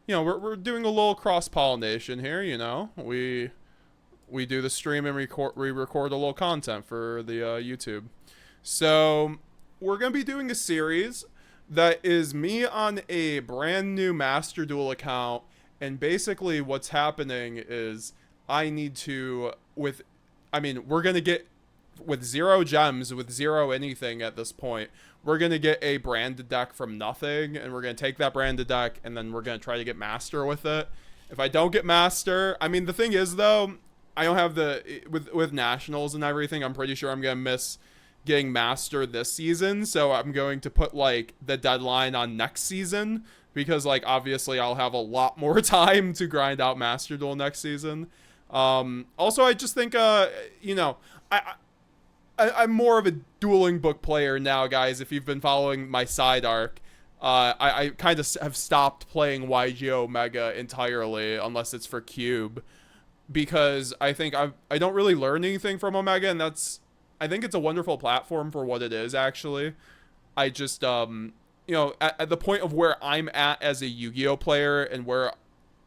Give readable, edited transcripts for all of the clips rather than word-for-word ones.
we're doing a little cross pollination here. We do the stream and we record a little content for the YouTube. So we're gonna be doing a series that is me on a brand new Master Duel account, and basically what's happening is I need to we're gonna get with 0 gems, with 0 anything at this point. We're gonna get a branded deck from nothing, and we're gonna take that branded deck, and then we're gonna try to get Master with it. If I don't get Master, the thing is though, I don't have with nationals and everything. I'm pretty sure I'm gonna miss getting Master this season, so I'm going to put like the deadline on next season, because like obviously I'll have a lot more time to grind out Master Duel next season. Also, I just think I'm more of a dueling book player now, guys. If you've been following my side arc, I kind of have stopped playing Yugioh Omega entirely, unless it's for Cube, because I think I don't really learn anything from Omega, and I think it's a wonderful platform for what it is. Actually, I just at the point of where I'm at as a Yu-Gi-Oh player, and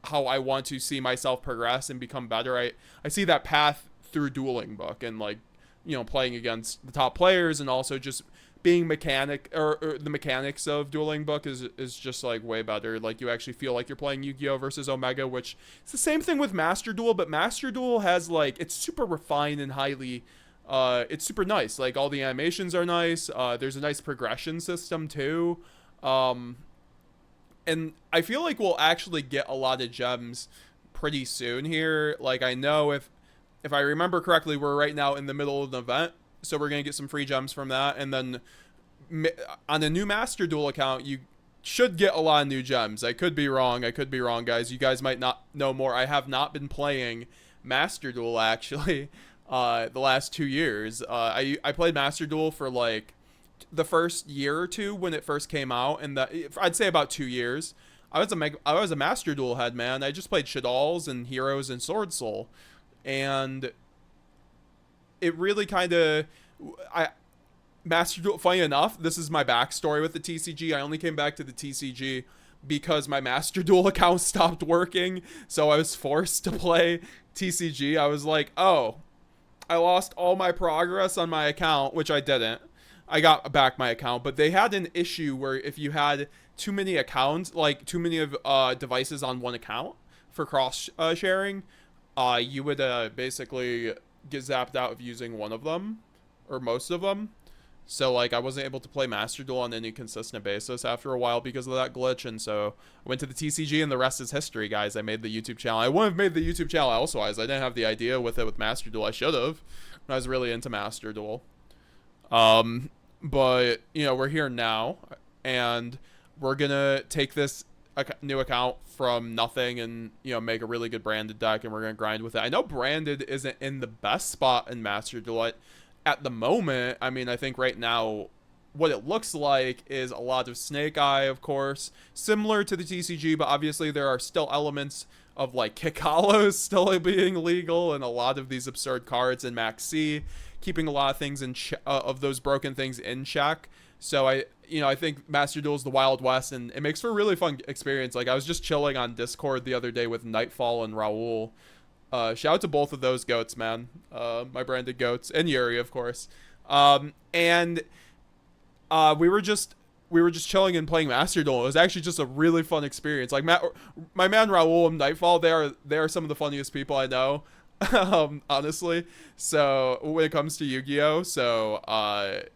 how I want to see myself progress and become better, I see that path through dueling book, and like playing against the top players, and also just being or the mechanics of dueling book is just like way better. Like you actually feel like you're playing Yu-Gi-Oh versus Omega, which it's the same thing with Master Duel, but Master Duel has like, it's super refined and highly it's super nice. Like all the animations are nice. There's a nice progression system too. And I feel like we'll actually get a lot of gems pretty soon here. Like I know if I remember correctly, we're right now in the middle of the event, so we're going to get some free gems from that. And then on a new Master Duel account, you should get a lot of new gems. I could be wrong, guys. You guys might not know more. I have not been playing Master Duel, actually, the last 2 years. I played Master Duel for, like, the first year or two when it first came out, and I'd say about 2 years. I was a Master Duel head, man. I just played Shaddolls and Heroes and Sword Soul. And it really kind of, Master Duel, funny enough, this is my backstory with the TCG. I only came back to the TCG because my Master Duel account stopped working, so I was forced to play TCG. I was like, oh, I lost all my progress on my account, which I didn't. I got back my account, but they had an issue where if you had too many accounts, like too many of devices on one account for cross sharing, you would basically get zapped out of using one of them, or most of them. So, like, I wasn't able to play Master Duel on any consistent basis after a while because of that glitch, and so I went to the TCG, and the rest is history, guys. I made the YouTube channel. I wouldn't have made the YouTube channel elsewise. I didn't have the idea with Master Duel. I should have. I was really into Master Duel. But, we're here now, and we're gonna take this new account from nothing and make a really good branded deck, and we're gonna grind with it. I know branded isn't in the best spot in Master Duel at the moment. I think right now what it looks like is a lot of Snake Eye, of course, similar to the TCG, but obviously there are still elements of like Kick Hollows still being legal, and a lot of these absurd cards in Max C, keeping a lot of things of those broken things in check. So I think Master Duel is the Wild West, and it makes for a really fun experience. Like, I was just chilling on Discord the other day with Nightfall and Raul. Shout out to both of those goats, man. My branded goats, and Yuri, of course. And we were just chilling and playing Master Duel. It was actually just a really fun experience. Like my man Raul and Nightfall, they are some of the funniest people I know. Honestly, so when it comes to Yu-Gi-Oh, so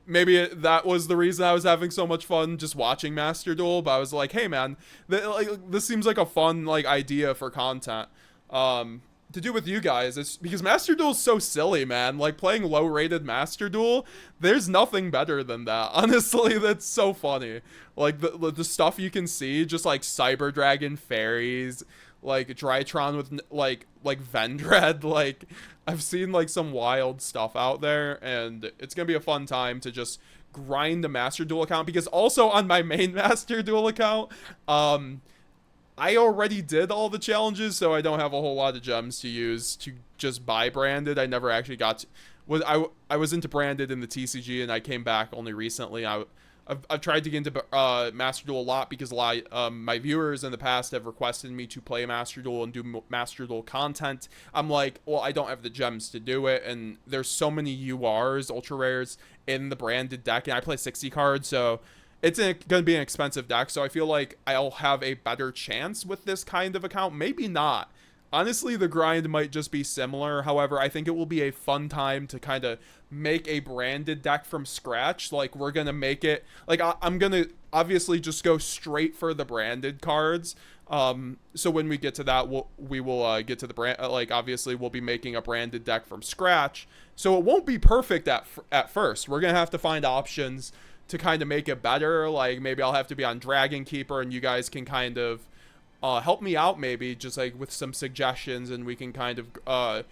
maybe that was the reason I was having so much fun just watching Master Duel. But I was like, hey man, this seems like a fun idea for content to do with you guys. It's because Master Duel is so silly, man. Like, playing low rated Master Duel, there's nothing better than that. Honestly, that's so funny. Like the stuff you can see, just like Cyber Dragon fairies, like Drytron with like Vendred. Like, I've seen like some wild stuff out there, and it's gonna be a fun time to just grind the Master Duel account, because also on my main Master Duel account, I already did all the challenges, so I don't have a whole lot of gems to use to just buy branded. I never actually got to, I was into branded in the TCG, and I came back only recently. I've tried to get into Master Duel a lot because a lot my viewers in the past have requested me to play Master Duel and do Master Duel content. I'm like, well, I don't have the gems to do it, and there's so many URs, ultra rares, in the branded deck, and I play 60 cards, so it's going to be an expensive deck. So I feel like I'll have a better chance with this kind of account. Maybe not. Honestly, the grind might just be similar. However, I think it will be a fun time to kind of make a branded deck from scratch. Like, we're going to make it... Like, I'm going to obviously just go straight for the branded cards. So when we get to that, we will get to the brand... like, obviously, we'll be making a branded deck from scratch. So it won't be perfect at first. We're going to have to find options to kind of make it better. Like, maybe I'll have to be on Dragon Keeper, and you guys can kind of... help me out maybe just like with some suggestions, and we can kind of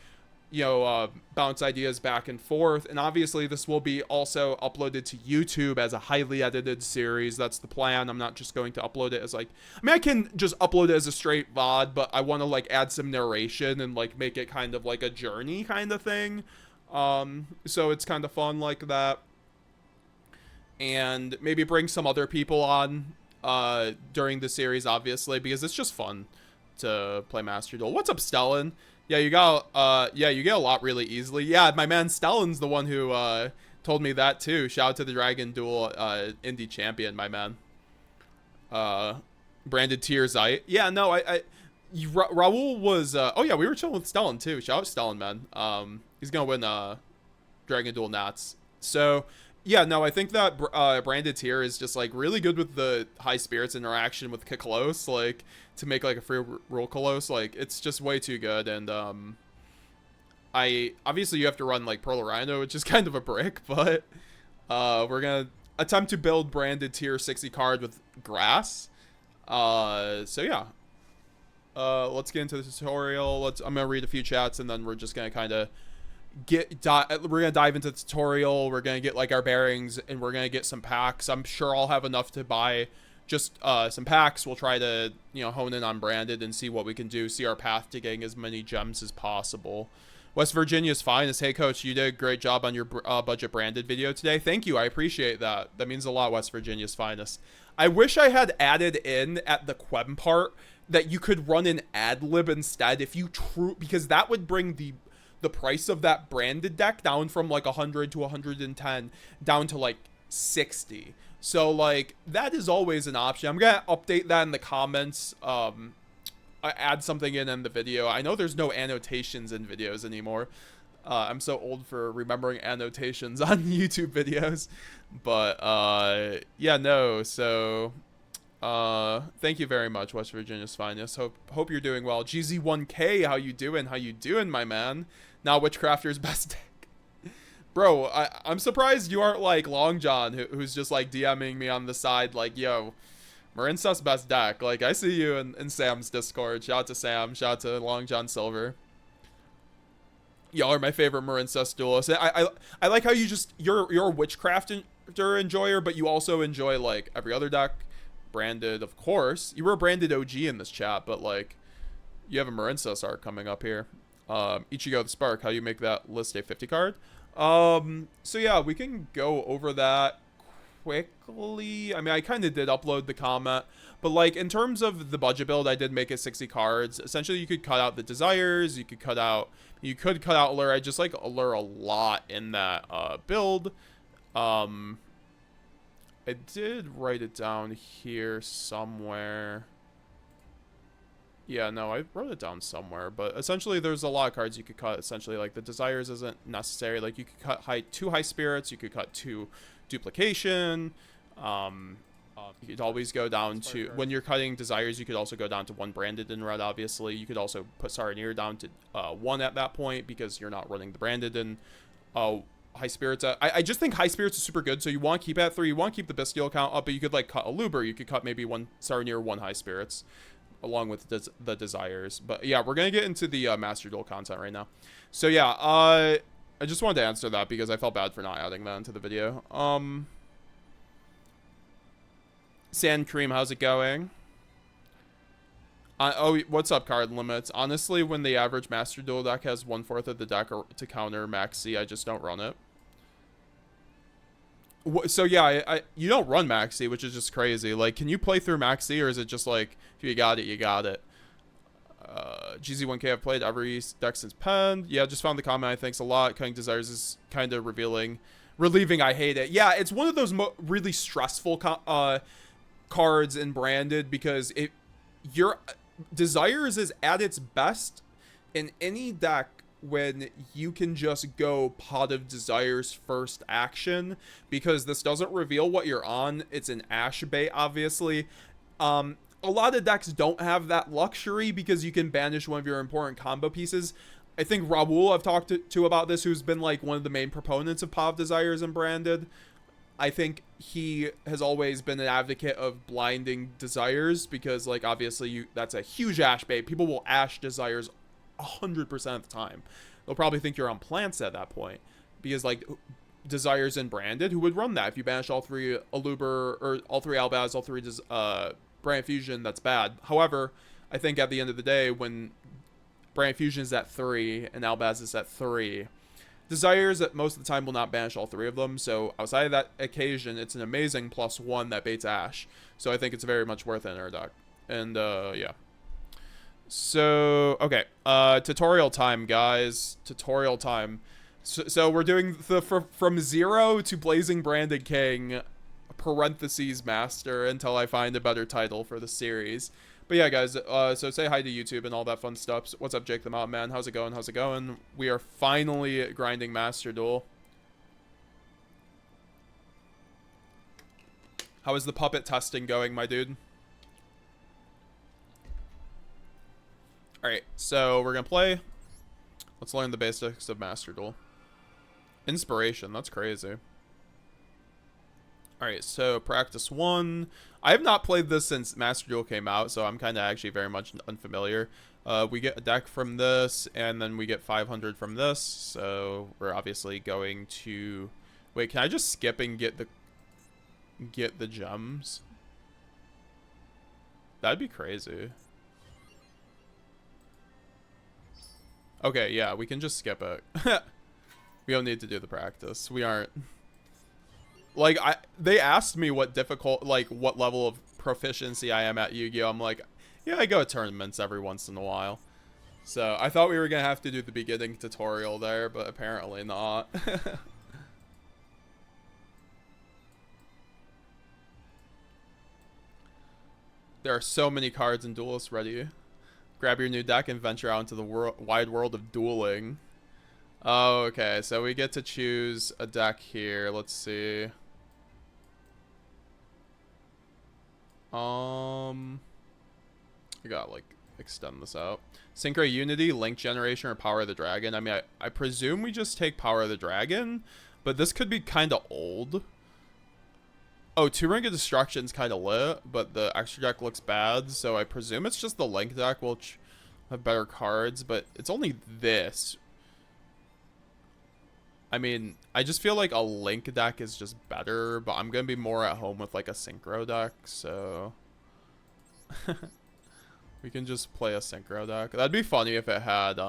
bounce ideas back and forth. And obviously this will be also uploaded to YouTube as a highly edited series. That's the plan. I'm not just going to upload it as like, I mean, I can just upload it as a straight VOD, but I want to like add some narration and like make it kind of like a journey kind of thing. So it's kind of fun like that, and maybe bring some other people on during the series, obviously, because it's just fun to play Master Duel. What's up, Stellan? Yeah, you get a lot really easily. Yeah, my man Stellan's the one who told me that too. Shout out to the Dragon Duel indie champion, my man. Branded Tearsite. Yeah, no, Raul was oh yeah, we were chilling with Stellan too. Shout out Stellan, man. He's gonna win Dragon Duel Nats. So yeah, no, I think that Branded Tier is just, like, really good with the High Spirits interaction with Kalos, like, to make, like, a free roll Kalos. Like, it's just way too good, and, obviously you have to run, like, Pearl Rhino, which is kind of a brick, but, we're gonna attempt to build Branded Tier 60 card with Grass. So yeah. Let's get into the tutorial. I'm gonna read a few chats, and then we're just gonna kind of we're gonna dive into the tutorial. We're gonna get like our bearings, and we're gonna get some packs. I'm sure I'll have enough to buy just some packs. We'll try to hone in on branded and see what we can do, see our path to getting as many gems as possible. West Virginia's finest. Hey coach, you did a great job on your budget branded video today. Thank you, I appreciate that. That means a lot. West Virginia's finest. I wish I had added in at the Quem part that you could run an ad lib instead, if you because that would bring the price of that branded deck down from like 100 to 110 down to like 60. So like that is always an option. I'm gonna update that in the comments. Add something in the video. I know there's no annotations in videos anymore. I'm so old for remembering annotations on YouTube videos, but yeah, no. So thank you very much, West Virginia's finest. Hope you're doing well. GZ1K, how you doing, my man? Now, Witchcrafter's best deck. Bro, I'm surprised you aren't like Long John, who's just like DMing me on the side like, yo, Marincev's best deck. Like, I see you in Sam's Discord. Shout out to Sam. Shout out to Long John Silver. Y'all are my favorite Marincev's duelists. I like how you're a Witchcrafter enjoyer, but you also enjoy like every other deck. Branded, of course. You were a branded OG in this chat, but like you have a Marincev's art coming up here. Ichigo the Spark, how you make that list a 50 card. So yeah, we can go over that quickly. I mean, I kind of did upload the comment, but like in terms of the budget build, I did make it 60 cards. Essentially, you could cut out the desires, you could cut out Allure. I just like Allure a lot in that build. I did write it down here somewhere. Yeah, no, I wrote it down somewhere, but essentially there's a lot of cards you could cut. Essentially, like the desires isn't necessary. Like you could cut 2 high spirits, you could cut 2 duplication. You could always go down to, when you're cutting desires, you could also go down to 1 branded in red, obviously. You could also put Saranir down to 1 at that point because you're not running the branded in high spirits. I just think high spirits is super good, so you want to keep it at 3. You want to keep the bestial count up, but you could like cut a Luber. You could cut maybe 1 Saranir, 1 high spirits, along with the desires. But yeah, we're gonna get into the Master Duel content right now. So yeah, I just wanted to answer that because I felt bad for not adding that into the video. Sand Cream, how's it going? Oh, what's up, card limits? Honestly, when the average Master Duel deck has 1/4 of the deck to counter Max C, I just don't run it. So yeah, you don't run Maxi, which is just crazy. Like, can you play through Maxi, or is it just like if you got it, you got it? GZ1K, I've played every deck since Pen. Yeah, just found the comment. Thanks a lot. Cutting Desires is kind of relieving. I hate it. Yeah, it's one of those really stressful cards in Branded because your Desires is at its best in any deck when you can just go Pot of Desires first action, because this doesn't reveal what you're on. It's an Ash bait, obviously. A lot of decks don't have that luxury because you can banish one of your important combo pieces. I think Raul I've talked to about this, who's been like one of the main proponents of Pot of Desires and Branded. I think he has always been an advocate of blinding Desires because, like, obviously that's a huge Ash bait. People will Ash Desires 100% of the time. They'll probably think you're on plants at that point because, like, Desires and Branded, who would run that if you banish all three Aluber or all three Albaz, all three Brand Fusion? That's bad. However, I think at the end of the day, when Brand Fusion is at 3 and Albaz is at 3, Desires at most of the time will not banish all three of them. So outside of that occasion, it's an amazing +1 that baits Ash. So I think it's very much worth it in our deck. And yeah. So okay, tutorial time, guys. Tutorial time. So we're doing the from 0 to Blazing Branded King parentheses master until I find a better title for the series. But yeah, guys, so say hi to YouTube and all that fun stuff. What's up, Jake the Mountain Man? How's it going? How's it going? We are finally grinding Master Duel. How is the puppet testing going, my dude? Alright, so we're gonna play. Let's learn the basics of Master Duel. Inspiration, that's crazy. Alright, so practice 1. I have not played this since Master Duel came out, so I'm kind of actually very much unfamiliar. We get a deck from this, and then we get 500 from this, so we're obviously going to... Wait, can I just skip and get the gems? That'd be crazy. Okay, yeah, we can just skip it. We don't need to do the practice. We aren't... Like, they asked me what level of proficiency I am at Yu-Gi-Oh! I'm like, yeah, I go to tournaments every once in a while. So, I thought we were going to have to do the beginning tutorial there, but apparently not. There are so many cards in Duelist ready. Grab your new deck and venture out into the wide world of dueling. Oh, okay, so we get to choose a deck here. Let's see. I gotta, like, extend this out. Synchro Unity, Link Generation, or Power of the Dragon. I mean, I presume we just take Power of the Dragon, but this could be kind of old. Oh, 2 Ring of Destruction's kind of lit, but the extra deck looks bad, so I presume it's just the Link deck will have better cards, but it's only this. I mean, I just feel like a Link deck is just better, but I'm going to be more at home with, like, a Synchro deck, so... We can just play a Synchro deck. That'd be funny if it had,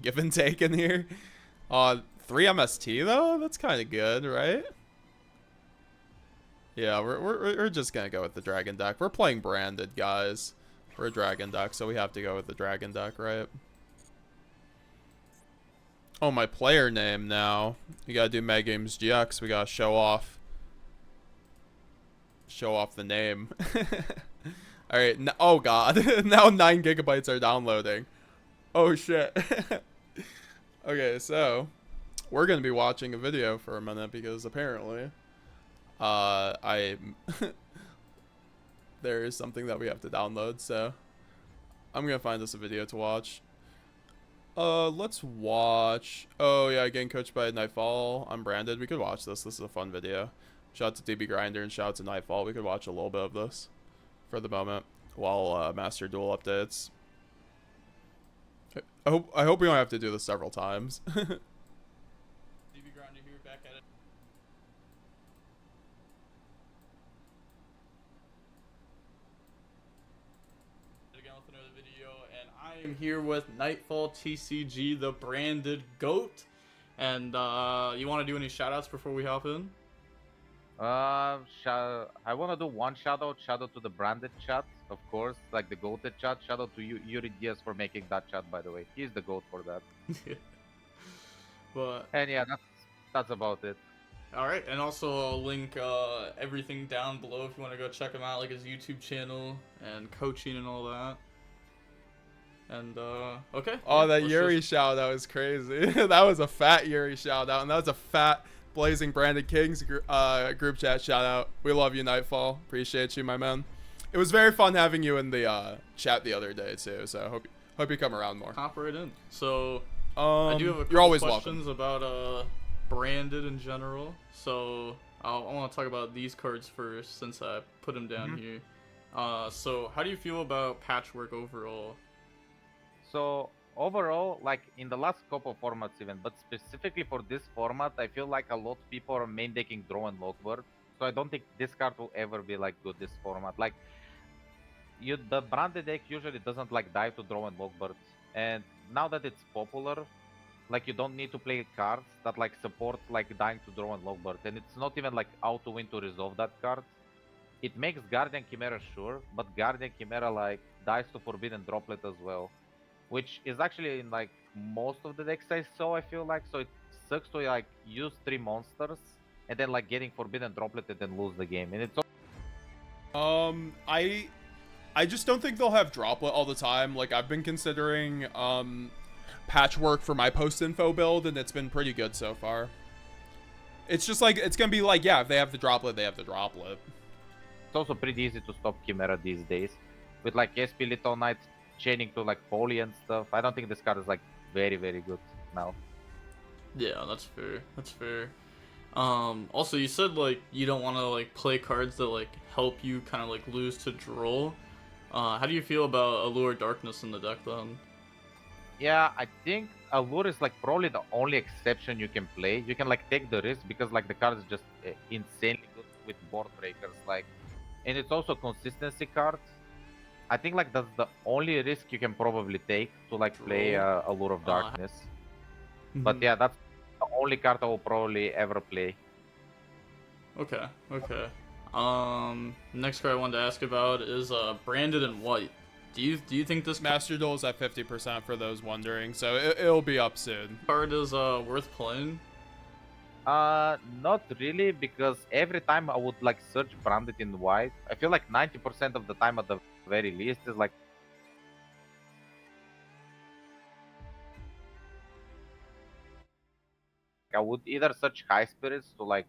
Give and Take in here. 3 MST, though? That's kind of good, right? Yeah, we're just going to go with the Dragon deck. We're playing Branded, guys. We're a Dragon deck, so we have to go with the Dragon deck, right? Oh, my player name now. You gotta do Mega Games GX. We gotta show off the name. Alright, oh god. Now 9 gigabytes are downloading. Oh shit. Okay, so we're gonna be watching a video for a minute because apparently there is something that we have to download, so I'm gonna find us a video to watch. Let's watch... Oh, yeah, getting coached by Nightfall. I'm Branded. We could watch this. This is a fun video. Shout out to DB Grinder and shout out to Nightfall. We could watch a little bit of this for the moment while Master Duel updates. I hope we don't have to do this several times. DB Grinder here, back at it. Again with another video, and I am here with Nightfall TCG, the Branded GOAT. And you want to do any shoutouts before we hop in? I want to do one shout out. Shout out to the branded chat, of course, like the goated chat. Shout out to Yuri Diaz for making that chat, by the way. He's the goat for that. But And yeah, that's about it. all right, and also I'll link everything down below if you want to go check him out, like his YouTube channel and coaching and all that. And okay. Oh, Yeah, that let's Yuri just... shout out was crazy. That was a fat Yuri shout out, and that was a fat Blazing Branded Kings group chat shout out. We love you, Nightfall. Appreciate you, my man. It was very fun having you in the chat the other day too. So hope you come around more. Hop right in. So I do have a You're couple always questions welcome. about branded in general. So I want to talk about these cards first since I put them down here. So how do you feel about patchwork overall? So overall, like in the last couple formats even, but specifically for this format, I feel like a lot of people are main decking draw and logbird. So I don't think this card will ever be like good this format. Like the branded deck usually doesn't like die to draw and logbird. And now that it's popular, like you don't need to play cards that like support like dying to draw and logbird. And it's not even like auto win to resolve that card. It makes Guardian Chimera sure, but Guardian Chimera like dies to Forbidden Droplet as well, which is actually in like most of the decks I saw. I feel like so it sucks to like use 3 monsters and then like getting Forbidden Droplet and then lose the game. And it's I just don't think they'll have droplet all the time. Like I've been considering patchwork for my post info build, and it's been pretty good so far. It's just like it's gonna be like, yeah, if they have the droplet, they have the droplet. also pretty easy to stop Chimera these days with like SP Little Knight chaining to like Poly and stuff. I don't think this card is like very good now. Yeah, that's fair. That's fair. Also, you said like you don't want to like play cards that like help you kind of like lose to draw. How do you feel about Allure Darkness in the deck then? Yeah, I think Allure is like probably the only exception you can play. You can like take the risk because like the card is just insanely good with board breakers. Like, and it's also consistency card. I think like that's the only risk you can probably take to like play Draw. Allure of Uh, Darkness. But mhm. yeah, that's the only card I will probably ever play. Okay. Okay. Next card I wanted to ask about is Branded in White. Do you think this Master Duel is at 50% for those wondering, so it'll be up soon. card is worth playing? Not really, because every time I would like search branded in white, I feel like 90% of the time at the very least is like I would either search high spirits to like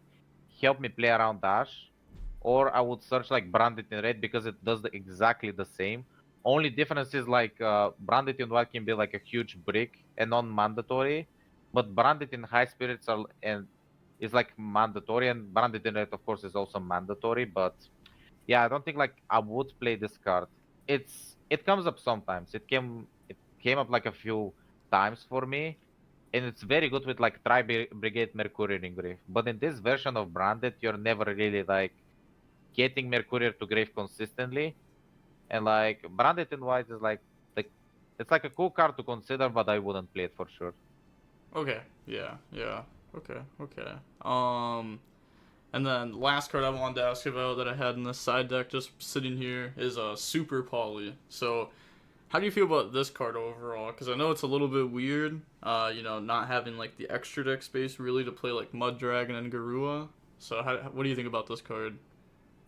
help me play around dash, or I would search like branded in red because it does exactly the same. Only difference is like branded in white can be like a huge brick and non-mandatory, but branded in high spirits are and is like mandatory, and branded in red of course is also mandatory. But yeah, I don't think like I would play this card. It comes up sometimes. It came up like a few times for me, and it's very good with like Brigade Mercurial in Grave. But in this version of Branded, you're never really like getting Mercurial to Grave consistently. And like Branded in White is like it's like a cool card to consider, but I wouldn't play it for sure. Okay. Yeah. Yeah. Okay. Okay. And then last card I wanted to ask about that I had in the side deck just sitting here is Super Poly. So how do you feel about this card overall? Because I know it's a little bit weird, not having like the extra deck space really to play like Mud Dragon and Garua. So what do you think about this card?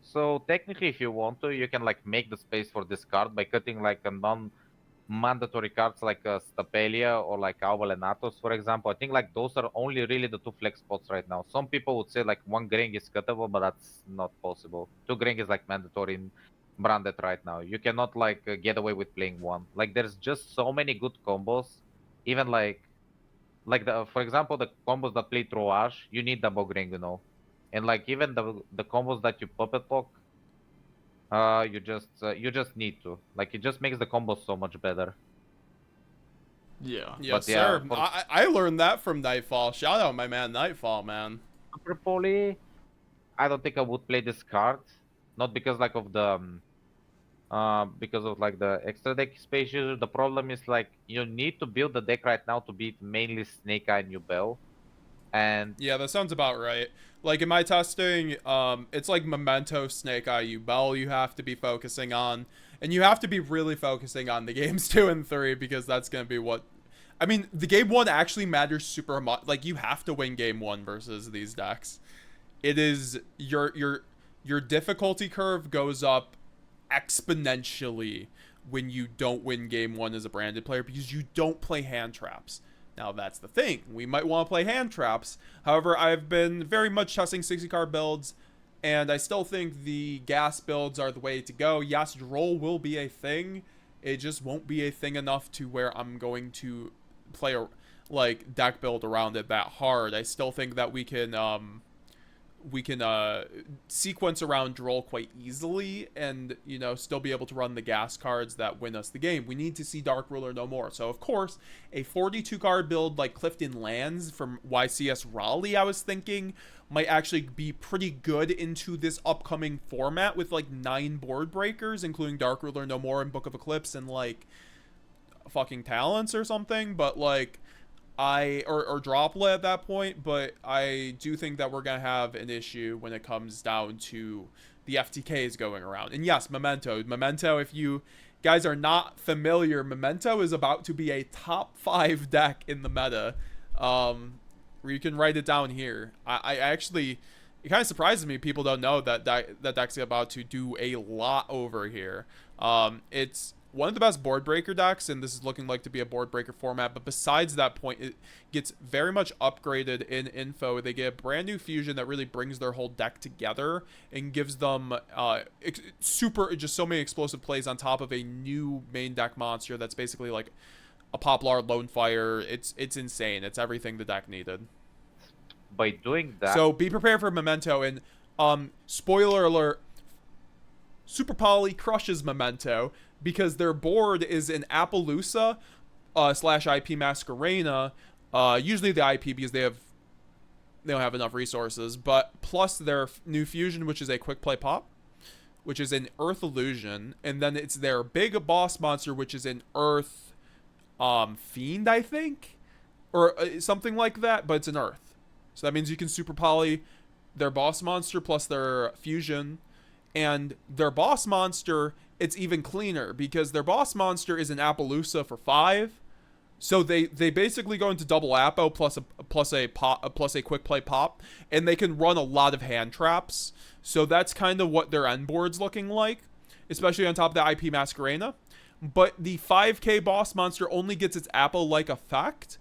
So technically, if you want to, you can like make the space for this card by cutting like a non-mandatory cards like Stapelia or like Owl and Atos, for example. I think like those are only really the two flex spots right now. Some people would say like one Gring is cuttable, but that's not possible. Two Gring is like mandatory in branded right now. You cannot like get away with playing one. Like there's just so many good combos. Even like the for example the combos that play Troage, you need double Gring, and like even the combos that you puppet lock, you just need to like it just makes the combos so much better. Yeah. Yes, But yeah, sir. for I learned that from Nightfall. Shout out my man Nightfall, man. Super Poly, I don't think I would play this card, not because like of the because of like the extra deck space user. The problem is like you need to build the deck right now to beat mainly Snake Eye and New Bell. And Yeah, that sounds about right. Like in my testing, it's like Memento, Snake Eye, Yubel you have to be focusing on. And you have to be really focusing on the games 2 and 3 because that's going to be what... I mean, the game 1 actually matters super much. Like, you have to win game 1 versus these decks. It is... Your difficulty curve goes up exponentially when you don't win game 1 as a branded player because you don't play hand traps. Now, that's the thing. We might want to play hand traps. However, I've been very much testing 60-card builds, and I still think the gas builds are the way to go. Yes, Duel will be a thing. It just won't be a thing enough to where I'm going to play a deck build around it that hard. I still think that we can sequence around Duel quite easily and, you know, still be able to run the gas cards that win us the game. We need to see Dark Ruler no more. So, of course, a 42 card build like Clifton Lands from YCS Raleigh, I was thinking, might actually be pretty good into this upcoming format with like 9 board breakers, including Dark Ruler no more and Book of Eclipse and like fucking Talents or something. But like, or Droplet at that point, but I do think that we're gonna have an issue when it comes down to the FTKs going around. And yes, Memento, if you guys are not familiar, Memento is about to be a top 5 deck in the meta. Where you can write it down here. I actually, it kind of surprises me people don't know that deck's about to do a lot over here. It's one of the best board breaker decks, and this is looking like to be a board breaker format. But besides that point, it gets very much upgraded in info. They get a brand new fusion that really brings their whole deck together and gives them just so many explosive plays on top of a new main deck monster that's basically like a Poplar Lone Fire. It's insane. It's everything the deck needed. By doing that, so be prepared for Memento. And spoiler alert, Super Poly crushes Memento because their board is an Appaloosa / IP Masquerena. Usually the IP because they don't have enough resources, but plus their new fusion, which is a quick play pop, which is an Earth Illusion, and then it's their big boss monster, which is an Earth Fiend, I think, or something like that, but it's an Earth. So that means you can Super Poly their boss monster plus their fusion, and their boss monster, it's even cleaner because their boss monster is an Appaloosa for 5. So they basically go into double Appo plus a quick play pop, and they can run a lot of hand traps. So that's kind of what their end board's looking like, especially on top of the IP Masquerena. But the 5k boss monster only gets its Appo-like effect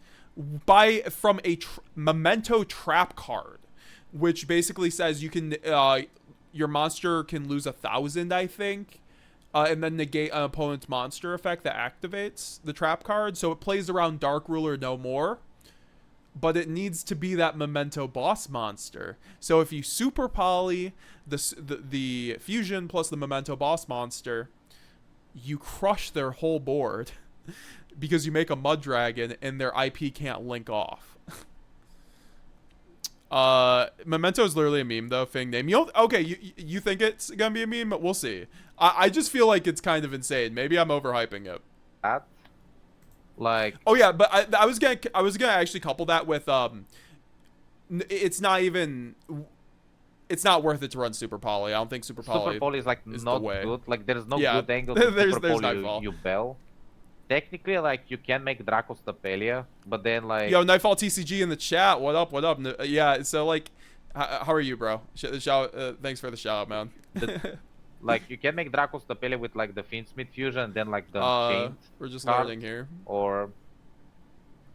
from a Memento trap card, which basically says you can your monster can lose 1,000, I think, and then negate an opponent's monster effect that activates the trap card. So it plays around Dark Ruler no more, but it needs to be that Memento boss monster. So if you Super Poly the fusion plus the Memento boss monster, you crush their whole board because you make a Mud Dragon and their IP can't link off. Memento is literally a meme though. Fing name. You think it's gonna be a meme? We'll see. I just feel like it's kind of insane. Maybe I'm overhyping it. that, like, Oh yeah, but I was gonna actually couple that with it's not worth it to run Super Poly. I don't think Super Poly. Super Poly is like is not the way. good. Like there's no Yeah, good angle to there's Super Poly Nightfall. you bell. Technically, like you can make Draco's Tapelia, but then like Yo, Nightfall TCG in the chat. What up? What up? Yeah. So like, how are you, bro? Thanks for the shout out, man. like you can make Draco's Tapelia with like the Fiendsmith fusion, and then like the Chained we're just card, learning here. or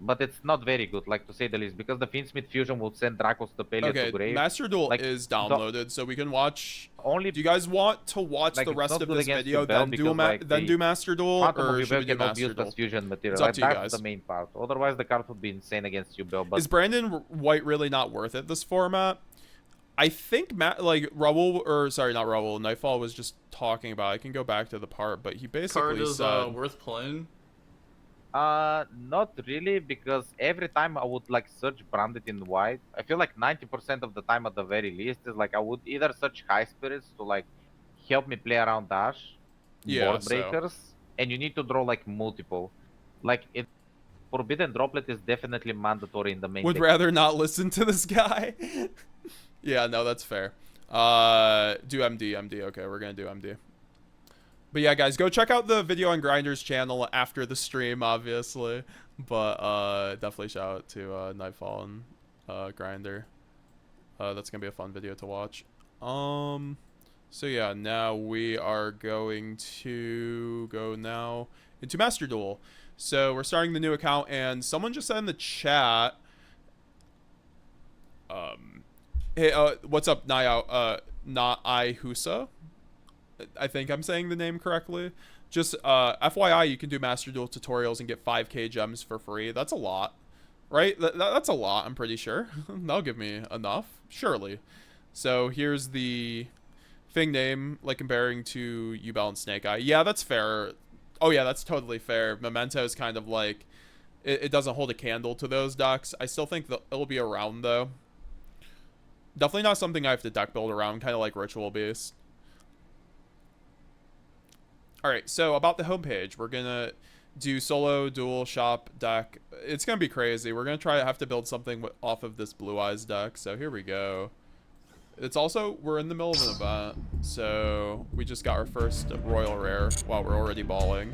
but it's not very good, like to say the least, because the Fiendsmith fusion will send Draco's Tapelia Okay, to grave. Master Duel Like, is downloaded, so we can watch. Only Do you guys want to watch like, the it's rest not of good this against video, Yubel then because, do Master Duel, Phantom or of should we Yubel do cannot Master use Duel? the fusion material. It's up Like, to you that's guys. the main part. Otherwise, the card would be insane against Yubel. But Is Brandon White really not worth it this format? I think not Raul, Nightfall was just talking about. I can go back to the part, but he Card basically is said, worth playing. not really, because every time I would like search branded in white, I feel like 90% of the time at the very least is like I would either search high spirits to like help me play around dash, Yeah, board breakers, and you need to draw like multiple. Like Forbidden Droplet is definitely mandatory in the main Would deck. rather not listen to this guy. Yeah, no, that's fair. Do MD. Okay, we're gonna do MD. But yeah, guys, go check out the video on Grinder's channel after the stream, obviously. But definitely shout out to Nightfall and Grinder. That's gonna be a fun video to watch. So yeah, now we are going to go now into Master Duel. So we're starting the new account, and someone just said in the chat, hey, what's up, Nayao? Not I Husa. I think I'm saying the name correctly. Just FYI, you can do Master Duel tutorials and get 5k gems for free. That's a lot, right? That's a lot, I'm pretty sure. That'll give me enough, surely. So here's the thing name, like comparing to Yugioh and Snake Eye. Yeah, that's fair. Oh yeah, that's totally fair. Memento is kind of like, it doesn't hold a candle to those decks. I still think that it'll be around though. Definitely not something I have to deck build around, kind of like Ritual Beast. Alright, so about the homepage, we're gonna do solo, duel, shop, deck. It's gonna be crazy. We're gonna try to have to build something off of this Blue Eyes deck, so here we go. It's also, we're in the middle of an event, so we just got our first Royal Rare while we're already balling.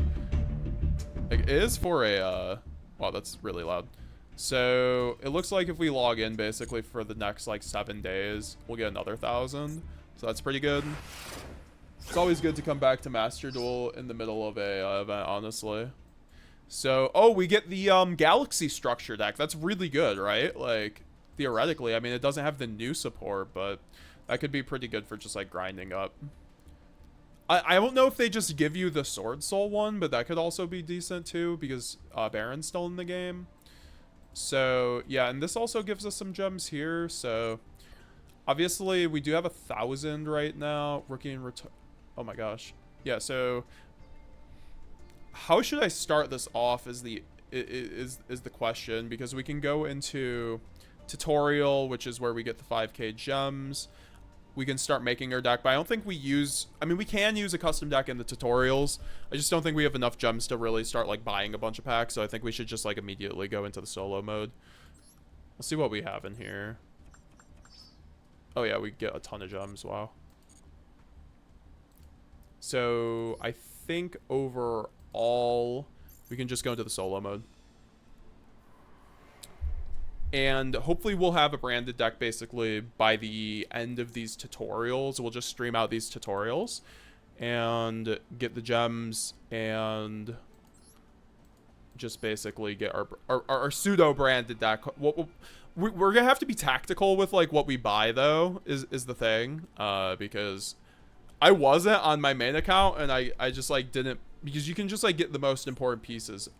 It is for a, wow, that's really loud. So it looks like if we log in basically for the next like 7 days, we'll get another 1,000. So that's pretty good. It's always good to come back to Master Duel in the middle of a event, honestly. So, oh, we get the Galaxy Structure deck. That's really good, right? Like, theoretically, I mean, it doesn't have the new support, but that could be pretty good for just like grinding up. I don't know if they just give you the Sword Soul one, but that could also be decent too, because Baron's still in the game. So yeah, and this also gives us some gems here. So obviously we do have 1,000 right now. Rookie and oh my gosh. Yeah, so how should I start this off is the question, because we can go into tutorial, which is where we get the 5k gems. We can start making our deck, but I don't think we use, I mean, we can use a custom deck in the tutorials. I just don't think we have enough gems to really start like buying a bunch of packs, so I think we should just like immediately go into the solo mode. Let's see what we have in here. Oh yeah, we get a ton of gems, wow. So I think overall we can just go into the solo mode. And hopefully we'll have a branded deck basically by the end of these tutorials. We'll just stream out these tutorials and get the gems and just basically get our pseudo branded deck. We're gonna have to be tactical with like what we buy though, is the thing, because I wasn't on my main account, and I just like didn't, because you can just like get the most important pieces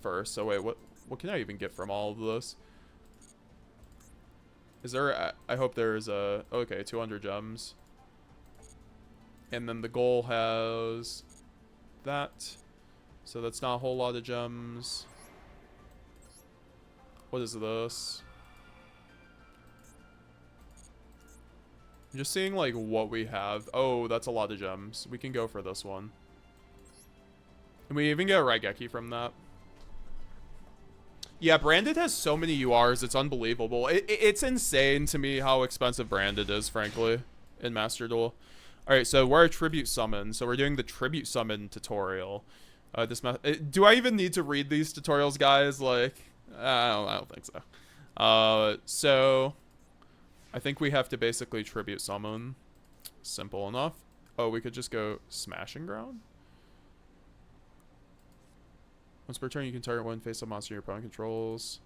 first. So wait, what can I even get from all of this? Is there, I hope there's a, okay, 200 gems. And then the goal has that. So that's not a whole lot of gems. What is this? I'm just seeing like what we have. Oh, that's a lot of gems. We can go for this one. And we even get a Raigeki from that. Yeah, Branded has so many URs, it's unbelievable. It's insane to me how expensive Branded is, frankly, in Master Duel. Alright, so we're a Tribute Summon, so we're doing the Tribute Summon tutorial. Do I even need to read these tutorials, guys? Like, I don't think so. So, I think we have to basically Tribute Summon. Simple enough. Oh, we could just go Smashing Ground? Once per turn, you can target one face-up monster your opponent controls.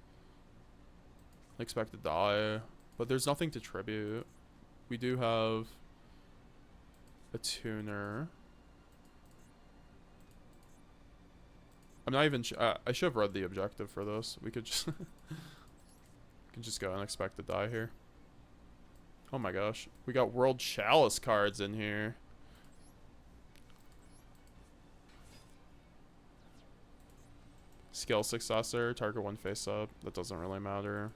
Expect to die. But there's nothing to tribute. We do have a tuner. I'm not even I should have read the objective for this. We could just can just go unexpect to die here. Oh my gosh. We got World Chalice cards in here. Skill Successor, target one face up. That doesn't really matter.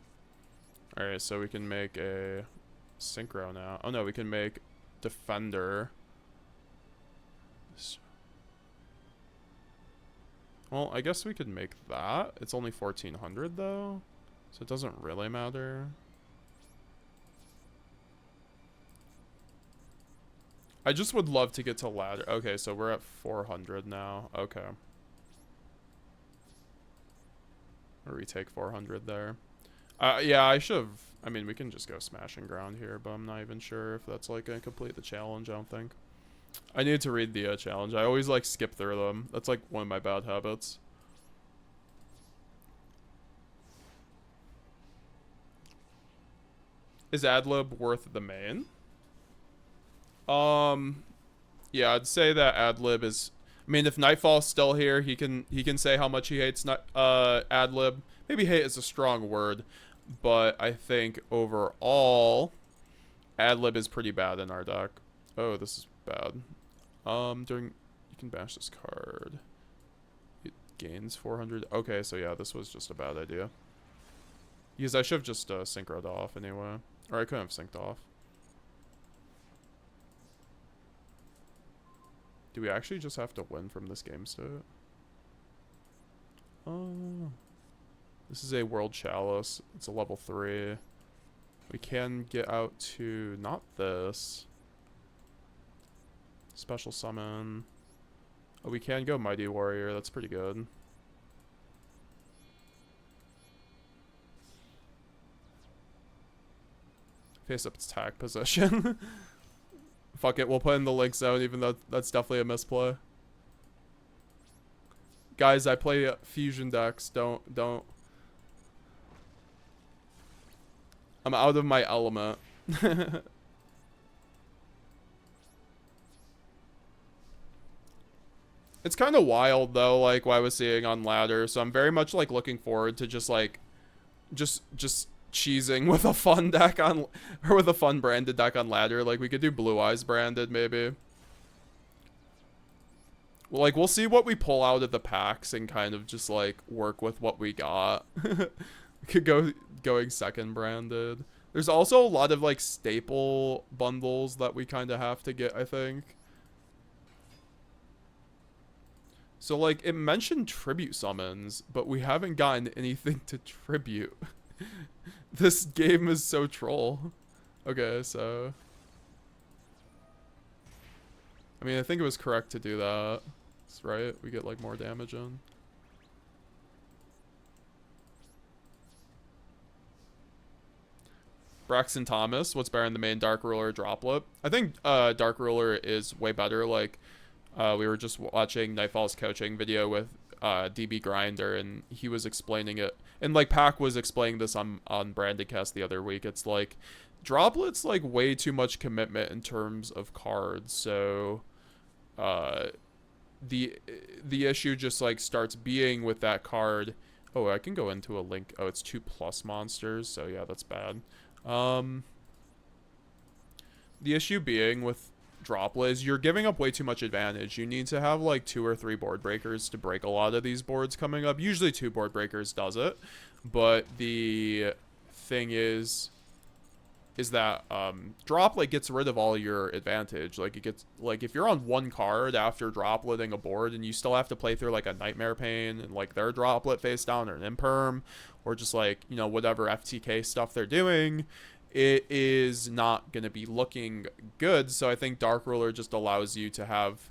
Alright, so we can make a Synchro now. Oh no, we can make Defender. Well, I guess we could make that. It's only 1400 though, so it doesn't really matter. I just would love to get to ladder. Okay, so we're at 400 now. Okay. Or we take 400 there. Yeah, I should have. I mean, we can just go smashing ground here, but I'm not even sure if that's like gonna complete the challenge. I don't think. I need to read the challenge. I always like skip through them. That's like one of my bad habits. Is Adlib worth the main? Yeah, I'd say that Adlib is. I mean, if Nightfall's still here, he can say how much he hates Adlib. Maybe hate is a strong word, but I think overall, Adlib is pretty bad in our deck. Oh, this is bad. You can bash this card. It gains 400. Okay, so yeah, this was just a bad idea. Because I should have just synchroed off anyway, or I couldn't have synced off. Do we actually just have to win from this game state? Oh. This is a World Chalice. It's a level 3. We can get out to not this. Special summon. Oh, we can go Mighty Warrior. That's pretty good. Face up its attack position. Fuck it, we'll put in the Link Zone, even though that's definitely a misplay. Guys, I play fusion decks. Don't. I'm out of my element. It's kind of wild though, like what I was seeing on ladder. So I'm very much like looking forward to just like, just cheesing with a fun deck on, or with a fun branded deck on ladder. Like we could do Blue Eyes branded maybe. Well, like we'll see what we pull out of the packs and kind of just like work with what we got. We could going second branded. There's also a lot of like staple bundles that we kind of have to get, I think. So like it mentioned tribute summons, but we haven't gotten anything to tribute. This game is so troll. Okay, so I mean, I think it was correct to do that. That's right. We get like more damage in. Braxton Thomas, what's better in the main, Dark Ruler or Droplet? I think Dark Ruler is way better. Like we were just watching Nightfall's coaching video with DB Grinder, and he was explaining it. And like Pac was explaining this on Branded Cast the other week. It's like Droplet's like way too much commitment in terms of cards. So the issue just like starts being with that card. Oh, I can go into a link. Oh, it's 2+ monsters. So yeah, that's bad. The issue being with Droplet is you're giving up way too much advantage. You need to have like 2 or 3 board breakers to break a lot of these boards coming up. Usually 2 board breakers does it, but the thing is that Droplet gets rid of all your advantage. Like it gets like if you're on 1 card after Dropleting a board and you still have to play through like a Nightmare Pain and like their Droplet face down or an Imperm or just like, you know, whatever FTK stuff they're doing, it is not going to be looking good. So I think Dark Ruler just allows you to have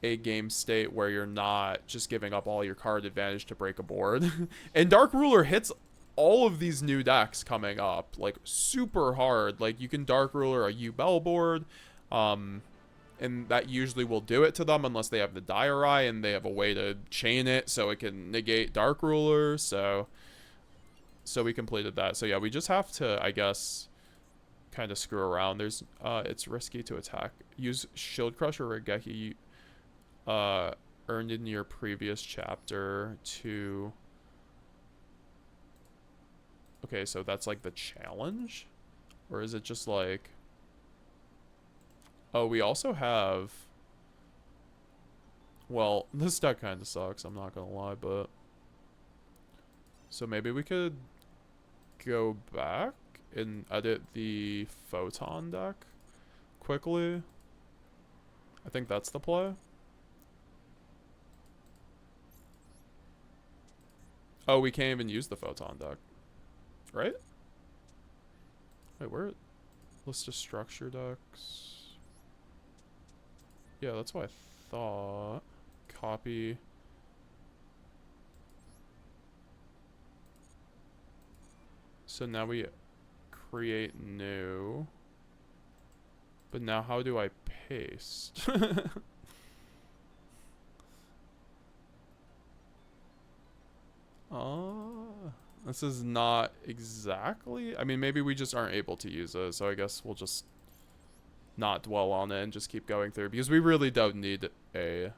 a game state where you're not just giving up all your card advantage to break a board. And Dark Ruler hits all of these new decks coming up like super hard. Like you can Dark Ruler a U-Bell board, and that usually will do it to them unless they have the Dire Eye and they have a way to chain it so it can negate Dark Ruler. So we completed that. So yeah, we just have to, I guess, kind of screw around. There's it's risky to attack. Use Shield Crush or Regeki earned in your previous chapter to. Okay, so that's like the challenge? Or is it just like... Oh, we also have... Well, this deck kind of sucks, I'm not gonna lie, but... So maybe we could go back and edit the Photon deck quickly. I think that's the play. Oh, we can't even use the photon deck. Right? Wait, where? List of structure decks. Yeah, that's what I thought. Copy. So now we create new. But now how do I paste? This is not exactly... I mean, maybe we just aren't able to use it, so I guess we'll just not dwell on it and just keep going through, because we really don't need a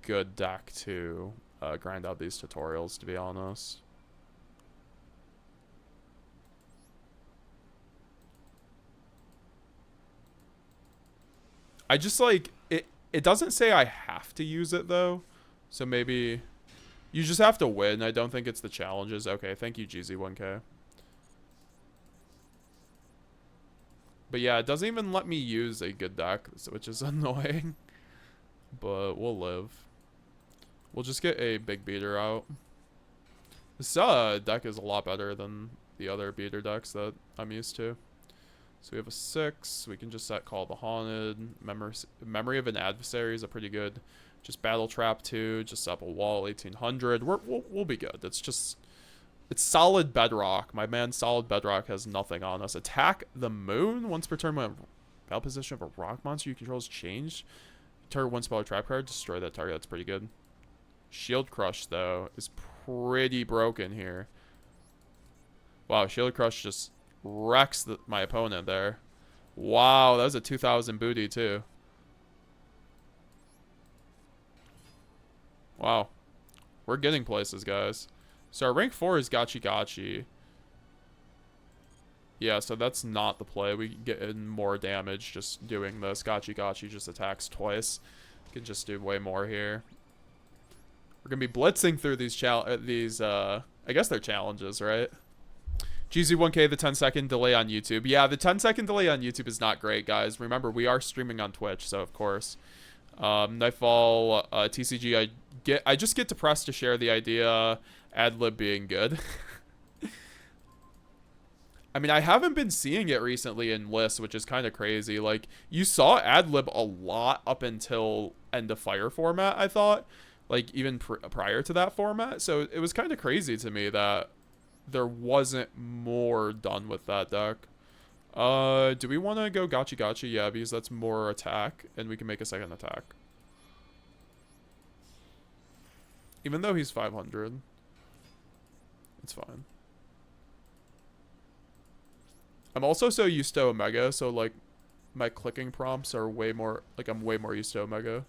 good deck to grind out these tutorials, to be honest. I just like it doesn't say I have to use it though, so maybe you just have to win. I don't think it's the challenges. Okay, thank you GZ1K. But yeah, it doesn't even let me use a good deck, which is annoying, but we'll live. We'll just get a big beater out. This deck is a lot better than the other beater decks that I'm used to. So we have a 6. We can just set Call the Haunted. Memory of an Adversary is a pretty good. Just Battle Trap 2. Just up a wall 1800. We'll be good. It's solid bedrock. My man solid bedrock has nothing on us. Attack the Moon. Once per turn when battle position of a rock monster you control is changed. Target one spell or trap card. Destroy that target. That's pretty good. Shield Crush though is pretty broken here. Wow, Shield Crush just wrecks my opponent there. Wow, that was a 2000 booty too. Wow. We're getting places, guys. So our rank 4 is Gachi Gachi. Yeah, so that's not the play. We get in more damage just doing this. Gachi Gachi just attacks twice. Can just do way more here. We're gonna be blitzing through these I guess they're challenges, right? GZ1K, the 10-second delay on YouTube. Yeah, the 10-second delay on YouTube is not great, guys. Remember, we are streaming on Twitch, so of course. Nightfall, TCG, I just get depressed to share the idea, adlib being good. I mean, I haven't been seeing it recently in lists, which is kind of crazy. Like, you saw adlib a lot up until End of Fire format, I thought. Like, even prior to that format. So it was kind of crazy to me that there wasn't more done with that deck. Do we want to go Gachi Gachi? Yeah, because that's more attack, and we can make a second attack. Even though he's 500. It's fine. I'm also so used to Omega, so, like, my clicking prompts are way more... Like, I'm way more used to Omega.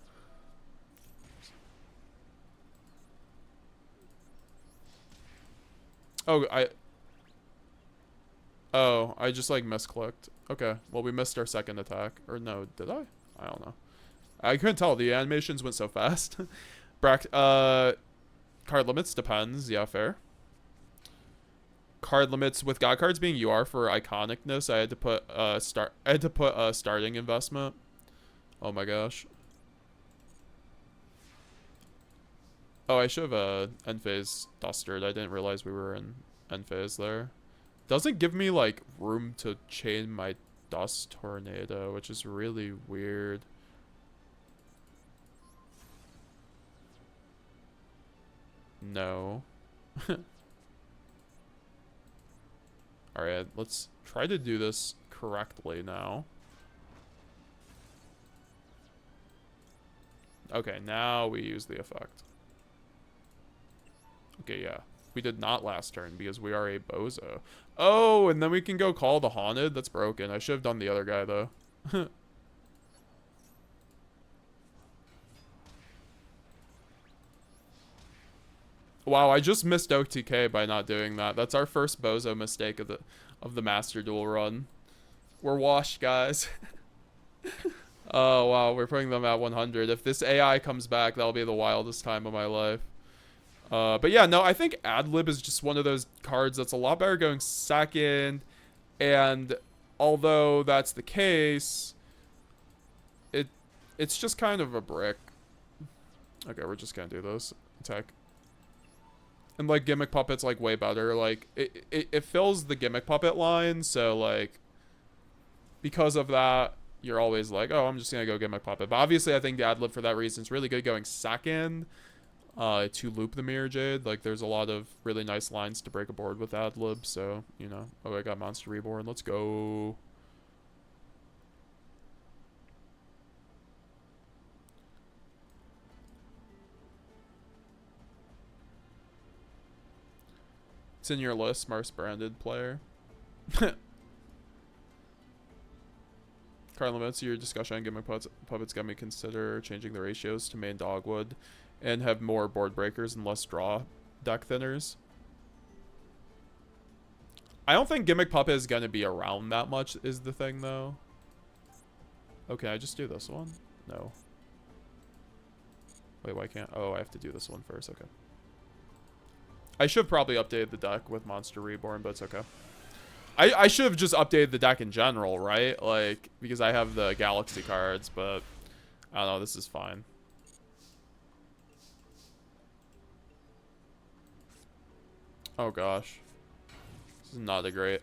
Oh, I just, like, misclicked. Okay, well, we missed our second attack. Or no, did I? I don't know. I couldn't tell. The animations went so fast. Card limits depends. Yeah, fair. Card limits with god cards being UR for iconicness. I had to put a starting investment. Oh my gosh. Oh, I should have end phase dustered. I didn't realize we were in end phase there. Doesn't give me like room to chain my dust tornado, which is really weird. No. Alright, let's try to do this correctly now. Okay, now we use the effect. Okay, yeah. We did not last turn because we are a bozo. Oh, and then we can go Call the Haunted? That's broken. I should have done the other guy, though. Wow, I just missed OTK by not doing that. That's our first bozo mistake of the Master Duel run. We're washed, guys. Oh, wow, we're putting them at 100. If this AI comes back, that'll be the wildest time of my life. But yeah, no, I think Adlib is just one of those cards that's a lot better going second. And although that's the case, it's just kind of a brick. Okay, we're just gonna do this. Attack. And, like, Gimmick Puppet's, like, way better. Like, it fills the Gimmick Puppet line, so, like, because of that, you're always like, oh, I'm just gonna go Gimmick Puppet. But obviously, I think the ad-lib for that reason is really good going second to loop the Mirror Jade. Like, there's a lot of really nice lines to break a board with ad-lib, so, you know. Oh, I got Monster Reborn. Let's go. It's in your list, Mars branded player. Card limits, your discussion on Gimmick Puppets got me consider changing the ratios to main Dogwood and have more board breakers and less draw deck thinners. I don't think Gimmick Puppet is going to be around that much is the thing, though. Okay, I just do this one? No. Wait, why can't... Oh, I have to do this one first. Okay. I should have probably updated the deck with Monster Reborn, but it's okay. I should have just updated the deck in general, right? Like, because I have the Galaxy cards, but I don't know, this is fine. Oh gosh. This is not a great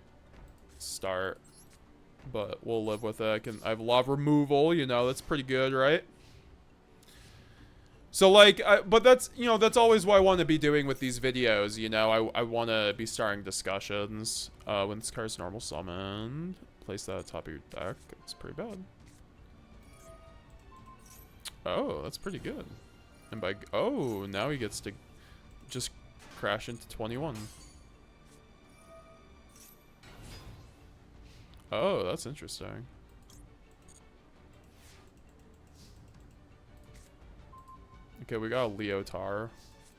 start, but we'll live with it. I have a lot of removal, you know, that's pretty good, right? So, like, but that's, you know, that's always what I want to be doing with these videos, you know? I want to be starting discussions. When this card's normal summoned, place that at the top of your deck. It's pretty bad. Oh, that's pretty good. And by... Oh, now he gets to just crash into 21. Oh, that's interesting. Okay, we got a Leotar.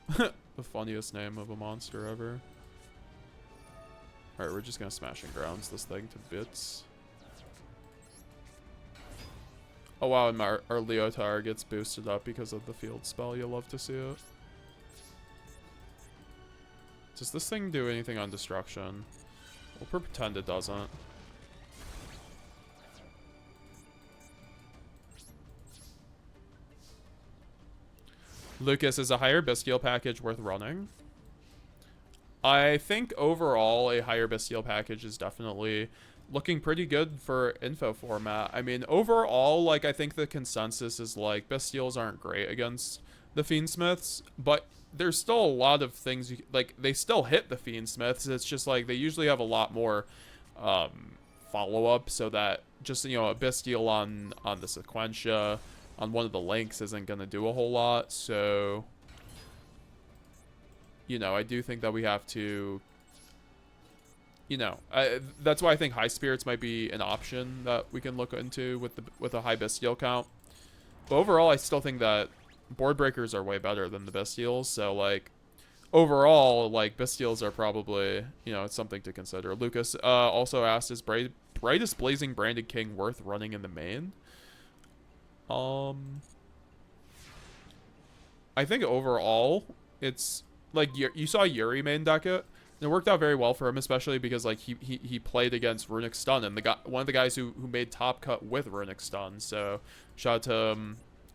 The funniest name of a monster ever. Alright, we're just gonna smash and grounds this thing to bits. Oh wow, and our Leotar gets boosted up because of the field spell. You'll love to see it. Does this thing do anything on destruction? We'll pretend it doesn't. Lucas, is a higher Bestial package worth running? I think overall a higher Bestial package is definitely looking pretty good for info format. I mean, overall, like, I think the consensus is, like, Bestials aren't great against the Fiendsmiths, but there's still a lot of things, like, they still hit the Fiendsmiths. It's just, like, they usually have a lot more follow-up, so that just, you know, a Bestial on the Sequentia on one of the links isn't going to do a whole lot, so, you know, I do think that we have to, you know, that's why I think High Spirits might be an option that we can look into with a high Bestial count. But overall, I still think that board breakers are way better than the Bestials, so, like, overall, like, Bestials are probably, you know, it's something to consider. Lucas also asked, is Brightest Blazing Branded King worth running in the main? I think overall, it's, like, you saw Yuri main deck it, and it worked out very well for him, especially because, like, he played against Runic Stun, and one of the guys who made top cut with Runic Stun, so shout out to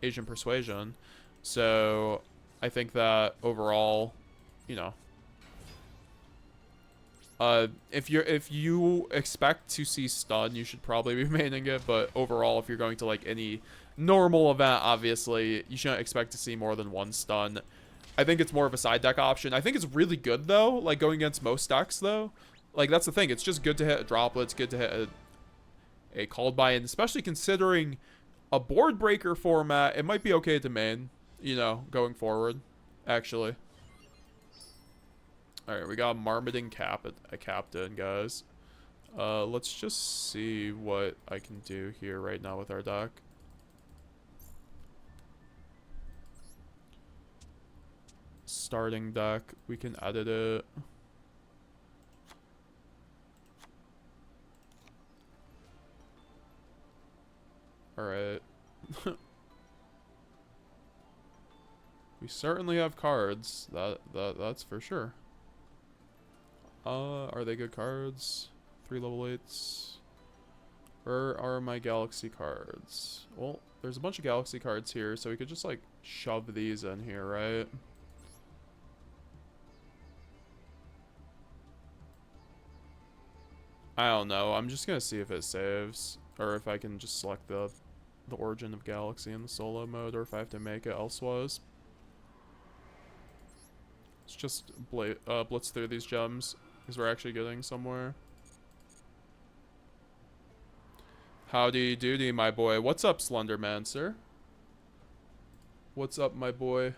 Asian Persuasion. So I think that overall, you know, if you expect to see stun, you should probably be maining it, but overall, if you're going to, like, any normal event, obviously, you shouldn't expect to see more than one stun. I think it's more of a side deck option. I think it's really good, though, like, going against most decks, though. Like, that's the thing. It's just good to hit a droplet. It's good to hit a called by, and especially considering a board breaker format, it might be okay to main, you know, going forward, actually. Alright, we got Marmoting Captain, guys. Let's just see what I can do here right now with our deck. Starting deck, we can edit it. Alright. We certainly have cards. That's for sure. Are they good cards? 3 level 8s. Where are my Galaxy cards? Well, there's a bunch of Galaxy cards here, so we could just, like, shove these in here, right? I don't know. I'm just gonna see if it saves, or if I can just select the origin of galaxy in the solo mode, or if I have to make it elsewise. Let's just blitz through these gems, because we're actually getting somewhere. Howdy doody, my boy. What's up, Slendermancer? What's up, my boy?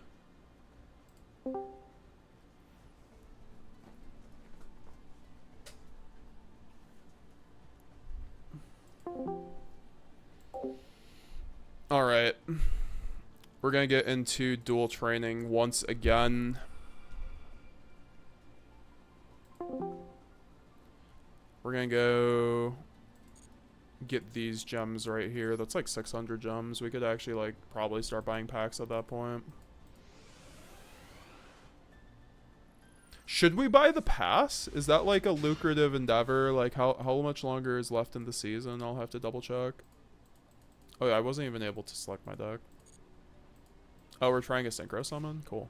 Alright. We're gonna get into duel training once again. We're gonna go get these gems right here. That's like 600 gems. We could actually like probably start buying packs at that point. Should we buy the pass? Is that like a lucrative endeavor? Like how much longer is left in the season? I'll have to double check. Oh yeah, I wasn't even able to select my deck. Oh, we're trying a synchro summon? Cool.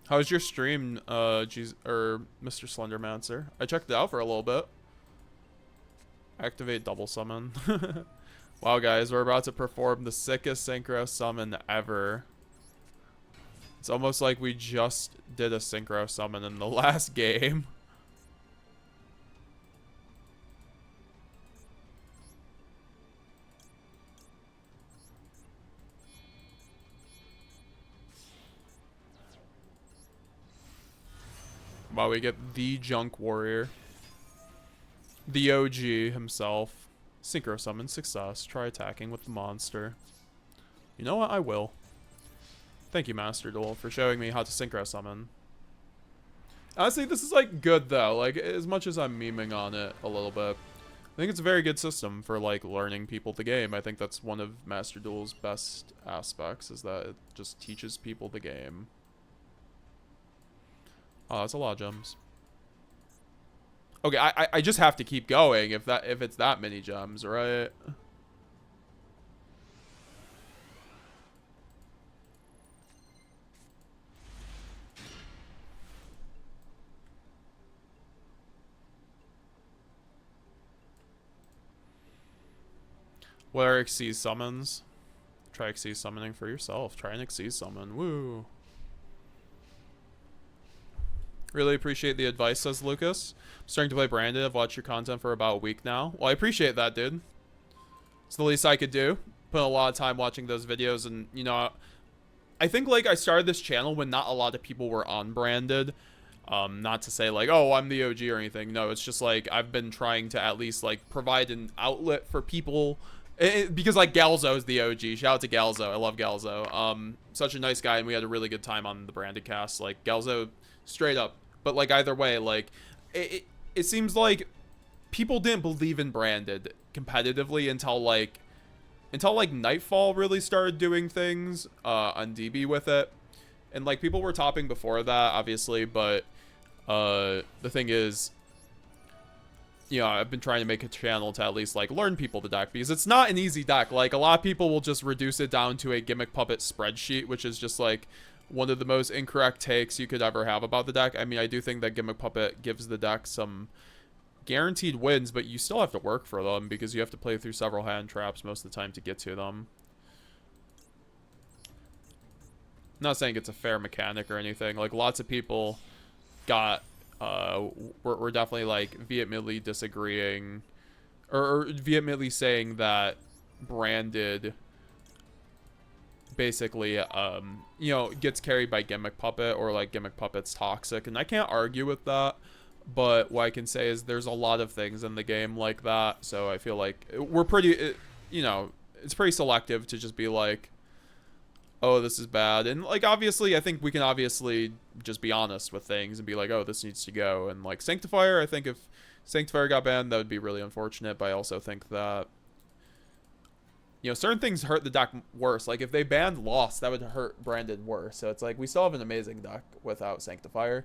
How's your stream, Mr. Slendermancer? I checked it out for a little bit. Activate double summon. Wow, guys, we're about to perform the sickest synchro summon ever. It's almost like we just did a synchro summon in the last game. Wow, we get the Junk Warrior. The OG himself. Synchro summon success. Try attacking with the monster. You know what? I will. Thank you, Master Duel, for showing me how to synchro summon. Honestly, this is like good though. Like, as much as I'm memeing on it a little bit, I think it's a very good system for like learning people the game. I think that's one of Master Duel's best aspects, is that it just teaches people the game. Oh, that's a lot of gems. Okay, I just have to keep going if it's that many gems, right? What are Xyz summons? Try Xyz summoning for yourself. Try an Xyz summon. Woo. Really appreciate the advice, says Lucas. I'm starting to play Branded. I've watched your content for about a week now. Well, I appreciate that, dude. It's the least I could do. Put a lot of time watching those videos, and, you know, I think, like, I started this channel when not a lot of people were on Branded. Not to say, like, oh, I'm the OG or anything. No, it's just, like, I've been trying to at least, like, provide an outlet for people. Because, like, Galzo is the OG. Shout out to Galzo. I love Galzo. Such a nice guy, and we had a really good time on the Branded cast. Like, Galzo, straight up. But, like, either way, like, it seems like people didn't believe in Branded competitively until, like, Nightfall really started doing things on DB with it. And, like, people were topping before that, obviously, but the thing is, you know, I've been trying to make a channel to at least, like, learn people the deck, because it's not an easy deck. Like, a lot of people will just reduce it down to a Gimmick Puppet spreadsheet, which is just, like, one of the most incorrect takes you could ever have about the deck. I mean, I do think that Gimmick Puppet gives the deck some guaranteed wins, but you still have to work for them, because you have to play through several hand traps most of the time to get to them. I'm not saying it's a fair mechanic or anything. Like, lots of people got, were definitely, like, vehemently disagreeing, or vehemently saying that Branded basically, you know, gets carried by Gimmick Puppet, or, like, Gimmick Puppet's toxic, and I can't argue with that. But what I can say is there's a lot of things in the game like that, so I feel like we're pretty, you know, it's pretty selective to just be like, oh, this is bad. And, like, obviously, I think we can obviously just be honest with things and be like, oh, this needs to go. And, like, Sanctifier, I think if Sanctifier got banned, that would be really unfortunate, but I also think that, you know, certain things hurt the deck worse. Like, if they banned Lost, that would hurt Branded worse. So it's like, we still have an amazing deck without Sanctifier.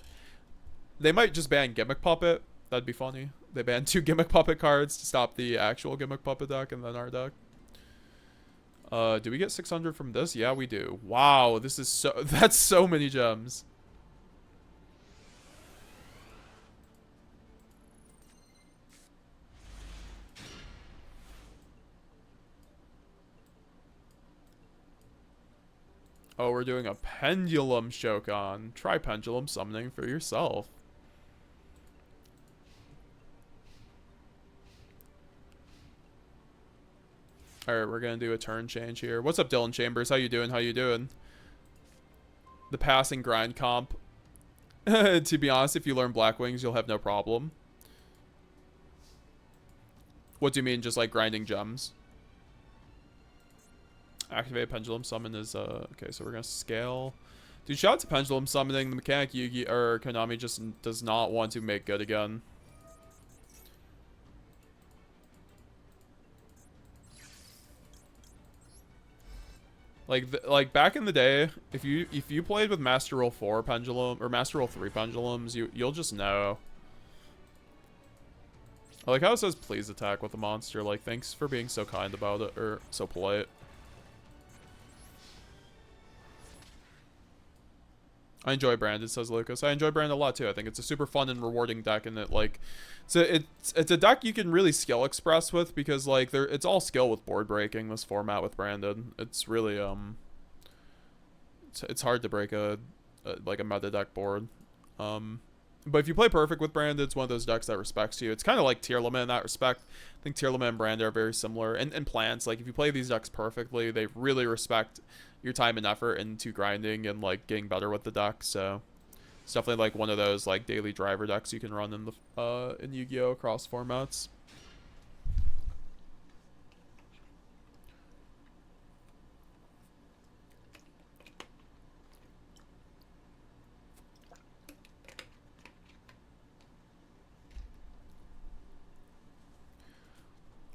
They might just ban Gimmick Puppet. That'd be funny. They banned 2 Gimmick Puppet cards to stop the actual Gimmick Puppet deck and then our deck. Do we get 600 from this? Yeah, we do. Wow, this is so... That's so many gems. Oh, we're doing a pendulum Shokan. Try pendulum summoning for yourself. Alright, we're gonna do a turn change here. What's up, Dylan Chambers? How you doing? How you doing? The passing grind comp. To be honest, if you learn Black Wings, you'll have no problem. What do you mean, just like grinding gems? Activate pendulum summon is okay, so we're gonna scale. Dude, shout out to pendulum summoning. The mechanic Yugi or Konami just does not want to make good again. Like back in the day, if you played with Master Roll 4 pendulum or Master Roll 3 pendulums, you'll just know. I like how it says please attack with the monster. Like, thanks for being so kind about it, or so polite. I enjoy Branded, says Lucas. I enjoy Branded a lot too. I think it's a super fun and rewarding deck, and it like it's a deck you can really skill express with, because like it's all skill with board breaking, this format with Branded. It's really it's hard to break a like a meta deck board. But if you play perfect with Branded, it's one of those decks that respects you. It's kind of like Tier Limit in that respect. I think Tier Limit and Branded are very similar. And Plants, like if you play these decks perfectly, they really respect your time and effort into grinding and like getting better with the deck. So it's definitely like one of those like daily driver decks you can run in the in Yu-Gi-Oh across formats.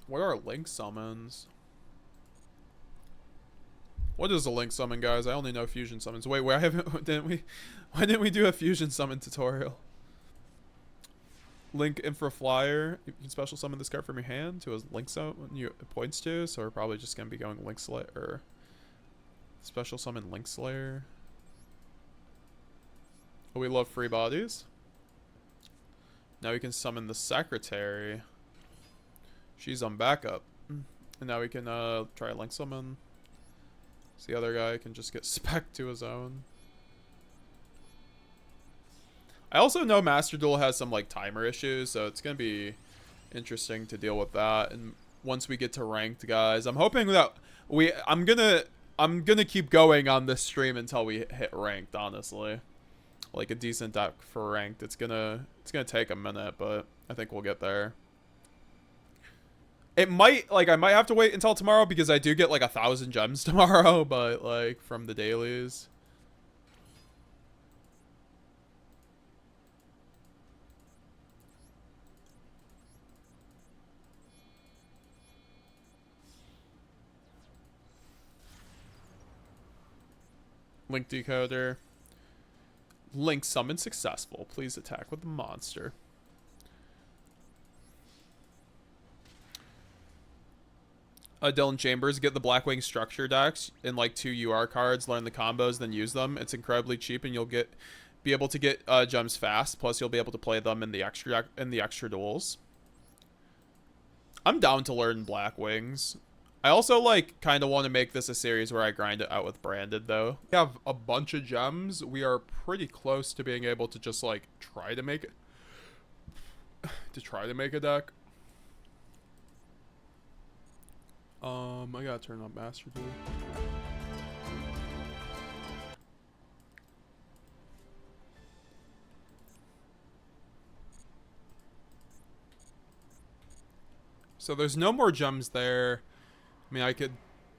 What are link summons? What is a link summon, guys? I only know fusion summons. Wait, why didn't we do a fusion summon tutorial? Link Infra Flyer. You can special summon this card from your hand to a link summon you it points to, so we're probably just gonna be going Link Slayer or special summon Link Slayer. Oh, we love free bodies. Now we can summon the secretary. She's on backup. And now we can try link summon. So the other guy can just get spec to his own. I also know Master Duel has some like timer issues, so it's gonna be interesting to deal with that. And once we get to ranked, guys, I'm hoping that I'm gonna keep going on this stream until we hit ranked, honestly. Like a decent deck for ranked. It's gonna take a minute, but I think we'll get there. It might, like, I might have to wait until tomorrow because I do get like 1,000 gems tomorrow, but like from the dailies. Link decoder. Link summon successful. Please attack with the monster. Dylan Chambers, get the Blackwing structure decks in like 2 UR cards, learn the combos, then use them. It's incredibly cheap, and you'll be able to get gems fast. Plus, you'll be able to play them in the extra duels. I'm down to learn Blackwings. I also like kind of want to make this a series where I grind it out with Branded though. We have a bunch of gems. We are pretty close to being able to just like try to make a deck. I gotta turn on Master Duel. So there's no more gems there. I mean, I could...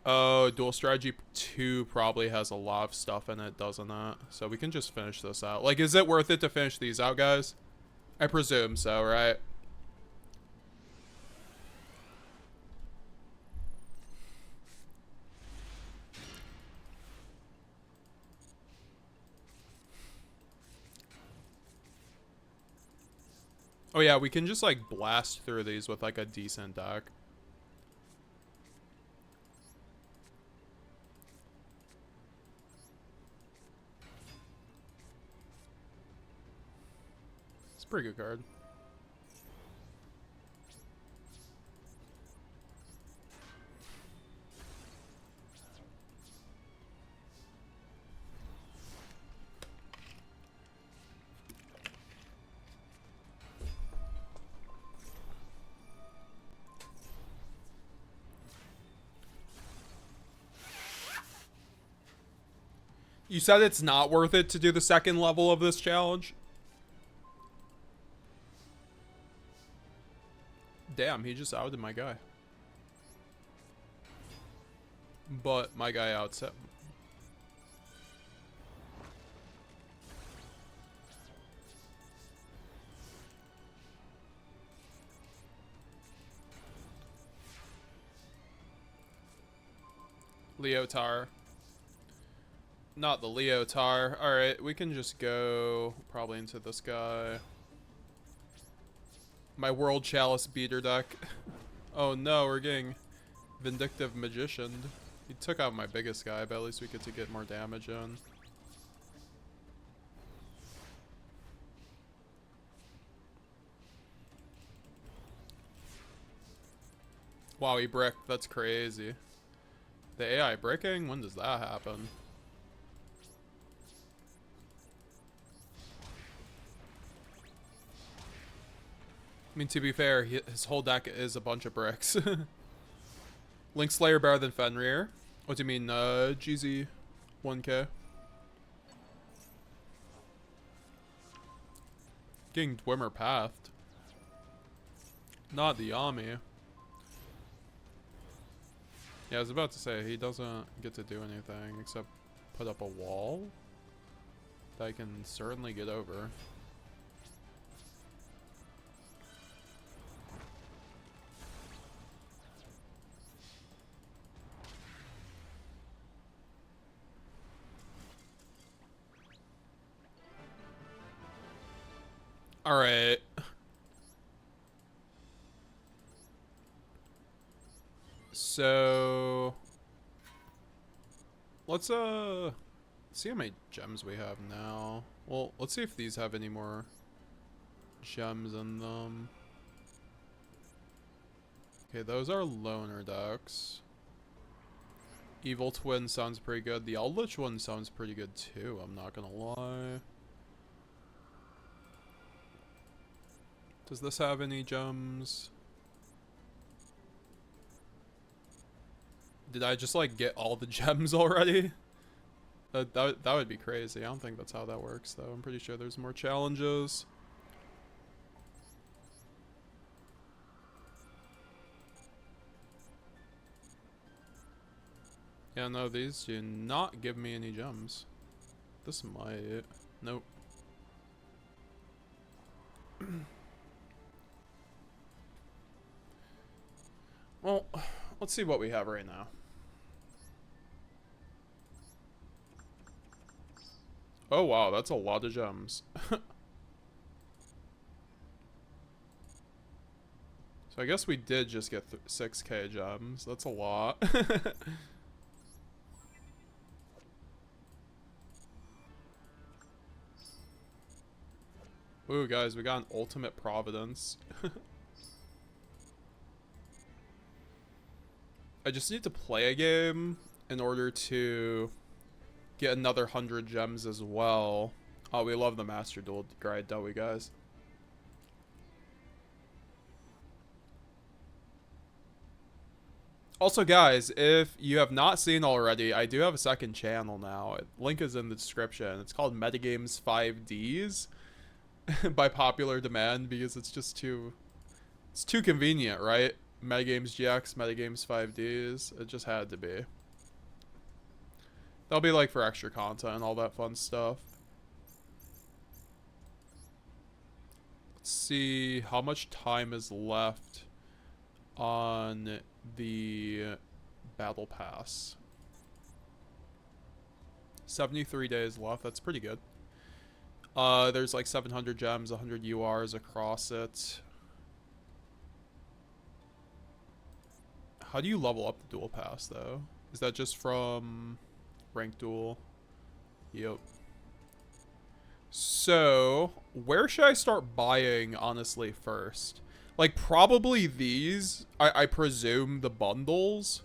Oh, Duel Strategy 2 probably has a lot of stuff in it, doesn't it? So we can just finish this out. Like, is it worth it to finish these out, guys? I presume so, right? Oh yeah, we can just like blast through these with like a decent deck. It's a pretty good card. You said it's not worth it to do the second level of this challenge? Damn, he just outed my guy. But my guy outset. Leotar. Not the Leotar. Alright, we can just go probably into this guy. My World Chalice beater deck. Oh no, we're getting Vindictive Magician. He took out my biggest guy, but at least we get to get more damage in. Wow, he bricked. That's crazy. The AI bricking? When does that happen? I mean, to be fair, his whole deck is a bunch of bricks. Link Slayer better than Fenrir. What do you mean, GZ 1K? Getting Dwemer pathed. Not the Yami. Yeah, I was about to say, he doesn't get to do anything except put up a wall that I can certainly get over. Alright. So let's see how many gems we have now. Well, let's see if these have any more gems in them. Okay, those are loner decks. Evil Twin sounds pretty good. The Eldritch one sounds pretty good too, I'm not gonna lie. Does this have any gems? Did I just like get all the gems already? That would be crazy. I don't think that's how that works though. I'm pretty sure there's more challenges. Yeah, no, these do not give me any gems. This might. Nope. Well, let's see what we have right now. Oh wow, that's a lot of gems. So I guess we did just get 6k gems. That's a lot. Ooh, guys, we got an Ultimate Providence. I just need to play a game in order to get another 100 gems as well. Oh, we love the Master Duel grind, don't we, guys? Also, guys, if you have not seen already, I do have a second channel now. Link is in the description. It's called Metagames 5Ds by popular demand because it's just too convenient, right? Metagames GX, Metagames 5Ds. It just had to be. That'll be like for extra content and all that fun stuff. Let's see how much time is left on the battle pass. 73 days left. That's pretty good. There's like 700 gems, 100 URs across it. How do you level up the duel pass though? Is that just from ranked duel? Yep. So where should I start buying honestly first? Like probably these, I presume the bundles,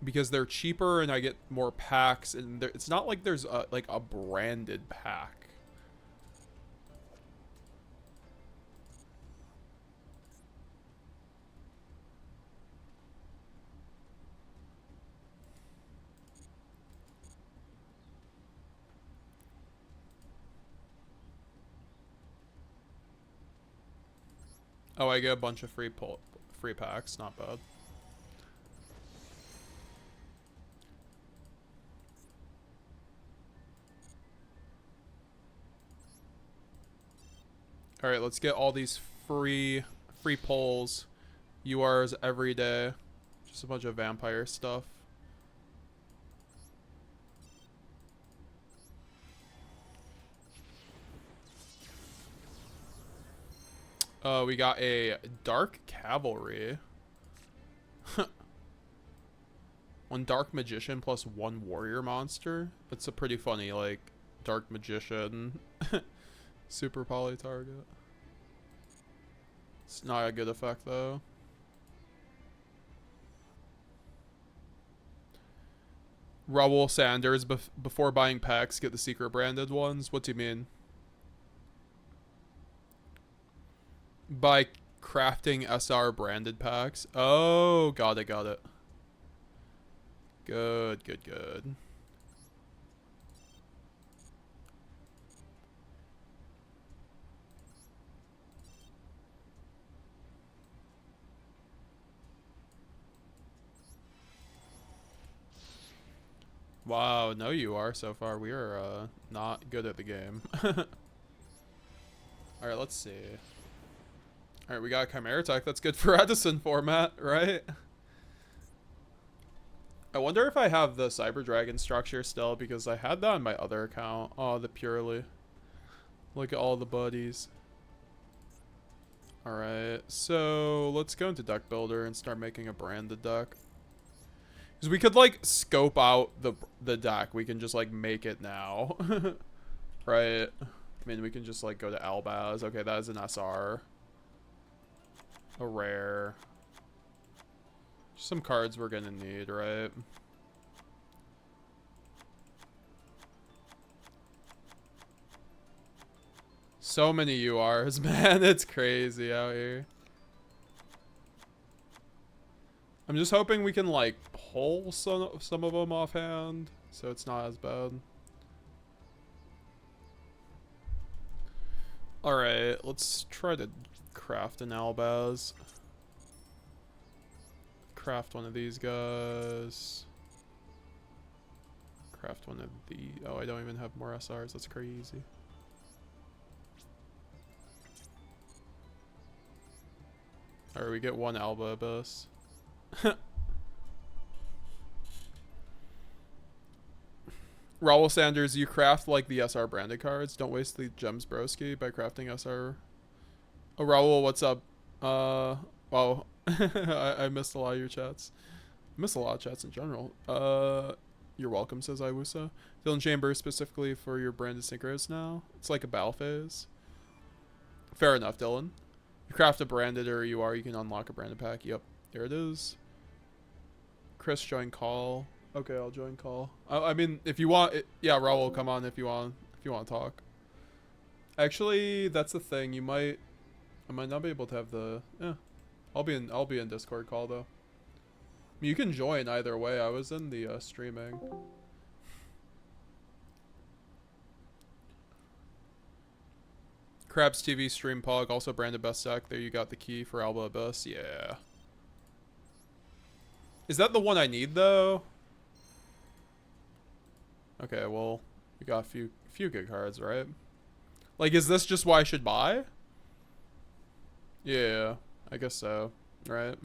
because they're cheaper and I get more packs, and it's not like there's like a branded pack. Oh, I get a bunch of free packs. Not bad. All right, let's get all these free polls, URs every day. Just a bunch of vampire stuff. We got a Dark Cavalry. 1 Dark Magician plus 1 Warrior monster. That's a pretty funny, like, Dark Magician. Super poly target. It's not a good effect, though. Raul Sanders, before buying packs, get the secret branded ones. What do you mean? By crafting SR branded packs. Oh, got it, got it. Good, good, good. Wow, no you are so far. We are not good at the game. Alright, let's see. Alright, we got Chimera Tech. That's good for Edison format, right? I wonder if I have the Cyber Dragon structure still, because I had that on my other account. Oh, the Purely. Look at all the buddies. Alright, so let's go into Deck Builder and start making a branded deck. Because we could, like, scope out the deck. We can just, like, make it now. Right? I mean, we can just, like, go to Albaz. Okay, that is an SR. A rare. Just some cards we're gonna need, right? So many URs, man. It's crazy out here. I'm just hoping we can, like, pull some of them offhand, so it's not as bad. Alright, let's try to craft an Albaz. Craft one of these guys. Craft one of the... Oh, I don't even have more SRs. That's crazy. Alright, we get 1 Alba Abyss. Raul Sanders, you craft like the SR branded cards. Don't waste the gems, broski, by crafting SR. Oh, Raul, what's up? Wow. I missed a lot of your chats. I missed a lot of chats in general. You're welcome, says Iwusa. Dylan Chambers, specifically for your branded synchros now. It's like a battle phase. Fair enough, Dylan. You craft a branded or you can unlock a branded pack. Yep. There it is. Chris, join call. Okay, I'll join call. I mean, if you want, yeah, Raul, come on if you want to talk. Actually, that's the thing. I might not be able to have the. Yeah, I'll be in Discord call though. I mean, you can join either way. I was in the streaming. Krabs TV stream pog also branded best deck. There you got the key for Alba Abyss. Yeah. Is that the one I need though? Okay, well, we got a few good cards, right? Like, is this just what I should buy? Yeah, I guess so, right?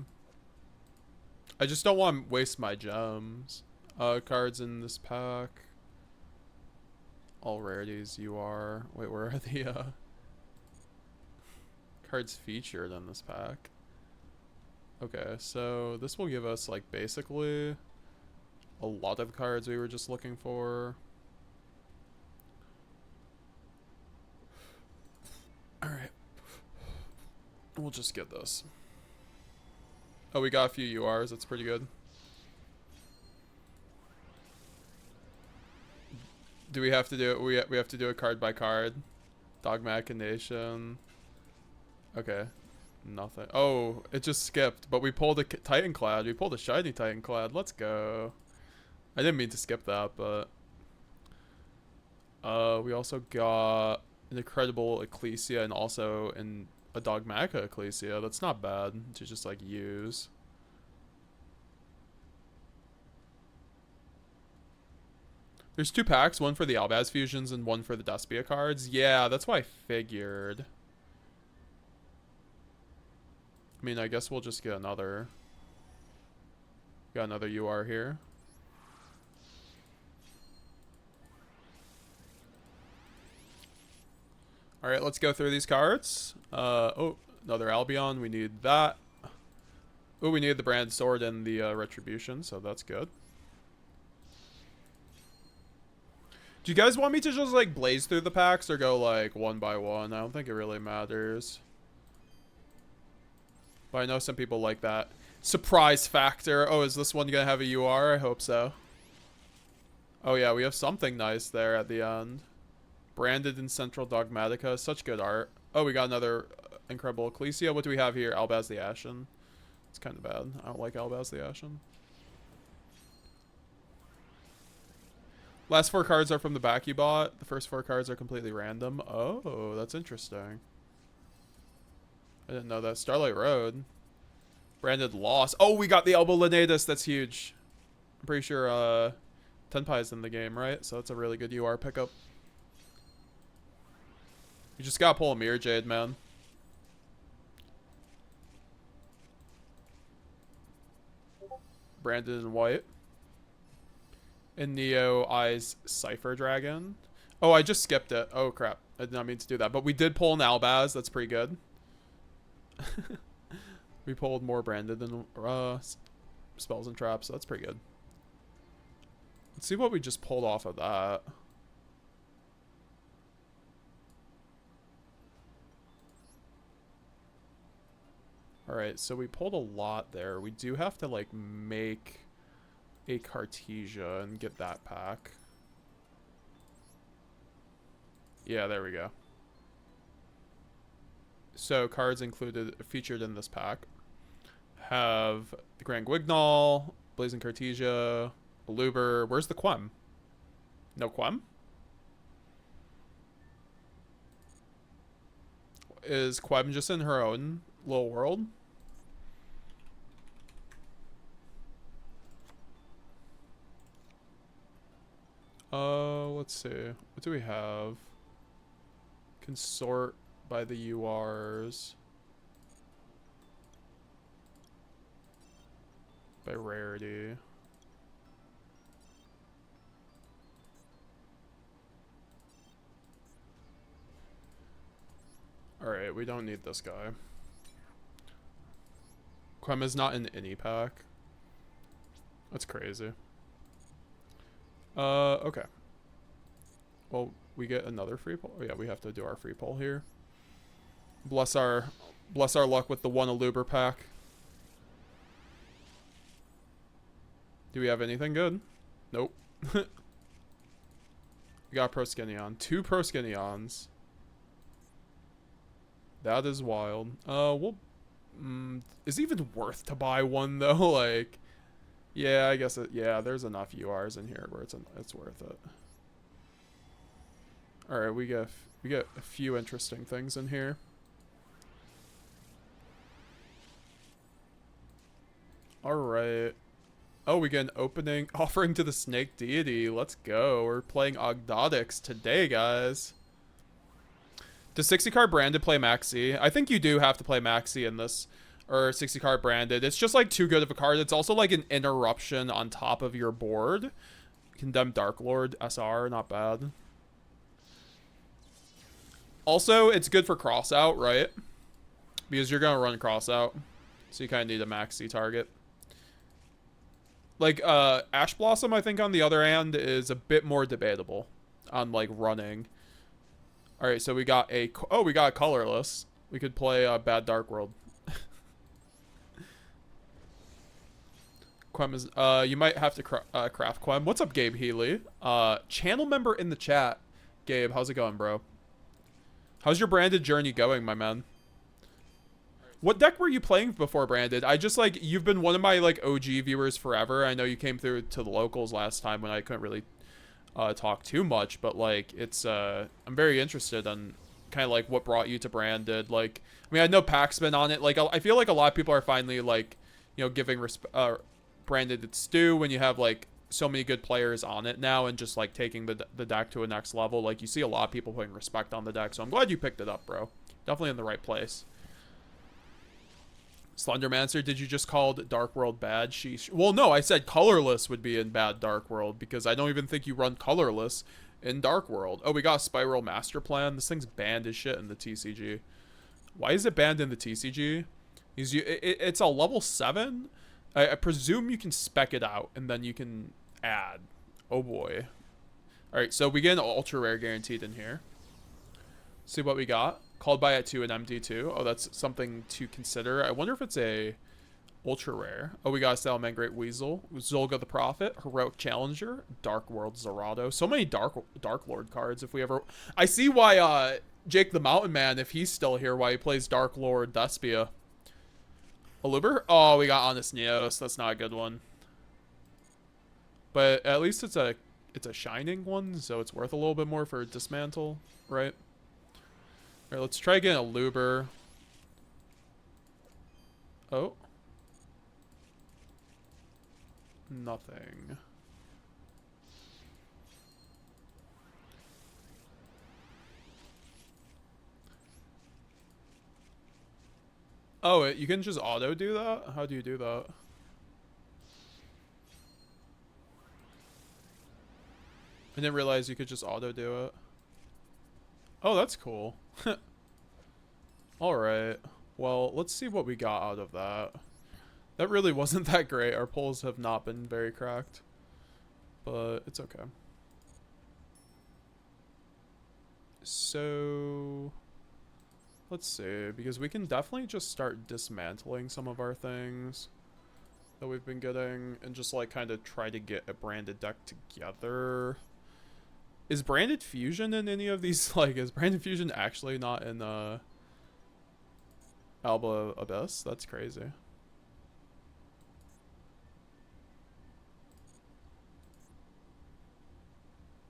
I just don't want to waste my gems. Cards in this pack. All rarities you are. Wait, where are the cards featured in this pack? Okay, so this will give us, like, basically a lot of cards we were just looking for. Alright. We'll just get this. Oh, we got a few URs. That's pretty good. Do we have to do it? We have to do it card by card. Dogmatic Nation. Okay. Nothing. Oh, it just skipped. But we pulled a Titanclad. We pulled a shiny Titanclad. Let's go. I didn't mean to skip that, but we also got an incredible Ecclesia and also an a Dogmatica Ecclesia. That's not bad to just like use. There's 2 packs, one for the Albaz fusions and one for the Despia cards. Yeah, that's what I figured. I mean, I guess we'll just get another. Got another UR here. All right, let's go through these cards. Oh, another Albion. We need that. Oh, we need the Brand Sword and the Retribution, so that's good. Do you guys want me to just like blaze through the packs or go like one by one? I don't think it really matters. But I know some people like that surprise factor. Oh, is this one gonna have a UR? I hope so. Oh yeah, we have something nice there at the end. Branded in Central Dogmatica. Such good art. Oh, we got another incredible Ecclesia. What do we have here? Albaz the Ashen. It's kind of bad. I don't like Albaz the Ashen. Last 4 cards are from the back you bought. The first 4 cards are completely random. Oh, that's interesting. I didn't know that. Starlight Road. Branded Loss. Oh, we got the Elbow Lenatus. That's huge. I'm pretty sure Tenpai is in the game, right? So that's a really good UR pickup. You just gotta pull a Mirror Jade, man. Branded in white. And Neo Eyes Cypher Dragon. Oh, I just skipped it. Oh, crap. I did not mean to do that. But we did pull an Albaz. That's pretty good. We pulled more Branded than Spells and Traps. So that's pretty good. Let's see what we just pulled off of that. Alright, so we pulled a lot there. We do have to, like, make a Cartesia and get that pack. Yeah, there we go. So cards included featured in this pack have the Grand Guignol, Blazing Cartesia, Aluber. Where's the Quem? No Quem? Is Quem just in her own little world? Let's see. What do we have? Can sort by the URs. By rarity. Alright, we don't need this guy. Quem is not in any pack. That's crazy. Okay. Well, we get another free pull. Oh yeah, we have to do our free pull here. Bless our luck with the one Aluber pack. Do we have anything good? Nope. We got Proskenion. 2 Proskenions. That is wild. Well, is it even worth to buy one though? Like, yeah, I guess it. Yeah, there's enough URs in here where it's worth it. All right, we get a few interesting things in here. All right. Oh, we get an opening offering to the Snake Deity. Let's go. We're playing Ogdotics today, guys. Does 60 card branded play Maxi? I think you do have to play Maxi in this, or 60 card branded. It's just like too good of a card. It's also like an interruption on top of your board. Condemned Dark Lord SR, not bad. Also, it's good for cross out, right? Because you're gonna run cross out, so you kind of need a Maxi target. Like Ash Blossom, I think on the other hand is a bit more debatable on like running. All right, so we got a colorless. We could play Bad Dark World. Quem is you might have to craft Quem. What's up, Gabe Healy? Channel member in the chat. Gabe, how's it going, bro? How's your branded journey going, my man? What deck were you playing before branded? I just like, you've been one of my like OG viewers forever. I know you came through to the locals last time when I couldn't really talk too much, but like it's I'm very interested on kind of like what brought you to branded. Like, I mean, I know Pac's been on it. Like, I feel like a lot of people are finally like, you know, giving branded its due when you have like so many good players on it now and just like taking the deck to a next level. Like, you see a lot of people putting respect on the deck, so I'm glad you picked it up, bro. Definitely in the right place. Slendermancer, did you just call Dark World bad? Sheesh. Well, no, I said colorless would be in bad Dark World because I don't even think you run colorless in Dark World. Oh, we got a Spiral Master Plan. This thing's banned as shit in the TCG. Why is it banned in the TCG? It's a level 7. I presume you can spec it out and then you can add. Oh boy. Alright, so we get an ultra rare guaranteed in here. See what we got. Called by at 2 and MD2. Oh, that's something to consider. I wonder if it's a ultra rare. Oh, we got a Salamangreat Great Weasel, Zolga the Prophet, Heroic Challenger, Dark World Zerado. So many Dark Lord cards. If we ever, I see why Jake the Mountain Man, if he's still here, why he plays Dark Lord Despia. Aluber? Oh, we got Honest Neos. That's not a good one. But at least it's a shining one, so it's worth a little bit more for dismantle, right? Alright, let's try getting a Luber. Oh. Nothing. Oh, you can just auto do that? How do you do that? I didn't realize you could just auto do it. Oh, that's cool. Alright. Well, let's see what we got out of that. That really wasn't that great. Our polls have not been very cracked. But it's okay. So, let's see. Because we can definitely just start dismantling some of our things that we've been getting. And just like kind of try to get a branded deck together. Is Branded Fusion in any of these? Like, is Branded Fusion actually not in Alba Abyss? That's crazy.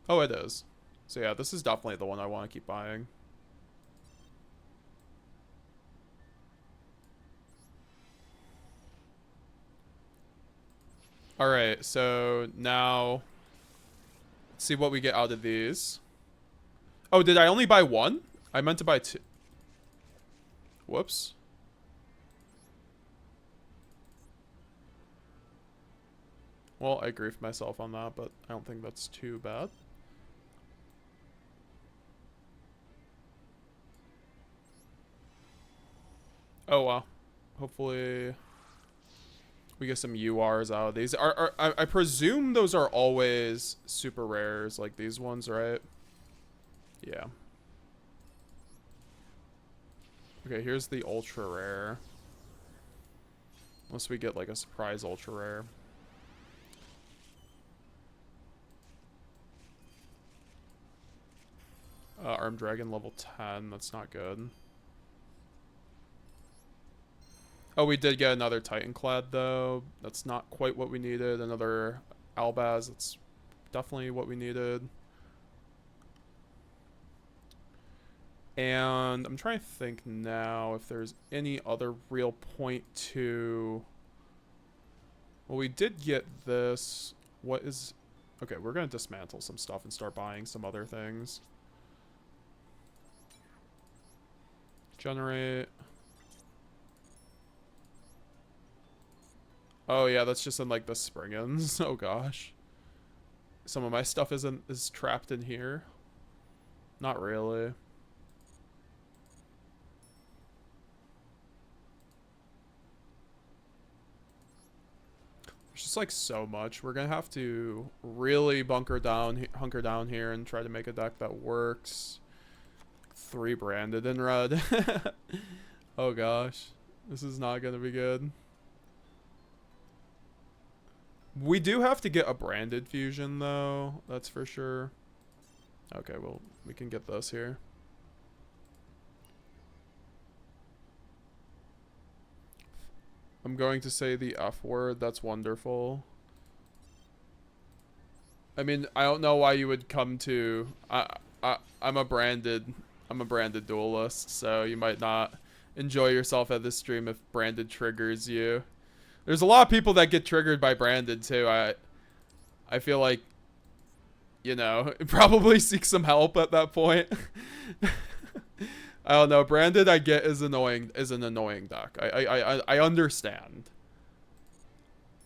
Oh, it is. So yeah, this is definitely the one I want to keep buying. Alright, so now let's see what we get out of these. Oh, did I only buy one? I meant to buy two. Whoops. Well, I griefed myself on that, but I don't think that's too bad. Oh, well. Hopefully we get some URs out of these. I presume those are always super rares, like these ones, right? Yeah. Okay, here's the ultra rare. Unless we get like a surprise ultra rare. Armed Dragon level 10. That's not good. Oh, we did get another Titanclad, though. That's not quite what we needed. Another Albaz. That's definitely what we needed. And I'm trying to think now if there's any other real point to... Well, we did get this. What is... Okay, we're going to dismantle some stuff and start buying some other things. Generate... Oh yeah, that's just in like the spring-ins. Oh gosh. Some of my stuff is trapped in here. Not really. There's just like so much. We're gonna have to really hunker down here and try to make a deck that works. 3 branded in red. Oh gosh. This is not gonna be good. We do have to get a branded fusion, though. That's for sure. Okay, well, we can get this here. I'm going to say the F word. That's wonderful. I mean, I don't know why you would come to... I'm a branded I'm a branded duelist, so you might not enjoy yourself at this stream if branded triggers you. There's a lot of people that get triggered by branded too. I feel like, you know, probably seek some help at that point. I don't know. Branded, I get, is annoying. Is an annoying deck. I understand.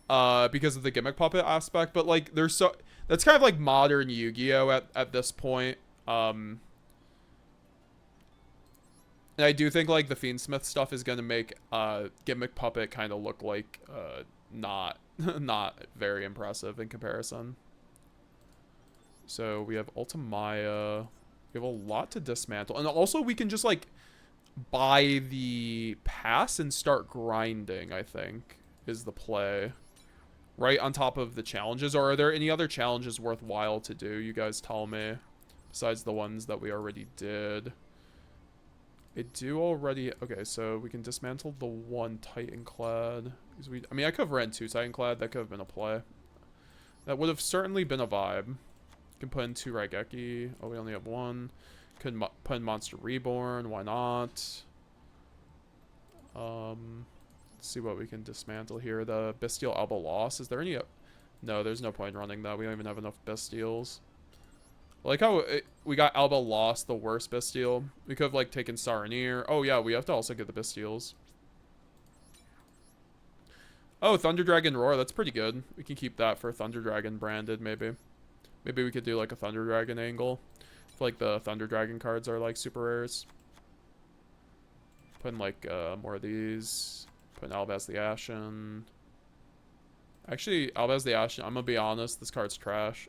Because of the gimmick puppet aspect, but like, there's so that's kind of like modern Yu-Gi-Oh at this point. And I do think like the Fiendsmith stuff is gonna make gimmick puppet kind of look like not not very impressive in comparison. So we have Ultimaya. We have a lot to dismantle. And also we can just like buy the pass and start grinding, I think, is the play. Right on top of the challenges. Or are there any other challenges worthwhile to do? You guys tell me. Besides the ones that we already did. I do already... Okay, so we can dismantle the one Titanclad. I mean, I could have ran 2 Titanclad. That could have been a play. That would have certainly been a vibe. Can put in 2 Raigeki. Oh, we only have 1. Could put in Monster Reborn. Why not? Let's see what we can dismantle here. The Bestial Alba Loss. Is there any... No, there's no point in running that. We don't even have enough Bestials. I like how we got Alba Lost, the worst Bestial. We could have, like, taken Saronir. Oh, yeah, we have to also get the Bestials. Oh, Thunder Dragon Roar. That's pretty good. We can keep that for Thunder Dragon branded, maybe. Maybe we could do, like, a Thunder Dragon angle. I feel like the Thunder Dragon cards are, like, super rares. Put in, like, more of these. Put in Albaz the Ashen. Actually, Albaz the Ashen, I'm gonna be honest, this card's trash.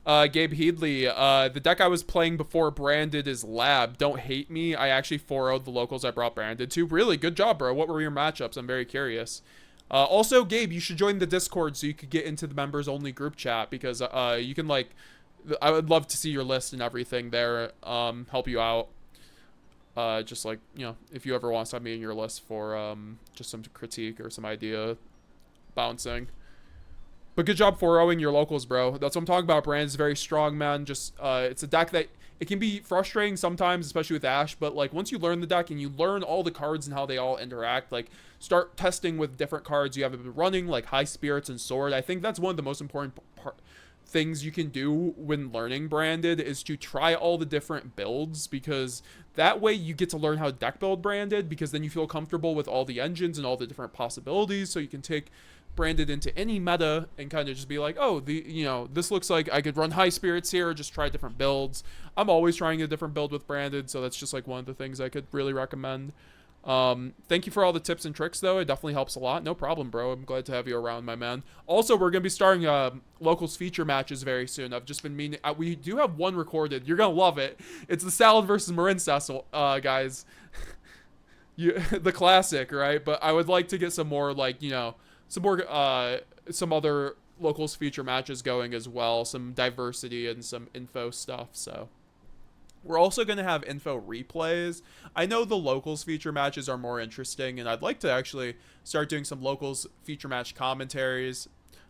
Gabe Headley, the deck I was playing before branded is Lab. Don't hate me. I actually 4-0'd the locals I brought branded to. Really, good job, bro. What were your matchups? I'm very curious. Also, Gabe, you should join the Discord so you could get into the members-only group chat because you can, like... I would love to see your list and everything there. Help you out. Just, like, you know, if you ever want to have me in your list for just some critique or some idea bouncing. But good job 4-0ing your locals, bro. That's what I'm talking about. Brand is very strong, man. Just, it's a deck that, it can be frustrating sometimes, especially with Ash, but, like, once you learn the deck and you learn all the cards and how they all interact, like, start testing with different cards you have been running, like High Spirits and Sword. I think that's one of the most important things you can do when learning branded is to try all the different builds, because that way you get to learn how to deck build branded, because then you feel comfortable with all the engines and all the different possibilities, so you can take branded into any meta and kind of just be like, oh, you know, this looks like I could run High Spirits here or just try different builds. I'm always trying a different build with branded, so that's just like one of the things I could really recommend. Thank you for all the tips and tricks, though. It definitely helps a lot. No problem, bro. I'm glad to have you around, my man. Also, we're gonna be starting locals feature matches very soon. I've just been meaning... we do have one recorded. You're gonna love it. It's the Salad versus Marin Cecil, guys. The classic, right? But I would like to get some more, like, you know, some other locals feature matches going as well. Some diversity and some info stuff, so... We're also going to have info replays. I know the locals feature matches are more interesting, and I'd like to actually start doing some locals feature match commentaries.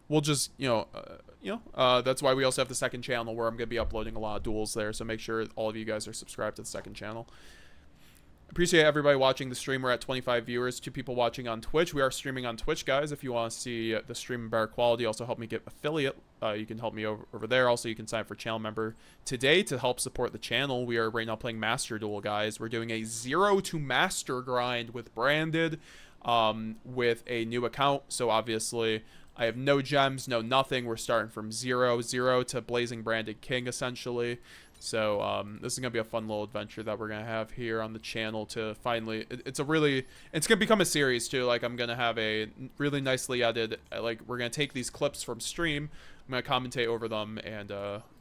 We'll just, that's why we also have the second channel where I'm going to be uploading a lot of duels there, so make sure all of you guys are subscribed to the second channel. Appreciate everybody watching the stream. We're at 25 viewers, 2 people watching on Twitch. We are streaming on Twitch, guys. If you want to see the stream in better quality, also help me get affiliate. You can help me over there. Also, you can sign up for channel member today to help support the channel. We are right now playing Master Duel, guys. We're doing a 0 to Master grind with branded, with a new account. So obviously, I have no gems, no nothing. We're starting from 0 to Blazing Branded King, essentially. So this is going to be a fun little adventure that we're going to have here on the channel to finally... It's going to become a series, too. Like, I'm going to have a really nicely edited... Like, we're going to take these clips from stream. I'm going to commentate over them and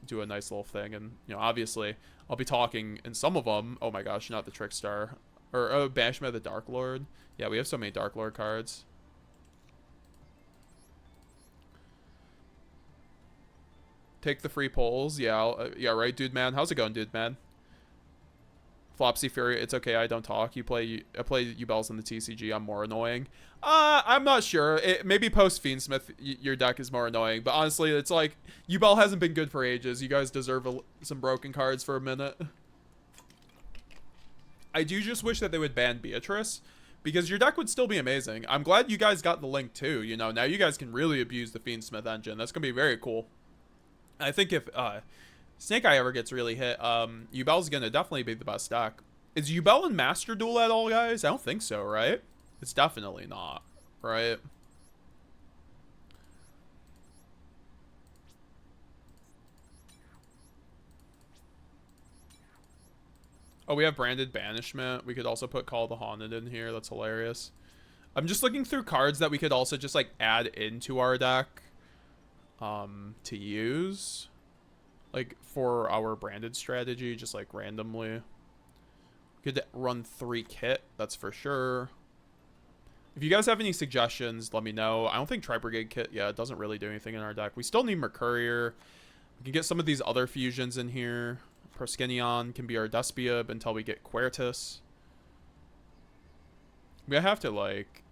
do a nice little thing. And, you know, obviously, I'll be talking in some of them. Oh, my gosh, not the Trickstar. Or Banishment of the Dark Lord. Yeah, we have so many Dark Lord cards. Take the free polls. Yeah, yeah, right, dude, man. How's it going, dude, man? Flopsy Fury, it's okay, I don't talk. I play Yubels in the TCG, I'm more annoying. I'm not sure. Maybe post Fiendsmith, your deck is more annoying. But honestly, it's like, Yubel hasn't been good for ages. You guys deserve some broken cards for a minute. I do just wish that they would ban Beatrice, because your deck would still be amazing. I'm glad you guys got the link too. You know, now you guys can really abuse the Fiendsmith engine. That's going to be very cool. I think if Snake Eye ever gets really hit, Yubel's going to definitely be the best deck. Is Yubel in Master Duel at all, guys? I don't think so, right? It's definitely not, right? Oh, we have Branded Banishment. We could also put Call the Haunted in here. That's hilarious. I'm just looking through cards that we could also just, like, add into our deck to use. Like, for our Branded strategy, just, like, randomly. We could run 3 kit, that's for sure. If you guys have any suggestions, let me know. I don't think Tri-Brigade kit, yeah, it doesn't really do anything in our deck. We still need Mercurier. We can get some of these other fusions in here. Proskinion can be our Despia until we get Quertus. We have to, like,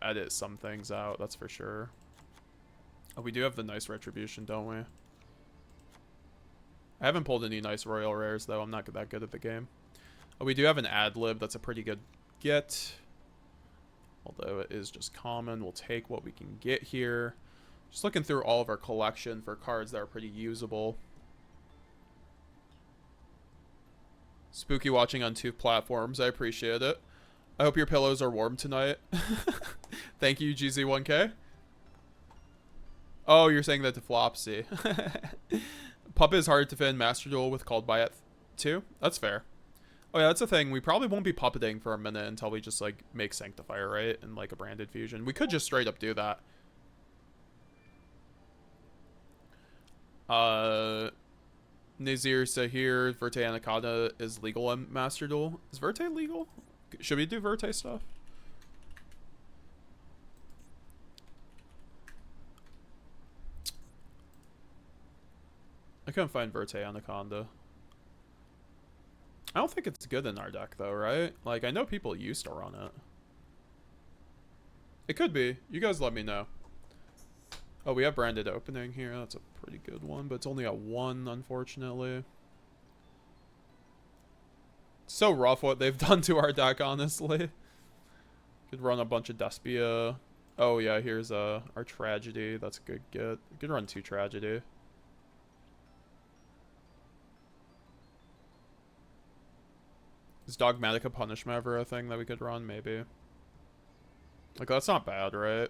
edit some things out, that's for sure. Oh, we do have the nice Retribution, don't we? I haven't pulled any nice Royal Rares, though. I'm not that good at the game. Oh, we do have an Ad-Lib. That's a pretty good get. Although it is just common. We'll take what we can get here. Just looking through all of our collection for cards that are pretty usable. Spooky watching on 2 platforms. I appreciate it. I hope your pillows are warm tonight. Thank you, GZ1K. Oh, you're saying that to Flopsy. Puppet is hard to fit in Master Duel with Called by it too. That's fair. Oh yeah, that's the thing. We probably won't be puppeting for a minute until we just like make Sanctifier, right? And like a Branded Fusion. We could just straight up do that. Nazir Sahir, Verte Anaconda is legal in Master Duel. Is Verte legal? Should we do Verte stuff? I couldn't find Verte Anaconda. I don't think it's good in our deck though, right? Like, I know people used to run it. It could be. You guys let me know. Oh, we have Branded Opening here. That's a pretty good one, but it's only a 1, unfortunately. It's so rough what they've done to our deck, honestly. Could run a bunch of Despia. Oh yeah, here's our Tragedy. That's a good get. We could run 2 Tragedy. Is Dogmatica Punishment ever a thing that we could run? Maybe. Like, that's not bad, right?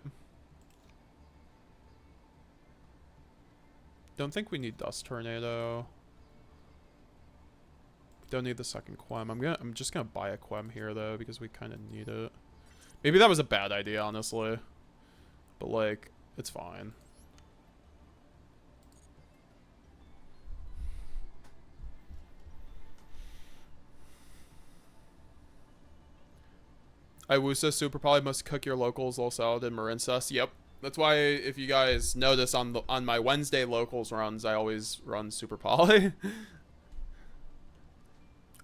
Don't think we need Dust Tornado. Don't need the second Quem. I'm just gonna buy a Quem here though, because we kind of need it. Maybe that was a bad idea, honestly. But like, it's fine. Iwusa Super probably must cook your locals, Lol Salad, and Marincess. Yep. That's why, if you guys notice on my Wednesday locals runs, I always run Super Poly.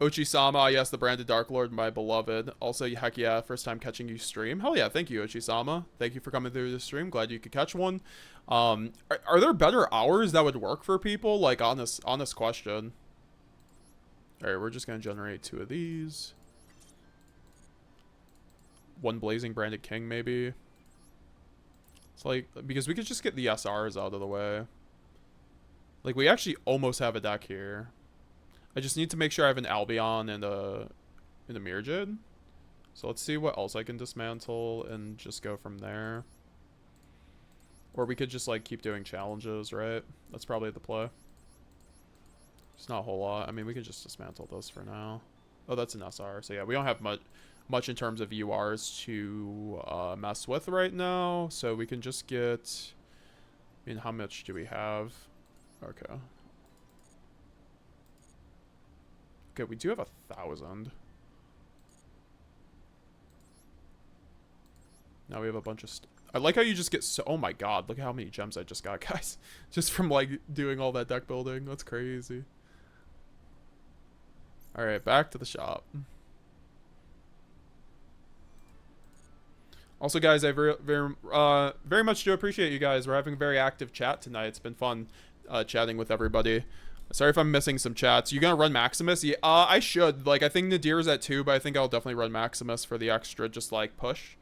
Ochisama, yes, the Branded Dark Lord, my beloved. Also, heck yeah, first time catching you stream. Hell yeah, thank you, Ochisama. Thank you for coming through the stream. Glad you could catch one. Are there better hours that would work for people? Like, on this question. Alright, we're just gonna generate 2 of these. 1 Blazing Branded King, maybe. It's like, because we could just get the SRs out of the way. Like, we actually almost have a deck here. I just need to make sure I have an Albion and a Mirjid. So let's see what else I can dismantle and just go from there. Or we could just, like, keep doing challenges, right? That's probably the play. It's not a whole lot. I mean, we could just dismantle this for now. Oh, that's an SR. So yeah, we don't have much in terms of URs to mess with right now, so we can just get, I mean, how much do we have? Okay, we do have 1,000. Now we have a bunch of I like how you just get so, oh my god, look at how many gems I just got, guys, just from like doing all that deck building. That's crazy. All right, back to the shop. Also, guys, I very much do appreciate you guys. We're having a very active chat tonight. It's been fun chatting with everybody. Sorry if I'm missing some chats. You gonna run Maximus? Yeah, I should. Like, I think Nadir's at 2, but I think I'll definitely run Maximus for the extra, just like push.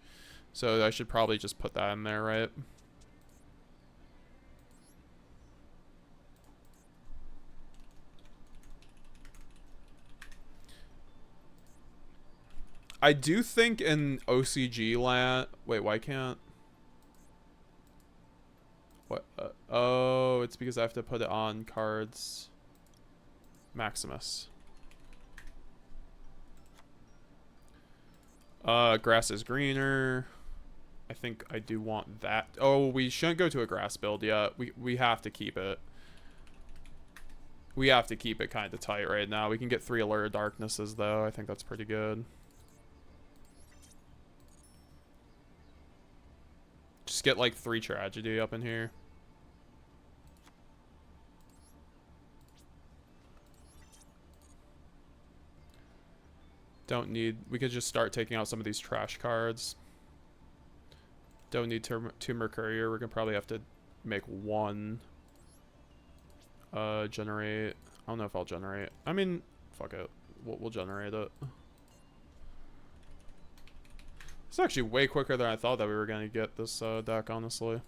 So I should probably just put that in there, right? I do think in OCG land. Wait, why can't? What? Oh, it's because I have to put it on cards. Maximus. Grass is greener. I think I do want that. Oh, we shouldn't go to a grass build yet. We have to keep it. We have to keep it kind of tight right now. We can get 3 Allure Darknesses though. I think that's pretty good. Just get like 3 Tragedy up in here. Don't need... We could just start taking out some of these trash cards. Don't need 2 Mercurier. We're gonna probably have to make 1. Generate. I don't know if I'll generate. I mean, fuck it. We'll generate it. It's actually way quicker than I thought that we were gonna get this deck, honestly.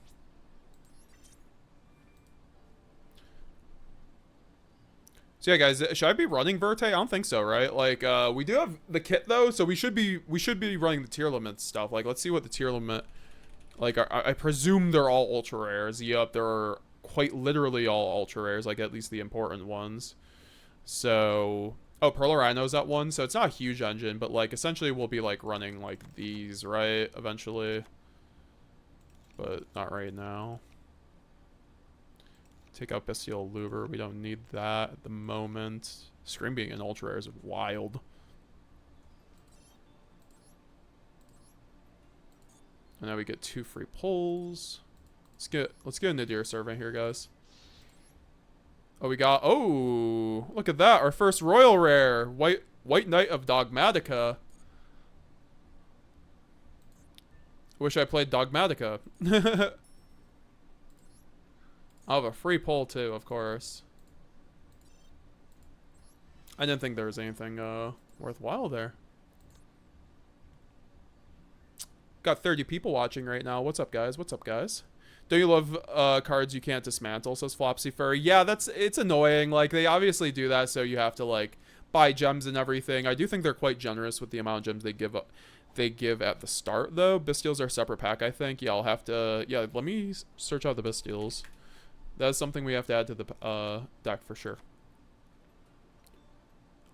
So yeah, guys, should I be running Verte? I don't think so, right? Like, we do have the kit though, so we should be running the tier limit stuff. Like, let's see what the tier limit. Like, I presume they're all ultra rares. Yep, they're quite literally all ultra rares, like at least the important ones. So, oh, Pearl Rhino's at 1, so it's not a huge engine, but like essentially we'll be like running like these, right? Eventually, but not right now. Take out Bestial Luber. We don't need that at the moment. Scream being an ultra rare is wild. And now we get 2 free pulls. Let's get a Nadir servant here, guys. Oh, we got... Oh, look at that. Our first royal rare. White Knight of Dogmatica. Wish I played Dogmatica. I'll have a free pull, too, of course. I didn't think there was anything worthwhile there. Got 30 people watching right now. What's up, guys? What's up, guys? Don't you love cards you can't dismantle, says Flopsy Furry. Yeah, it's annoying. Like, they obviously do that, so you have to, like, buy gems and everything. I do think they're quite generous with the amount of gems they give at the start, though. Bestials are a separate pack, I think. Yeah, I'll have to... Yeah, let me search out the Bestials. That's something we have to add to the deck for sure.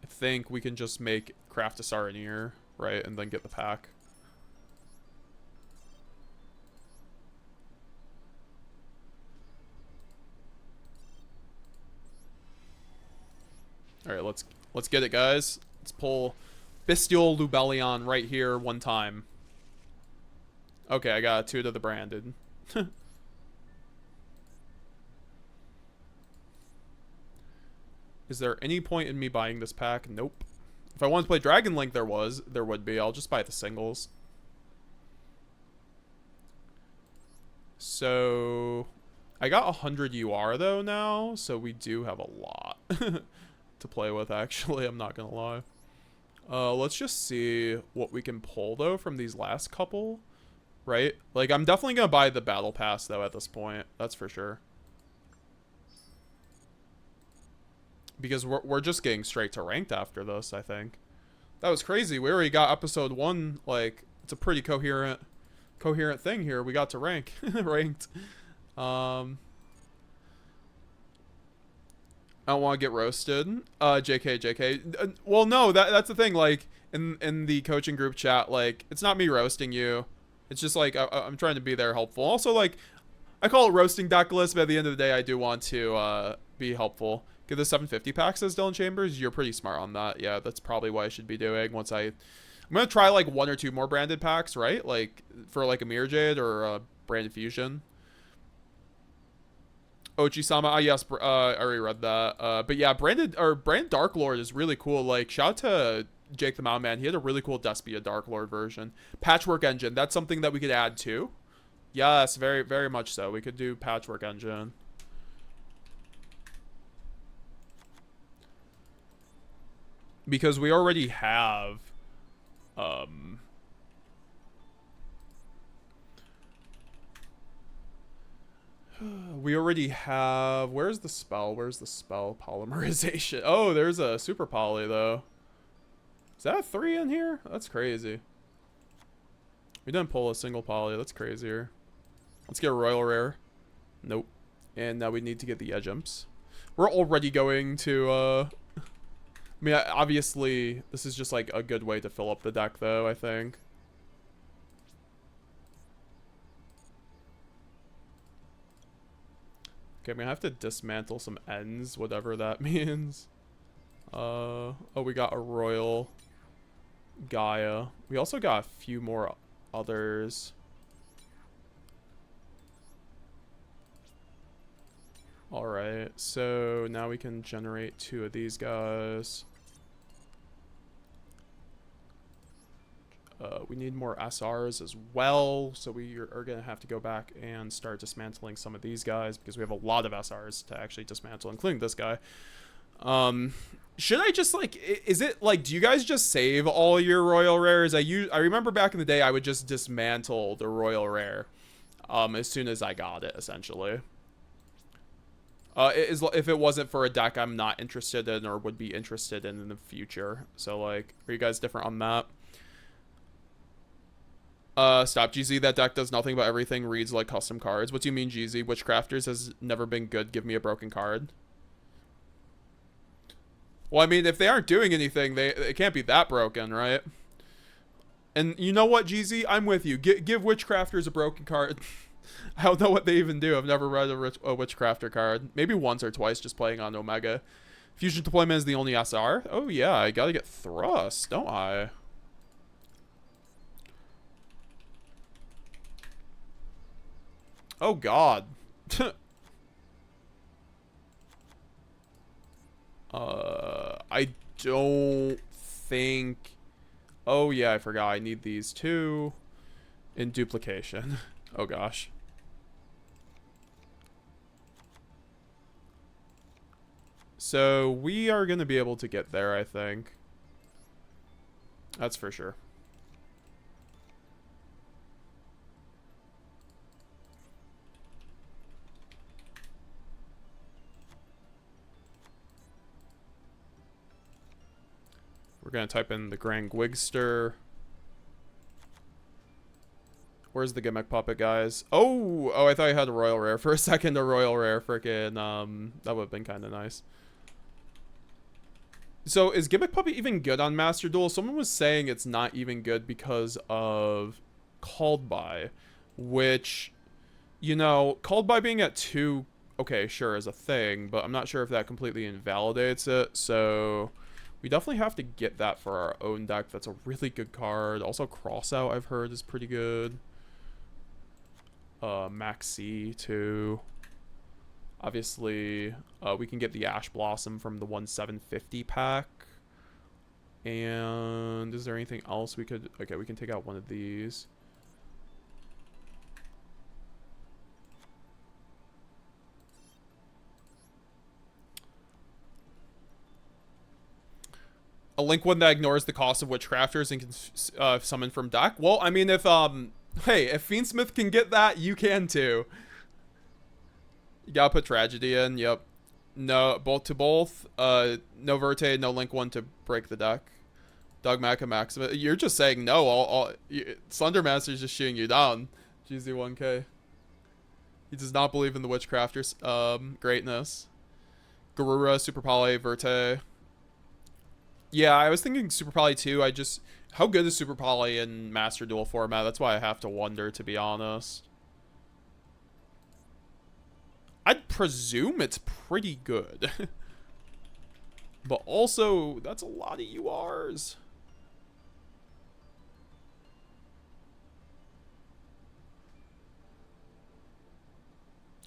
I think we can just make Craft a Saronir, right, and then get the pack. All right, let's get it, guys. Let's pull Bestial Lubellion right here one time. Okay, I got 2 to the branded. Is there any point in me buying this pack? Nope. If I wanted to play Dragon Link, there would be. I'll just buy the singles. So, I got 100 UR though now, so we do have a lot to play with, actually. I'm not gonna lie. Let's just see what we can pull though from these last couple, right? Like, I'm definitely gonna buy the battle pass though at this point. That's for sure. Because we're just getting straight to ranked after this, I think. That was crazy. We already got episode 1. Like, it's a pretty coherent thing here. We got to ranked. I don't want to get roasted. JK. Well, no, that's the thing. Like, in the coaching group chat, like, it's not me roasting you. It's just like I'm trying to be there helpful. Also, like, I call it roasting deck list, but at the end of the day, I do want to be helpful. Get the 750 pack, says Dylan Chambers. You're pretty smart on that. Yeah, that's probably what I should be doing once I'm gonna try like 1 or 2 more branded packs, right? Like for like a Mirror Jade or a Branded Fusion. Ochi-sama, yes, I already read that. But yeah, Brand Dark Lord is really cool. Like, shout out to Jake the Mountain Man. He had a really cool Despia Dark Lord version. Patchwork Engine, that's something that we could add too. Yes, very, very much so. We could do Patchwork Engine. Because we already have, we already have, where's the spell? Where's the spell? Polymerization. Oh, there's a super poly though. Is that a 3 in here? That's crazy. We didn't pull a single poly. That's crazier. Let's get a royal rare. Nope. And now we need to get the edge jumps. We're already going to, I mean, obviously, this is just like a good way to fill up the deck, though, I think. Okay, I'm gonna have to dismantle some ends, whatever that means. Oh, we got a Royal Gaia. We also got a few more others. Alright, so now we can generate 2 of these guys. We need more SRs as well, so we are going to have to go back and start dismantling some of these guys because we have a lot of SRs to actually dismantle, including this guy. Should I just, like, is it, like, do you guys just save all your Royal Rares? I remember back in the day I would just dismantle the Royal Rare as soon as I got it, essentially. If it wasn't for a deck I'm not interested in or would be interested in the future. So, like, are you guys different on that? Stop, GZ, that deck does nothing but everything reads like custom cards. What do you mean, GZ? Witchcrafters has never been good. Give me a broken card. Well, I mean, if they aren't doing anything, it can't be that broken, right? And you know what, GZ? I'm with you. Give Witchcrafters a broken card. I don't know what they even do. I've never read a Witchcrafter card. Maybe once or twice just playing on Omega. Fusion Deployment is the only SR? Oh, yeah. I gotta get Thrust, don't I? Oh, God. I don't think... Oh, yeah, I forgot. I need these two in duplication. Oh, gosh. So, we are going to be able to get there, I think. That's for sure. We're going to type in the Grand Gwigster. Where's the Gimmick Puppet, guys? Oh, I thought I had a Royal Rare for a second. A Royal Rare, freaking, that would have been kind of nice. So, is Gimmick Puppet even good on Master Duel? Someone was saying it's not even good because of Called By, which, you know, Called By being at 2, okay, sure, is a thing, but I'm not sure if that completely invalidates it, so... We definitely have to get that for our own deck. That's a really good card. Also, Crossout, I've heard, is pretty good. Maxi, too. Obviously, we can get the Ash Blossom from the 1/750 pack. And is there anything else we could... Okay, we can take out one of these. A Link one that ignores the cost of Witchcrafters and can summon from deck? Well, I mean, if, hey, if Fiendsmith can get that, you can too. You gotta put Tragedy in, yep. No, both to both. No Verte, no Link one to break the deck. Dogmatic and Maximus. You're just saying no. Slender Master's just shooting you down. GZ1K. He does not believe in the Witchcrafters' greatness. Garura, Super Poly, Verte. Yeah, I was thinking Super Poly too. How good is Super Poly in Master Duel format? That's why I have to wonder, to be honest. I'd presume it's pretty good. But also, that's a lot of URs.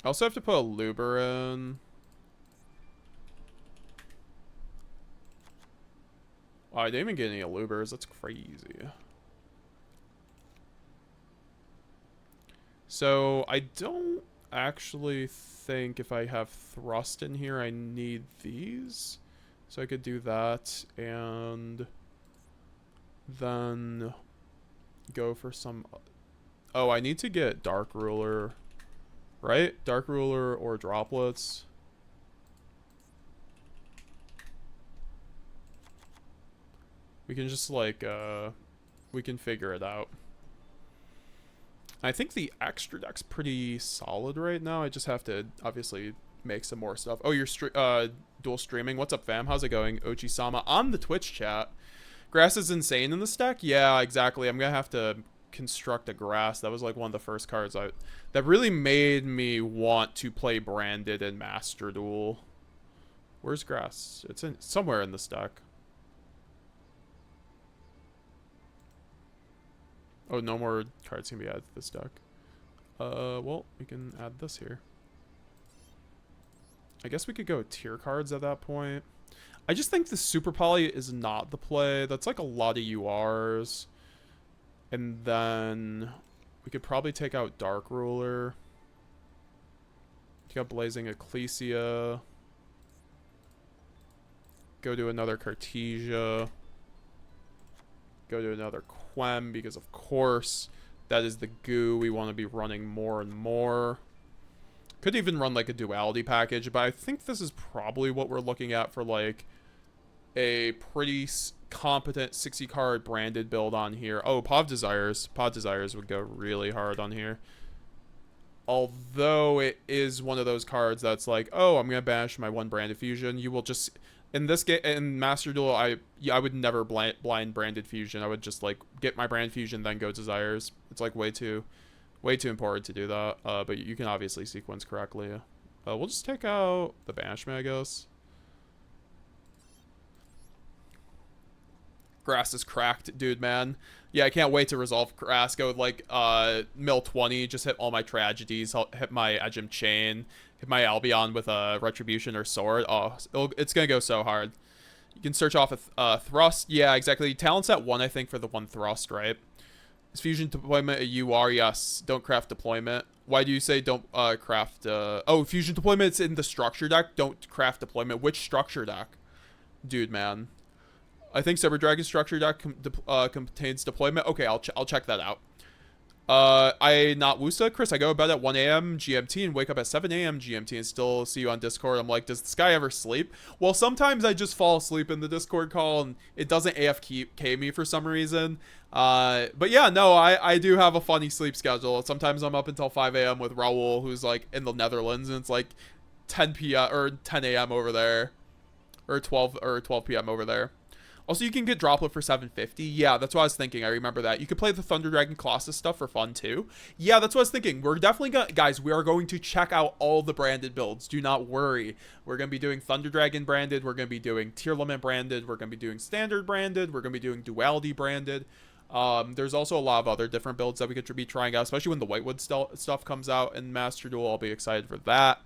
I also have to put a Luber in. Oh, I didn't even get any Lubers. That's crazy. So, I don't actually think if I have Thrust in here, I need these. So I could do that and then go for some... Oh, I need to get Dark Ruler, right? Dark Ruler or Droplets. We can just like, we can figure it out. I think the extra deck's pretty solid right now. I just have to obviously make some more stuff. Oh, you're dual streaming. What's up, fam? How's it going? Ochi-sama on the Twitch chat. Grass is insane in this deck? Yeah, exactly. I'm gonna have to construct a grass. That was like one of the first cards that really made me want to play Branded and Master Duel. Where's grass? It's in somewhere in this deck. Oh, no more cards can be added to this deck. Well, we can add this here. I guess we could go tier cards at that point. I just think the Super Poly is not the play. That's like a lot of URs. And then we could probably take out Dark Ruler. Take out Blazing Ecclesia. Go to another Cartesia. Go to another Quem, because of course that is the goo we want to be running more and more. Could even run like a duality package, but I think this is probably what we're looking at for like a pretty competent 60 card Branded build on here. Oh, Pod Desires. Pod Desires would go really hard on here. Although it is one of those cards that's like, oh, I'm going to banish my one Branded Fusion. You will just... In this game, in Master Duel, I would never blind Branded Fusion. I would just like get my Brand Fusion, then go Desires. It's like way too important to do that. But you can obviously sequence correctly. We'll just take out the Banishment, I guess. Grass is cracked, dude, man. Yeah, I can't wait to resolve Grass. Go with like mill 20, just hit all my tragedies, hit my Edgem Chain, hit my Albion with a Retribution or Sword. Oh, it's gonna go so hard. You can search off a Thrust. Yeah, exactly. Talent's at 1, I think, for the 1 Thrust, right? Is Fusion Deployment a UR? Yes. Don't craft Deployment. Why do you say don't craft... Oh, Fusion Deployment's in the Structure deck. Don't craft Deployment. Which Structure deck? Dude, man. I think Cyber Dragon Structure deck contains Deployment. Okay, I'll check that out. I not Wusa, Chris. I go to bed at 1 a.m. GMT and wake up at 7 a.m. GMT and still see you on Discord. I'm like, does this guy ever sleep? Well, sometimes I just fall asleep in the Discord call and it doesn't AFK me for some reason. But yeah, no, I do have a funny sleep schedule. Sometimes I'm up until 5 a.m. with Raul, who's like in the Netherlands, and it's like 10 p.m. or 10 a.m. over there, or 12 p.m. over there. Also, you can get Droplet for 750. Yeah, that's what I was thinking. I remember that. You could play the Thunder Dragon Colossus stuff for fun, too. Yeah, that's what I was thinking. We're definitely going to... Guys, we are going to check out all the branded builds. Do not worry. We're going to be doing Thunder Dragon branded. We're going to be doing Tier Limit branded. We're going to be doing Standard branded. We're going to be doing Duality branded. There's also a lot of other different builds that we could be trying out, especially when the Whitewood stuff comes out in Master Duel. I'll be excited for that.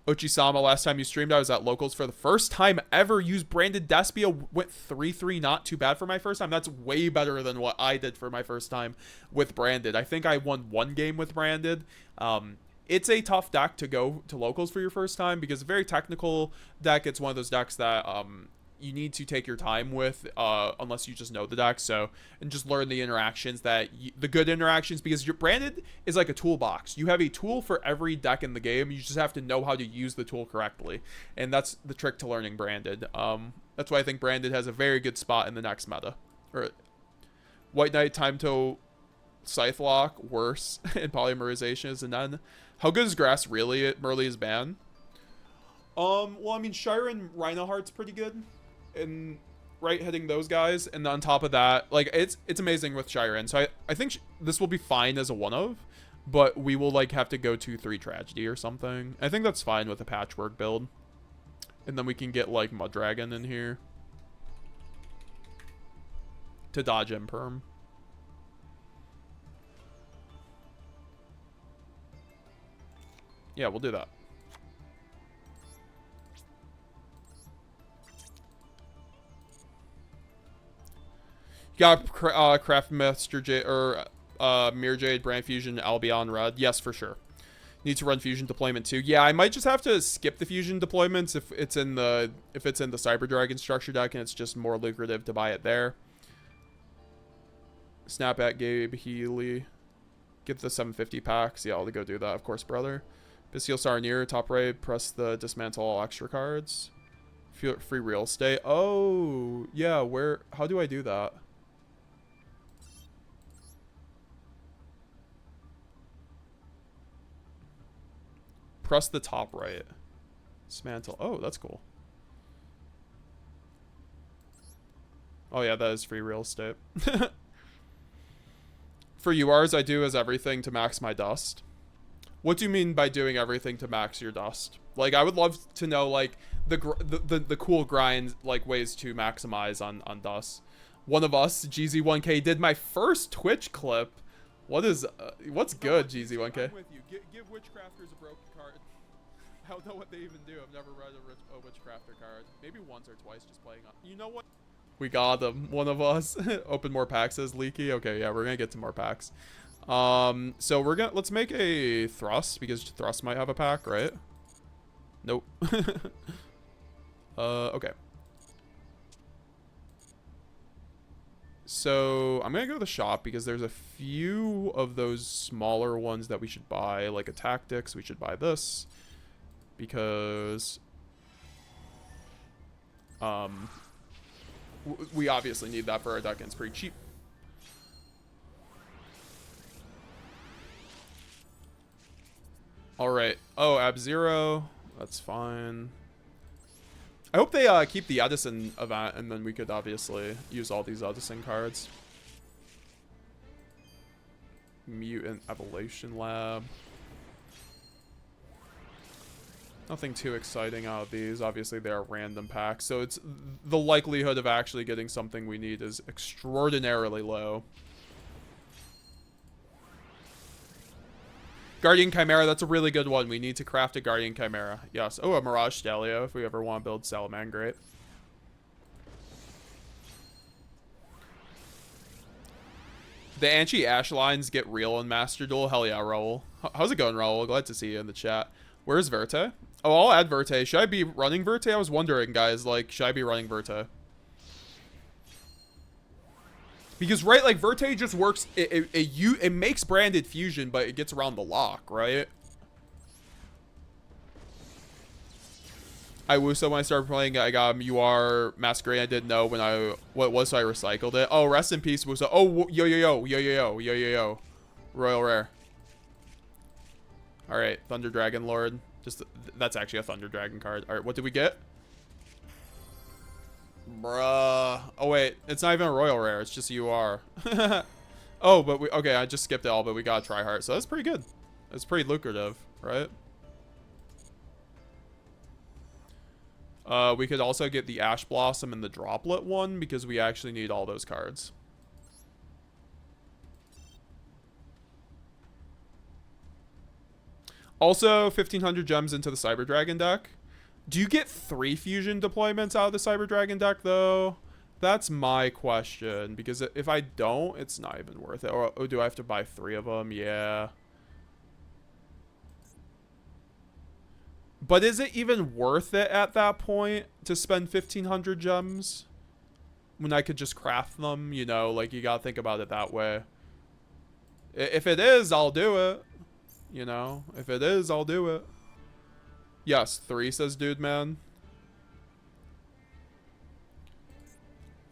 Ochi-sama, last time you streamed, I was at Locals for the first time ever. Used Branded Despia, went 3-3, not too bad for my first time. That's way better than what I did for my first time with Branded. I think I won 1 game with Branded. It's a tough deck to go to Locals for your first time because it's a very technical deck. It's one of those decks that you need to take your time with unless you just know the deck. And just learn the interactions the good interactions, because your Branded is like a toolbox. You have a tool for every deck in the game. You just have to know how to use the tool correctly, and that's the trick to learning Branded. That's why I think Branded has a very good spot in the next meta. Or White Knight, Time to Scythe Lock, worse, and Polymerization is a none. How good is Grass really at Merly's ban? Well, I mean, Shiren Rhinoheart's pretty good. And right, hitting those guys, and on top of that, like it's amazing with Shiren. So I think this will be fine as a one of, but we will like have to go 2-3 Tragedy or something. I think that's fine with a patchwork build, and then we can get like Mud Dragon in here to dodge Imperm. Yeah, we'll do that. You got Craftmaster Jade or Mirror Jade, Brand Fusion, Albion Red. Yes, for sure. Need to run fusion deployment too. Yeah, I might just have to skip the fusion deployments if it's in the Cyber Dragon structure deck and it's just more lucrative to buy it there. Snap at Gabe Healy. Get the 750 packs. Yeah, I'll go do that, of course, brother. Bestial Sarnier, top right. Press the dismantle all extra cards. Free real estate. Oh, yeah. Where? How do I do that? Press the top right. Dismantle. Oh, that's cool. Oh, yeah, that is free real estate. For URs, I do as everything to max my dust. What do you mean by doing everything to max your dust? Like, I would love to know, like, the cool grind, like, ways to maximize on dust. One of us, GZ1K, did my first Twitch clip. What's good, GZ1K? I'm with you. Give Witchcrafters a broken card. I don't know what they even do. I've never read a Witchcrafter card. Maybe once or twice just playing on. You know what? We got them. One of us. Open more packs, says Leaky. Okay, yeah, we're gonna get some more packs. So let's make a Thrust, because Thrust might have a pack, right? Nope. Okay. So I'm gonna go to the shop because there's a few of those smaller ones that we should buy, like a Tactics. We should buy this because we obviously need that for our deck and it's pretty cheap. All right. Oh, Ab-Zero. That's fine. I hope they keep the Edison event, and then we could obviously use all these Edison cards. Mutant Evolution Lab. Nothing too exciting out of these. Obviously, they are random packs, so it's the likelihood of actually getting something we need is extraordinarily low. Guardian Chimera, that's a really good one. We need to craft a Guardian Chimera. Yes. Oh, a Mirage Stelio if we ever want to build Salamangreat. The anti-Ash lines get real in Master Duel. Hell yeah, Raul. How's it going, Raul? Glad to see you in the chat. Where's Verte? Oh, I'll add Verte. Should I be running Verte? I was wondering, guys. Like, should I be running Verte? Because, right, like, Verte just works, it makes branded fusion, but it gets around the lock, right? I Wusa when I started playing, I got UR Masquerade. I didn't know what it was, so I recycled it. Oh, rest in peace, Wusa. Oh, yo. Royal Rare. Alright, Thunder Dragon Lord. That's actually a Thunder Dragon card. Alright, what did we get? Bruh. Oh, wait. It's not even a Royal Rare. It's just UR. Oh, but okay, I just skipped it all, but we got a Tryhard. So that's pretty good. That's pretty lucrative, right? We could also get the Ash Blossom and the Droplet one because we actually need all those cards. Also, 1,500 gems into the Cyber Dragon deck. Do you get 3 fusion deployments out of the Cyber Dragon deck, though? That's my question. Because if I don't, it's not even worth it. Or do I have to buy 3 of them? Yeah. But is it even worth it at that point to spend 1,500 gems? When I could just craft them, you know? Like, you gotta think about it that way. If it is, I'll do it. You know? If it is, I'll do it. Yes, 3, says Dude Man.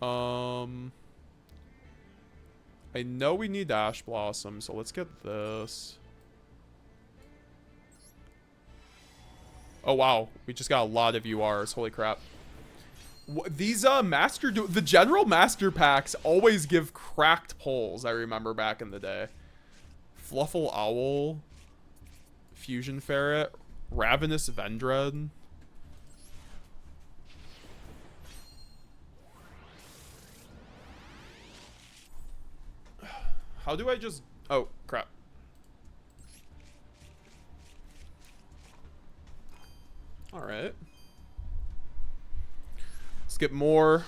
I know we need Ash Blossom, so let's get this. Oh, wow. We just got a lot of URs. Holy crap. These, the general master packs always give cracked pulls, I remember back in the day. Fluffle Owl. Fusion Ferret. Ravenous Vendread. How do I just... Oh, crap. All right. Let's get more.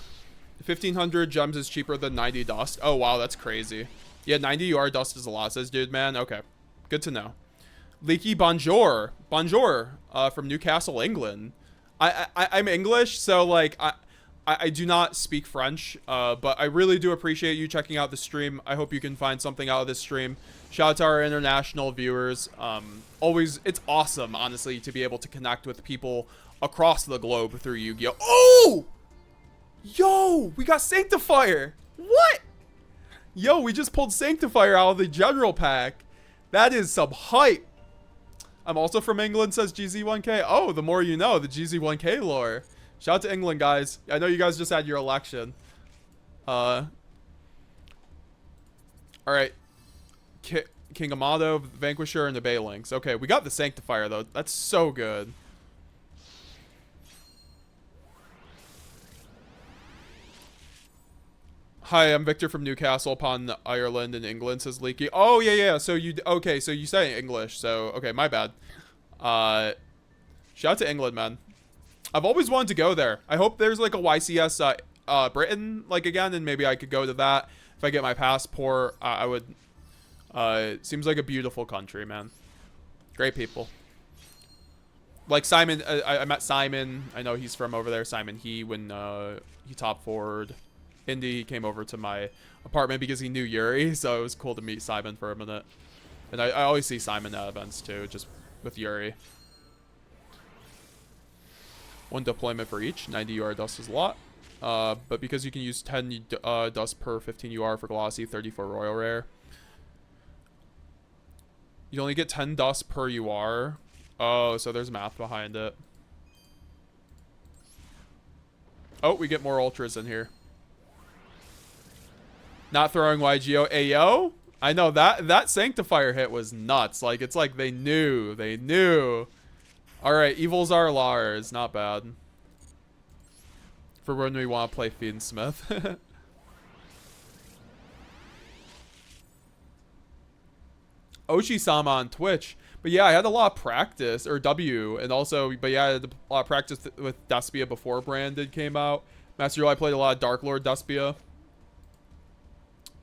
1,500 gems is cheaper than 90 dust. Oh, wow, that's crazy. Yeah, 90 UR dust is a lot, says dude, man. Okay, good to know. Leaky bonjour. Bonjour, from Newcastle, England. I'm English, so, like, I do not speak French, but I really do appreciate you checking out the stream. I hope you can find something out of this stream. Shout out to our international viewers. It's awesome, honestly, to be able to connect with people across the globe through Yu-Gi-Oh! Oh! Yo, we got Sanctifier. What? Yo, we just pulled Sanctifier out of the general pack. That is some hype. I'm also from England, says GZ1K. Oh, the more you know, the GZ1K lore. Shout out to England, guys. I know you guys just had your election. All right. King Amato, Vanquisher, and the Baylings. Okay, we got the Sanctifier, though. That's so good. Hi, I'm Victor from Newcastle upon Ireland in England, says Leaky. Oh, yeah. So you say English. So, okay, my bad. Shout out to England, man. I've always wanted to go there. I hope there's like a YCS Britain, like, again, and maybe I could go to that. If I get my passport, I would. It seems like a beautiful country, man. Great people. Like Simon, I met Simon. I know he's from over there. Simon, when he top forward Indy, he came over to my apartment because he knew Yuri, so it was cool to meet Simon for a minute. And I always see Simon at events too, just with Yuri. One deployment for each. 90 UR dust is a lot. But because you can use 10 dust per 15 UR for glossy, 30 for royal rare. You only get 10 dust per UR. Oh, so there's math behind it. Oh, we get more ultras in here. Not throwing Yugioh. Ayo? I know that Sanctifier hit was nuts. Like, it's like they knew. They knew. Alright, Evils are Lars. Not bad. For when we want to play Fiendsmith. Oshi-sama on Twitch. But yeah, I had a lot of practice, or W, and also, but yeah, I had a lot of practice with Despia before Branded came out. Master Duel, I played a lot of Dark Lord Despia.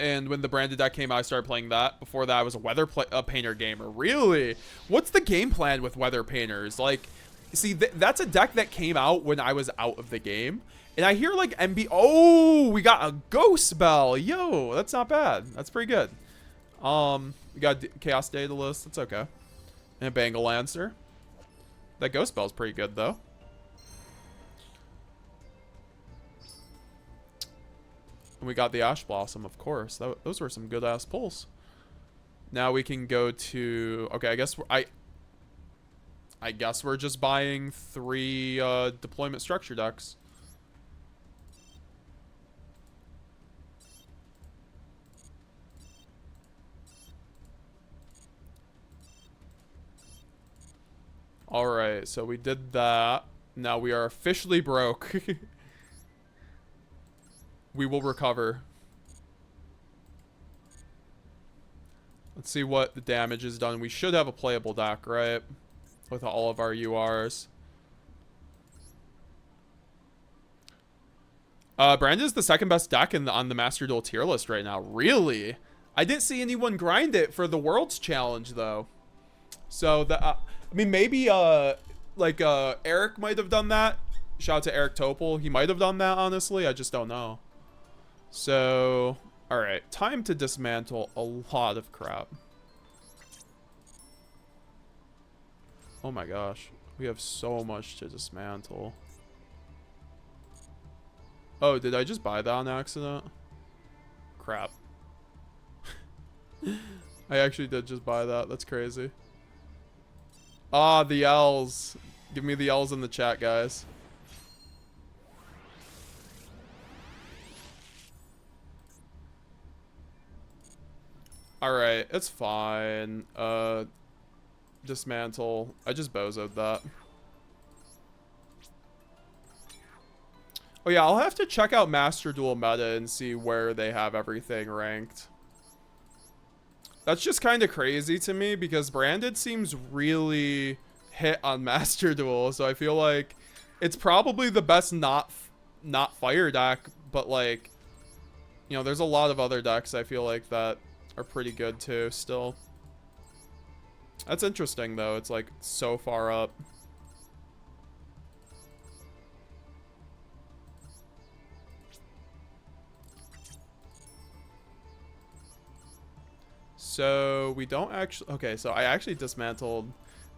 And when the Branded deck came out, I started playing that. Before that, I was a Weather Painter gamer. Really? What's the game plan with Weather Painters? Like, see, that's a deck that came out when I was out of the game. And I hear, like, Oh, we got a Ghost Bell. Yo, that's not bad. That's pretty good. We got Chaos Daedalus. That's okay. And Bangle Lancer. That Ghost Bell's pretty good, though. And we got the Ash Blossom, of course. Those were some good-ass pulls. Now we can go to... Okay, I guess we're just buying 3 deployment structure decks. Alright, so we did that. Now we are officially broke. We will recover. Let's see what the damage is done. We should have a playable deck, right? With all of our URs. Brand is the second best deck on the Master Duel tier list right now. Really? I didn't see anyone grind it for the Worlds Challenge, though. So, I mean, maybe, Eric might have done that. Shout out to Eric Topol. He might have done that, honestly. I just don't know. So, alright. Time to dismantle a lot of crap. Oh my gosh. We have so much to dismantle. Oh, did I just buy that on accident? Crap. I actually did just buy that. That's crazy. Ah, the L's. Give me the L's in the chat, guys. Alright, it's fine. Dismantle. I just bozoed that. Oh yeah, I'll have to check out Master Duel meta and see where they have everything ranked. That's just kind of crazy to me because Branded seems really hit on Master Duel, so I feel like it's probably the best not fire deck, but like, you know, there's a lot of other decks I feel like that are pretty good too still. That's interesting though. It's like so far up. So we don't actually. Okay, so I actually dismantled.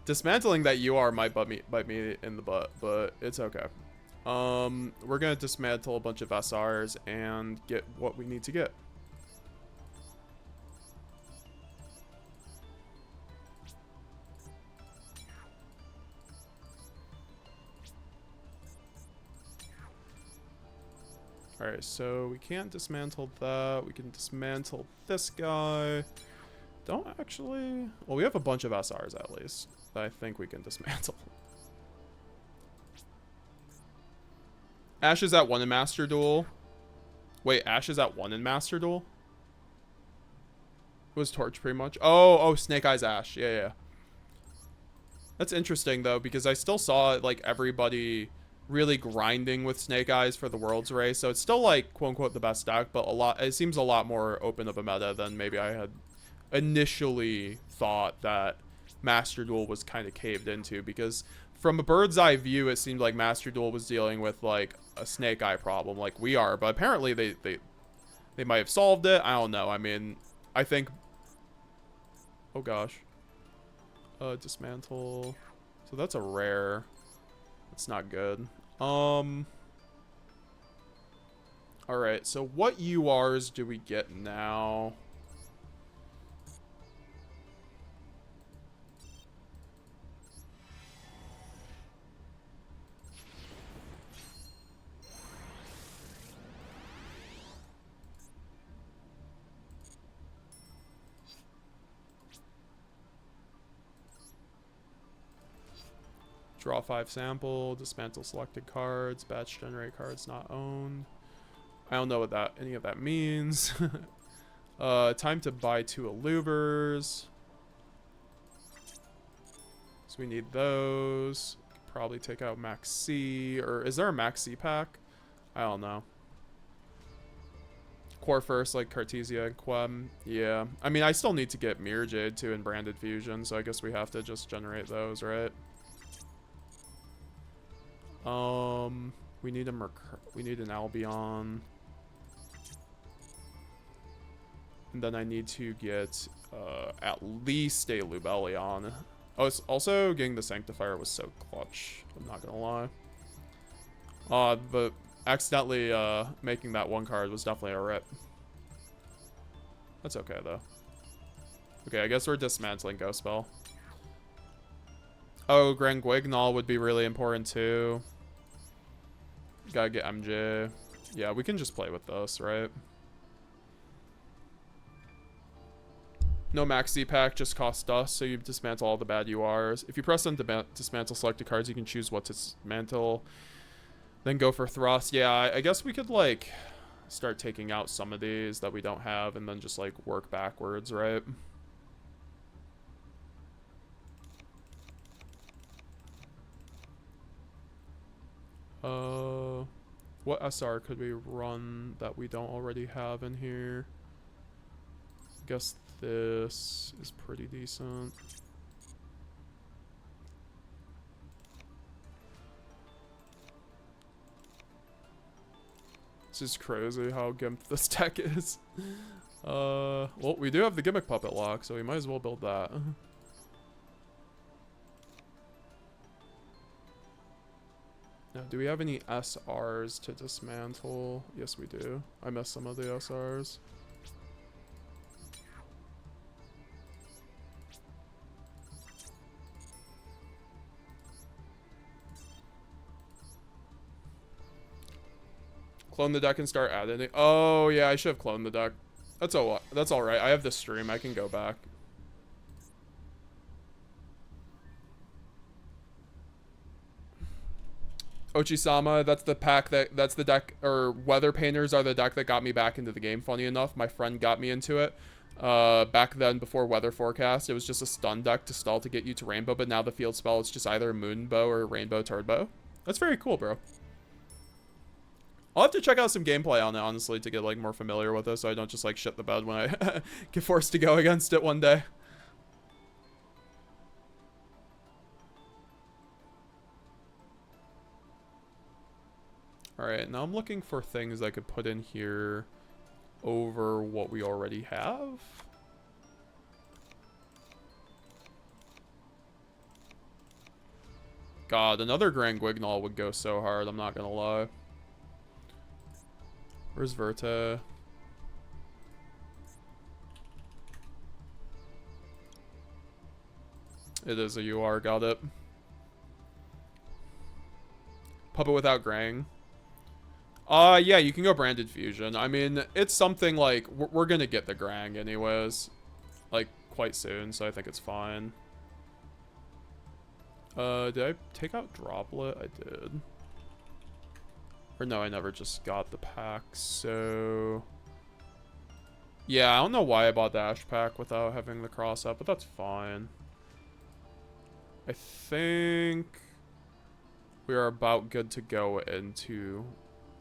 Dismantling that UR might bite me in the butt, but it's okay. We're gonna dismantle a bunch of SRs and get what we need to get. Alright, so we can't dismantle that. We can dismantle this guy. Don't actually... Well, we have a bunch of SRs at least that I think we can dismantle. Ash is at 1 in Master Duel. Wait, Ash is at 1 in Master Duel? It was Torch pretty much. Oh, Snake Eyes Ash. Yeah. That's interesting though, because I still saw like everybody really grinding with Snake Eyes for the Worlds race. So it's still like quote unquote the best deck, but it seems a lot more open of a meta than maybe I had initially thought that Master Duel was kind of caved into, because from a bird's eye view it seemed like Master Duel was dealing with like a Snake Eye problem like we are, but apparently they might have solved it. I don't know. I mean, I think, oh gosh, dismantle, so that's a rare. It's not good. Alright, so what URs do we get now? Draw 5 sample, dismantle selected cards, batch generate cards not owned. I don't know what any of that means. Time to buy 2 Alluvers. So we need those. Probably take out Max C, or is there a Max C pack? I don't know. Core first, like Cartesia and Quem. Yeah. I mean, I still need to get Mirror Jade too in Branded Fusion, so I guess we have to just generate those, right? We need we need an Albion. And then I need to get at least a Lubellion. Oh, it's also getting the Sanctifier was so clutch. I'm not gonna lie. But accidentally making that 1 card was definitely a rip. That's okay though. Okay, I guess we're dismantling Ghost Spell. Oh, Grand Guignol would be really important too. Gotta get MJ. Yeah, we can just play with this, right? No Max Z pack, just cost dust, so you dismantle all the bad URs. If you press on dismantle selected cards, you can choose what to dismantle. Then go for thrust. Yeah, I guess we could like start taking out some of these that we don't have and then just like work backwards, right? What SR could we run that we don't already have in here? I guess this is pretty decent. This is crazy how gimped this deck is. Well, we do have the Gimmick Puppet lock, so we might as well build that. Now, do we have any SRs to dismantle? Yes, we do. I missed some of the SRs. Clone the deck and start adding it. Oh, yeah, I should have cloned the deck. That's all right. I have this stream. I can go back. Ochisama, that's the pack that's the deck, or Weather Painters are the deck that got me back into the game, funny enough. My friend got me into it. Back then, before weather forecast, it was just a stun deck to stall to get you to rainbow, but now the field spell is just either moonbow or rainbow turbo. That's very cool, bro. I'll have to check out some gameplay on it, honestly, to get like more familiar with it, so I don't just like shit the bed when I get forced to go against it one day. Alright, now I'm looking for things I could put in here over what we already have. God, another Grand Guignol would go so hard, I'm not gonna lie. Where's Verta? It is a UR, got it. Puppet without Grang. Yeah, you can go Branded Fusion. I mean, it's something like, we're gonna get the Grang anyways. Like, quite soon, so I think it's fine. Did I take out Droplet? I did. Or no, I never just got the pack, so... Yeah, I don't know why I bought the Ash pack without having the cross up, but that's fine. I think we are about good to go into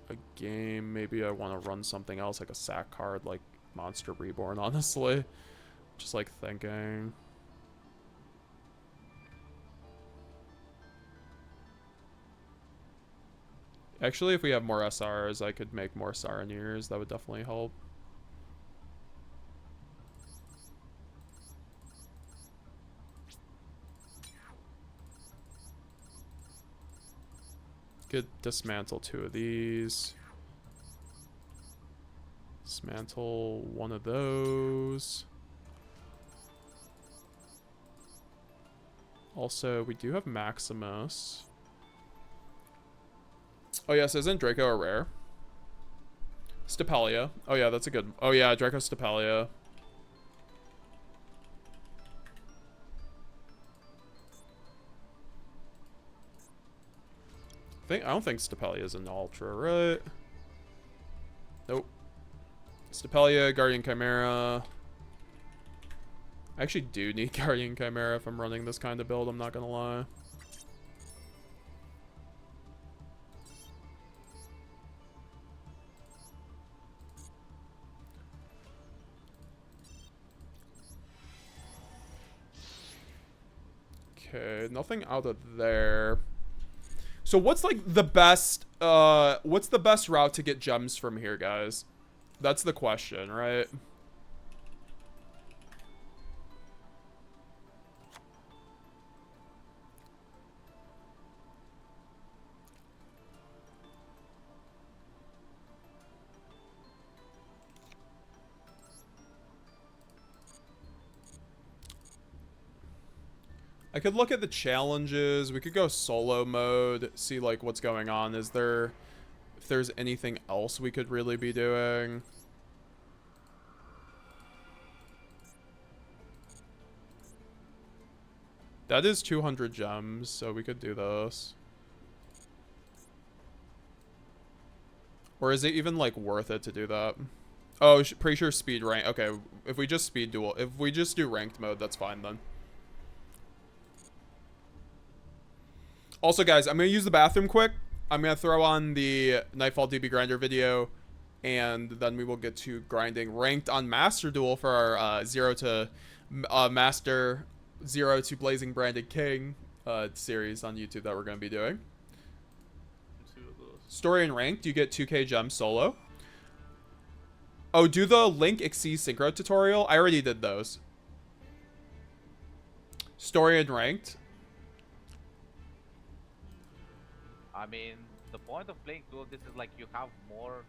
a game. Maybe I want to run something else, like a sack card, like Monster Reborn, honestly. Just like thinking. Actually, if we have more SRs, I could make more Saronniers. That would definitely help. Could dismantle 2 of these. Dismantle 1 of those. Also, we do have Maximus. Oh yes, isn't Draco a rare? Stapelia. Oh yeah, that's a good... Oh yeah, Draco Stapelia. I don't think Stapelia is an ultra, right? Nope. Stapelia, Guardian Chimera. I actually do need Guardian Chimera if I'm running this kind of build, I'm not gonna lie. Okay, nothing out of there. So what's like the best route to get gems from here, guys? That's the question, right? I could look at the challenges. We could go solo mode, see like what's going on. If there's anything else we could really be doing. That is 200 gems, so we could do this. Or is it even like worth it to do that? Oh, pretty sure speed rank. Okay, if we just do ranked mode, that's fine then. Also, guys, I'm going to use the bathroom quick. I'm going to throw on the Nightfall DB Grinder video, and then we will get to grinding ranked on Master Duel for our Master 0 to Blazing Branded King series on YouTube that we're going to be doing. Story and ranked, you get 2k gems solo. Oh, do the Link Exceed Synchro tutorial. I already did those. Story and ranked. I mean, the point of playing Duel, this is like you have more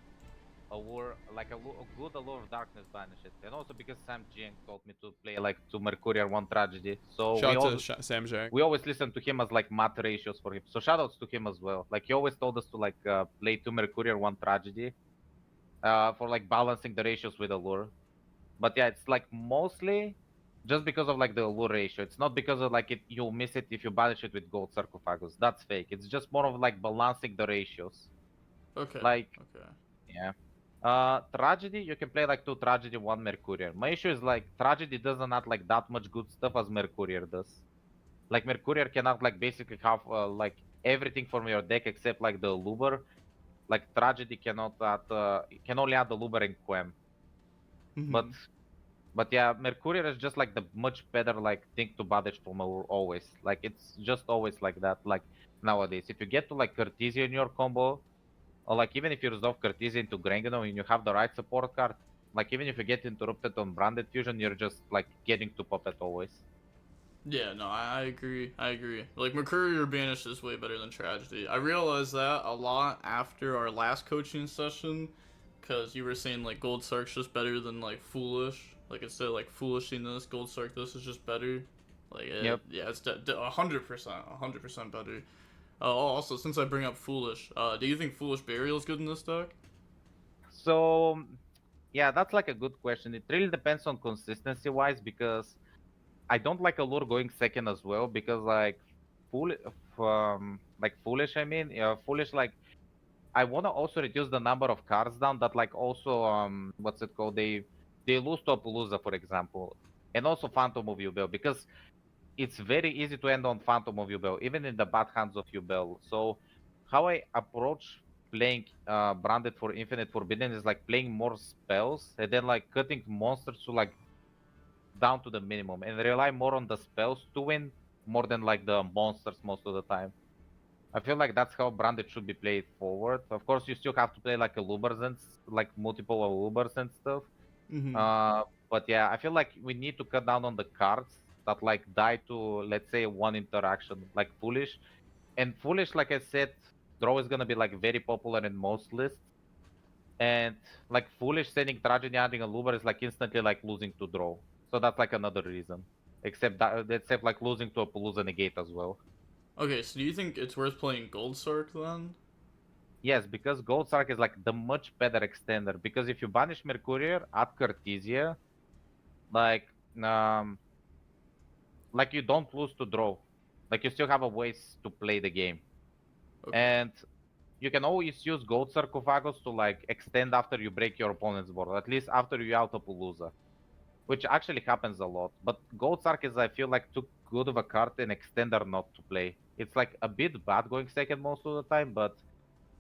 allure, like a good allure of darkness banished. And also because Sam Jiang told me to play like 2 Mercurial, 1 Tragedy. So Shout out to Sam Jiang. We always listen to him as like math ratios for him. So shoutouts to him as well. Like he always told us to like play 2 Mercurial, 1 Tragedy. For like balancing the ratios with allure. But yeah, it's like mostly just because of like the allure ratio. It's not because of like you'll miss it if you banish it with gold sarcophagus. That's fake. It's just more of like balancing the ratios. Okay. Like okay. yeah. Tragedy, you can play like 2 Tragedy, 1 Mercurier. My issue is like Tragedy doesn't have like that much good stuff as Mercurier does. Like Mercurier cannot like basically have like everything from your deck except like the Luber. Like Tragedy cannot add, can only add the Luber and Quem. But Mhm. but yeah, Mercurier is just like the much better like thing to banish from always. Like it's just always like that. Like nowadays, if you get to like Cartesia in your combo, or like even if you resolve Cartesia into Grangano and you have the right support card, like even if you get interrupted on Branded Fusion, you're just like getting to Puppet always. Yeah, no, I agree. I agree. Like, Mercurier Banished is way better than Tragedy. I realized that a lot after our last coaching session, because you were saying, like, Gold Sark's just better than, like, Foolish. Like, instead of, like, Foolishiness, Gold Sark, this is just better. Like, Yep. yeah, it's 100% better. Also, since I bring up Foolish, do you think Foolish Burial is good in this deck? So yeah, that's like a good question. It really depends on consistency wise because I don't like Allure going second as well because fool like foolish. I mean, foolish. Like I want to also reduce the number of cards down that like also what's it called? They lose to Appaloosa, for example, and also Phantom of Yubel because it's very easy to end on Phantom of Yubel, even in the bad hands of Yubel. So how I approach playing Branded for Infinite Forbidden is like playing more spells and then like cutting monsters to like down to the minimum and rely more on the spells to win more than like the monsters most of the time. I feel like that's how Branded should be played forward. Of course, you still have to play like a Lubers and like multiple Lubers and stuff. Mm-hmm. Uh, but yeah, I feel like we need to cut down on the cards that like die to let's say one interaction, like Foolish. And Foolish, like I said, draw is gonna be like very popular in most lists. And like Foolish sending Tragedy adding a Luber is like instantly like losing to draw. So that's like another reason. Except like losing to a Palooza negate as well. Okay, so do you think it's worth playing Gold Sark then? Yes, because Gold Sark is like the much better extender. Because if you banish Mercurier, add Cartesia, like um like you don't lose to draw. Like you still have a ways to play the game. Okay. And you can always use Gold Sarcophagus to like extend after you break your opponent's board, at least after you out a Palooza. Which actually happens a lot. But Gold Sark is, I feel like, too good of a card in Extender not to play. It's like a bit bad going second most of the time, but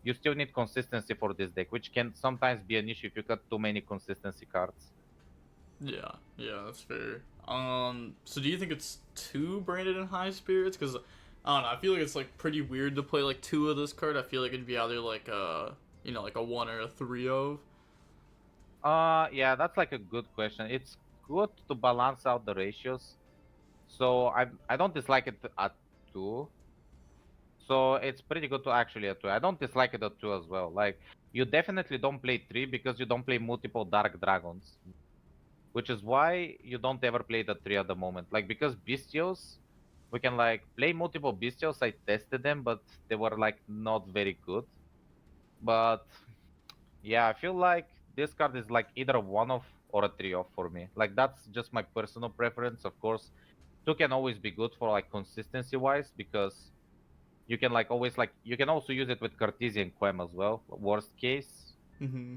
you still need consistency for this deck, which can sometimes be an issue if you cut too many consistency cards. Yeah, yeah, that's fair. So do you think it's too branded in high spirits? Because I don't know. I feel like it's like pretty weird to play like two of this card. I feel like it'd be either like like a one or a three of. Yeah, that's like a good question. It's good to balance out the ratios. So I don't dislike it at 2. So it's pretty good to actually at 2. I don't dislike it at 2 as well. Like you definitely don't play 3 because you don't play multiple Dark Dragons. Which is why you don't ever play the 3 at the moment. Like because Bestials, we can like play multiple Bestials. I tested them, but they were like not very good. But yeah, I feel like this card is like either a one off or a 3 off for me. Like that's just my personal preference. Of course, 2 can always be good for like consistency wise because you can like always like you can also use it with Cartesian Quem as well. Worst case. Mm-hmm.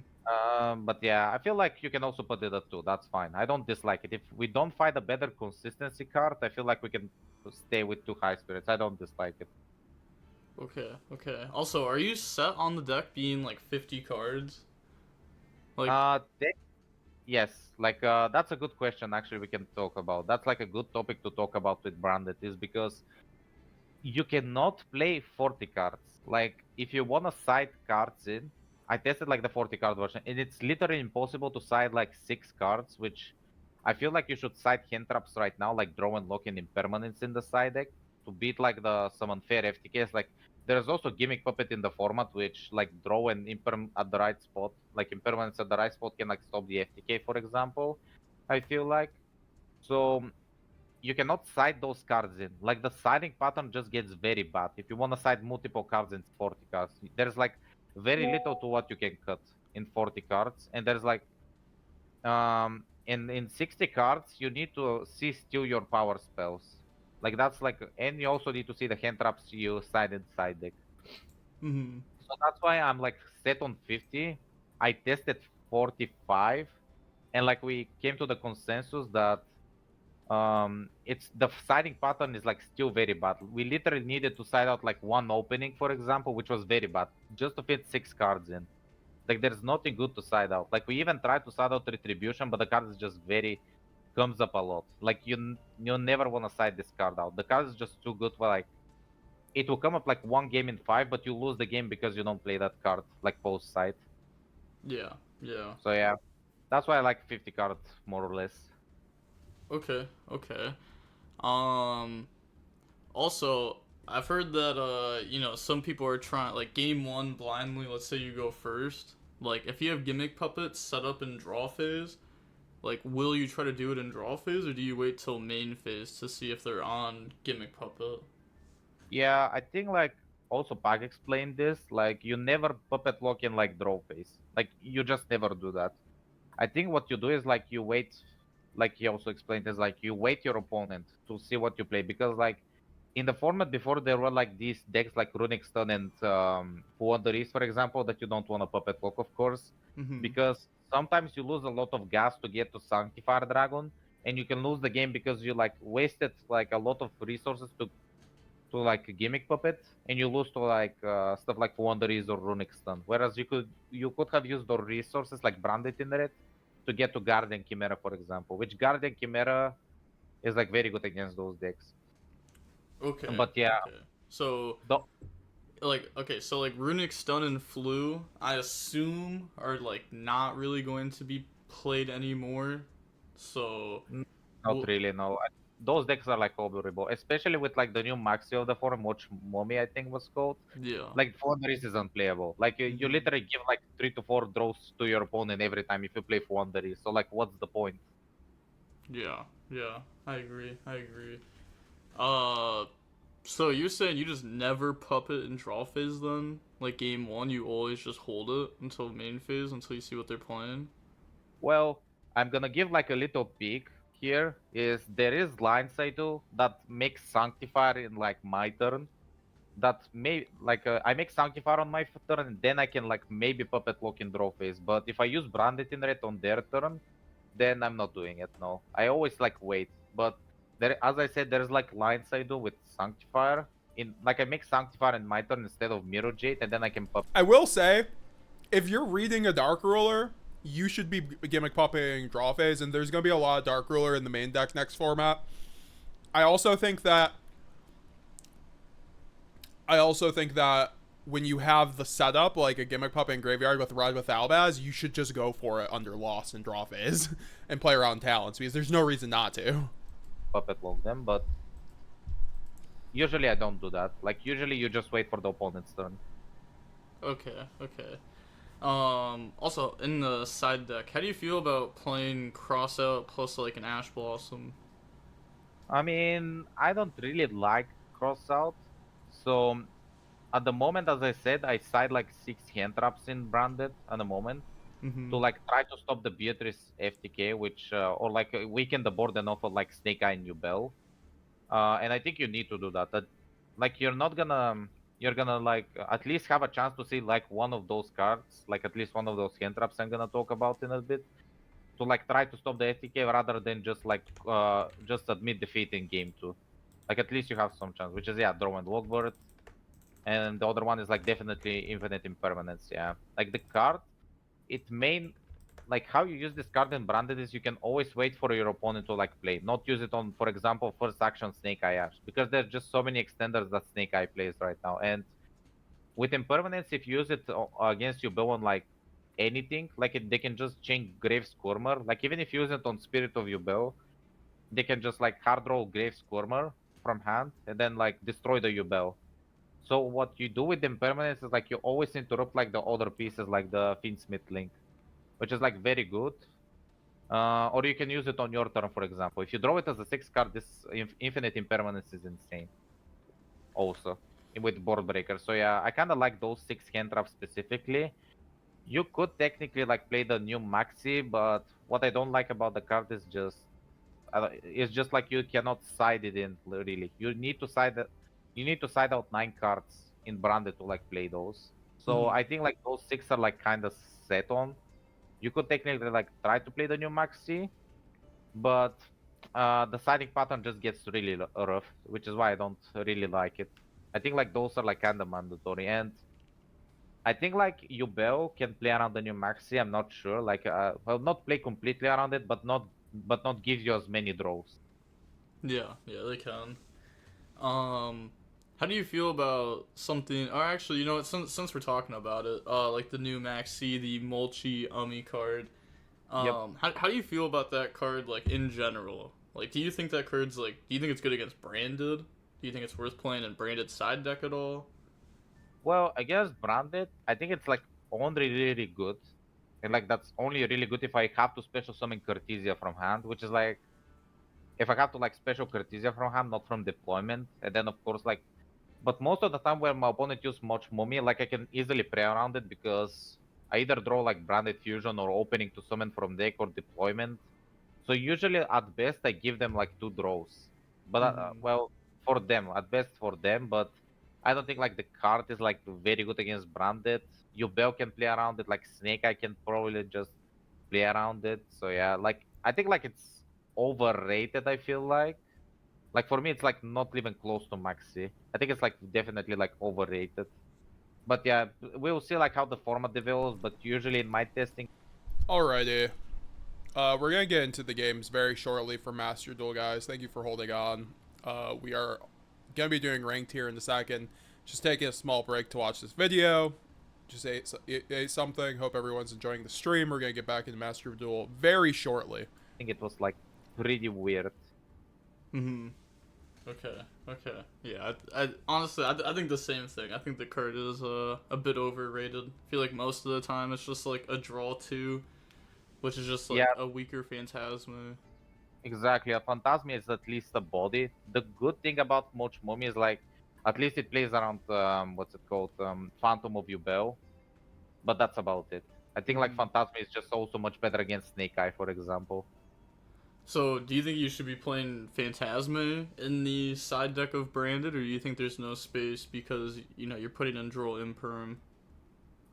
But yeah, I feel like you can also put it at 2. That's fine. I don't dislike it. If we don't find a better consistency card, I feel like we can stay with 2 high spirits. I don't dislike it. Okay, okay. Also, are you set on the deck being like 50 cards? Like, Deck, yes. Like that's a good question. Actually, we can talk about. That's like a good topic to talk about with Branded is because you cannot play 40 cards. Like if you wanna side cards in, I tested like the 40 card version, and it's literally impossible to side like 6 cards, which I feel like you should side hand traps right now, like draw and lock in impermanence in the side deck to beat like some unfair FTKs. Like there's also gimmick puppet in the format, which like draw and imperm at the right spot, like impermanence at the right spot can like stop the FTK, for example. I feel like so you cannot side those cards in. Like the siding pattern just gets very bad. If you want to side multiple cards in 40 cards, there's like very little to what you can cut in 40 cards, and there's like in 60 cards you need to see still your power spells. Like that's like, and you also need to see the hand traps you side inside deck. mm-hmm. So that's why I'm like set on 50. I tested 45, and like we came to the consensus that it's the siding pattern is like still very bad. We literally needed to side out like one opening, for example, which was very bad, just to fit 6 cards in. Like there's nothing good to side out. Like we even tried to side out Retribution, but the card is just very comes up a lot. Like you never want to side this card out. The card is just too good for like it will come up like one game in 5, but you lose the game because you don't play that card like post side. Yeah, yeah. So yeah, that's why I like 50 cards more or less. Okay, okay. Um, Also, I've heard that some people are trying like game one blindly. Let's say you go first. Like if you have gimmick puppets set up in draw phase, like will you try to do it in draw phase or do you wait till main phase to see if they're on gimmick puppet? Yeah, I think like also Pac explained this. Like you never puppet lock in like draw phase. Like you just never do that. I think what you do is like you wait, like he also explained, is like you wait your opponent to see what you play because like in the format before there were like these decks like Runic Stun and Wonder East, for example, that you don't want to puppet lock, of course, Mm-hmm. because sometimes you lose a lot of gas to get to Sanctifier Dragon, and you can lose the game because you like wasted like a lot of resources to like a gimmick puppet, and you lose to like stuff like Wonder East or Runic Stun. Whereas you could have used those resources like Branded in Red to get to Guardian Chimera, for example, which Guardian Chimera is like very good against those decks. Okay, But yeah, okay. So the, like Runic Stun and Flu, I assume are like not really going to be played anymore. So not really, no. Those decks are like overable, especially with like the new Maxi of the form, which Mommy I think was called. yeah. Like Wonder East is unplayable. Like you Mhm. literally give like 3 to 4 draws to your opponent every time if you play Wonder East. So like, what's the point? Yeah, yeah, I agree. I agree. Uh, so you're saying you just never puppet in draw phase then? Like game one, you always just hold it until main phase until you see what they're playing? Well, I'm gonna give like a little peek here. Is there is lines I do that makes Sanctifier in like my turn. That may like I make Sanctifier on my turn, and then I can like maybe puppet lock in draw phase. But if I use Branded in Red on their turn, then I'm not doing it. No, I always like wait. But there, as I said, there's like lines I do with Sanctifier. In like I make Sanctifier in my turn instead of Mirror Jade, and then I can puppet. I will say, if you're reading a Dark Ruler, you should be gimmick popping draw phase, and there's going to be a lot of Dark Ruler in the main deck next format. I also think that when you have the setup like a gimmick puppet in graveyard with Red with Albaz, you should just go for it under Lost and draw phase and play around talents because there's no reason not to. Puppet lock them, but usually I don't do that. Like usually you just wait for the opponent's turn. Okay, okay. Also in the side deck, how do you feel about playing cross out plus like an Ash Blossom? I mean, I don't really like cross out. So at the moment, as I said, I side like 6 hand traps in branded at the moment Mm-hmm. to like try to stop the Beatrice FTK, which or like weaken the board and offer like Snake Eye and Yubel. And I think you need to do that. That like you're gonna like at least have a chance to see like one of those cards, like at least one of those hand traps I'm gonna talk about in a bit, to like try to stop the FTK rather than just like just admit defeat in game 2. Like at least you have some chance, which is yeah, draw and Logbird. And the other one is like definitely infinite impermanence, yeah. Like the card, it main like how you use this card in branded is you can always wait for your opponent to like play, not use it on, for example, first action Snake Eye Ash, because there's just so many extenders that Snake Eye plays right now. And with impermanence, if you use it against your bow on like anything, like they can just change Grave Squirmer. Like even if you use it on Spirit of Yubel, they can just like hard roll Grave Squirmer from hand and then like destroy the Yubel. So what you do with impermanence is like you always interrupt like the other pieces like the Fiendsmith Link, which is like very good. Or you can use it on your turn, for example. If you draw it as a 6 card, this infinite impermanence is insane. Also, with board breaker. So yeah, I kind of like those 6 hand traps specifically. You could technically like play the new Maxi, but what I don't like about the card is just it's just like you cannot side it in really. You need to side out 9 cards in branded to like play those. So Mm-hmm. I think like those 6 are like kind of set on, you could technically like try to play the new Maxi, but the siding pattern just gets really rough, which is why I don't really like it. I think like those are like kind of mandatory, and I think like Yubel can play around the new Maxi. I'm not sure, like well, not play completely around it, but not give you as many draws. Yeah, yeah, they can. How do you feel about something? Or actually, you know what? Since we're talking about it, like the new Maxi, the Molchi Umi card. Yep. How do you feel about that card, like in general? Like, do you think that card's like? Do you think it's good against branded? Do you think it's worth playing in branded side deck at all? Well, I guess branded, I think it's like only really good. And like that's only really good if I have to special summon Cartesia from hand, which is like if I have to like special Cartesia from hand, not from deployment. And then of course like but most of the time when my opponent use much mummy, like I can easily play around it because I either draw like branded fusion or opening to summon from deck or deployment. So usually at best I give them like two draws. But Mhm. well, for them, at best for them, but I don't think like the card is like very good against branded. Yubel can play around it, like Snake I can probably just play around it. So yeah, like I think like it's overrated, I feel like. Like for me it's like not even close to Maxi. I think it's like definitely like overrated. But yeah, we'll see like how the format develops, but usually in my testing. Alrighty. We're gonna get into the games very shortly for Master Duel, guys. Thank you for holding on. We are gonna be doing ranked here in a second. Just taking a small break to watch this video. Just ate something. Hope everyone's enjoying the stream. We're gonna get back into Master Duel very shortly. I think it was like pretty weird. Mhm. Okay. Okay. Yeah. I honestly, I think the same thing. I think the card is a bit overrated. I feel like most of the time it's just like a draw two, which is just like Yeah, a weaker Phantasma. exactly. A Phantasm is at least a body. The good thing about Moch Mummy is like at least it plays around what's it called? Phantom of Yubel. But that's about it. I think like Mhm. Phantasm is just also much better against Snake Eye, for example. So, do you think you should be playing Phantasma in the side deck of Branded, or do you think there's no space because you're putting in Droll Imperm?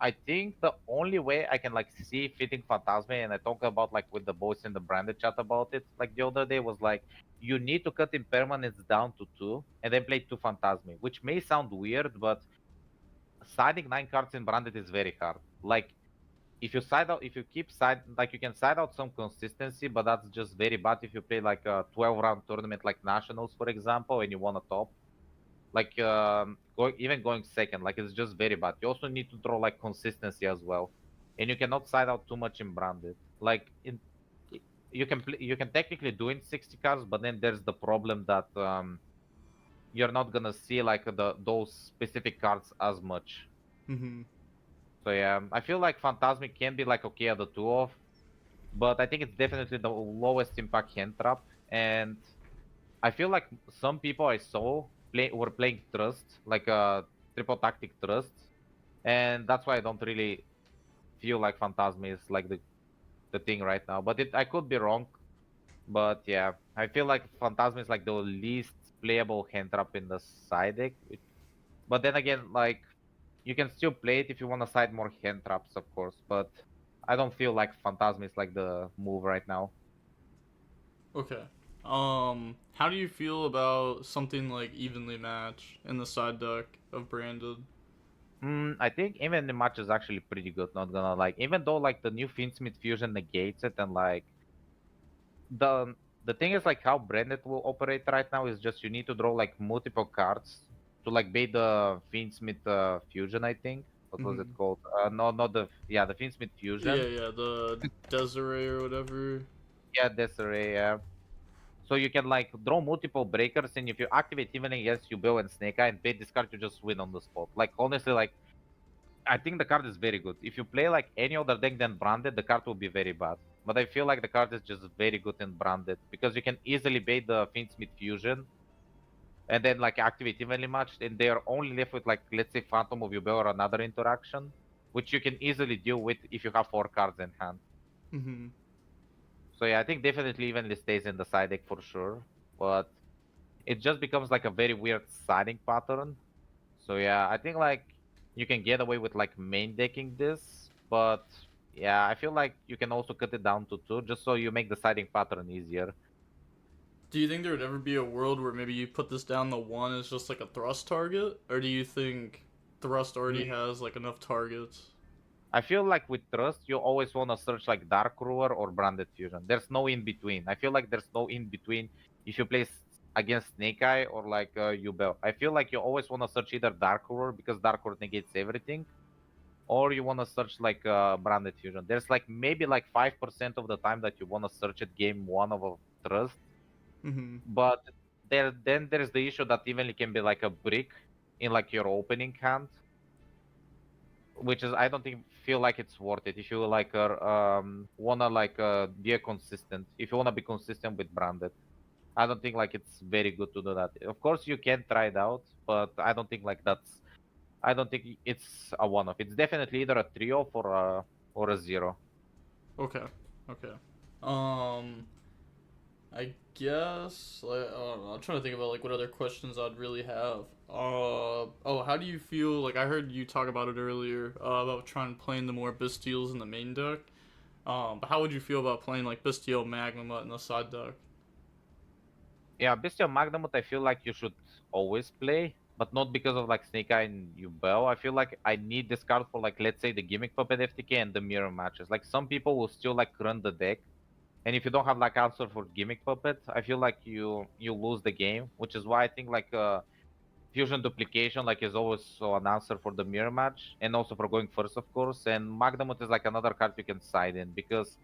I think the only way I can like see fitting Phantasm, and I talked about like with the boys in the branded chat about it, like the other day was like you need to cut impermanence down to two and then play two Phantasm, which may sound weird, but siding 9 cards in branded is very hard. Like if you keep side like you can side out some consistency, but that's just very bad if you play like a 12-round tournament like nationals, for example, and you want to top. Like even going second, like it's just very bad. You also need to draw like consistency as well, and you cannot side out too much in branded. Like you can technically do in 60 cards, but then there's the problem that you're not gonna see like those specific cards as much. Mm-hmm. So yeah, I feel like Phantasmic can be like okay at the two off, but I think it's definitely the lowest impact hand trap, and I feel like some people I saw were playing Trust, like a triple tactic Trust, and that's why I don't really feel like Phantasm is like the thing right now. But I could be wrong. But yeah, I feel like Phantasm is like the least playable hand trap in the side deck. But then again, like you can still play it if you want to side more hand traps, of course. But I don't feel like Phantasm is like the move right now. Okay. How do you feel about something like Evenly Match in the side deck of Branded? I think even the match is actually pretty good. Not gonna like, even though like the new Finsmith fusion negates it, and like the thing is like how Branded will operate right now is just you need to draw like multiple cards to like bait the Finsmith fusion. I think what was it Mm-hmm. called? No, not the Finsmith Yeah, fusion. yeah, the Desiree or whatever. Yeah, Desiree. Yeah. So you can like draw multiple breakers, and if you activate even against Yubel and Snake Eye and bait this card, you just win on the spot. Like honestly, like I think the card is very good. If you play like any other deck than Branded, the card will be very bad. But I feel like the card is just very good in Branded because you can easily bait the Finsmith fusion and then like activate evenly matched, and they are only left with like let's say Phantom of Yubel or another interaction, which you can easily deal with if you have 4 cards in hand. Mm-hmm. So yeah, I think definitely evenly stays in the side deck for sure, but it just becomes like a very weird siding pattern. So yeah, I think like you can get away with like main decking this, but Yeah, I feel like you can also cut it down to 2, just so you make the siding pattern easier. Do you think there would ever be a world where maybe you put this down to 1 as just like a thrust target? Or do you think thrust already Mm, has like enough targets? I feel like with Trust, you always want to search like Dark Ruler or Branded Fusion. There's no in between. I feel like there's no in between if you play against Snake Eye or like Yubel. I feel like you always want to search either Dark Ruler because Dark Ruler negates everything, or you want to search like Branded Fusion. There's like maybe like 5% of the time that you want to search at game 1 of a Trust, Mm-hmm. but there's the issue that even it can be like a brick in like your opening hand, which is I don't think feel like it's worth it if you like wanna like be a consistent. If you wanna be consistent with branded, I don't think like it's very good to do that. Of course, you can try it out, but I don't think like that's. I don't think it's a one-off. It's definitely either a trio or a zero. Okay. Okay. Um, I guess like I don't know. I'm trying to think about like what other questions I'd really have. Oh, how do you feel? Like I heard you talk about it earlier about trying playing the more Bastiles in the main deck. But how would you feel about playing like Bastille Magnamut in the side deck? Yeah, Bestial Magnamut, I feel like you should always play, but not because of like Snake Eye and Yubel. I feel like I need this card for like let's say the Gimmick Puppet FTK and the mirror matches. Like some people will still like run the deck, and if you don't have like answer for Gimmick Puppet, I feel like you lose the game, which is why I think like Fusion Duplication like is also an answer for the mirror match and also for going first, of course. And Magnamut is like another card you can side in because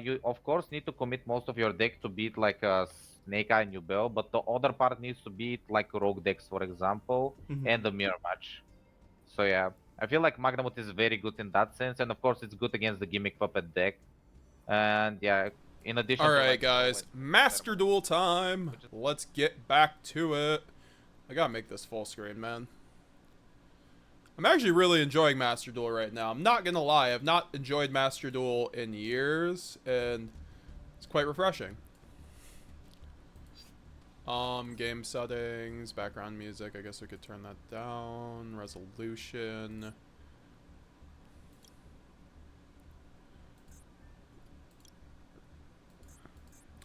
you of course need to commit most of your deck to beat like a Snake Eye and Yubel, but the other part needs to beat like Rogue decks, for example, Mm-hmm. and the mirror match. So yeah, I feel like Magnamut is very good in that sense, and of course it's good against the Gimmick Puppet deck. And yeah, in addition to Alright, like guys. Master Duel time. which is Let's get back to it. I gotta make this full screen, man. I'm actually really enjoying Master Duel right now. I'm not gonna lie. I've not enjoyed Master Duel in years, and it's quite refreshing. Game settings, background music. I guess we could turn that down. Resolution.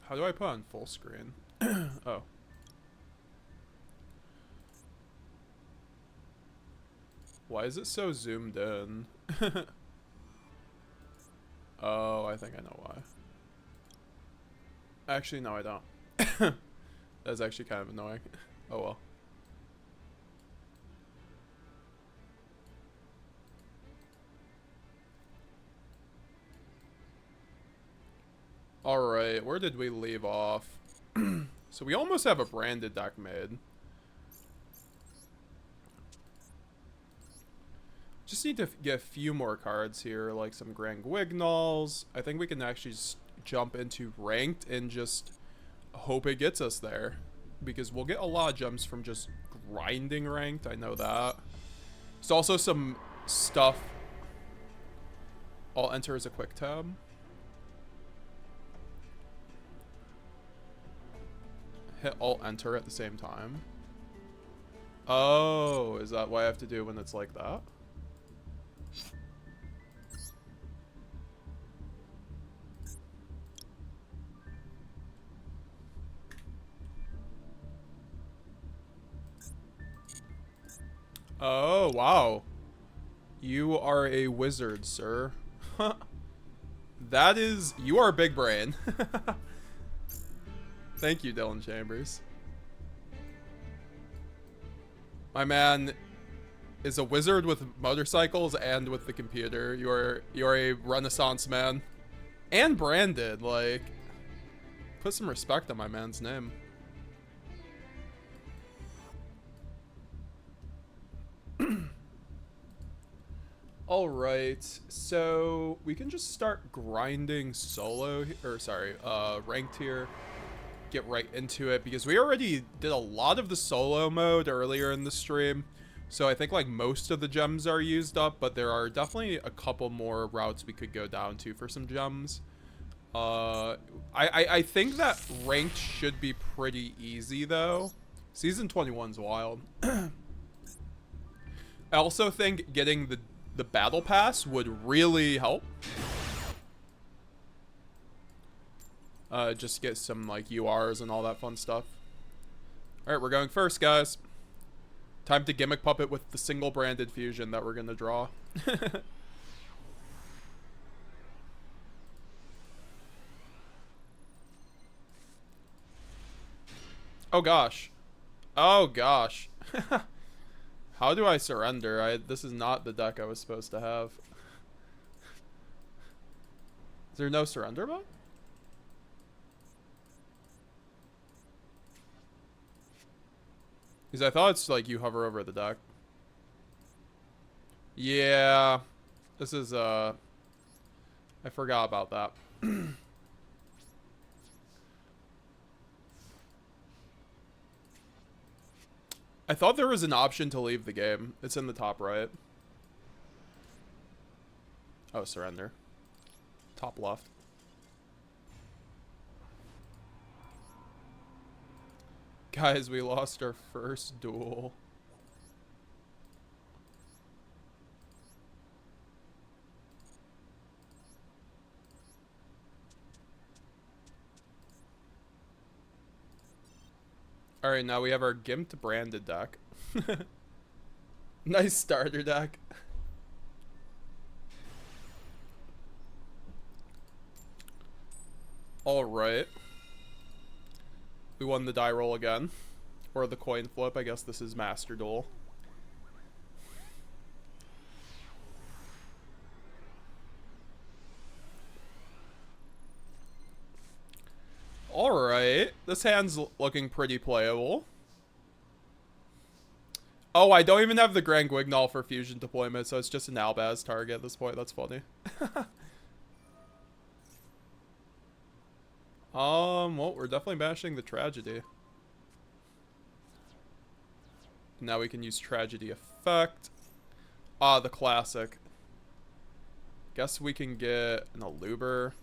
How do I put on full screen? Oh. Why is it so zoomed in? Oh, I think I know why. Actually, no, I don't. That's actually kind of annoying. Oh well. Alright, where did we leave off? So we almost have a branded deck made. Just need to get a few more cards here, like some Grand Guignol's. I think we can actually just jump into ranked and just hope it gets us there. Because we'll get a lot of gems from just grinding ranked, I know that. There's also some stuff. I'll enter as a quick tab. Hit Alt Enter at the same time. Oh, is that what I have to do when it's like that? Oh, wow. You are a wizard, sir. That is... You are big brain. Thank you, Dylan Chambers. My man is a wizard with motorcycles and with the computer. You're a renaissance man. And branded, like... Put some respect on my man's name. Alright, so we can just start grinding solo, or sorry, ranked here. Get right into it, because we already did a lot of the solo mode earlier in the stream. So I think like most of the gems are used up, but there are definitely a couple more routes we could go down to for some gems. I think that ranked should be pretty easy though. Season 21's wild. I also think getting the battle pass would really help. Just get some like URs and all that fun stuff. Alright, we're going first, guys. Time to gimmick puppet with the single branded fusion that we're gonna draw. Oh gosh. Oh gosh. How do I surrender? This is not the deck I was supposed to have. Is there no surrender button? Because I thought it's like you hover over the deck. Yeah. This is, I forgot about that. I thought there was an option to leave the game. It's in the top right. Oh, surrender. Top left. Guys, we lost our first duel. Alright, now we have our gimped branded deck. Nice starter deck. Alright. We won the die roll again. Or the coin flip. I guess this is Master Duel. Alright. This hand's looking pretty playable. Oh, I don't even have the Grand Guignol for fusion deployment, so it's just an Albaz target at this point. That's funny. Well, we're definitely bashing the Tragedy. Now we can use Tragedy Effect. Ah, the classic. Guess we can get an Aluber.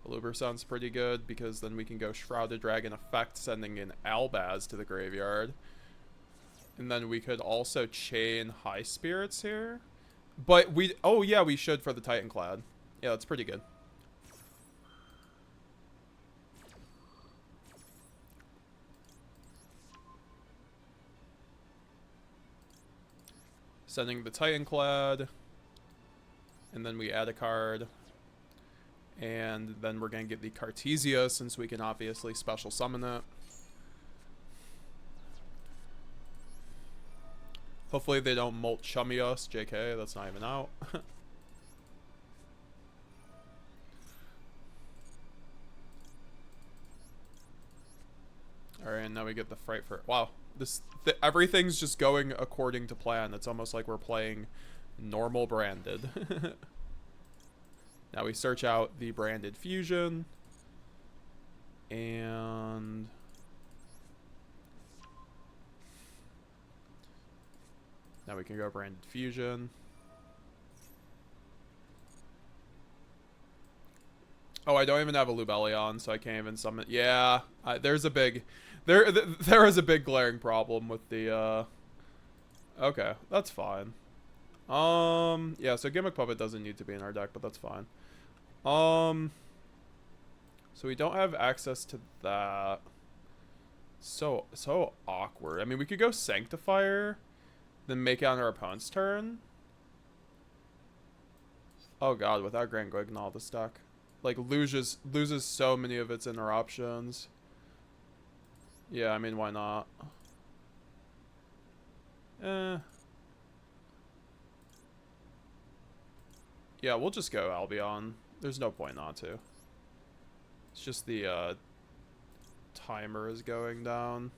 Aluber sounds pretty good because then we can go Shrouded Dragon Effect, sending in Albaz to the graveyard. And then we could also chain High Spirits here. But oh yeah, we should for the Titanclad. Yeah, that's pretty good. Sending the Titanclad. And then we add a card. And then we're going to get the Cartesia since we can obviously special summon it. Hopefully they don't molt chummy us. JK, that's not even out. Alright, now we get the Fright for... Wow. Everything's just going according to plan. It's almost like we're playing normal branded. Now we search out the branded fusion. And... now we can go branded fusion. Oh, I don't even have a Lubellion, so I can't even summon. Yeah, there's a big... There is a big glaring problem with the, okay, that's fine. Yeah, so Gimmick Puppet doesn't need to be in our deck, but that's fine. So we don't have access to that. So awkward. I mean, we could go Sanctifier, then make it on our opponent's turn. Oh god, without Grand Guignol, this deck like loses so many of its inner options. Yeah, I mean, why not? Yeah, we'll just go Albion. There's no point not to. It's just the timer is going down.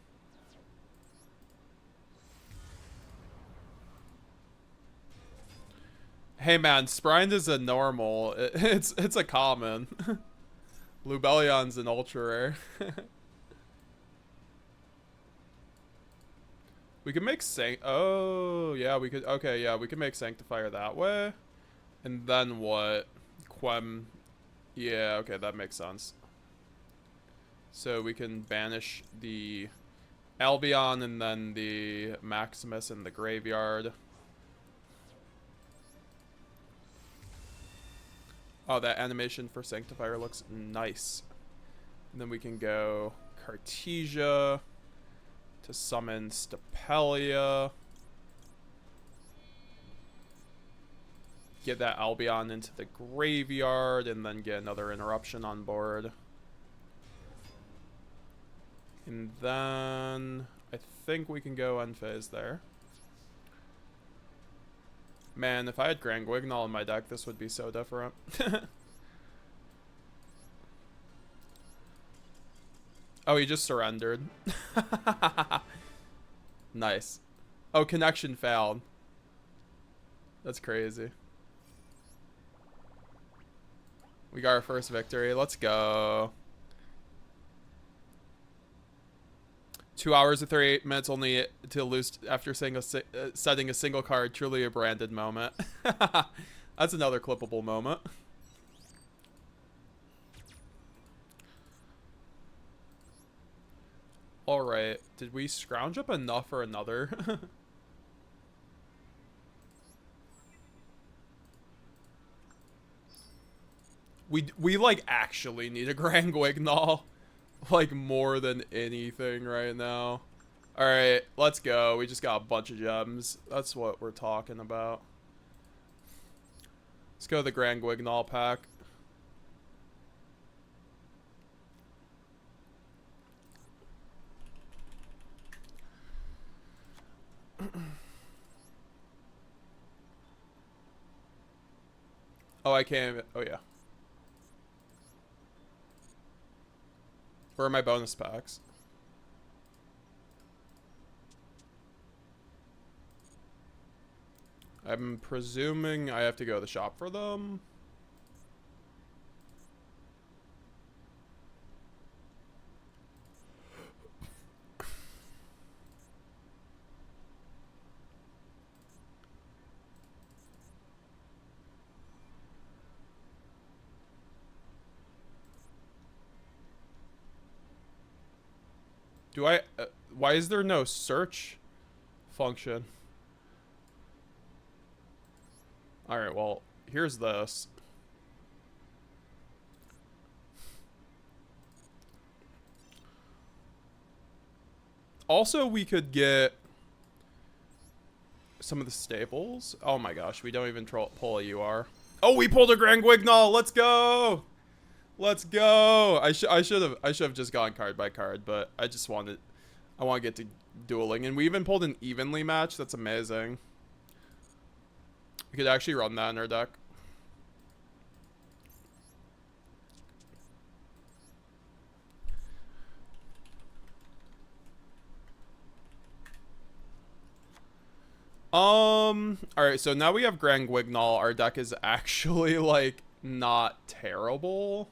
Hey man, Sprind is a normal. It's a common. Lubellion's an ultra rare. We can make oh yeah, we could. Okay, yeah, we can make Sanctifier that way. And then what? Quem. Yeah, okay, that makes sense. So we can banish the Albion and then the Maximus in the graveyard. Oh, that animation for Sanctifier looks nice. And then we can go Cartesia to summon Stapelia. Get that Albion into the graveyard and then get another interruption on board. And then I think we can go end phase there. Man, if I had Grand Guignol in my deck, this would be so different. Oh, he just surrendered. Nice. Oh, connection failed. That's crazy. We got our first victory. Let's go. 2 hours and 38 minutes only to lose after setting a single card. Truly a branded moment. That's another clippable moment. Alright. Did we scrounge up enough for another? we like actually need a Grand Guignol. Like more than anything right now. Alright, let's go. We just got a bunch of gems. That's what we're talking about. Let's go to the Grand Guignol pack. Oh, I can't. Oh, yeah. Where are my bonus packs? I'm presuming I have to go to the shop for them. Do I... why is there no search function? Alright, well, here's this. Also, we could get some of the staples. Oh my gosh, we don't even pull a UR. Oh, we pulled a Grand Guignol! Let's go! Let's go! I should have just gone card by card, but I want to get to dueling. And we even pulled an evenly match. That's amazing. We could actually run that in our deck. Alright, so now we have Grand Guignol. Our deck is actually, like, not terrible.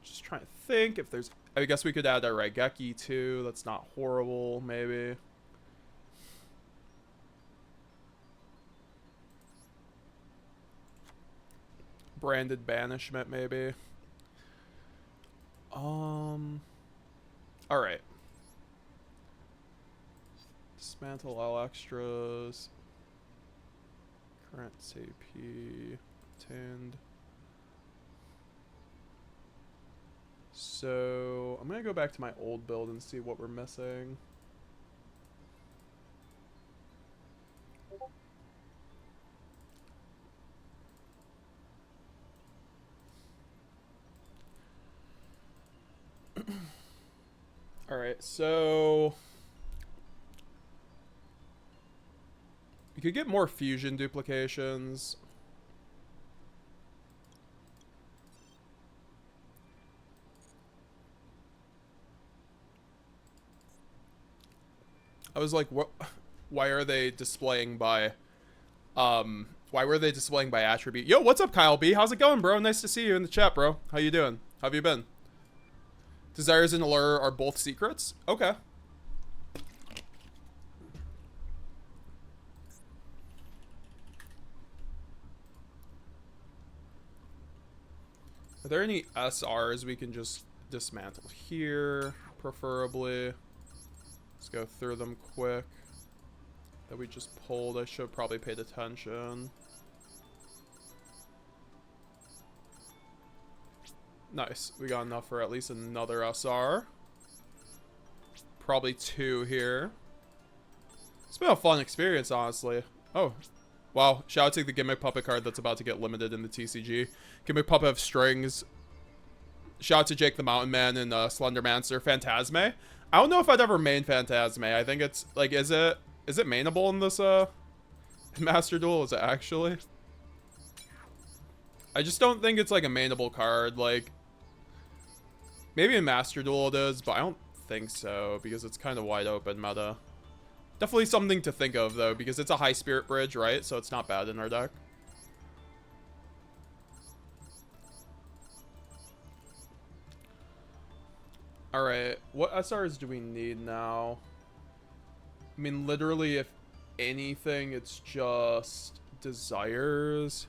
Just trying to think if there's... I guess we could add a Raigeki too. That's not horrible, maybe. Branded Banishment, maybe. Alright. Dismantle all extras. Current CP. Obtained. So, I'm gonna go back to my old build and see what we're missing. Alright, so... we could get more fusion duplications. I was like, what? Why are they displaying by, why were they displaying by attribute? Yo, what's up, Kyle B? How's it going, bro? Nice to see you in the chat, bro. How you doing? How have you been? Desires and Allure are both secrets? Okay. Are there any SRs we can just dismantle here, preferably? Let's go through them quick. That we just pulled. I should have probably paid attention. Nice. We got enough for at least another SR. Probably 2 here. It's been a fun experience, honestly. Oh, wow. Shout out to the Gimmick Puppet card that's about to get limited in the TCG. Gimmick Puppet of Strings. Shout out to Jake the Mountain Man and Slendermancer. Phantasme. I don't know if I'd ever main Phantasme. I think it's, like, is it mainable in this, Master Duel? Is it actually? I just don't think it's, like, a mainable card. Like, maybe in Master Duel it is, but I don't think so, because it's kind of wide open meta. Definitely something to think of, though, because it's a high spirit bridge, right? So it's not bad in our deck. Alright, what SRs do we need now? I mean, literally, if anything, it's just Desires.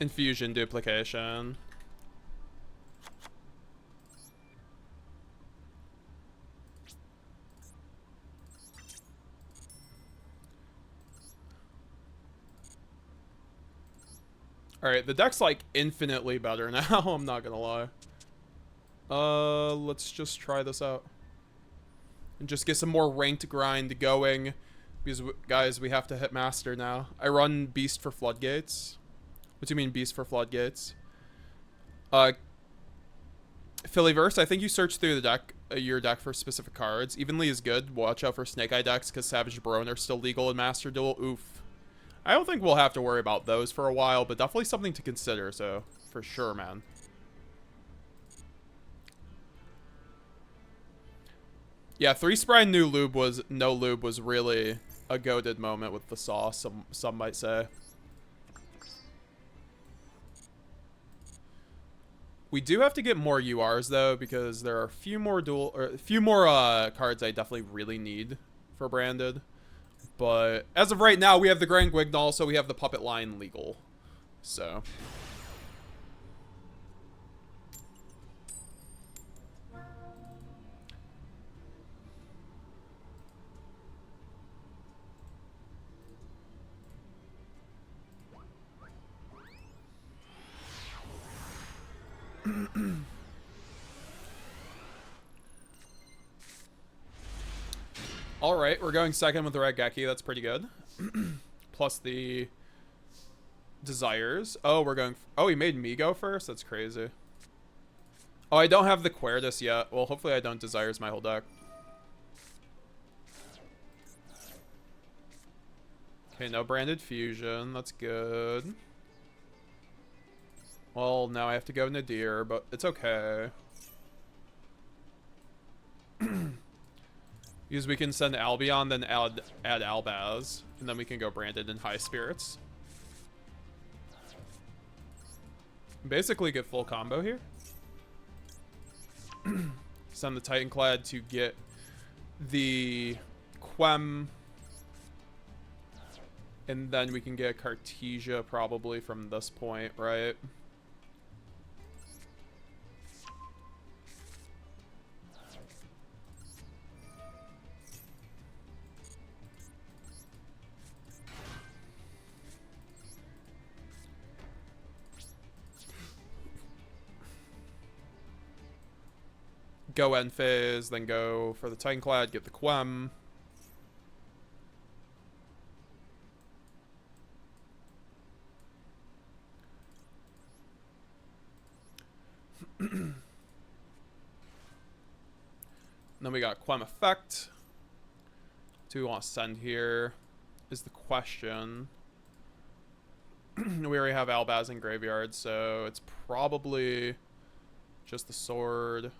Infusion duplication. Alright, the deck's like infinitely better now, I'm not gonna lie. Let's just try this out. And just get some more ranked grind going. Because, guys, we have to hit Master now. I run Beast for Floodgates. What do you mean Beast for Floodgates? Phillyverse, I think you search through the deck, your deck for specific cards. Evenly is good. Watch out for Snake Eye decks because Savage Brone are still legal in Master Duel. Oof. I don't think we'll have to worry about those for a while, but definitely something to consider, so for sure, man. Yeah, 3-Sprite no lube was really a goated moment with the sauce, some might say. We do have to get more URs though, because there are a few more cards I definitely really need for branded. But as of right now, we have the Grand Guignol, so we have the Puppet line legal. So. Alright, we're going second with the Red Geki. That's pretty good. Plus the Desires. Oh, we're going... Oh, he made me go first? That's crazy. Oh, I don't have the Quertus yet. Well, hopefully I don't Desires my whole deck. Okay, no Branded Fusion. That's good. Well, now I have to go Nadir, but it's okay. Because we can send Albion, then add Albaz, and then we can go Branded in High Spirits. Basically get full combo here. Send the Titanclad to get the Quem. And then we can get Cartesia probably from this point, right? Go end phase, then go for the Titanclad, get the Quem. Then we got Quem Effect. Do we want to send here? Is the question. We already have Albaz in Graveyard, so it's probably just the sword.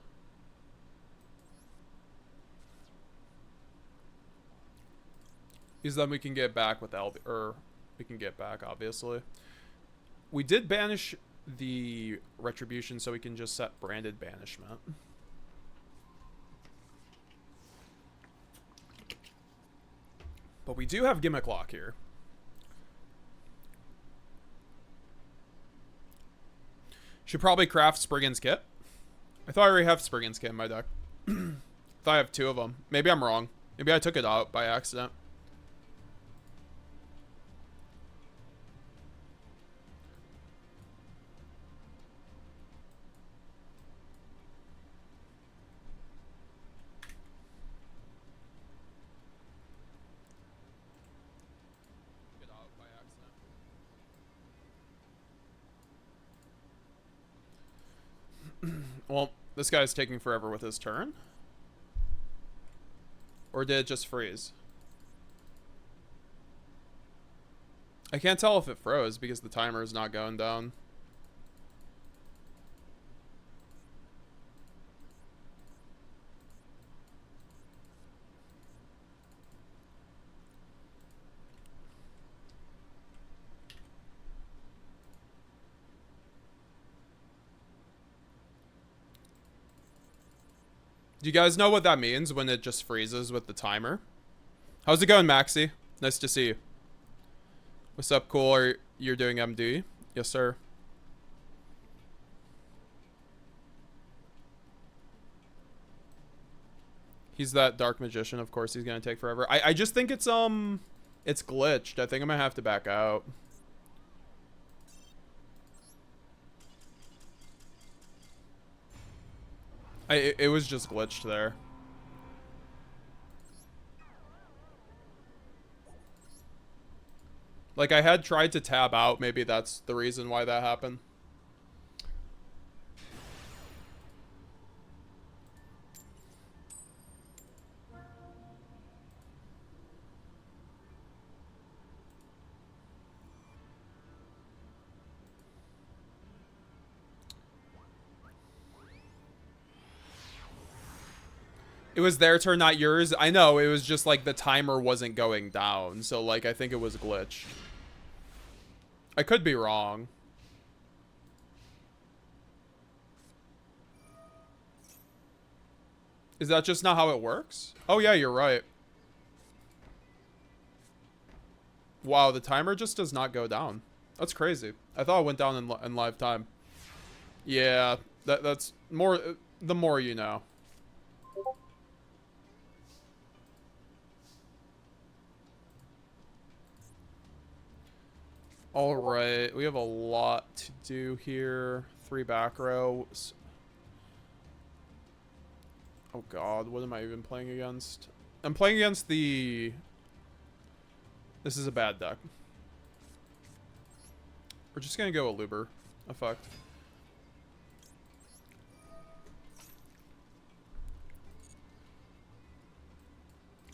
Because then we can get back with we can get back, obviously. We did banish the Retribution, so we can just set Branded Banishment. But we do have Gimmick Lock here. Should probably craft Spriggan's kit. I thought I already have Spriggan's kit in my deck. I thought I have 2 of them. Maybe I'm wrong. Maybe I took it out by accident. Well, this guy's taking forever with his turn. Or did it just freeze? I can't tell if it froze because the timer is not going down. Do you guys know what that means when it just freezes with the timer? How's it going, Maxi? Nice to see you. What's up, cool? You're doing MD? Yes, sir. He's that dark magician. Of course, he's gonna take forever. I just think it's glitched. I think I'm gonna have to back out. It was just glitched there. Like, I had tried to tab out. Maybe that's the reason why that happened. It was their turn, not yours. I know, it was just like the timer wasn't going down. So, like, I think it was glitched. I could be wrong. Is that just not how it works? Oh, yeah, you're right. Wow, the timer just does not go down. That's crazy. I thought it went down in live time. Yeah, that's more... The more you know. Alright, we have a lot to do here. 3 back rows. Oh god, what am I even playing against? I'm playing against the... This is a bad deck. We're just gonna go Aluber effect.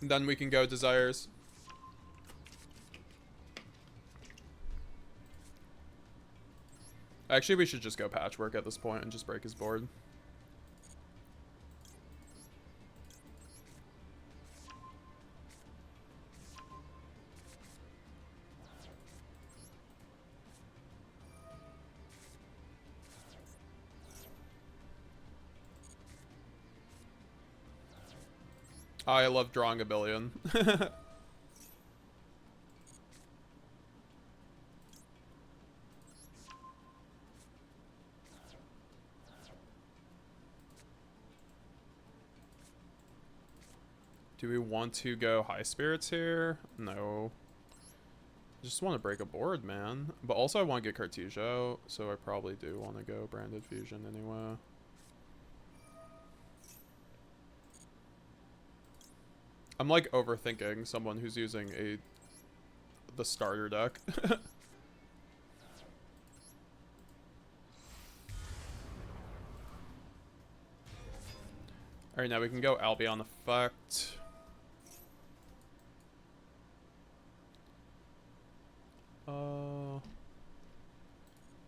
And then we can go Desires. Actually, we should just go Patchwork at this point and just break his board. I love drawing a billion. Do we want to go High Spirits here? No. I just want to break a board, man. But also I want to get Cartesia, so I probably do want to go Branded Fusion anyway. I'm like overthinking someone who's using the starter deck. Alright, now we can go Albion effect.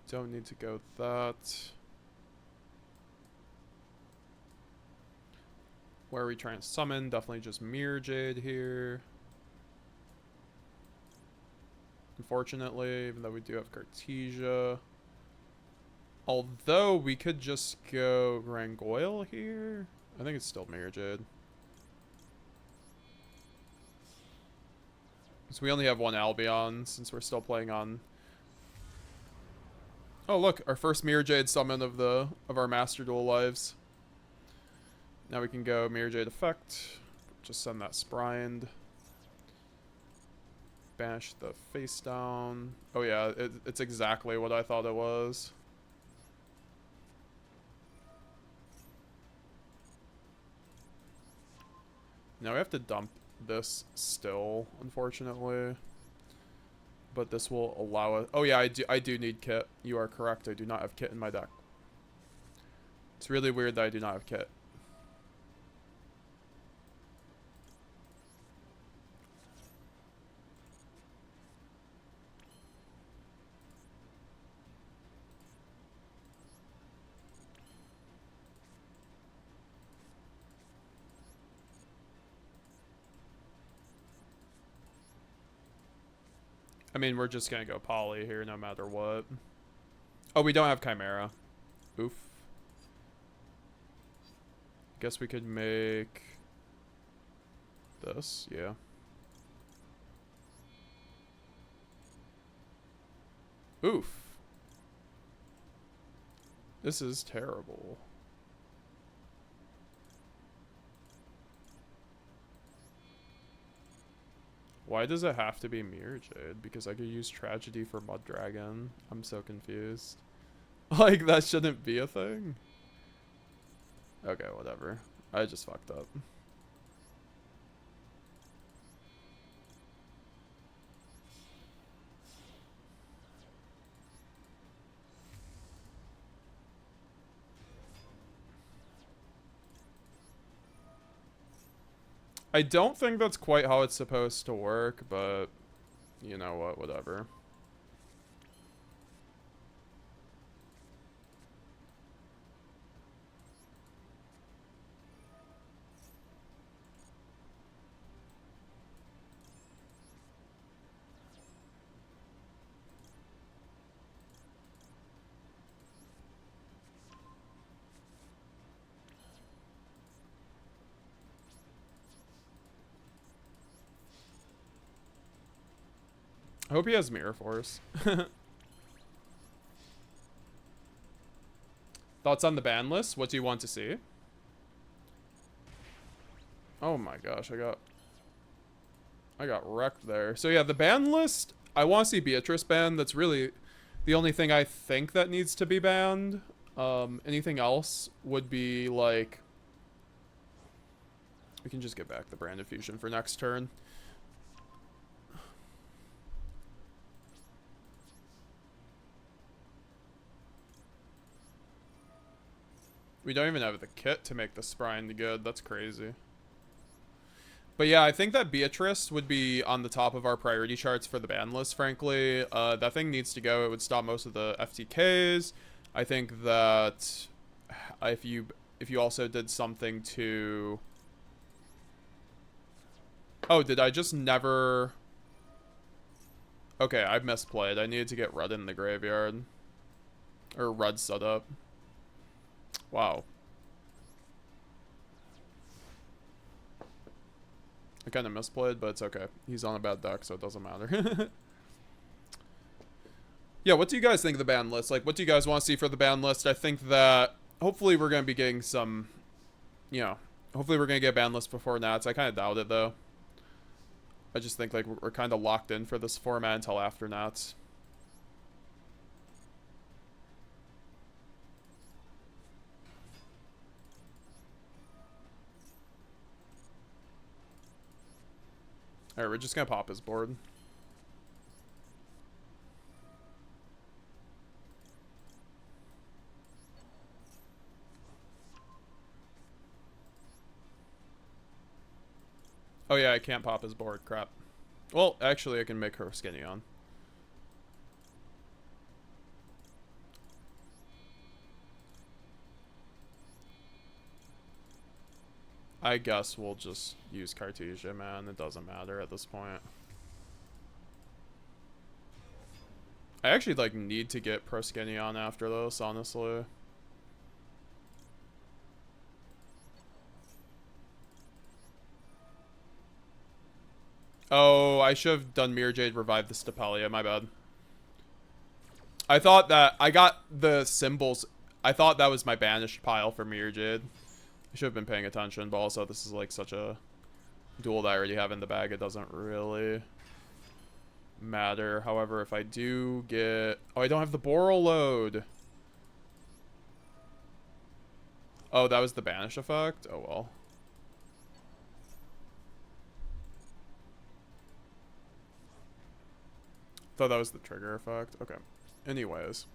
Don't need to go that. Where are we trying to summon? Definitely just Mirror Jade here. Unfortunately, even though we do have Cartesia. Although we could just go Rangoyle here. I think it's still Mirror Jade. So we only have 1 Albion since we're still playing on... Oh look, our first Mirror Jade summon of our Master Duel lives. Now we can go Mirror Jade effect. Just send that Sprined. Banish the face down. Oh yeah, it's exactly what I thought it was. Now we have to dump this still, unfortunately. But this will allow us... Oh yeah, I do need kit. You are correct, I do not have kit in my deck. It's really weird that I do not have kit. I mean, we're just gonna go poly here no matter what. Oh, we don't have Chimera. Oof. Guess we could make this, yeah. Oof. This is terrible. Why does it have to be Mirror Jade? Because I could use Tragedy for Mud Dragon. I'm so confused. Like, that shouldn't be a thing? Okay, whatever. I just fucked up. I don't think that's quite how it's supposed to work, but you know what, whatever. I hope he has Mirror Force. Thoughts on the ban list? What do you want to see? Oh my gosh, I got wrecked there. So yeah, the ban list, I want to see Beatrice banned. That's really the only thing I think that needs to be banned. Anything else would be like... We can just get back the Branded Fusion for next turn. We don't even have the kit to make the Sprine good. That's crazy. But yeah, I think that Beatrice would be on the top of our priority charts for the ban list, frankly. That thing needs to go. It would stop most of the FTKs. I think that if you also did something to... Oh, did I just never... Okay, I misplayed. I needed to get Red in the graveyard. Or Red set up. Wow. I kind of misplayed, but it's okay. He's on a bad deck, so it doesn't matter. Yeah, what do you guys think of the ban list? Like, what do you guys want to see for the ban list? I think that hopefully we're going to be getting some, you know, hopefully we're going to get a ban list before Nats. I kind of doubt it, though. I just think, like, we're kind of locked in for this format until after Nats. Alright, we're just gonna pop his board. Oh yeah, I can't pop his board, crap. Well, actually I can make her skinny on. I guess we'll just use Cartesia, man. It doesn't matter at this point. I actually, like, need to get Proskinny on after this, honestly. Oh, I should have done Mirror Jade revive the Stapelia, my bad. I thought that I got the symbols. I thought that was my banished pile for Mirror Jade. I should have been paying attention, but also this is like such a duel that I already have in the bag. It doesn't really matter. However, if I do get... Oh, I don't have the Boral load. Oh, that was the banish effect? Oh, well. Thought that was the trigger effect. Okay. Anyways.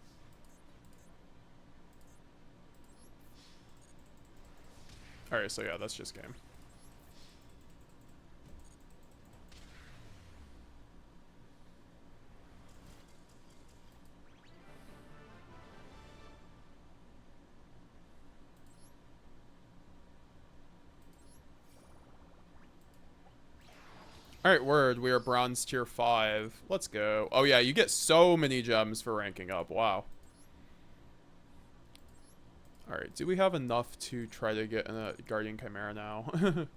Alright, so yeah, that's just game. Alright, word. We are bronze tier 5. Let's go. Oh yeah, you get so many gems for ranking up. Wow. Alright, do we have enough to try to get a Guardian Chimera now? That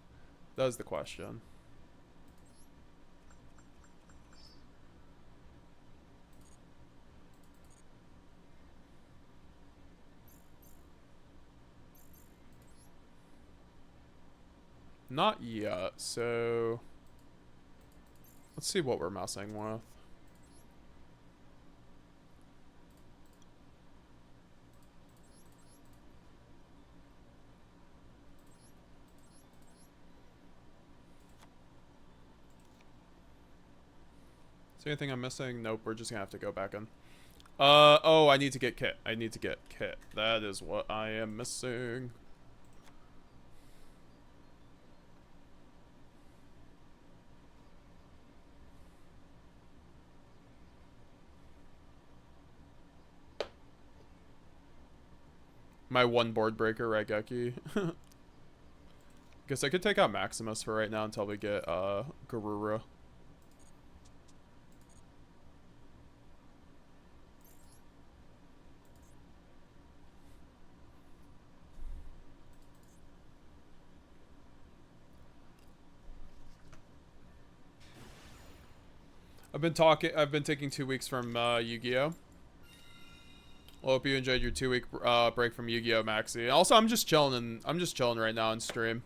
was the question. Not yet, so... Let's see what we're messing with. Is there anything I'm missing? Nope, we're just gonna have to go back in. Oh, I need to get kit. I need to get kit. That is what I am missing. My one board breaker, Raigeki. Guess I could take out Maximus for right now until we get Garura. I've been taking 2 weeks from Yugioh. Well, hope you enjoyed your 2-week break from Yu-Gi-Oh, Maxi. Also, I'm just chilling right now on stream.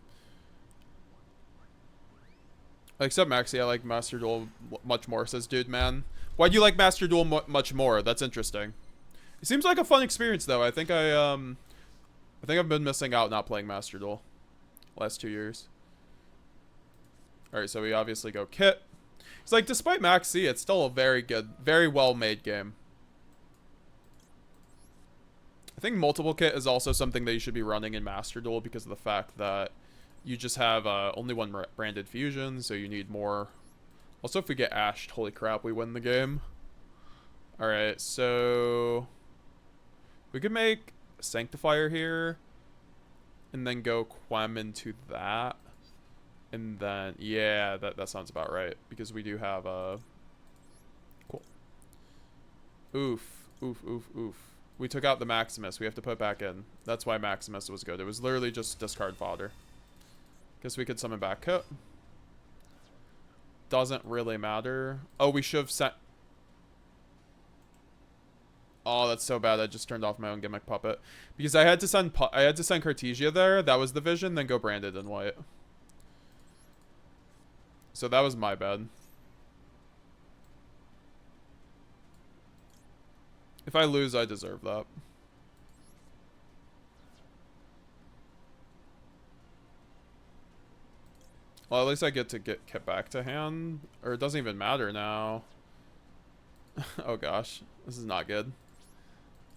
Except Maxi, I like Master Duel much more, says Dude Man. Why do you like Master Duel much more? That's interesting. It seems like a fun experience though. I think I've been missing out not playing Master Duel last 2 years. Alright, so we obviously go Kit. It's like, despite Maxi, it's still a very good, very well-made game. I think multiple kit is also something that you should be running in Master Duel because of the fact that you just have only one branded fusion, so you need more. Also, if we get ashed, holy crap, we win the game. Alright, so we could make Sanctifier here and then go Quem into that. And then, yeah, that sounds about right because we do have cool. Oof, oof, oof, oof. We took out the Maximus. We have to put it back in. That's why Maximus was good. It was literally just discard fodder. Guess we could summon back Kit. Doesn't really matter. Oh, we should have sent... Oh, that's so bad. I just turned off my own gimmick puppet. Because I had to send Cartesia there. That was the vision. Then go branded in white. So that was my bad. If I lose, I deserve that. Well, at least I get to get Kit back to hand. Or it doesn't even matter now. Oh gosh. This is not good.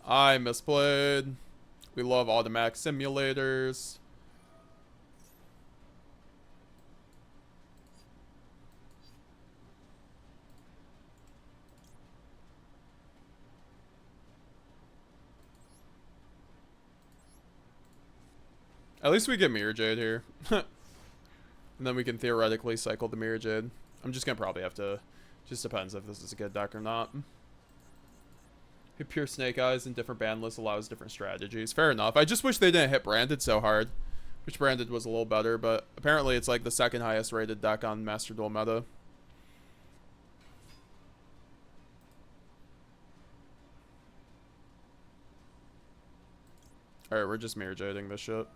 I misplayed. We love automatic simulators. At least we get Mirror Jade here. And then we can theoretically cycle the Mirror Jade. I'm just gonna probably have to... Just depends if this is a good deck or not. Pure Snake Eyes and different ban lists allows different strategies. Fair enough. I just wish they didn't hit Branded so hard. Which Branded was a little better, but apparently it's like the second highest rated deck on Master Duel meta. Alright, we're just mirror jading this shit.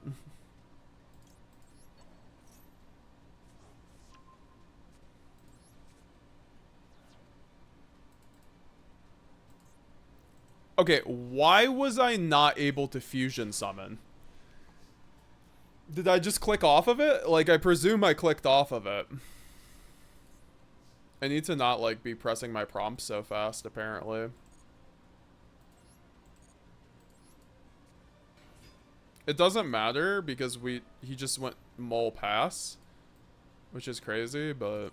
Okay, why was I not able to fusion summon? Did I just click off of it? Like, I presume I clicked off of it. I need to not, like, be pressing my prompts so fast, apparently. It doesn't matter, because he just went mole pass. Which is crazy, but...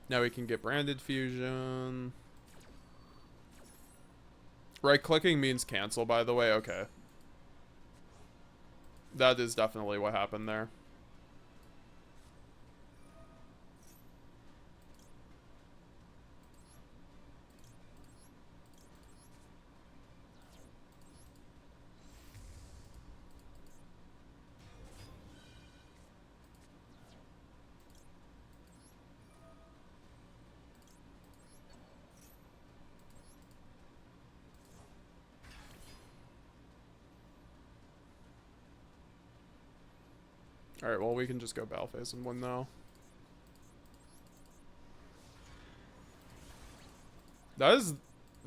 Now we can get branded fusion. Right clicking means cancel, by the way. Okay. That is definitely what happened there. Alright, well, we can just go battle phase and win now. That is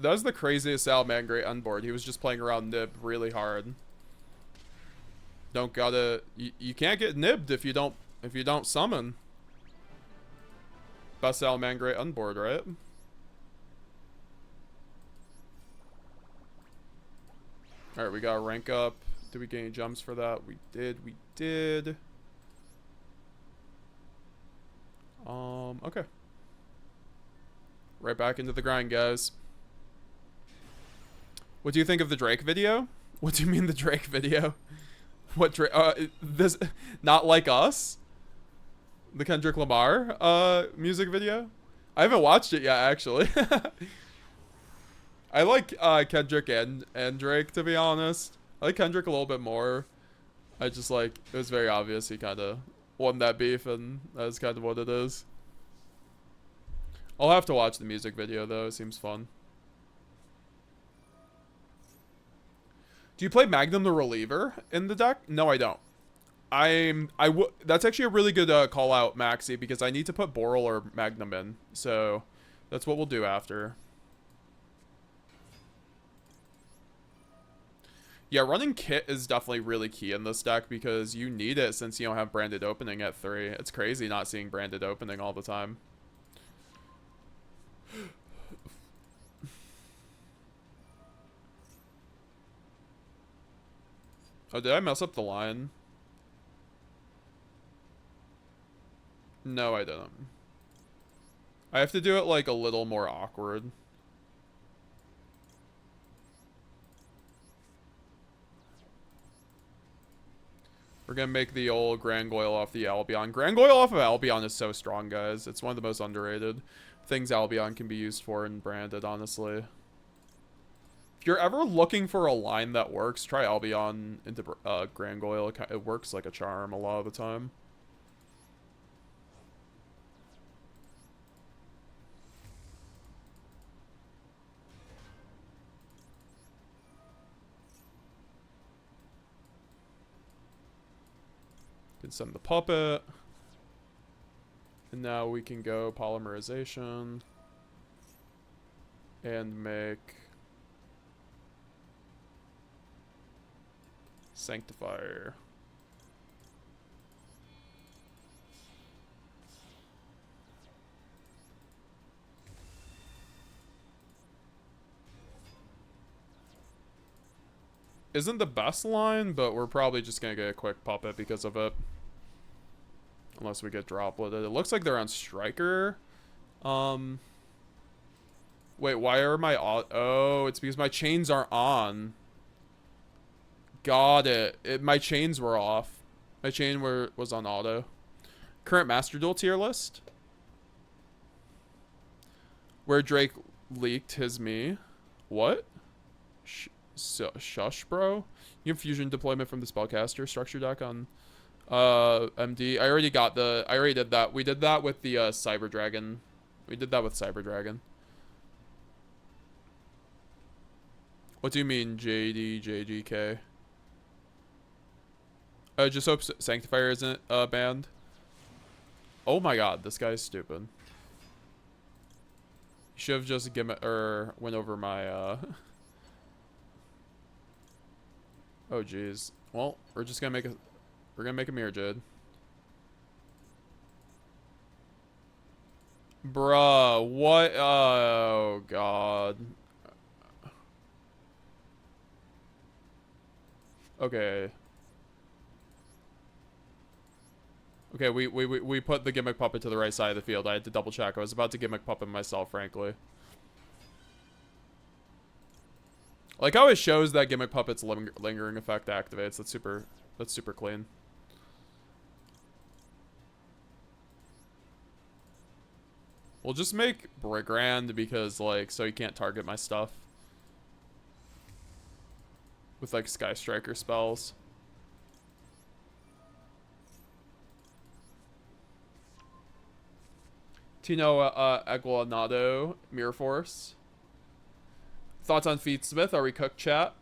the craziest Salamangreat unboard. He was just playing around Nib really hard. Don't gotta... You can't get nibbed if you don't summon. Best Salamangreat unboard, right? Alright, we gotta rank up. Did we get any jumps for that? We did. Okay. Right back into the grind, guys. What do you think of the Drake video? What do you mean the Drake video? What Drake? This Not Like Us? The Kendrick Lamar music video? I haven't watched it yet, actually. I like Kendrick and Drake, to be honest. I like Kendrick a little bit more. I just like, it was very obvious he kind of won that beef, and that's kind of what it is. I'll have to watch the music video, though. It seems fun. Do you play Magnum the Reliever in the deck? No, I don't. That's actually a really good call out, Maxi, because I need to put Boral or Magnum in. So that's what we'll do after. Yeah, running Kit is definitely really key in this deck because you need it since you don't have branded opening at 3. It's crazy not seeing branded opening all the time. Oh, did I mess up the line? No, I didn't. I have to do it like a little more awkward. We're gonna make the old Grangoyle off the Albion. Grangoyle off of Albion is so strong, guys. It's one of the most underrated things Albion can be used for and branded, honestly. If you're ever looking for a line that works, try Albion into Grangoyle. It works like a charm a lot of the time. Can send the puppet. And now we can go polymerization. And make Sanctifier. Isn't the best line, but we're probably just gonna get a quick puppet because of it. Unless we get dropleted. It looks like they're on Striker. Wait, why are my... Oh, it's because my chains aren't on. Got it. My chains were off. My chain was on auto. Current Master Duel tier list. Where Drake leaked his me. What? Shush, bro. You have fusion deployment from the spellcaster structure deck on MD. I already did that. We did that with the Cyber Dragon. We did that with Cyber Dragon. What do you mean JDJGK? Just hope Sanctifier isn't banned. Oh my god, this guy's stupid. You should have just went over my Oh jeez. Well, we're gonna make a mirror Jade. Bruh, what? Oh god. Okay. Okay, we put the gimmick puppet to the right side of the field. I had to double check. I was about to gimmick puppet myself, frankly. Like how it shows that gimmick puppet's lingering effect activates. That's super clean. We'll just make Brigand because like so he can't target my stuff with like Sky Striker spells. Tino Aguanado, Mirror Force. Thoughts on Feedsmith? Are we cooked, chat?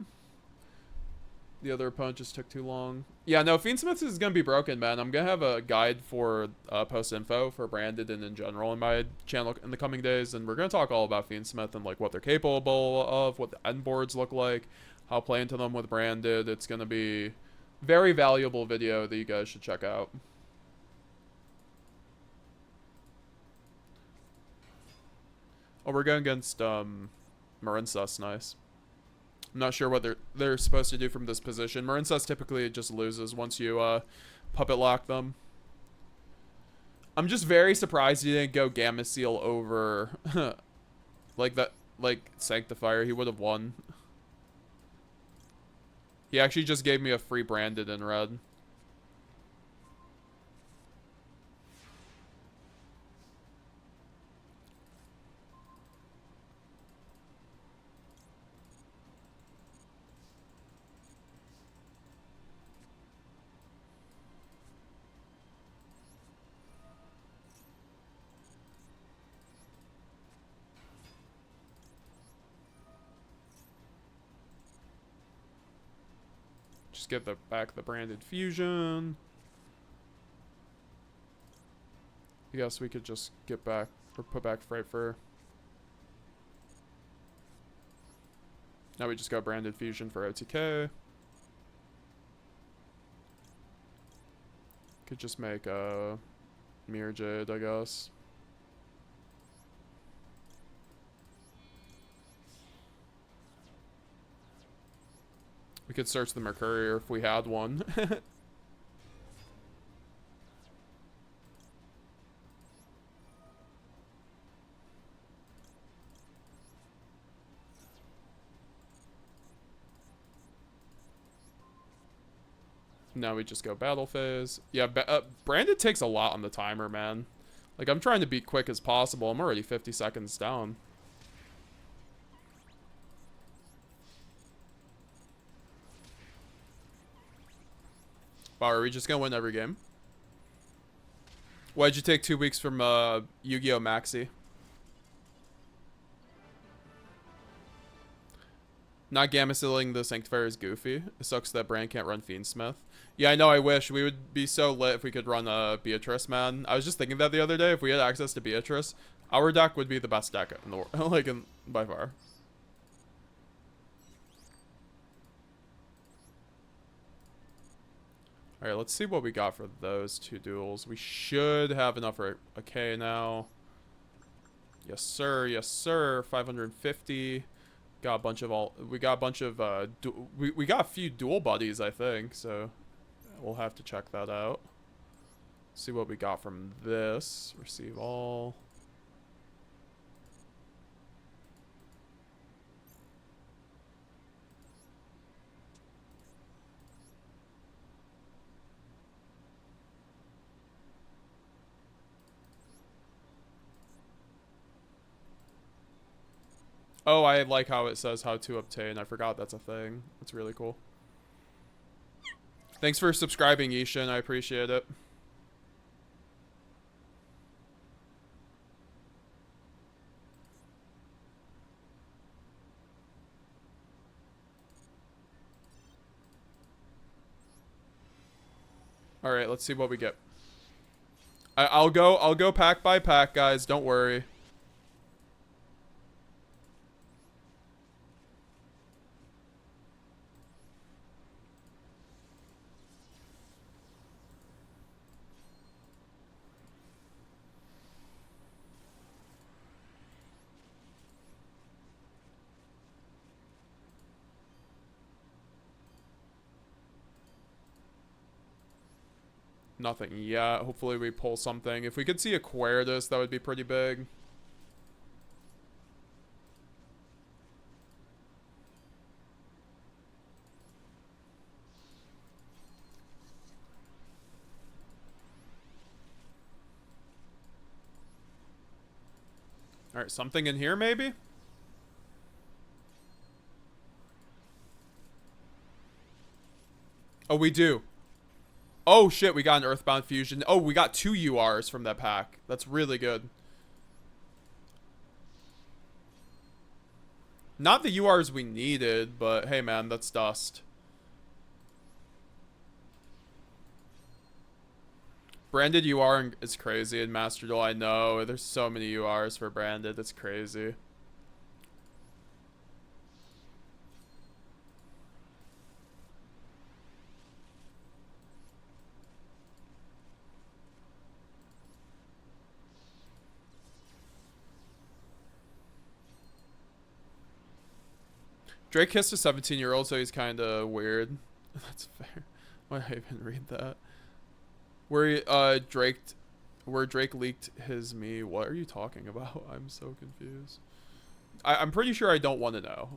The other opponent just took too long. Yeah, no, Feedsmith is going to be broken, man. I'm going to have a guide for post info for Branded and in general in my channel in the coming days. And we're going to talk all about Feedsmith and like what they're capable of, what the end boards look like, how play into them with Branded. It's going to be very valuable video that you guys should check out. Oh, we're going against Marinsas. Nice. I'm not sure what they're supposed to do from this position. Marinsas typically just loses once you puppet lock them. I'm just very surprised he didn't go Gamma Seal over like Sanctifier. He would have won. He actually just gave me a free Branded in red. Just get back the Branded Fusion. I guess we could just get back or put back Fright Fur. Now we just got Branded Fusion for OTK. Could just make a Mirror Jade, I guess. We could search the Mercurier if we had one. Now we just go battle phase. Yeah, Branded takes a lot on the timer, man. Like, I'm trying to be quick as possible. I'm already 50 seconds down. Wow, are we just gonna win every game? Why'd you take 2 weeks from Yu-Gi-Oh! Maxi? Not Gamma Sealing the Sanctifier is goofy. It sucks that Brand can't run Fiendsmith. Yeah, I know, I wish. We would be so lit if we could run Beatrice, man. I was just thinking that the other day. If we had access to Beatrice, our deck would be the best deck in the world. Like, by far. Alright, let's see what we got for those two duels. We should have enough for a K now. Yes, sir. Yes, sir. 550. Got a bunch of we got a few duel buddies, I think, so we'll have to check that out. See what we got from this. Receive all. Oh, I like how it says how to obtain. I forgot that's a thing. That's really cool. Thanks for subscribing, Ishin. I appreciate it. All right, let's see what we get. I'll go pack by pack, guys. Don't worry. Nothing yet. Hopefully we pull something. If we could see a Aquarius, that would be pretty big. Alright, something in here maybe? Oh, we do. Oh shit, we got an Earthbound Fusion. Oh, we got 2 URs from that pack. That's really good. Not the URs we needed, but hey man, that's dust. Branded UR is crazy in Master Duel, I know. There's so many URs for branded, it's crazy. Drake kissed a 17-year-old, so he's kind of weird. That's fair. Why did I even read that? Where Drake leaked his me. What are you talking about? I'm so confused. I'm pretty sure I don't want to know.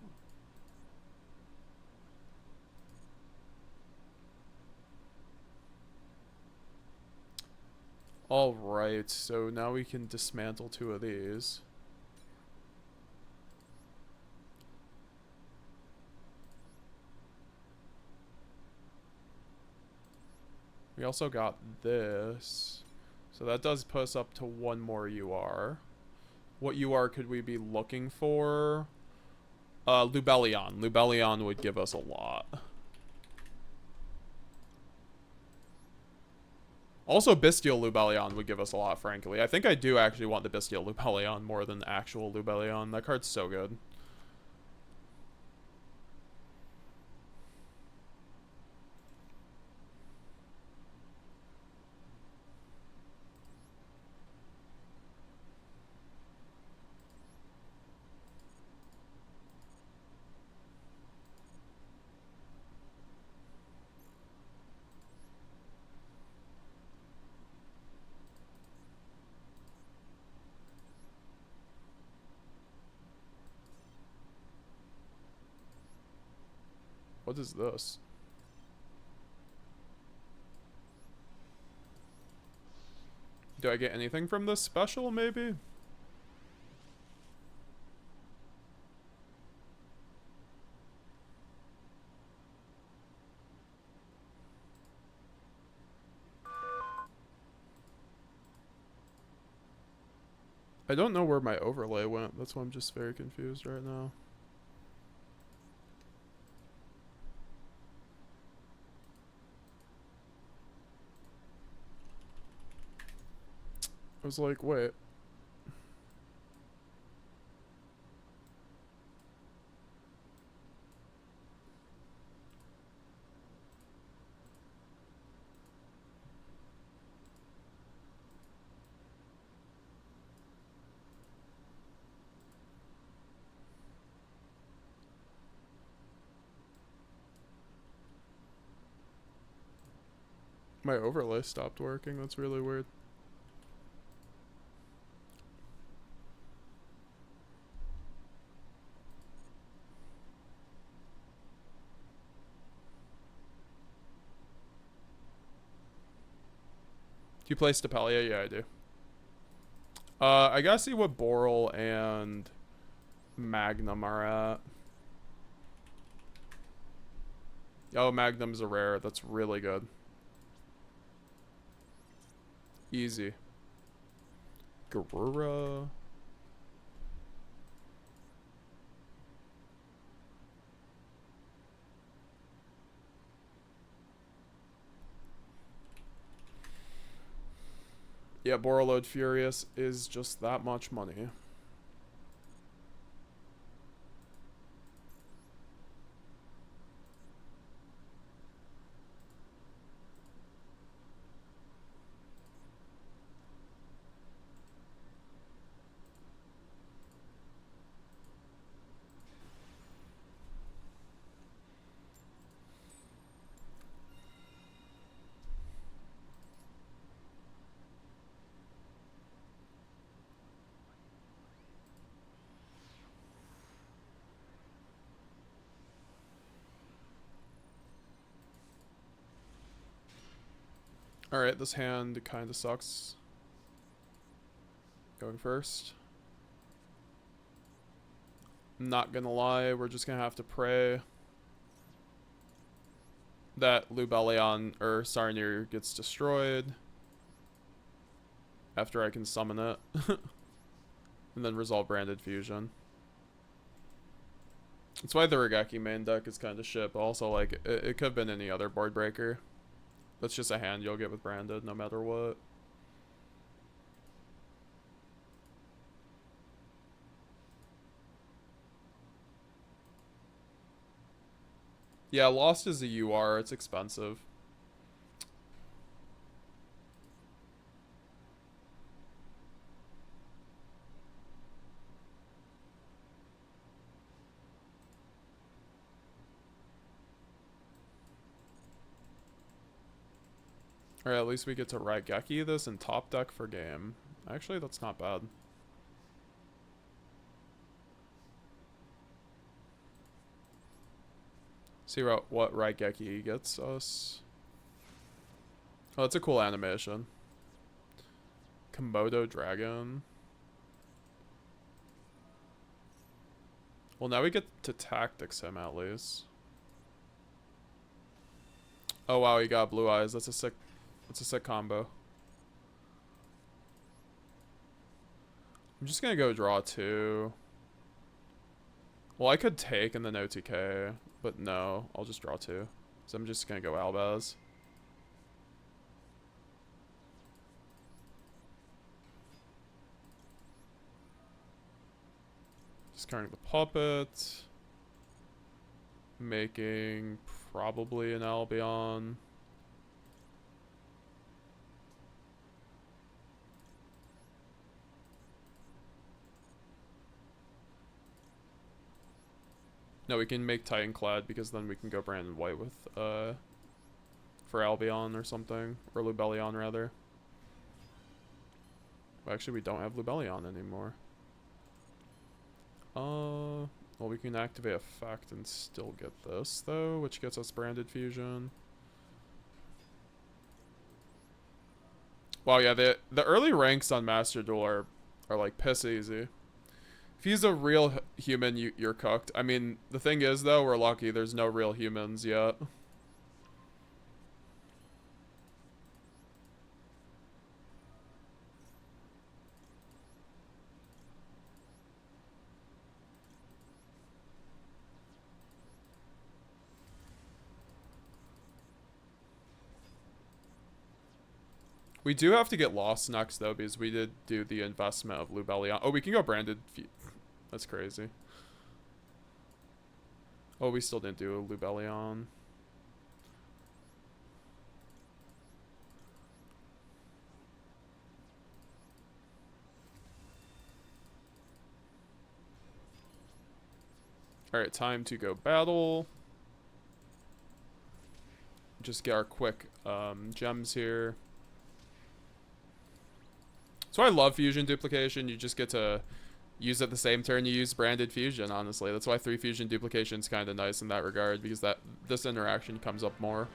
Alright, so now we can dismantle 2 of these. We also got this. So that does put us up to 1 more UR. What UR could we be looking for? Lubellion. Lubellion would give us a lot. Also, Bestial Lubellion would give us a lot, frankly. I think I do actually want the Bestial Lubellion more than actual Lubellion. That card's so good. What is this? Do I get anything from this special, maybe? I don't know where my overlay went. That's why I'm just very confused right now. I was like, wait. My overlay stopped working. That's really weird. Do you play Stapelia? Yeah, I do. I gotta see what Boral and Magnum are at. Oh, Magnum's a rare. That's really good. Easy. Garura. Yeah, Borreload Furious is just that much money. Alright, this hand kind of sucks. Going first. I'm not gonna lie, we're just gonna have to pray that Lubellion or Sarnier gets destroyed after I can summon it. And then resolve Branded Fusion. That's why the Regeki main deck is kind of shit, but also, like, it could have been any other board breaker. That's just a hand you'll get with Branded no matter what. Yeah, Lost is a UR. It's expensive. Alright, at least we get to Raigeki this and top deck for game. Actually, that's not bad. See what Raigeki gets us. Oh, that's a cool animation. Komodo Dragon. Well, now we get to Tactics him at least. Oh wow, he got Blue Eyes. That's a sick combo. I'm just gonna go draw 2. Well, I could take and then OTK, but no, I'll just draw 2. So I'm just gonna go Albaz. Discarding the puppet. Making probably an Albion. No, we can make Titanclad because then we can go Branded White with, for Albion or something. Or Lubellion, rather. Well, actually, we don't have Lubellion anymore. Well, we can activate Effect and still get this, though, which gets us Branded Fusion. Wow, yeah, the early ranks on Master Duel are like piss easy. If he's a real human, you're cooked. I mean, the thing is, though, we're lucky there's no real humans yet. We do have to get Lost next, though, because we did do the investment of Lubellion. Oh, we can go Branded. That's crazy. Oh, we still didn't do a Lubellion. Alright, time to go battle. Just get our quick gems here. So I love Fusion Duplication. You just get to use it the same turn you use Branded Fusion, honestly. That's why 3 Fusion Duplication is kind of nice in that regard, because this interaction comes up more.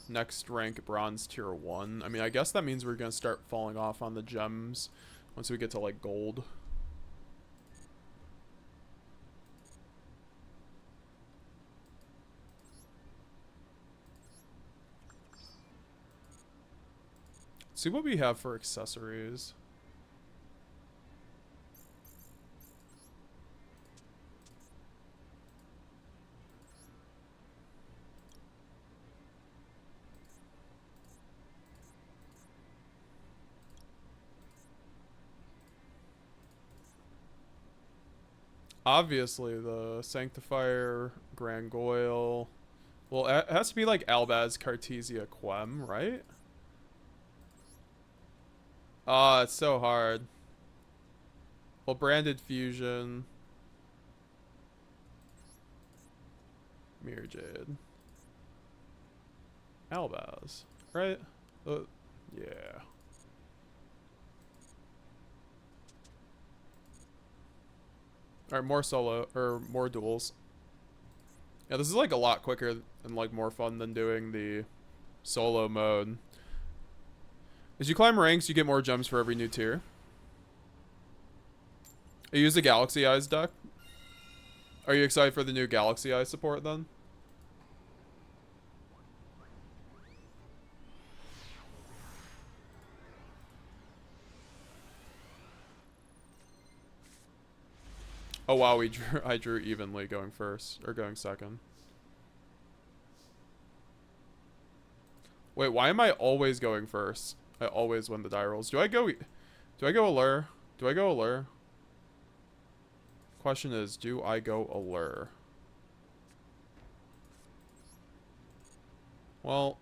Next rank, bronze tier 1. I mean, I guess that means we're going to start falling off on the gems once we get to, like, gold. See what we have for accessories. Obviously, the Sanctifier, Grangoyle. Well, it has to be like Albaz, Cartesia, Quem, right? Ah, it's so hard. Well, Branded Fusion. Mirror Jade. Albaz, right? Yeah. Alright, more solo, or more duels. Yeah, this is like a lot quicker and like more fun than doing the solo mode. As you climb ranks, you get more gems for every new tier. I use the Galaxy Eyes deck. Are you excited for the new Galaxy Eyes support then? Oh wow, I drew evenly going first or going second. Wait, why am I always going first? I always win the die rolls. Do I go allure? Do I go allure? Question is, do I go allure? Well,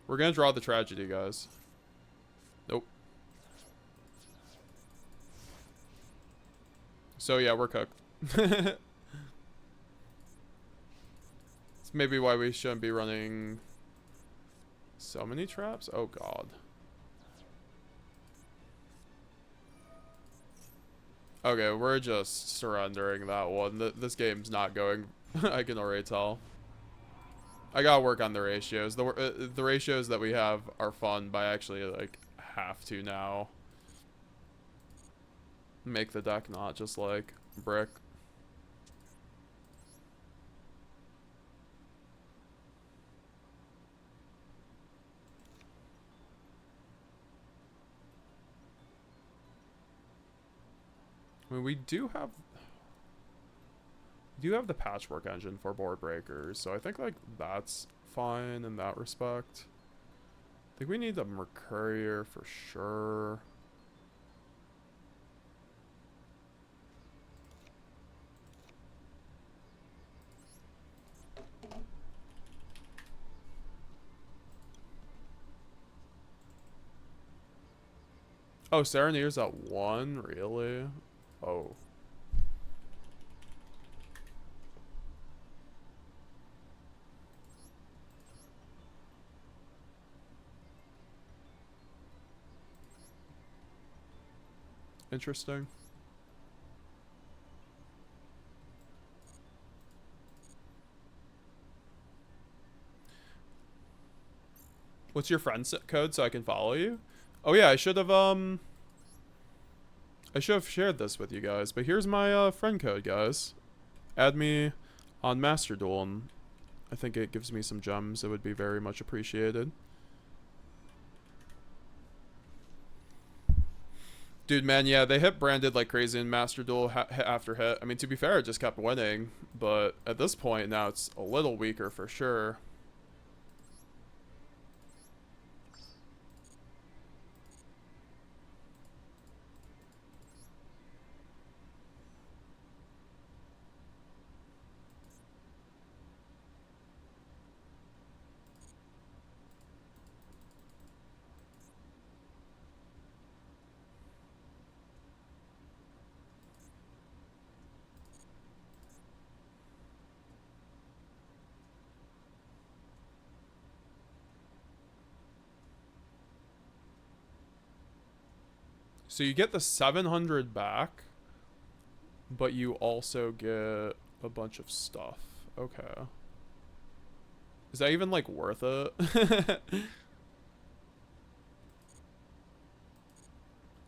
we're gonna draw the tragedy, guys. Nope. So yeah, we're cooked. That's maybe why we shouldn't be running so many traps. Oh god. Okay, we're just surrendering that one. This game's not going. I can already tell. I gotta work on the ratios. The ratios that we have are fun, but I actually like have to now make the deck not just like brick. I mean, we do have the patchwork engine for board breakers, so I think like that's fine in that respect. I think we need a Mercurier for sure. Oh, Sereneer's at 1? Really? Oh. Interesting. What's your friend code so I can follow you? Oh yeah, I should have shared this with you guys, but here's my friend code, guys. Add me on Master Duel, and I think it gives me some gems. It would be very much appreciated. Dude, man, yeah, they hit branded like crazy in Master Duel hit after hit. I mean, to be fair, it just kept winning, but at this point now it's a little weaker for sure. So you get the 700 back, but you also get a bunch of stuff. Okay. Is that even, like, worth it?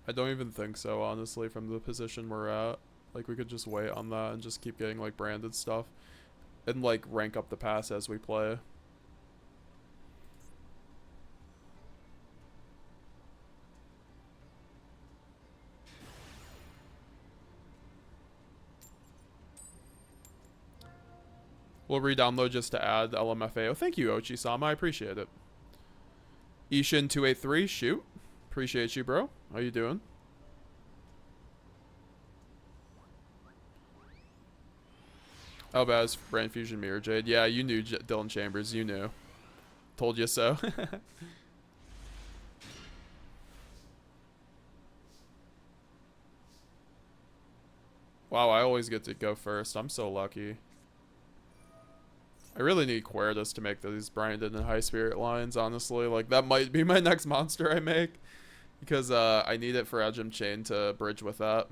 I don't even think so, honestly, from the position we're at. Like, we could just wait on that and just keep getting, like, branded stuff. And, like, rank up the pass as we play. We'll re-download just to add LMFAO. Thank you, Ochi-sama. I appreciate it. Ishin283, shoot. Appreciate you, bro. How you doing? Oh, Baz, Brain Fusion Mirror Jade. Yeah, you knew, Dylan Chambers. You knew. Told you so. Wow, I always get to go first. I'm so lucky. I really need Quertus to make these branded and high spirit lines, honestly. Like, that might be my next monster I make. Because I need it for Edgem Chain to bridge with that.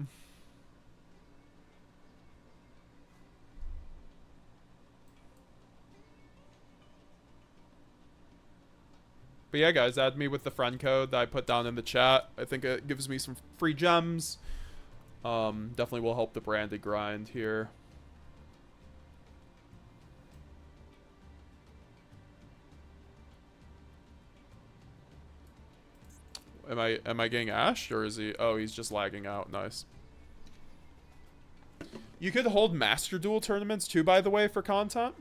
But yeah, guys, add me with the friend code that I put down in the chat. I think it gives me some free gems. Definitely will help the branded grind here. Am I getting ashed, or is he? Oh, he's just lagging out. Nice. You could hold Master Duel tournaments too, by the way, for content.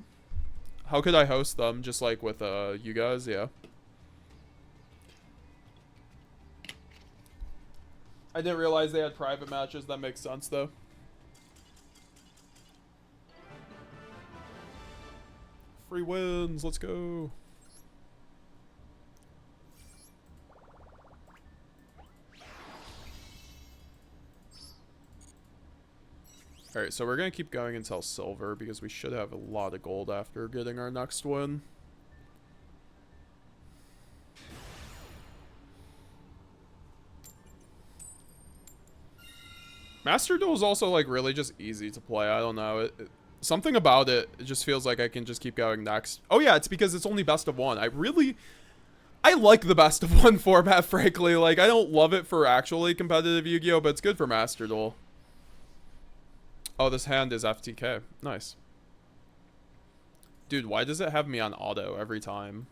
How could I host them? Just like with you guys, yeah. I didn't realize they had private matches. That makes sense, though. Free wins. Let's go. Alright, so we're going to keep going until silver because we should have a lot of gold after getting our next win. Master Duel is also, like, really just easy to play. I don't know. Something about it just feels like I can just keep going next. Oh, yeah, it's because it's only best of one. I like the best of one format, frankly. Like, I don't love it for actually competitive Yu-Gi-Oh, but it's good for Master Duel. Oh, this hand is FTK. Nice. Dude, why does it have me on auto every time?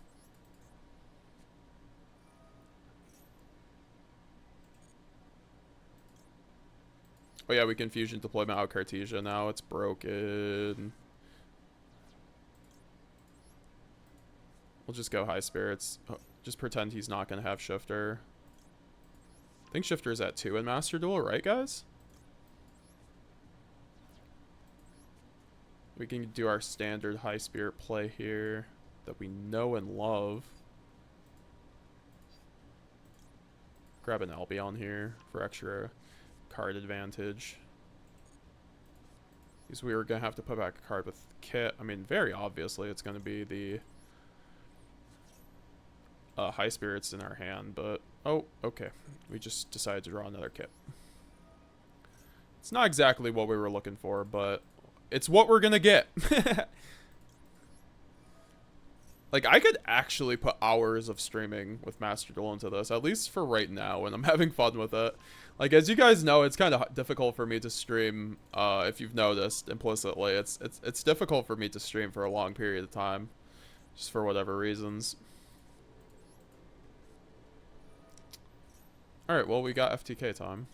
Oh yeah, we can fusion deployment out Cartesia now. It's broken. We'll just go high spirits. Oh, just pretend he's not going to have shifter. I think shifter is at 2 in Master Duel, right, guys? We can do our standard high spirit play here that we know and love. Grab an Albion here for extra card advantage. Because we were going to have to put back a card with Kit. I mean, very obviously it's going to be the high spirits in our hand, but oh, okay. We just decided to draw another Kit. It's not exactly what we were looking for, but it's what we're gonna get. Like, I could actually put hours of streaming with Master Duel into this, at least for right now, and I'm having fun with it. Like, as you guys know, it's kind of difficult for me to stream, if you've noticed implicitly. It's difficult for me to stream for a long period of time, just for whatever reasons. Alright, well, we got FTK time.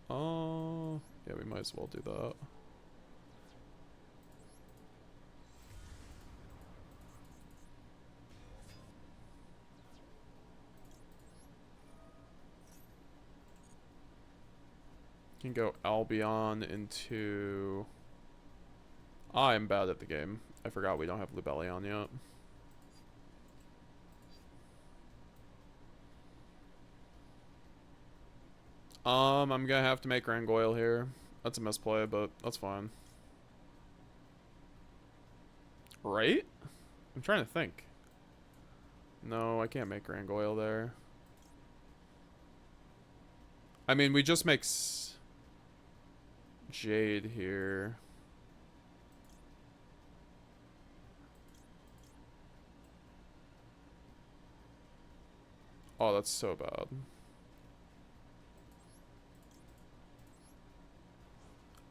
Oh, yeah, we might as well do that. Can go Albion into... I'm bad at the game. I forgot we don't have Lubellion yet. I'm gonna have to make Rangoyle here. That's a misplay, but that's fine. Right? I'm trying to think. No, I can't make Rangoil there. I mean, we just make Jade here. Oh, that's so bad.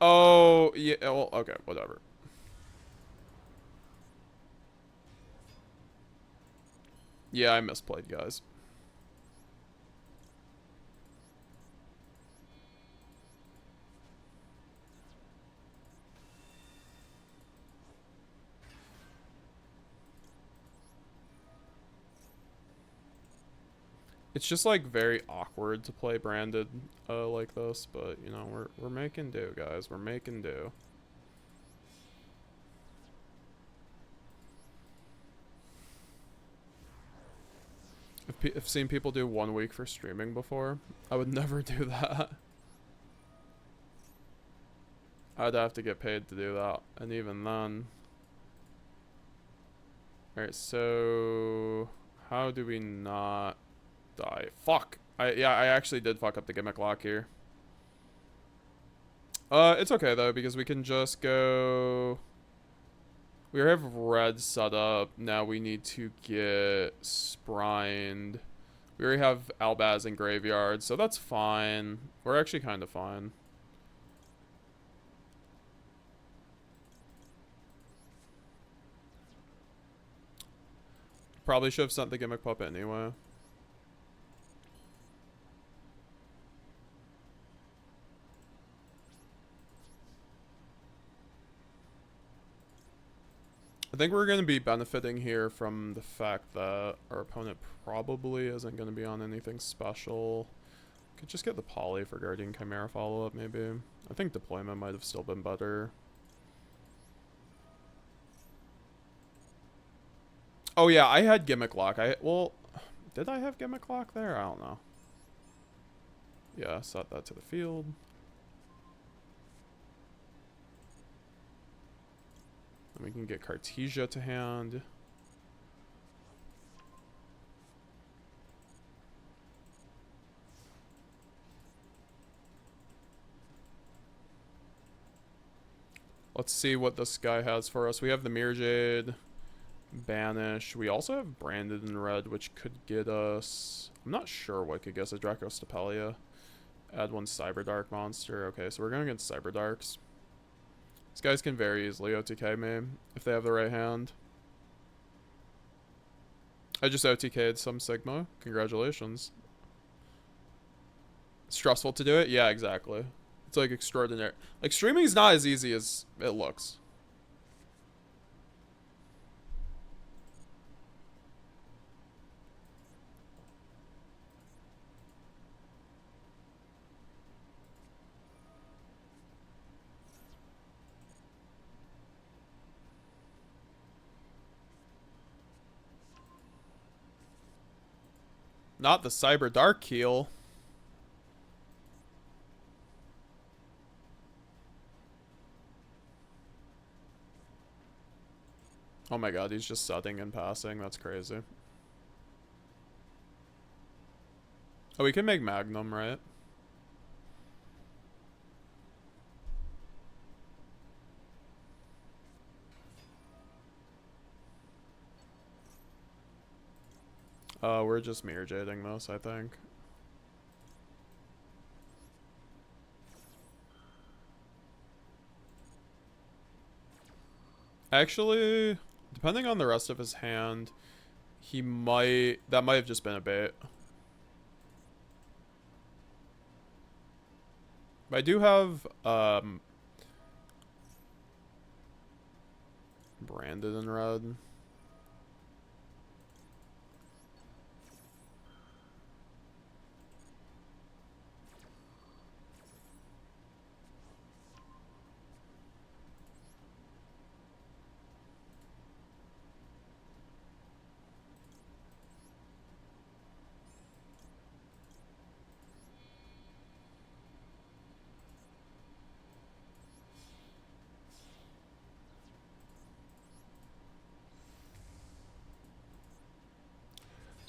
Oh, yeah, well, okay, whatever. Yeah, I misplayed, guys. It's just like very awkward to play branded like this, but you know, we're making do, guys. We're making do. I've seen people do 1 week for streaming before. I would never do that. I'd have to get paid to do that, and even then. Alright, so how do we not die? Fuck. Yeah, I actually did fuck up the gimmick lock here. It's okay though, because we can just go. We have red set up. Now we need to get sprined. We already have Albaz in graveyard, so that's fine. We're actually kind of fine. Probably should have sent the gimmick puppet anyway. I think we're going to be benefiting here from the fact that our opponent probably isn't going to be on anything special. Could just get the poly for Guardian Chimera follow-up, maybe. I think deployment might have still been better. Oh yeah, I had Gimmick Lock. Well, did I have Gimmick Lock there? I don't know. Yeah, set that to the field. And we can get Cartesia to hand. Let's see what this guy has for us. We have the Mirror Jade, Banish. We also have Branded in red, which could get us... I'm not sure what could get us a Draco Stapelia. Add 1 Cyber Dark monster. Okay, so we're going against Cyber Darks. These guys can very easily OTK me if they have the right hand. I just OTK'd some Sigma. Congratulations. Stressful to do it? Yeah, exactly. It's like extraordinary. Like, streaming is not as easy as it looks. Not the Cyber Dark Keel. Oh my god, he's just setting and passing. That's crazy. Oh, we can make Magnum, right? We're just mirror jading this, I think. Actually, depending on the rest of his hand, he might... That might have just been a bait. But I do have, Branded in red.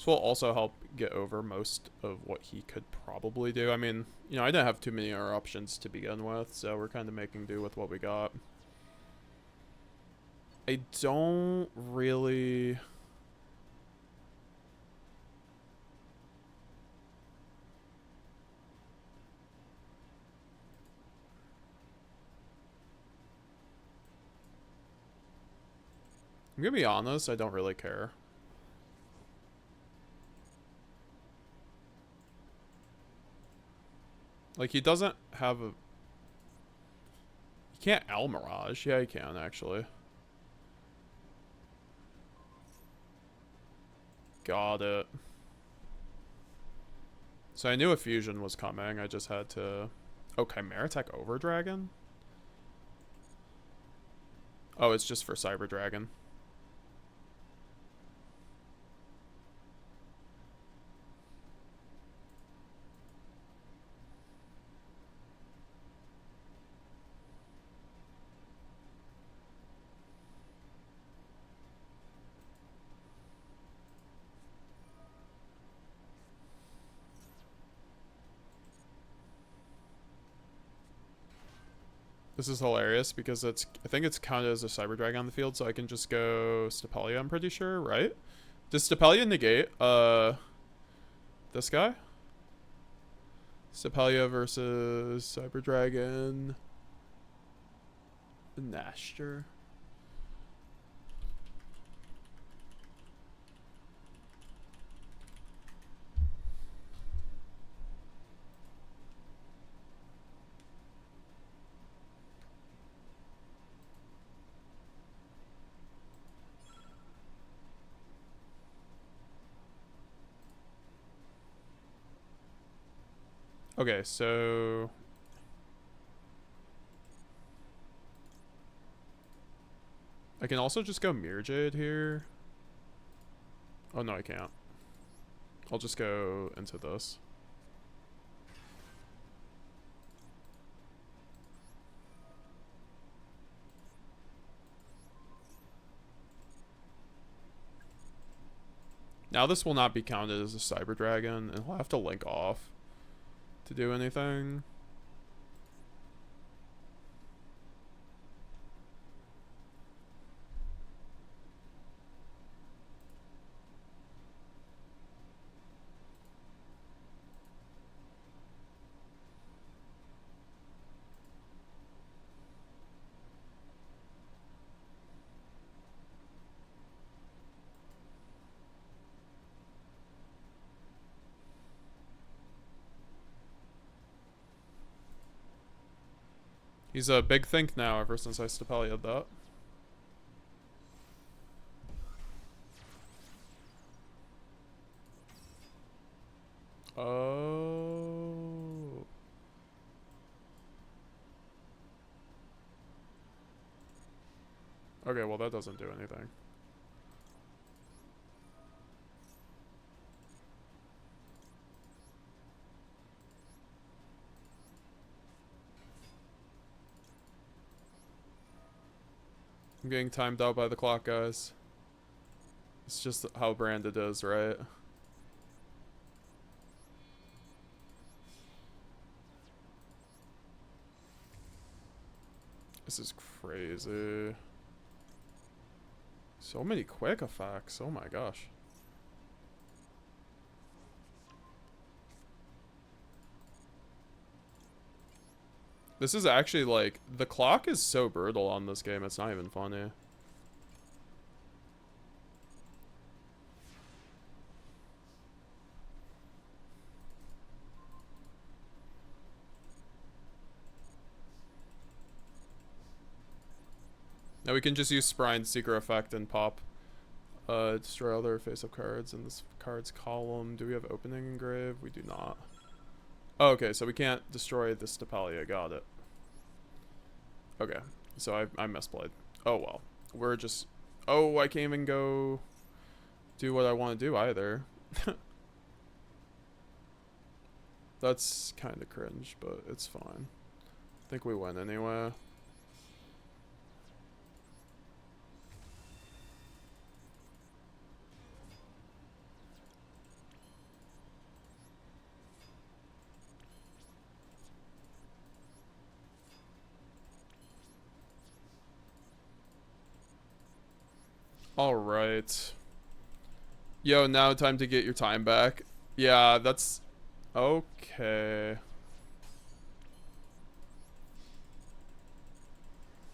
This will also help get over most of what he could probably do. I mean, you know, I didn't have too many other options to begin with, so we're kind of making do with what we got. I don't really... I'm gonna be honest, I don't really care. Like, he doesn't have a... He can't Al Mirage. Yeah, he can, actually. Got it. So I knew a fusion was coming. I just had to... Oh, Chimera Tech over Dragon? Oh, it's just for Cyber Dragon. This is hilarious because it's... I think it's counted as a Cyber Dragon on the field, so I can just go Stapelia, I'm pretty sure, right? Does Stapelia negate, this guy? Stapelia versus Cyber Dragon. Nashter. Okay, so... I can also just go Mirror Jade here. Oh, no, I can't. I'll just go into this. Now this will not be counted as a Cyber Dragon, and we'll have to link off to do anything. He's a big think now ever since I Stapelia that. Oh. Okay, well that doesn't do anything. I'm getting timed out by the clock, guys. It's just how branded is, right? This is crazy. So many quick effects. Oh my gosh. This is actually like, the clock is so brutal on this game, it's not even funny. Now we can just use Sprine's secret effect and pop. Destroy other face-up cards in this card's column. Do we have opening engrave? We do not. Oh, okay, so we can't destroy the Stapelia. Got it. Okay, so I misplayed. Oh well. We're just... Oh, I can't even go do what I want to do either. That's kind of cringe, but it's fine. I think we win anyway. All right. Yo, now time to get your time back. Yeah, that's okay.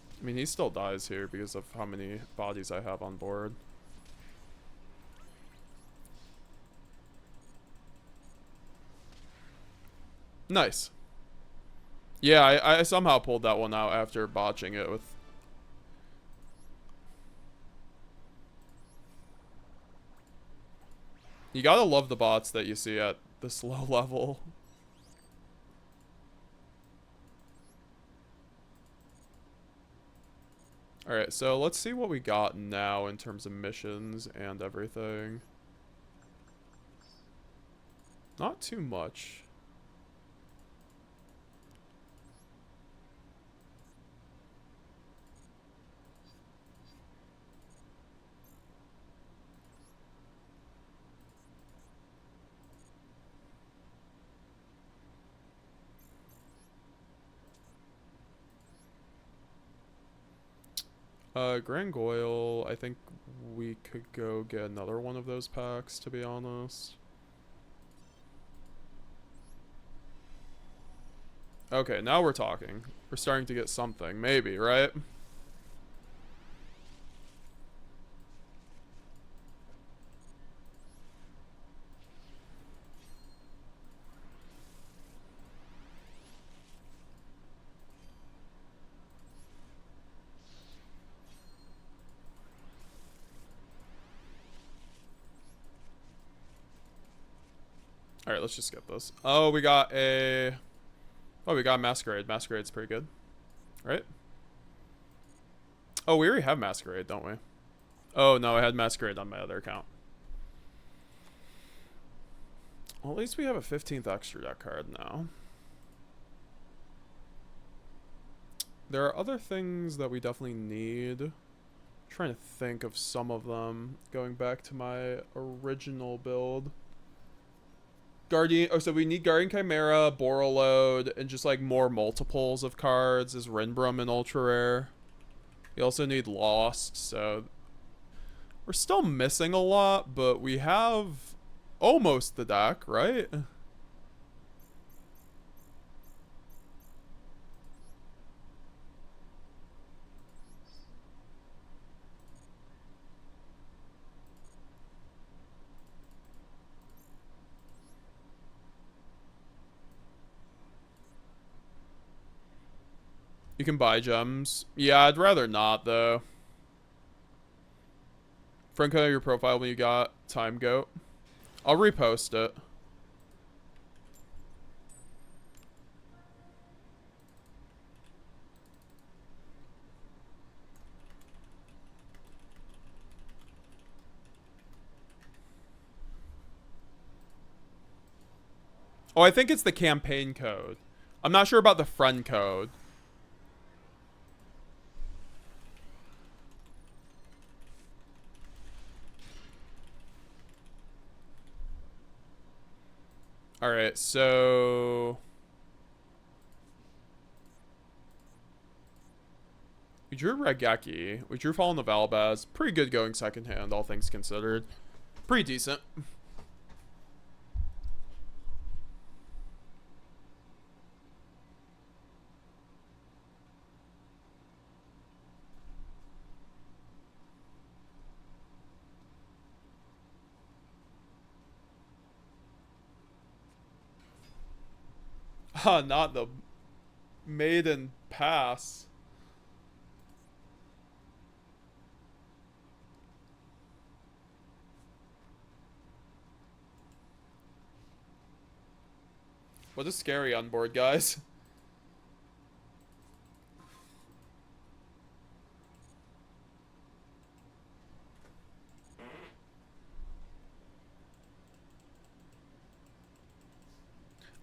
I mean, he still dies here because of how many bodies I have on board. Nice. Yeah, I somehow pulled that one out after botching it with... You gotta love the bots that you see at this low level. Alright, so let's see what we got now in terms of missions and everything. Not too much. Grangoyle, I think we could go get another one of those packs, to be honest. Okay, now we're talking. We're starting to get something, maybe, right? Alright, let's just get this. Oh, we got a... Oh, we got Masquerade. Masquerade's pretty good. Right? Oh, we already have Masquerade, don't we? Oh, no, I had Masquerade on my other account. Well, at least we have a 15th extra deck card now. There are other things that we definitely need. I'm trying to think of some of them. Going back to my original build. Guardian, oh, so we need Guardian Chimera, Borreload, and just like more multiples of cards is Rinbrum and Ultra Rare. We also need Lost, so we're still missing a lot, but we have almost the deck, right? You can buy gems. Yeah, I'd rather not, though. Franco, your profile when you got Time Goat. I'll repost it. Oh, I think it's the campaign code. I'm not sure about the friend code. Alright, so... We drew Regeki. We drew Fallen of Albaz. Pretty good going second hand, all things considered. Pretty decent. Not the Maiden Pass. What is scary on board, guys?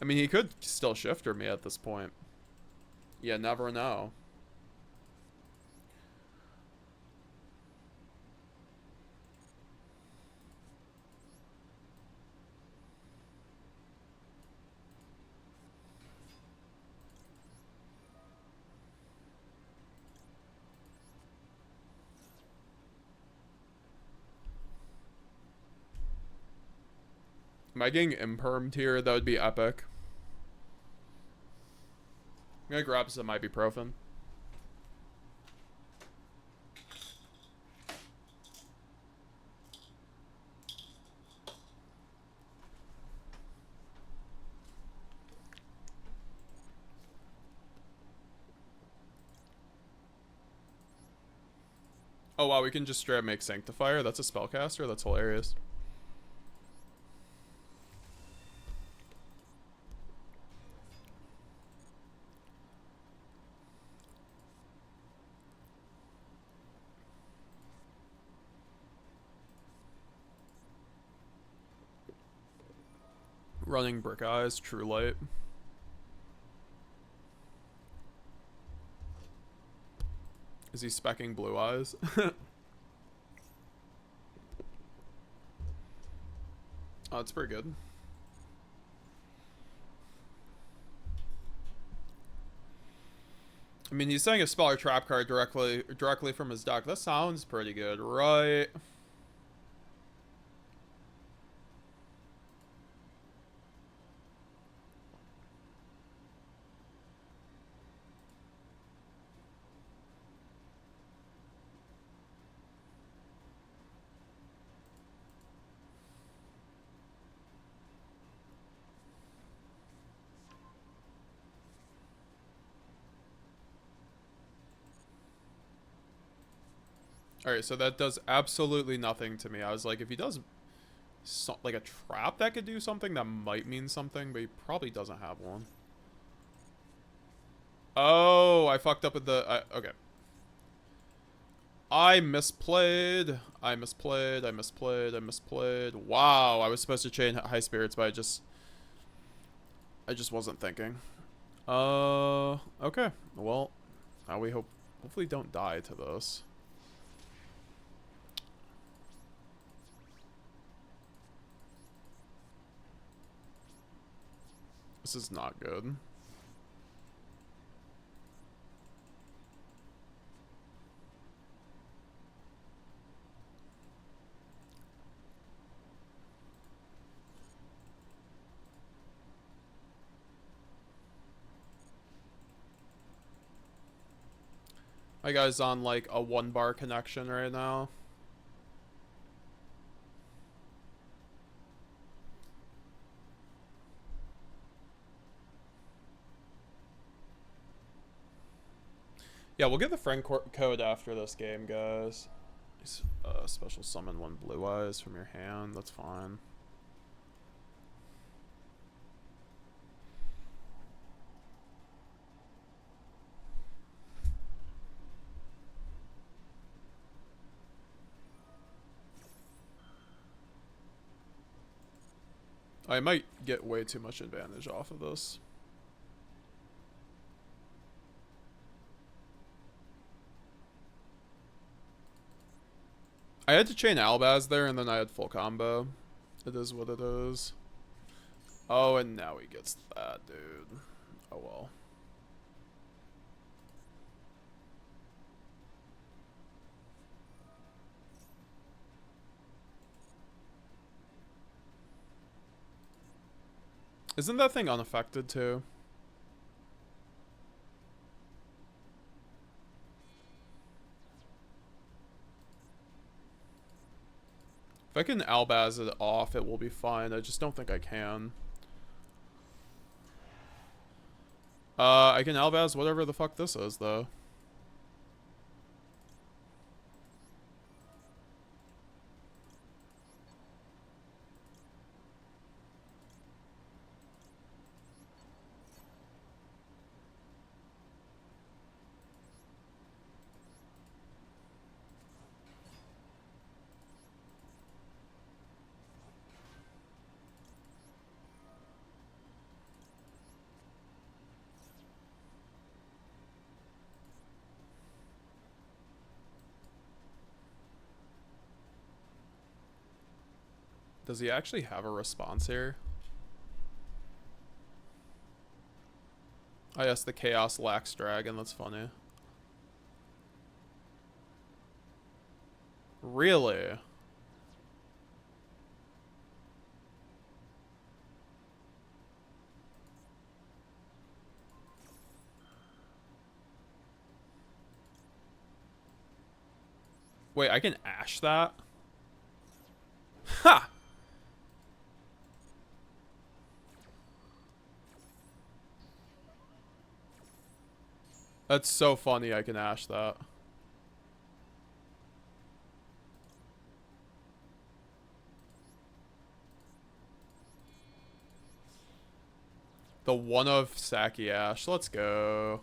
I mean, he could still shifter me at this point. You never know. Am I getting impermed here? That would be epic. I'm gonna grab some ibuprofen. Oh wow, we can just straight up make Sanctifier. That's a spellcaster. That's hilarious. Running Brick Eyes, True Light. Is he specking Blue Eyes? Oh, that's pretty good. I mean, he's saying a spell or trap card directly from his deck. That sounds pretty good, right? Alright, so that does absolutely nothing to me. I was like, if he does like a trap that could do something, that might mean something, but he probably doesn't have one. Oh, I fucked up with the... okay. I misplayed. I misplayed. Wow, I was supposed to chain High Spirits, but I just wasn't thinking. Okay. Well, now we hopefully don't die to this. This is not good. My guy's on like a 1-bar connection right now. Yeah, we'll get the friend code after this game, guys. Special summon 1 Blue Eyes from your hand. That's fine. I might get way too much advantage off of this. I had to chain Albaz there, and then I had full combo. It is what it is. Oh, and now he gets that, dude. Oh well. Isn't that thing unaffected too? If I can Albaz it off, it will be fine. I just don't think I can. I can Albaz whatever the fuck this is, though. Does he actually have a response here? Oh yes, the Chaos Lax Dragon, that's funny. Really? Wait, I can ash that? Ha! That's so funny I can ash that. The one of Saki Ash. Let's go.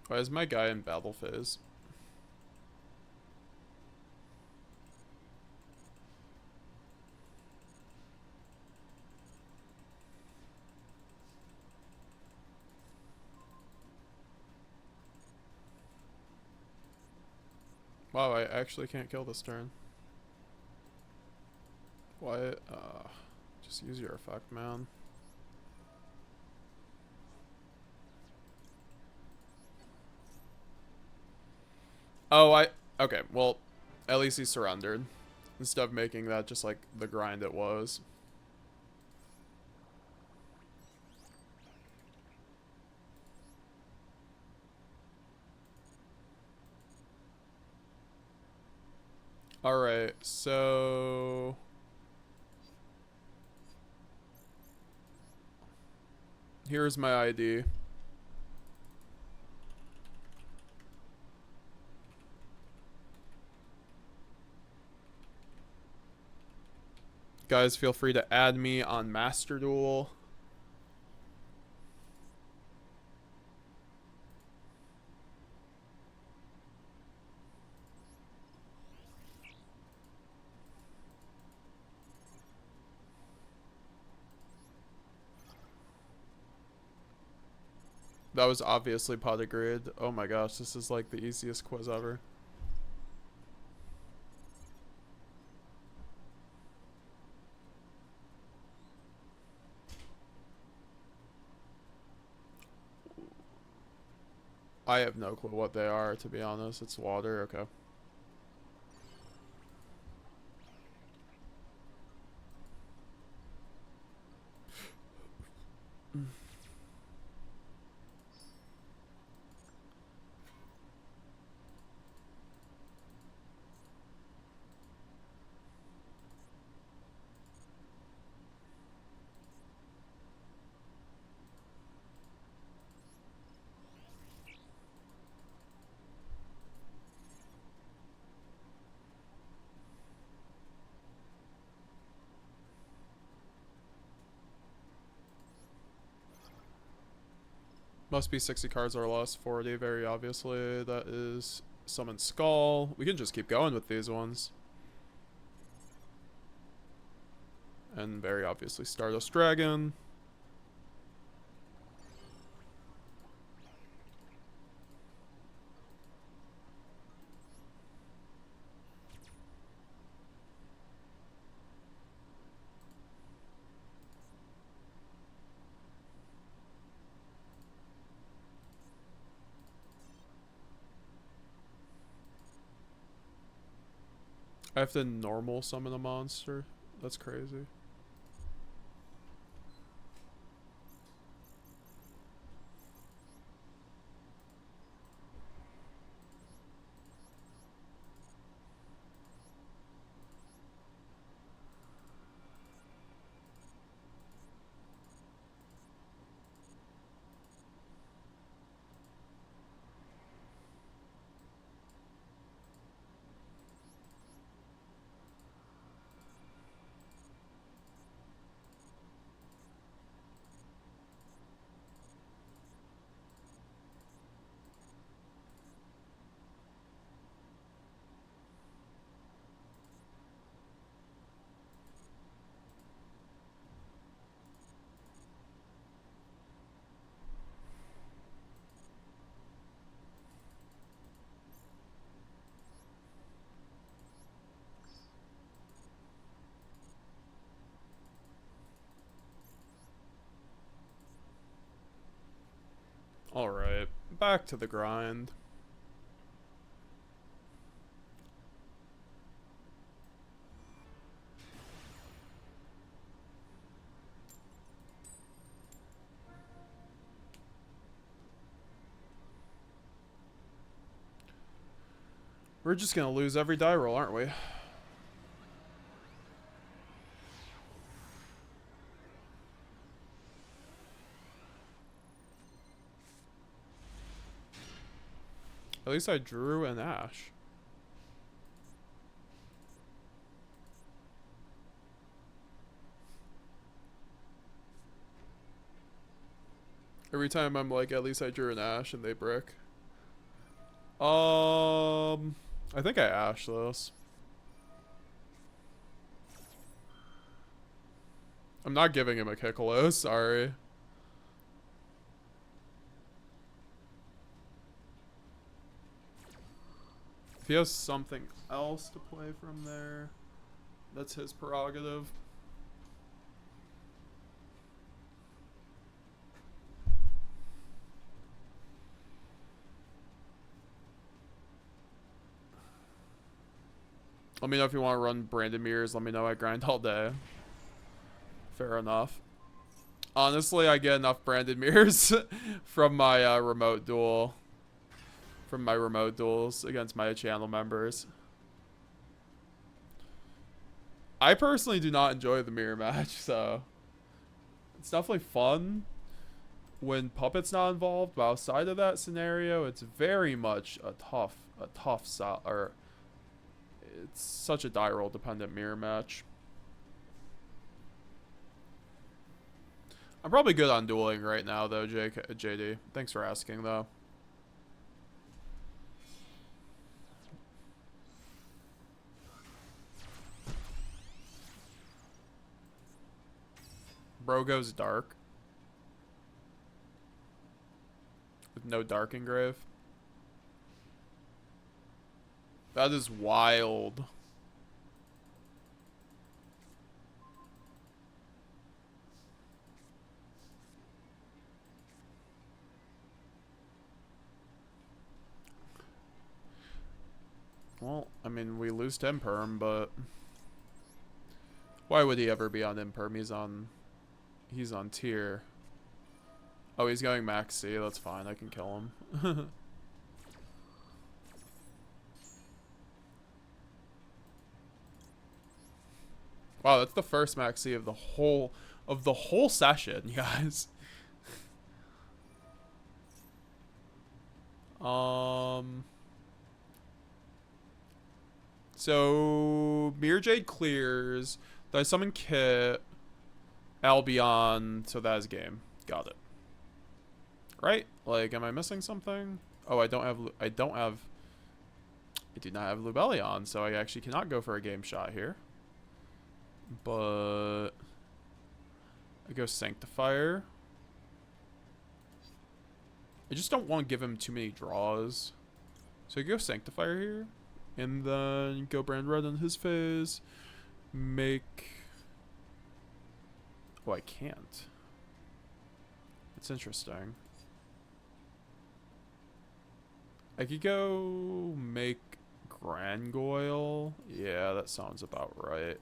Why is my guy in battle phase? Wow, I actually can't kill this turn. Why? Just use your effect, man. Oh, okay, well, at least he surrendered. Instead of making that just like the grind it was. Alright, so... Here's my ID. Guys, feel free to add me on Master Duel. That was obviously pot of grid. Oh my gosh, this is like the easiest quiz ever. I have no clue what they are, to be honest. It's water, okay. Must be 60 cards or less, 40 very obviously. That is Summon Skull. We can just keep going with these ones. And very obviously Stardust Dragon. I have to normal summon a monster. That's crazy. Alright, back to the grind. We're just gonna lose every die roll, aren't we? At least I drew an Ash. Every time I'm like, at least I drew an Ash and they brick. I think I Ash those. I'm not giving him a Kikalo, sorry. If he has something else to play from there, that's his prerogative. Let me know if you want to run Brandon Mirrors. Let me know. I grind all day. Fair enough. Honestly, I get enough Brandon Mirrors from my remote duel. From my remote duels against my channel members. I personally do not enjoy the mirror match, so it's definitely fun when Puppet's not involved. But outside of that scenario, it's very much a tough or it's such a die roll dependent mirror match. I'm probably good on dueling right now, though, JD. Thanks for asking, though. Bro goes dark. With no dark engrave. That is wild. Well, I mean, we lose to Imperm, but why would he ever be on Imperm? He's on tier. Oh, he's going max C. That's fine. I can kill him. Wow, that's the first max C of the whole session, guys. So Mirror Jade clears. Do I summon Kit? Albion, so that is game. Got it. Right? Like, am I missing something? Oh, I do not have Lubellion, so I actually cannot go for a game shot here. But I go Sanctifier. I just don't want to give him too many draws. So I go Sanctifier here. And then go Brand Red on his phase. Make... Oh, I can't. It's interesting. I could go make Grangoyle. Yeah, that sounds about right.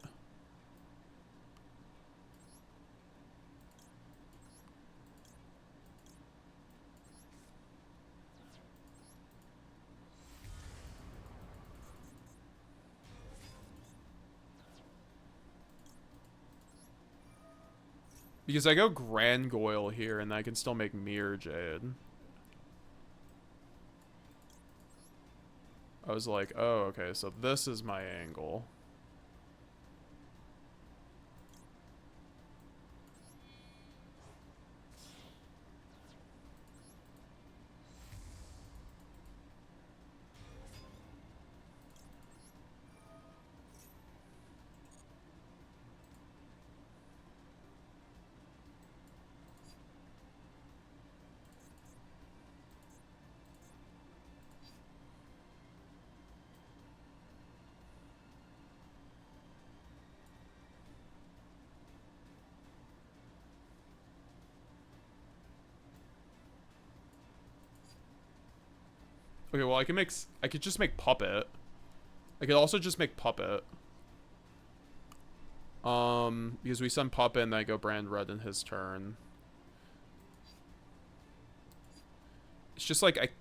Because I go Grangoyle here, and I can still make Mirror Jade. I was like, oh, okay, so this is my angle. Okay, well, I could just make Puppet. I could also just make Puppet. Because we send Puppet and then I go Brand Red in his turn. It's just like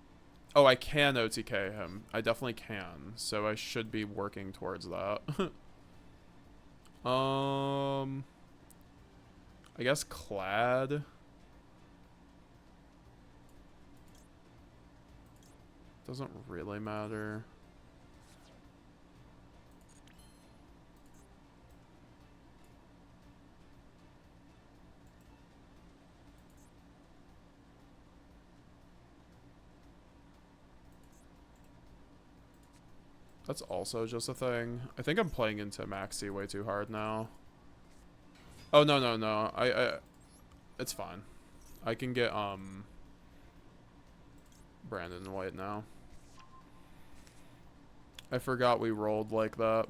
oh, I can OTK him. I definitely can. So I should be working towards that. I guess Clad. Doesn't really matter. That's also just a thing. I think I'm playing into Maxi way too hard now. Oh, no, no, no. It's fine. I can get, Brandon White now. I forgot we rolled like that.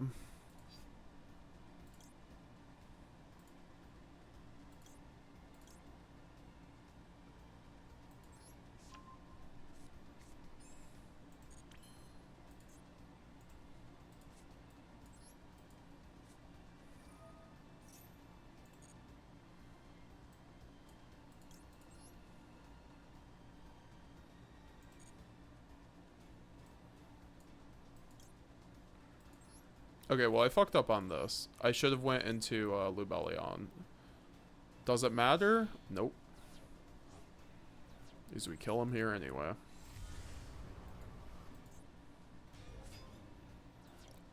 Okay, well, I fucked up on this. I should have went into Lubellion. Does it matter? Nope. Because we kill him here anyway.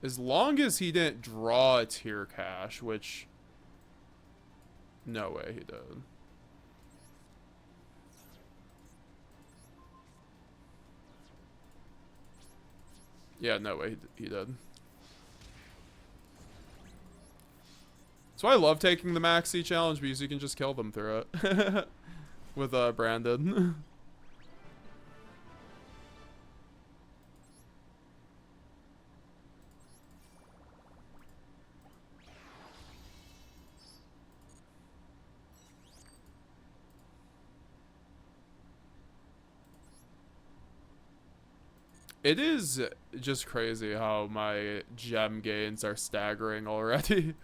As long as he didn't draw a tier cache, which... No way he did. Yeah, no way he did. That's why I love taking the Maxi challenge, because you can just kill them through it. With Brandon. It is just crazy how my gem gains are staggering already.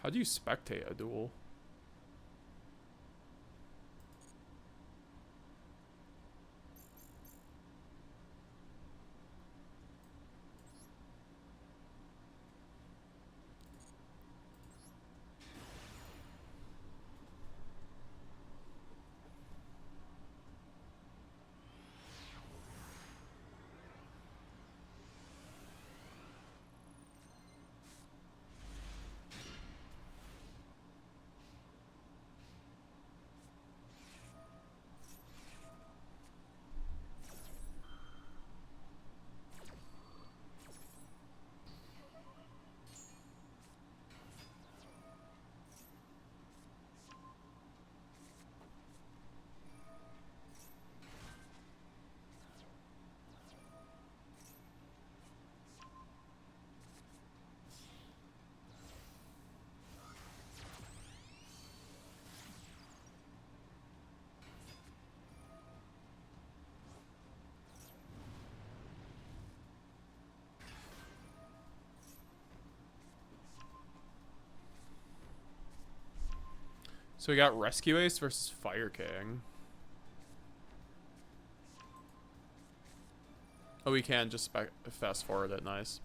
How do you spectate a duel? So we got Rescue Ace versus Fire King. Oh, we can just fast forward it. Nice.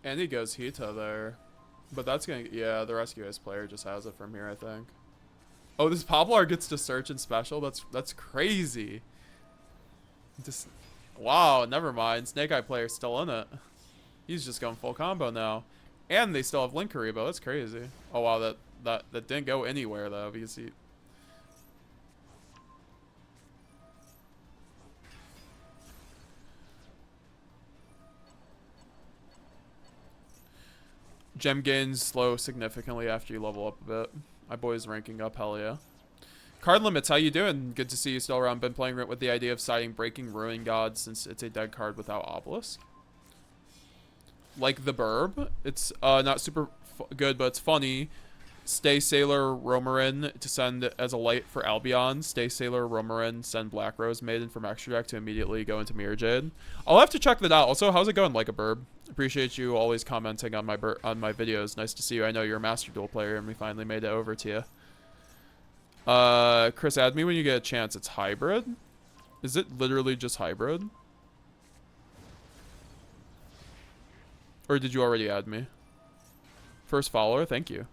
And he goes Hita there. But that's gonna, yeah, the Rescue Ace player just has it from here, I think. Oh, this Poplar gets to search and special? That's crazy. Just, wow, never mind. Snake Eye player's still in it. He's just going full combo now. And they still have Link Karibo. That's crazy. Oh, wow, that didn't go anywhere, though, because he... Gem gains slow significantly after you level up a bit. My boy's ranking up, hell yeah. Card Limits, how you doing? Good to see you still around. Been playing with the idea of siding Breaking Ruin God since it's a dead card without Obelisk. Like the Burb. It's not super good, but it's funny. Stay Sailor Romarin to send as a light for Albion. Stay Sailor Romarin, send Black Rose Maiden from extra deck to immediately go into Mirror Jade. I'll have to check that out. Also, how's it going, Like a Burb? Appreciate you always commenting on my videos. Nice to see you. I know you're a Master Duel player, and we finally made it over to you. Chris, add me when you get a chance. It's hybrid? Is it literally just hybrid? Or did you already add me? First follower, thank you.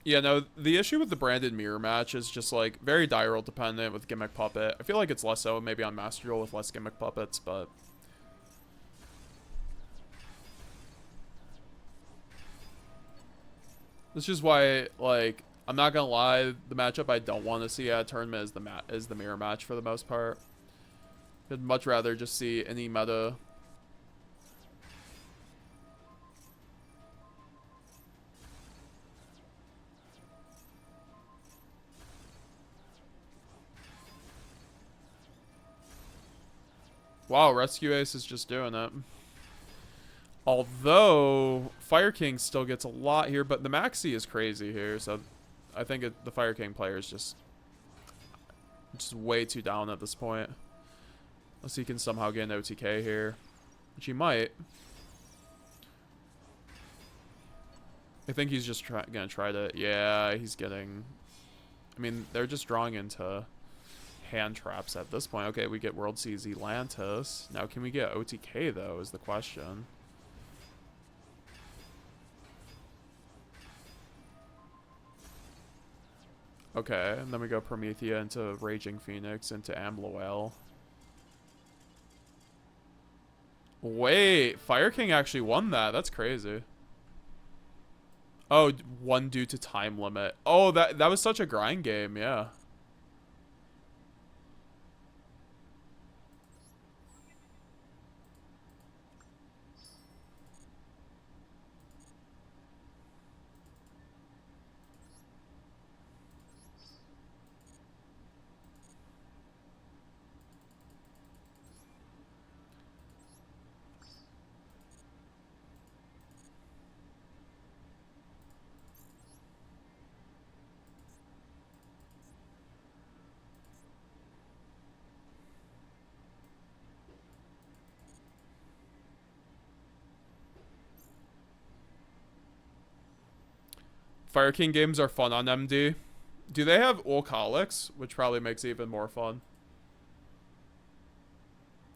Yeah, no, the issue with the branded mirror match is just like very die roll dependent with Gimmick Puppet. I feel like it's less so maybe on Master Duel with less Gimmick Puppets, but this is why, like, I'm not gonna lie, the matchup I don't want to see at a tournament is the mirror match for the most part. I'd much rather just see any meta. Wow, Rescue Ace is just doing it. Although, Fire King still gets a lot here, but the Maxi is crazy here, so I think the Fire King player is just way too down at this point. Unless he can somehow get an OTK here, which he might. I think he's just gonna try to, yeah, he's getting, I mean, they're just drawing into hand traps at this point. Okay, we get World Seas Atlantis. Now, can we get OTK, though, is the question. Okay, and then we go Promethea into Raging Phoenix into Amloel. Wait, Fire King actually won that. That's crazy. Oh, one due to time limit. Oh, that was such a grind game, yeah. Fire King games are fun on MD. Do they have Alcoholics? Which probably makes it even more fun.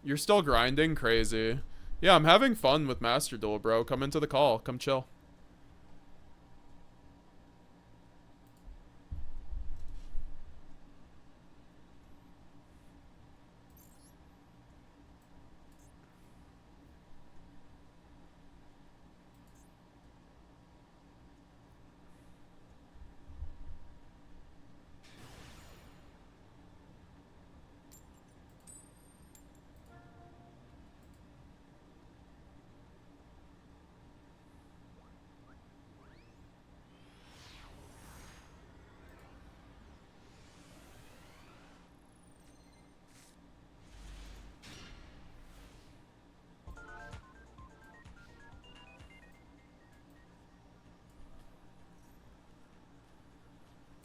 You're still grinding? Crazy. Yeah, I'm having fun with Master Duel, bro. Come into the call. Come chill.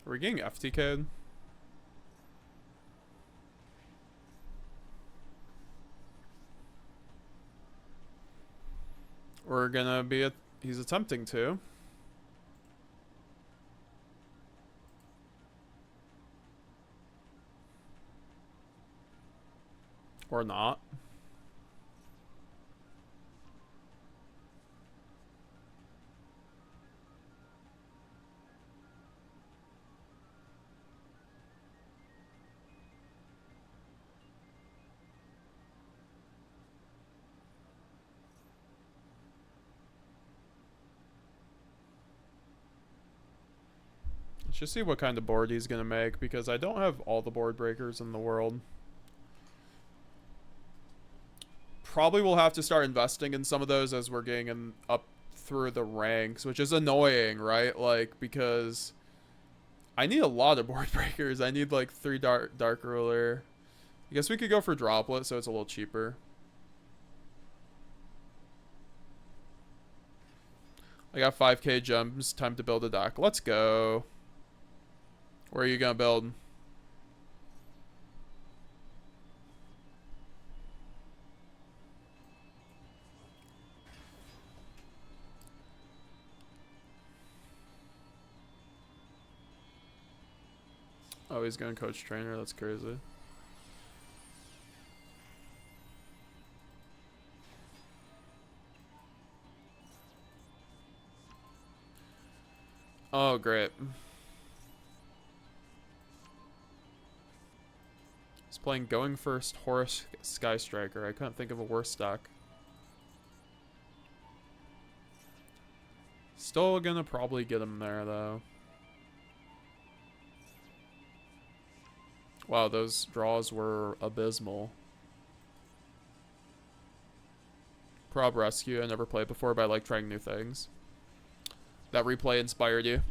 Are we getting FTK'd? We're gonna be He's attempting to. Or not. Let's just see what kind of board he's gonna make, because I don't have all the board breakers in the world. Probably will have to start investing in some of those as we're getting up through the ranks, which is annoying, right? Like, because I need a lot of board breakers. I need like 3 dark ruler. I guess we could go for droplet, so it's a little cheaper. I got 5k gems. Time to build a deck. Let's go. Where are you gonna build? Oh, he's going coach trainer. That's crazy. Oh, great. He's playing Going First Horus Sky Striker. I couldn't think of a worse deck. Still gonna probably get him there, though. Wow, those draws were abysmal. Prob Rescue, I never played before, but I like trying new things. That replay inspired you.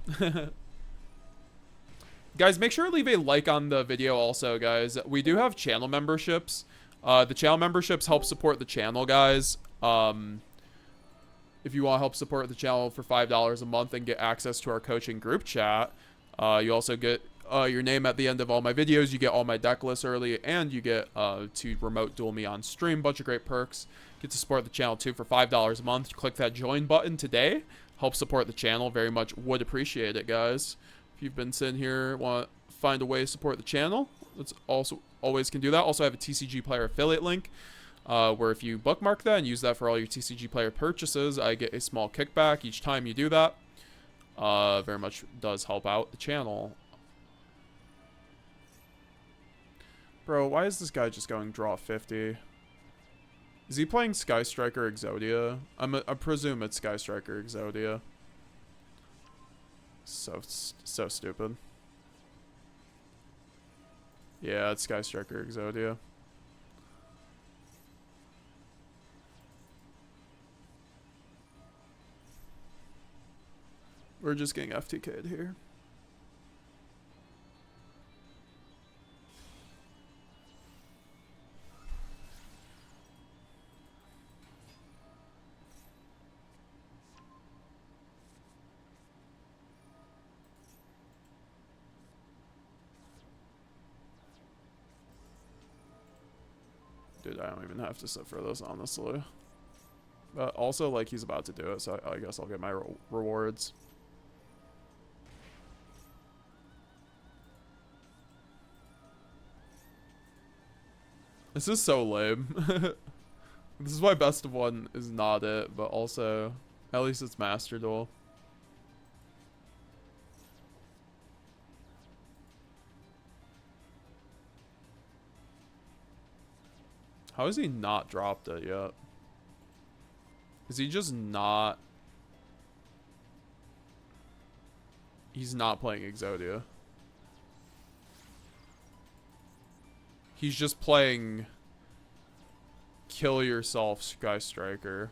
Guys, make sure to leave a like on the video also, guys. We do have channel memberships. The channel memberships help support the channel, guys. If you want to help support the channel for $5 a month and get access to our coaching group chat, you also get your name at the end of all my videos. You get all my deck lists early, and you get to remote duel me on stream. Bunch of great perks. Get to support the channel too for $5 a month. Click that join button today. Help support the channel. Very much would appreciate it, guys. If you've been sitting here, want to find a way to support the channel, that's also always can do that. Also, I have a TCG player affiliate link, where if you bookmark that and use that for all your TCG player purchases, I get a small kickback each time you do that. Very much does help out the channel. Bro, why is this guy just going draw 50? Is he playing Sky Striker Exodia? I presume it's Sky Striker Exodia. So stupid. Yeah, it's Sky Striker Exodia. We're just getting FTK'd here. Dude, I don't even have to sit for this, honestly. But also, like, he's about to do it, so I guess I'll get my rewards. This is so lame. This is why best of one is not it, but also, at least it's Master Duel. How has he not dropped it yet? Is he just not... He's not playing Exodia. He's just playing Kill Yourself Sky Striker.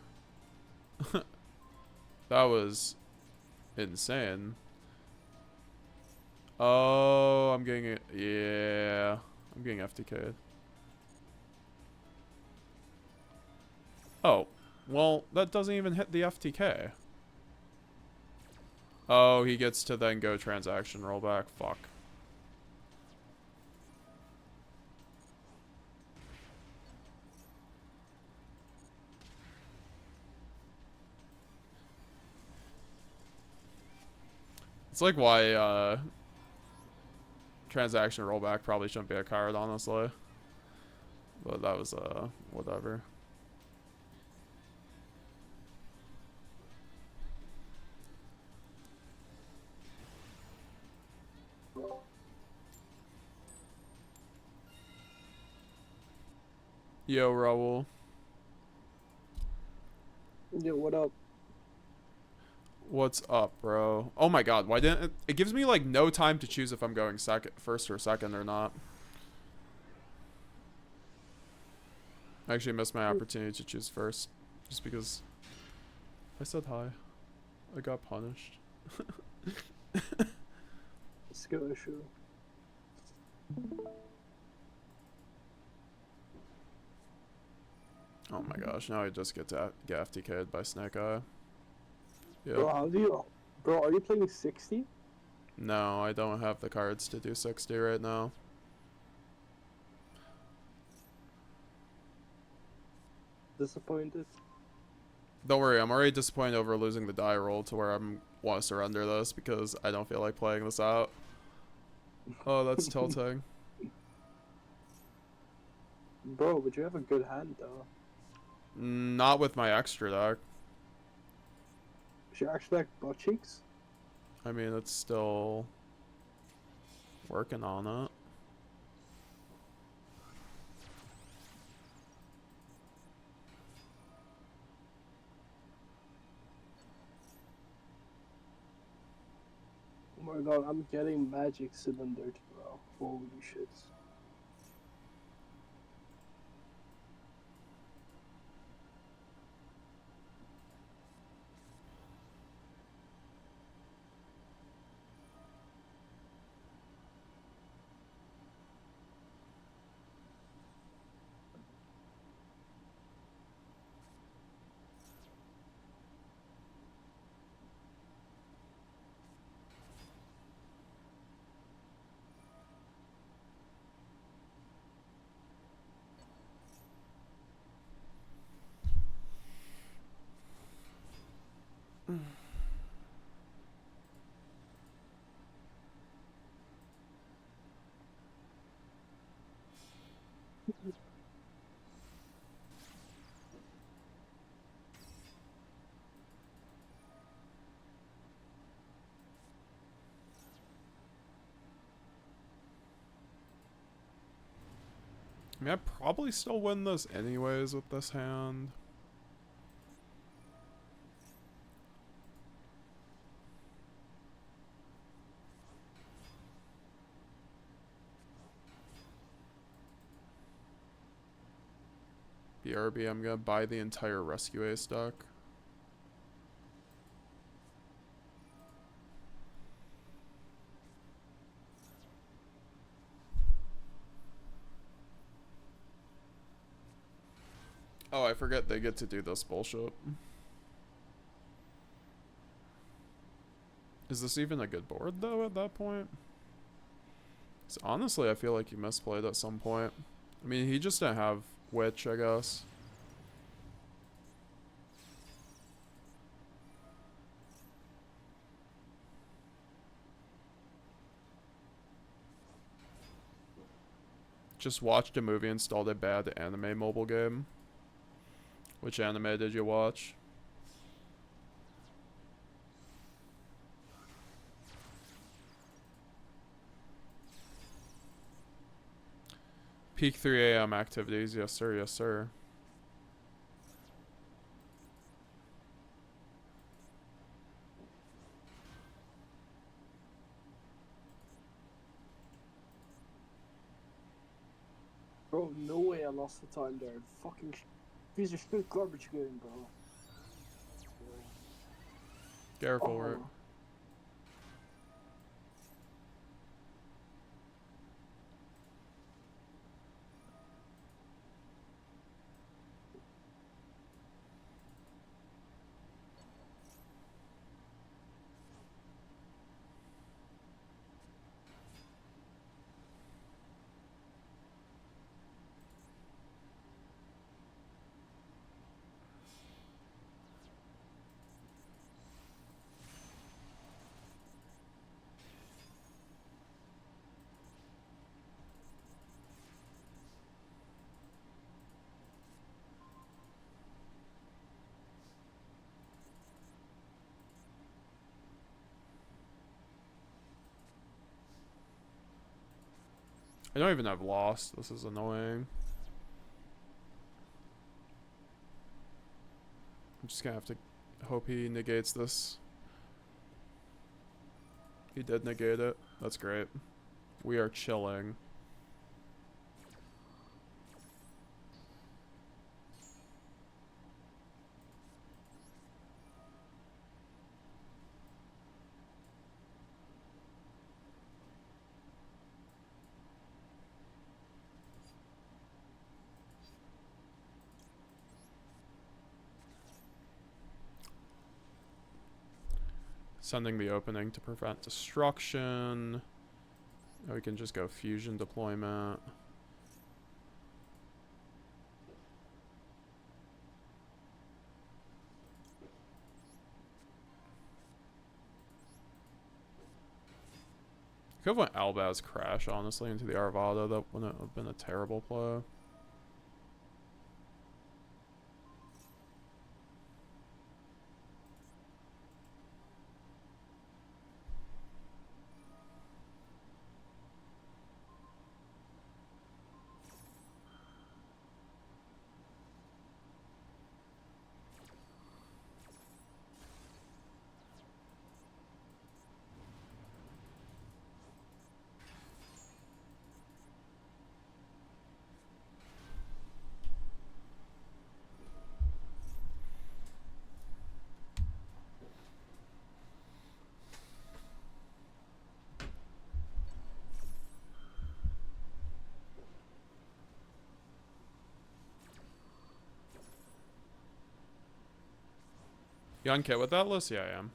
That was insane. Oh, I'm getting it. Yeah, I'm getting FTK'd. Oh, well, that doesn't even hit the FTK. Oh, he gets to then go transaction rollback. Fuck. It's like why transaction rollback probably shouldn't be a card, honestly. But that was whatever. Yo, Raul. Yo, what up? What's up, bro? Oh my god, why didn't it gives me like no time to choose if I'm going first or second or not. I actually missed my opportunity to choose first just because I said hi. I got punished. Let's go, issue. Oh my gosh, now I just get FTK'd by Snake Eye. Bro, Yep. Bro, are you playing 60? No, I don't have the cards to do 60 right now. Disappointed? Don't worry, I'm already disappointed over losing the die roll to where I'm want to surrender this because I don't feel like playing this out. Oh, that's tilting. Bro, but you have a good hand though. Not with my extra deck. Is your actually like butt cheeks? I mean, it's still working on it. Oh my god, I'm getting magic cylindered, bro. Holy shit. I mean, I'd probably still win this anyways with this hand. BRB, I'm gonna buy the entire Rescue Ace deck. Oh, I forget they get to do this bullshit. Is this even a good board, though, at that point? 'Cause honestly, I feel like he misplayed at some point. I mean, he just didn't have Witch, I guess. Just watched a movie, installed a bad anime mobile game. Which anime did you watch? Peak 3 a.m. activities, yes sir, yes sir. Bro, no way I lost the time there. Fucking piece of shit garbage game, bro. Careful, Rick. Oh. I don't even have Lost. This is annoying. I'm just gonna have to hope he negates this. He did negate it. That's great. We are chilling. Sending the opening to prevent destruction. Now we can just go fusion deployment. Could have went Albaz Crash, honestly, into the Arvada. That wouldn't have been a terrible play. You on kit with that list? Yeah, I am.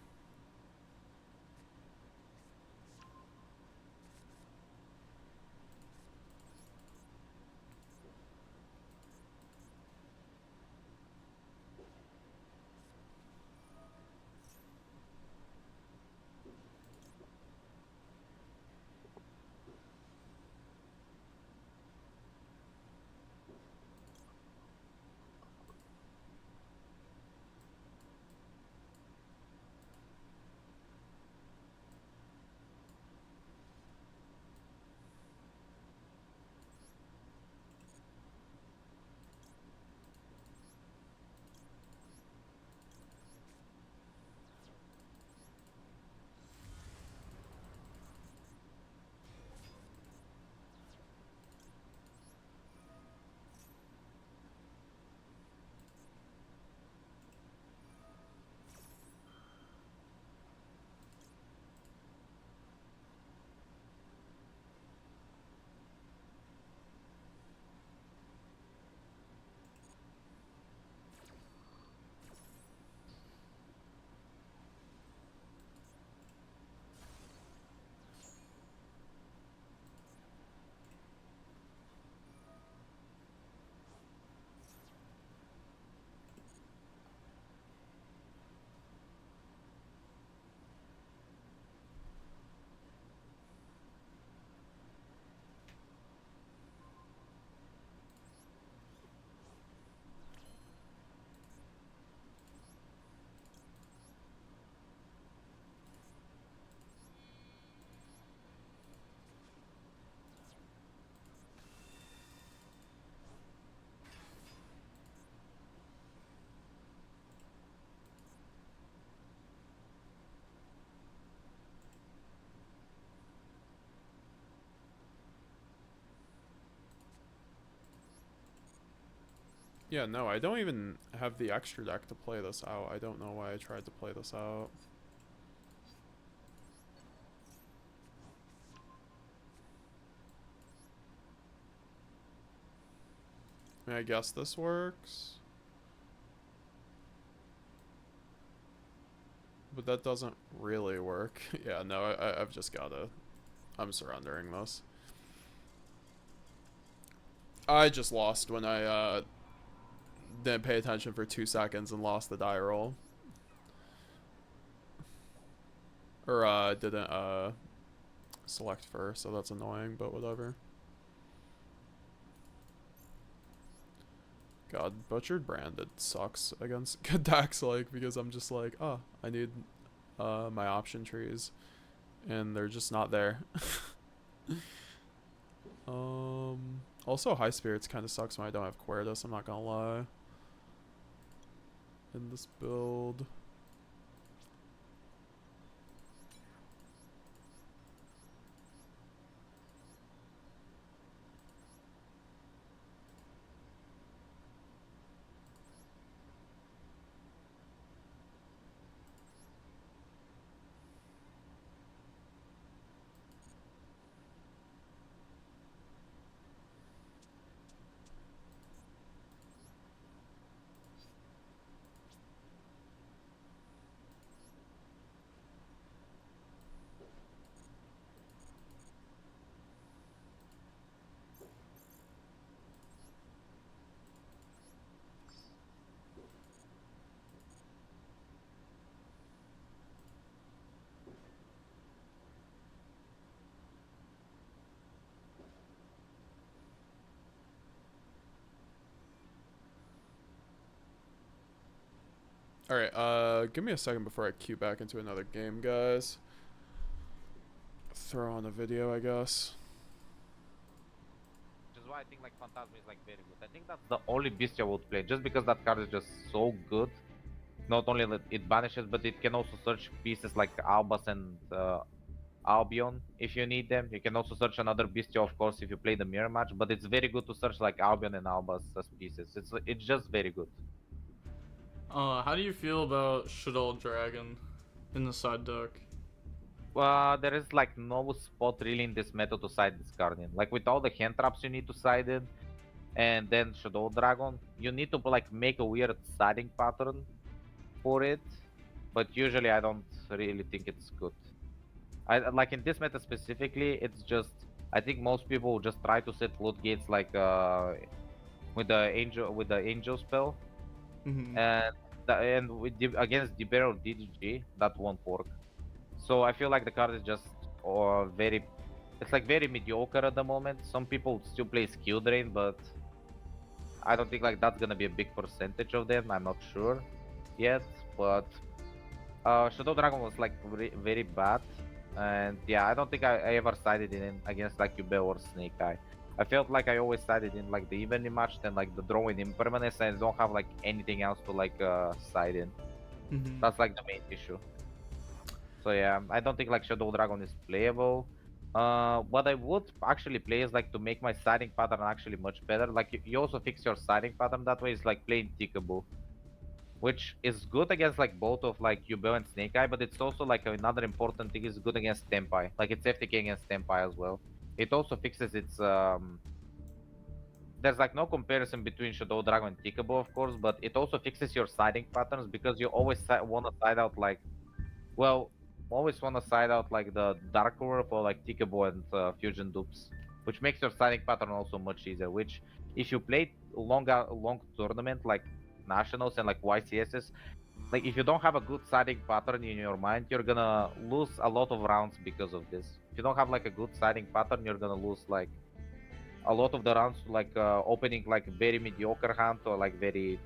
Yeah, no, I don't even have the extra deck to play this out. I don't know why I tried to play this out. I mean, I guess this works. But that doesn't really work. Yeah, no, I've just gotta... I'm surrendering this. I just lost when I, didn't pay attention for 2 seconds and lost the die roll. Or, didn't, select first, so that's annoying, but whatever. God, Butchered Branded sucks against good decks, like, because I'm just like, oh, I need, my option trees. And they're just not there. Also, High Spirits kind of sucks when I don't have Quertus, I'm not gonna lie. In this build. Alright, give me a second before I queue back into another game, guys. Throw on a video, I guess. Which is why I think like Phantasm is like very good. I think that's the only beast I would play, just because that card is just so good. Not only that it banishes, but it can also search pieces like Albas and Albion if you need them. You can also search another Bestial, of course, if you play the mirror match. But it's very good to search like Albion and Albas as pieces. It's just very good. How do you feel about Shadow Dragon in the side deck? There is like no spot really in this meta to side this card in. Like with all the hand traps you need to side in, and then Shadow Dragon, you need to like make a weird siding pattern for it. But usually I don't really think it's good. I like in this meta specifically, it's just I think most people will just try to set floodgates like with the angel spell, Mm-hmm. and against Deber or DDG that won't work. So I feel like the card is just it's like very mediocre at the moment. Some people still play skill drain, but I don't think like that's gonna be a big percentage of them. I'm not sure yet, but Shadow Dragon was like very bad, and yeah, I don't think I ever sided in against like Yugioh or Snake Eye. I felt like I always sided in like the evenly matched and like the drawing impermanence, and I don't have like anything else to like side in. Mm-hmm. That's like the main issue. So yeah, I don't think like Shadow Dragon is playable. What I would actually play is like to make my siding pattern actually much better. Like you also fix your siding pattern that way. Is like playing Tikaboo, which is good against like both of like Yugioh and Snake Eye, but it's also like another important thing is good against Tempai. Like it's FTK against Tempai as well. It also fixes its there's like no comparison between Shadow Dragon and Tikaboo, of course, but it also fixes your siding patterns because you always want to side out like, well, always want to side out like the Dark Orb or like Tikaboo and Fusion dupes, which makes your siding pattern also much easier. Which, if you play long tournament like nationals and like YCSs, like if you don't have a good siding pattern in your mind, you're gonna lose a lot of rounds because of this. If you don't have like a good siding pattern, you're gonna lose like a lot of the rounds to like opening like very mediocre hand or like very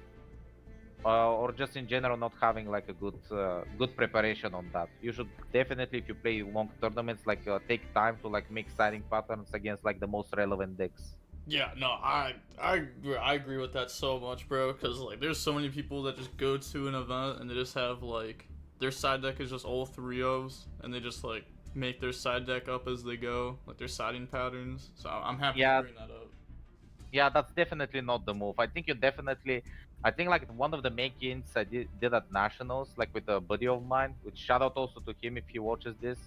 or just in general not having like a good preparation on that. You should definitely, if you play long tournaments, like take time to like make siding patterns against like the most relevant decks. Yeah, no, I agree with that so much, bro. Because like, there's so many people that just go to an event and they just have like their side deck is just all 3-0s, and they just like make their side deck up as they go, like their siding patterns. So I'm happy Yeah. to bring that up. Yeah, that's definitely not the move. I think I think like one of the main games I did at Nationals, like with a buddy of mine, which shout out also to him if he watches this.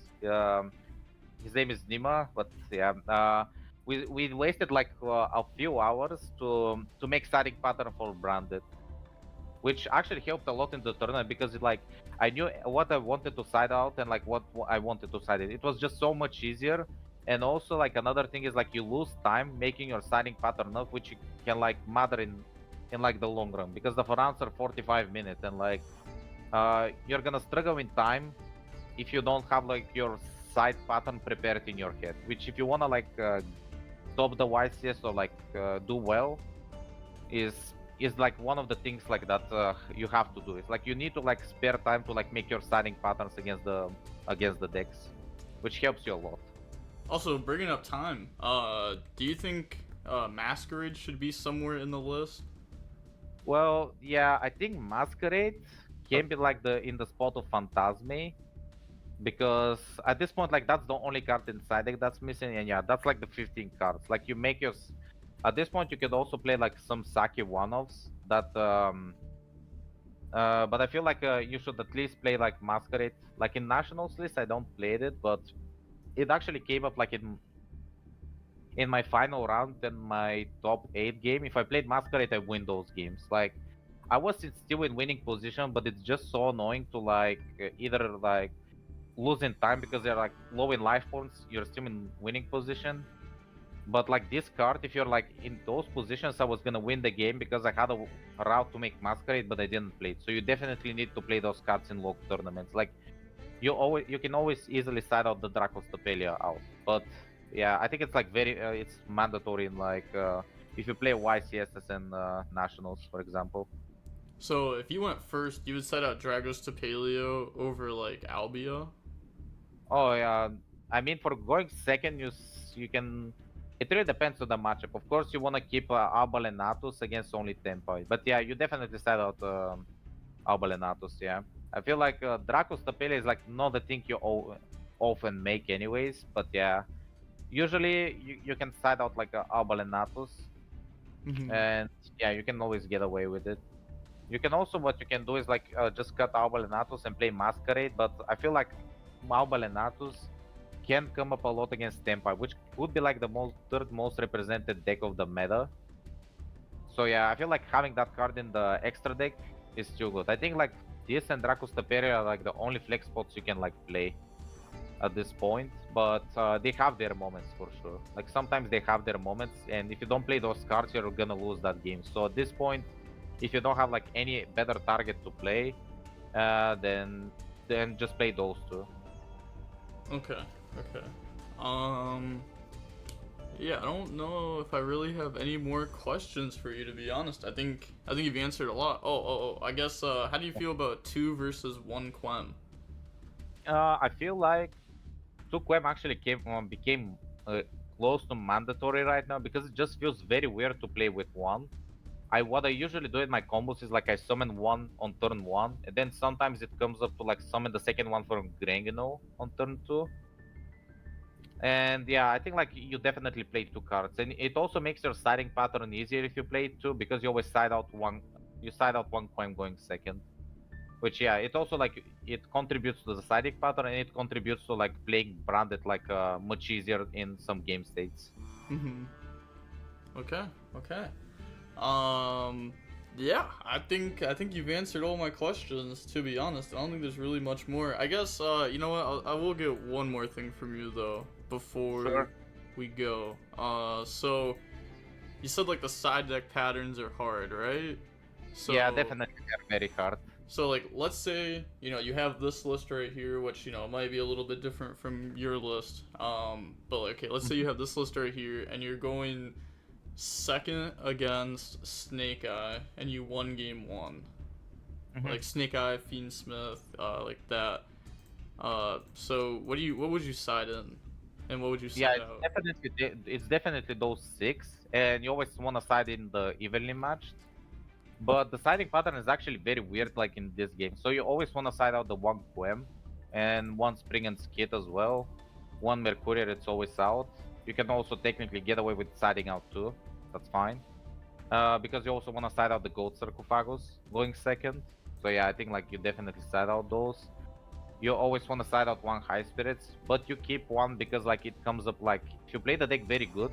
His name is Nima, but yeah, we wasted like a few hours to make siding pattern for branded, which actually helped a lot in the tournament because like I knew what I wanted to side out and like what I wanted to side it. It was just so much easier. And also like another thing is like you lose time making your siding pattern up, which you can like matter in like the long run, because the rounds are 45 minutes and like you're gonna struggle in time if you don't have like your side pattern prepared in your head. Which if you wanna like top the YCS or like do well, is like one of the things like that you have to do. It's like you need to like spare time to like make your siding patterns against the decks, which helps you a lot. Also, bringing up time, do you think Masquerade should be somewhere in the list? Well, yeah, I think Masquerade can be like in the spot of Phantasme, because at this point, like, that's the only card inside deck that's missing, and yeah, that's like the 15 cards. Like, you make your at this point you could also play like some Saki one-offs that but I feel like you should at least play like Masquerade. Like in Nationals list, I don't play it, but it actually came up like in my final round in my top 8 game. If I played Masquerade, I win those games. Like, I was still in winning position, but it's just so annoying to like either like lose in time because they're like low in life points, you're still in winning position. But like this card, if you're like in those positions, I was gonna win the game because I had a route to make Masquerade, but I didn't play it. So you definitely need to play those cards in local tournaments. Like you can always easily side out the Dracos Tapelia out. But yeah, I think it's like it's mandatory in like if you play YCSs and Nationals, for example. So if you went first, you would set out Dragos to Paleo over like Albia. Oh yeah, I mean for going second, you can. It really depends on the matchup. Of course, you want to keep Albal and Natus against only Tempai. But yeah, you definitely side out Albal and Natus. Yeah, I feel like Dracos Tapele is like not the thing you often make anyways. But yeah, usually you can side out like Albal and Natus, and yeah, you can always get away with it. You can also, what you can do is like just cut Albal and Natus and play Masquerade. But I feel like Albal and Natus can come up a lot against Tempai, which would be like the third most represented deck of the meta. So yeah, I feel like having that card in the extra deck is too good. I think like this and Dracos Taperia are like the only flex spots you can like play at this point, but they have their moments for sure. Like sometimes they have their moments, and if you don't play those cards, you're gonna lose that game. So at this point, if you don't have like any better target to play, then just play those two. Okay. Yeah, I don't know if I really have any more questions for you, to be honest. I think you've answered a lot. I guess how do you feel about 2 versus 1 Quem? I feel like 2 Quem actually became close to mandatory right now because it just feels very weird to play with 1. What I usually do in my combos is like I summon 1 on turn 1, and then sometimes it comes up to like summon the second one from Grengino on turn 2. And yeah, I think like you definitely play 2 cards, and it also makes your siding pattern easier if you play 2 because you always side out 1. You side out 1 coin going second, which yeah, it also like it contributes to the siding pattern, and it contributes to like playing branded like much easier in some game states. Okay. Yeah, I think you've answered all my questions, to be honest. I don't think there's really much more. I guess you know what? I will get one more thing from you though before we go. So you said like the side deck patterns are hard, right? So yeah, definitely they're very hard. So like let's say, you know, you have this list right here, which, you know, might be a little bit different from your list. But like, okay, let's say you have this list right here and you're going second against Snake Eye and you won game 1. Like Snake Eye, Fiend Smith, like that. So what would you side in? And what would you side out? It's definitely those 6, and you always want to side in the evenly matched. But the siding pattern is actually very weird, like in this game. So you always want to side out the 1 Quem and 1 Spring and Skid as well. 1 Mercurial, it's always out. You can also technically get away with siding out 2. That's fine. Because you also want to side out the Goat Sarcophagus going second. So yeah, I think like you definitely side out those. You always want to side out 1 High Spirits, but you keep 1 because like it comes up like if you play the deck very good,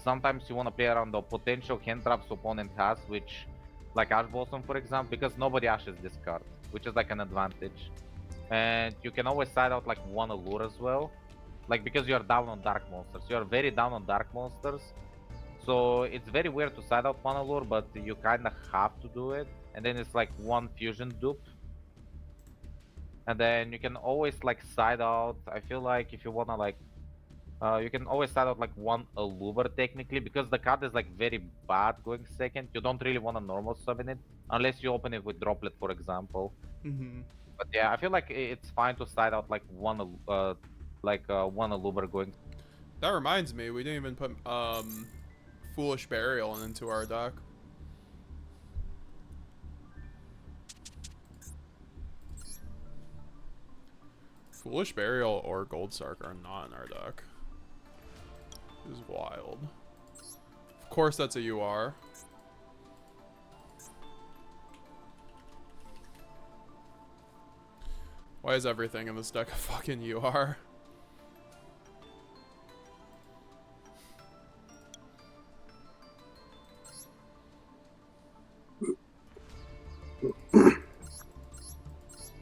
sometimes you want to play around the potential hand traps opponent has, which like Ash Blossom for example, because nobody ashes this card, which is like an advantage. And you can always side out like 1 Allure as well, like because you're down on Dark Monsters. You're very down on Dark Monsters, so it's very weird to side out 1 Allure, but you kind of have to do it. And then it's like 1 Fusion dupe. And then you can always like side out, I feel like if you wanna like you can always side out like 1 Allure technically, because the card is like very bad going second. You don't really want to normal summon it unless you open it with Droplet, for example. But yeah, I feel like it's fine to side out like 1 Allure going. That reminds me, we didn't even put Foolish Burial into our deck. Foolish Burial or Goldsark are not in our deck. This is wild. Of course that's a UR. Why is everything in this deck a fucking UR?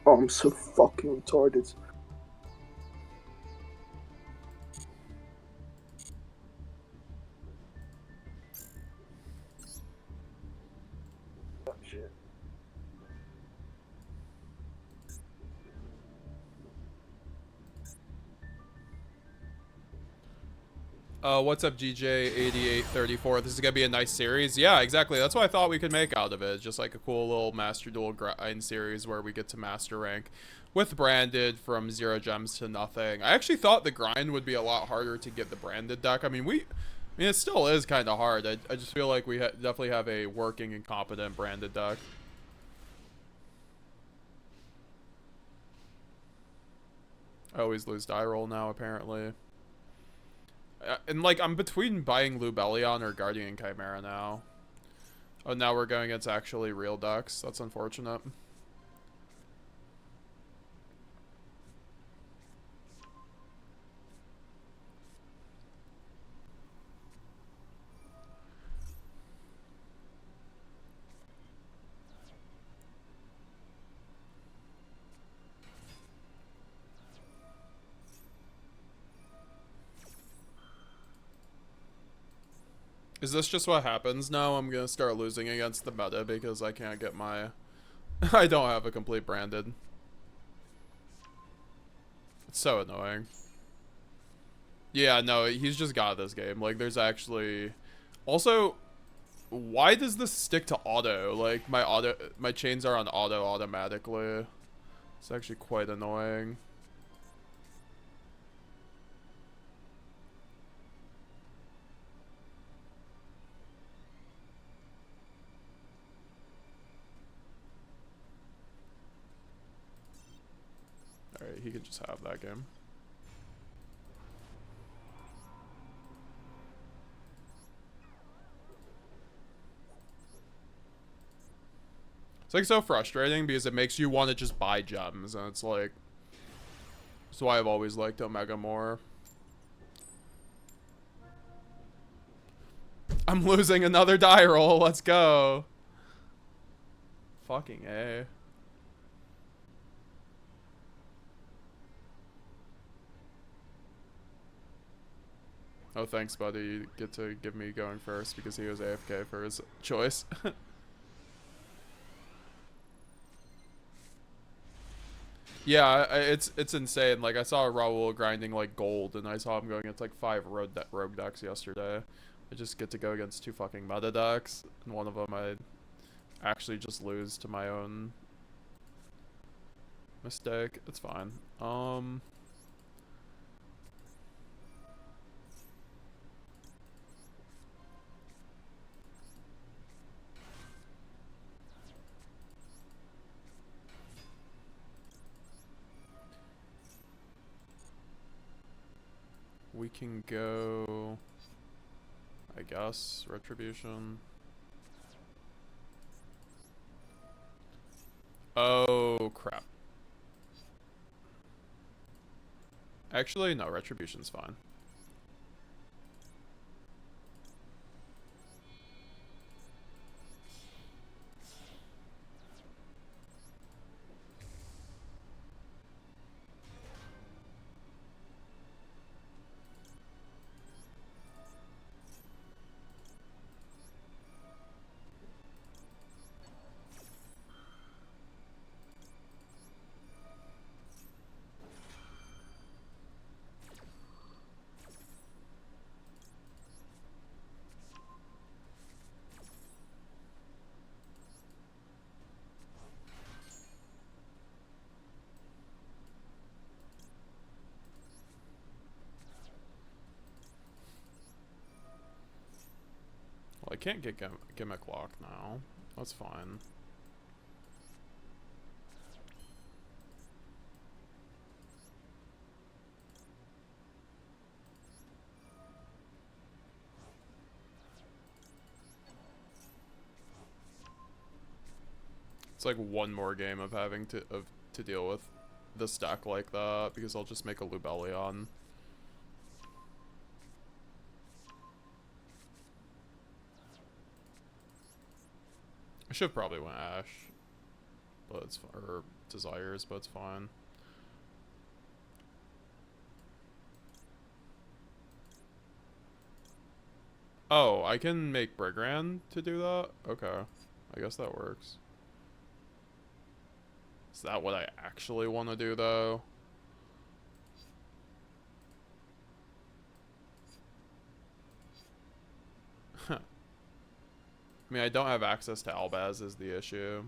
Oh, I'm so fucking retarded. Oh, shit. What's up, GJ8834? This is gonna be a nice series. Yeah, exactly. That's what I thought we could make out of it. Just like a cool little Master Duel grind series where we get to Master Rank with Branded from 0 gems to nothing. I actually thought the grind would be a lot harder to get the Branded deck. I mean, it still is kind of hard. I just feel like we definitely have a working and competent Branded deck. I always lose die roll now, apparently. And like, I'm between buying Lubellion or Guardian Chimera now. Oh, now we're going against actually real decks. That's unfortunate. Is this just what happens now? I'm gonna start losing against the meta because I can't get my... I don't have a complete Branded. It's so annoying. Yeah, no, he's just got this game. Like, there's actually... Also, why does this stick to auto? Like, my chains are on auto automatically. It's actually quite annoying. Alright, he could just have that game. It's like so frustrating because it makes you want to just buy gems, and it's like... That's why I've always liked Omega more. I'm losing another die roll, let's go! Fucking A. Oh, thanks, buddy. You get to give me going first because he was AFK for his choice. Yeah, it's insane. Like, I saw Raul grinding, like, gold, and I saw him going against, like, 5 rogue decks yesterday. I just get to go against 2 fucking meta decks, and one of them I actually just lose to my own mistake. It's fine. We can go, I guess, Retribution. Oh, crap. Actually, no, Retribution's fine. can't get Gimmick Lock now. That's fine. It's like one more game of having to deal with this deck like that, because I'll just make a Lubellion. I should probably went Ash, but it's or Desires, but it's fine. Oh, I can make Brigand to do that? Okay. I guess that works. Is that what I actually want to do, though? I mean, I don't have access to Albaz is the issue.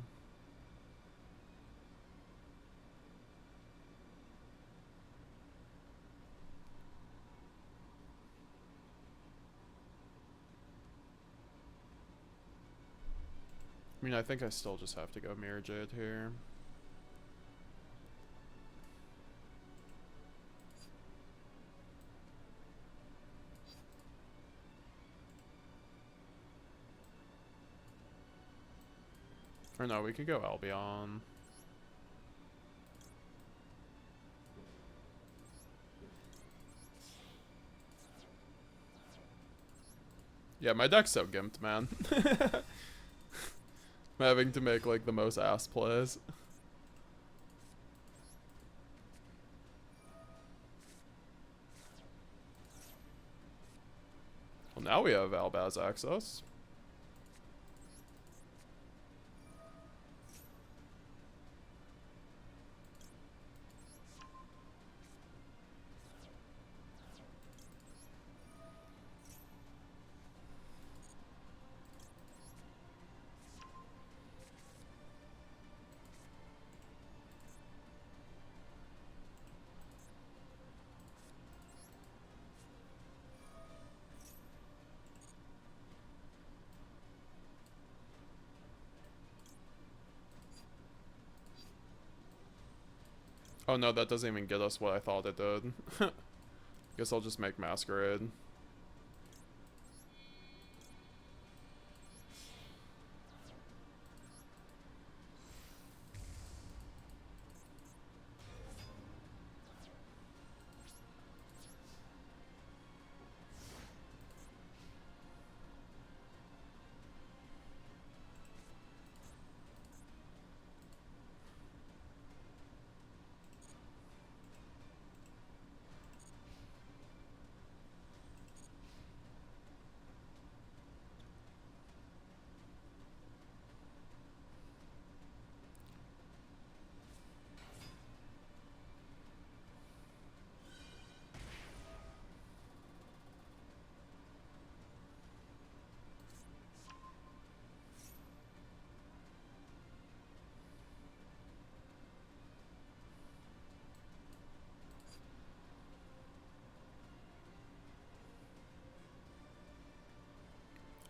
I mean, I think I still just have to go Mirror Jade here. Or no, we could go Albion. Yeah, my deck's so gimped, man. I'm having to make like the most ass plays. Well, now we have Albaz access. Oh no, that doesn't even get us what I thought it did. Guess I'll just make Masquerade.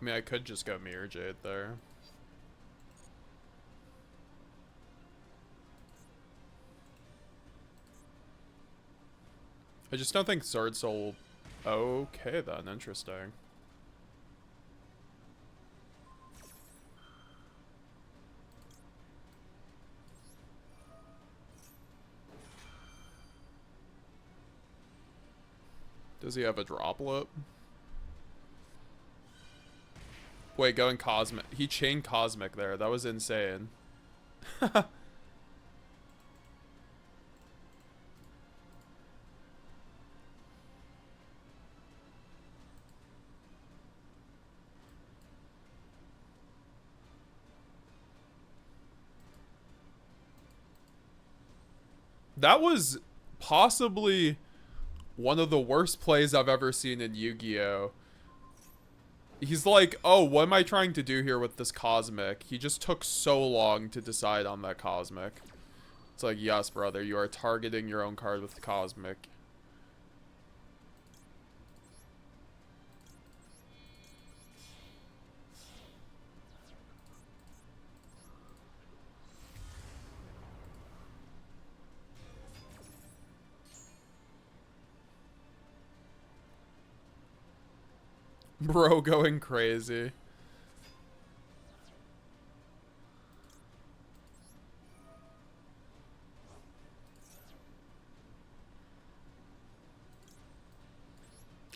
I mean, I could just go Mirror Jade there. I just don't think Sword Soul... Okay then, interesting. Does he have a droplet? Wait, going Cosmic. He chained Cosmic there. That was insane. That was possibly one of the worst plays I've ever seen in Yu-Gi-Oh! He's like, oh, what am I trying to do here with this Cosmic? He just took so long to decide on that Cosmic. It's like, yes, brother, you are targeting your own card with the Cosmic. Bro going crazy.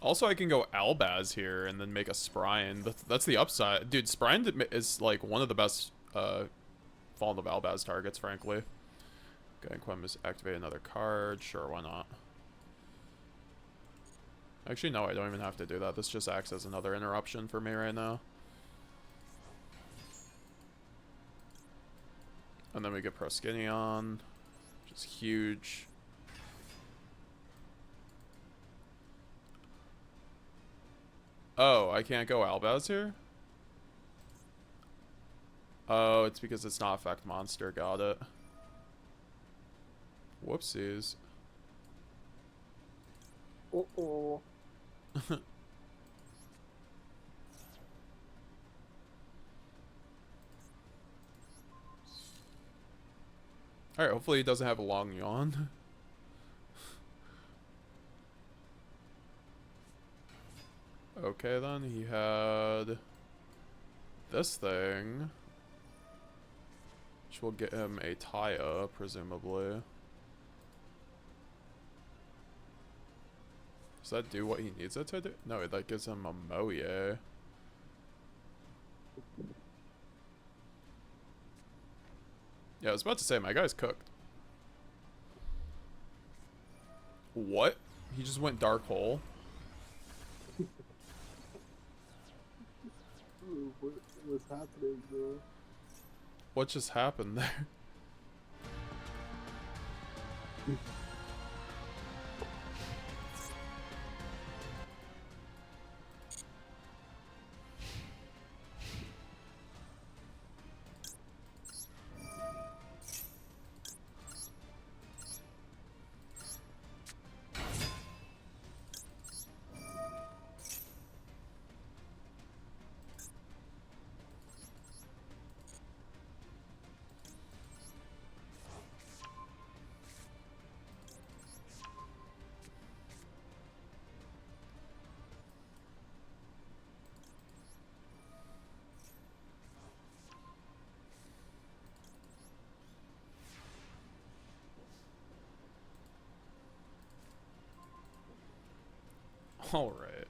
Also, I can go Albaz here and then make a Sprine. That's the upside. Dude, Sprine is like one of the best Fallen of Albaz targets, frankly. Go ahead and activate another card. Sure, why not? Actually, no, I don't even have to do that. This just acts as another interruption for me right now. And then we get Proskinion, which is huge. Oh, I can't go Albaz here? Oh, it's because it's not effect monster. Got it. Whoopsies. Uh-oh. Alright, hopefully he doesn't have a long yawn. Okay then, he had this thing, which will get him a Taya, presumably. Does that do what he needs it to do? No, that gives him a Moye. Yeah, I was about to say, my guy's cooked. What? He just went Dark Hole? What's happening, bro? What just happened there? All right.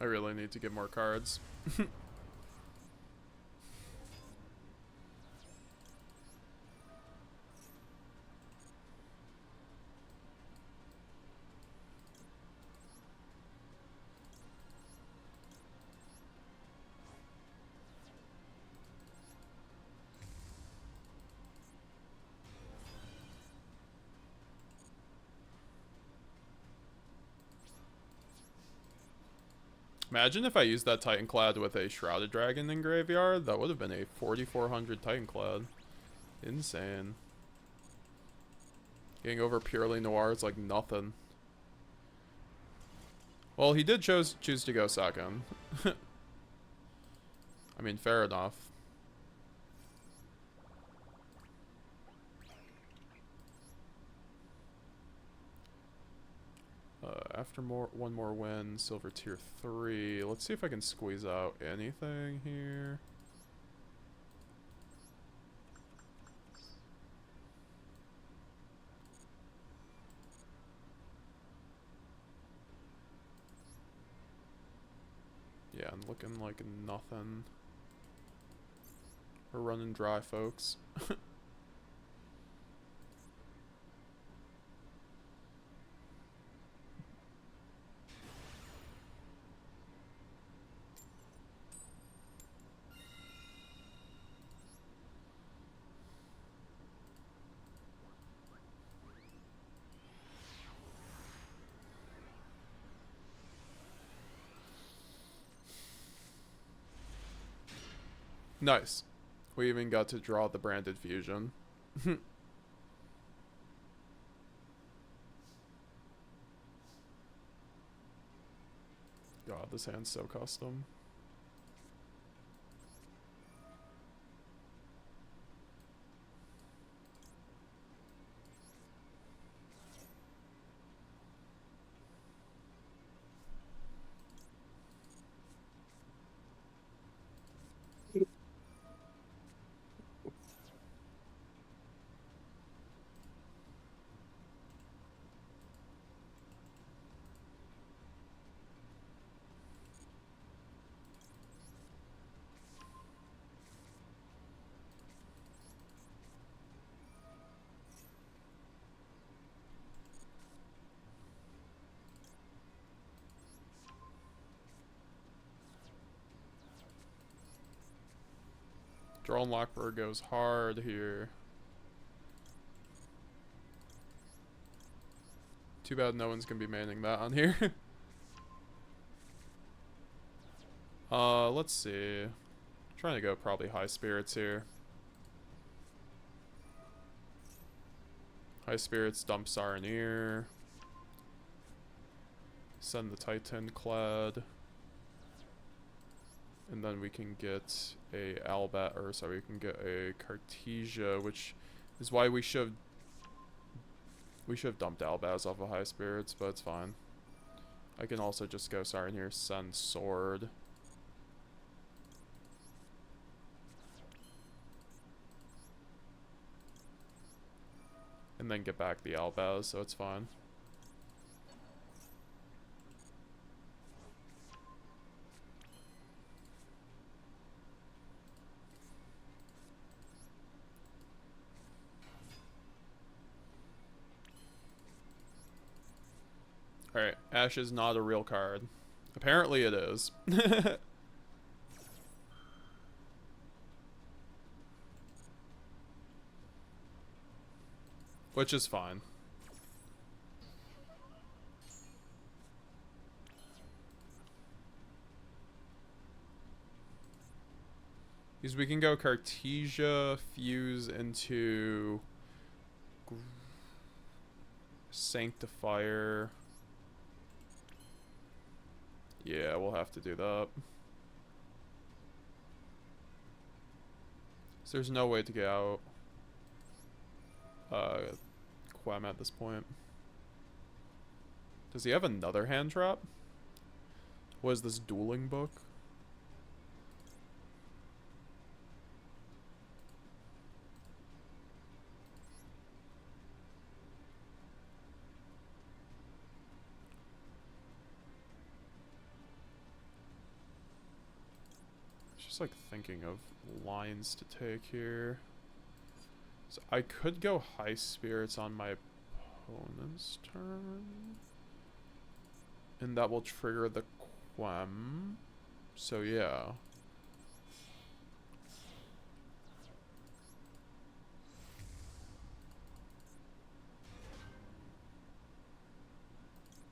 I really need to get more cards. Imagine if I used that Titanclad with a Shrouded Dragon in graveyard. That would have been a 4,400 Titanclad. Insane. Getting over purely Noir is like nothing. Well, he did choose to go second. I mean, fair enough. After one more win, silver tier 3. Let's see if I can squeeze out anything here. Yeah, I'm looking like nothing. We're running dry, folks. Nice. We even got to draw the branded fusion. God, this hand's so custom. Drone Lockbird goes hard here. Too bad no one's gonna be manning that on here. Let's see. Trying to go probably high spirits here. High spirits, dump Saronir. Send the Titan Clad. And then we can get a we can get a Cartesia, which is why we should have dumped Albaz off of high spirits, but it's fine. I can also just go Saronir, send sword. And then get back the Albaz, so it's fine. Alright, Ash is not a real card. Apparently it is. Which is fine. Because we can go Cartesia, fuse into Sanctifier. Yeah, we'll have to do that. So there's no way to get out Quem at this point. Does he have another hand trap? What is this, dueling book? Just like thinking of lines to take here. So I could go high spirits on my opponent's turn. And that will trigger the Quem. So yeah.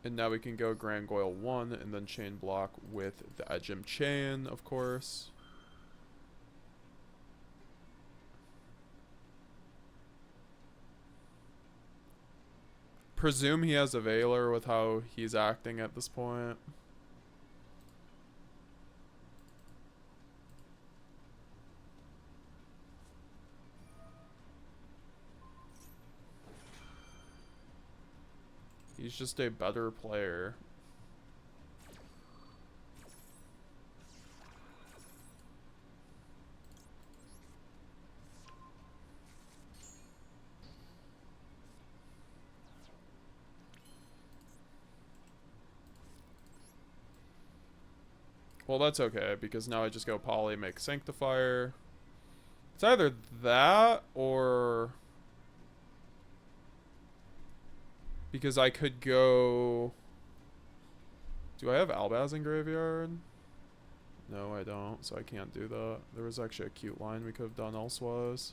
And now we can go Grangoyle 1 and then chain block with the Ejim Chain, of course. Presume he has a Veiler with how he's acting at this point. He's just a better player. Well, that's okay, because now I just go Poly, make Sanctifier. It's either that, or... Because I could go... Do I have Albaz in graveyard? No, I don't, so I can't do that. There was actually a cute line we could have done elsewise.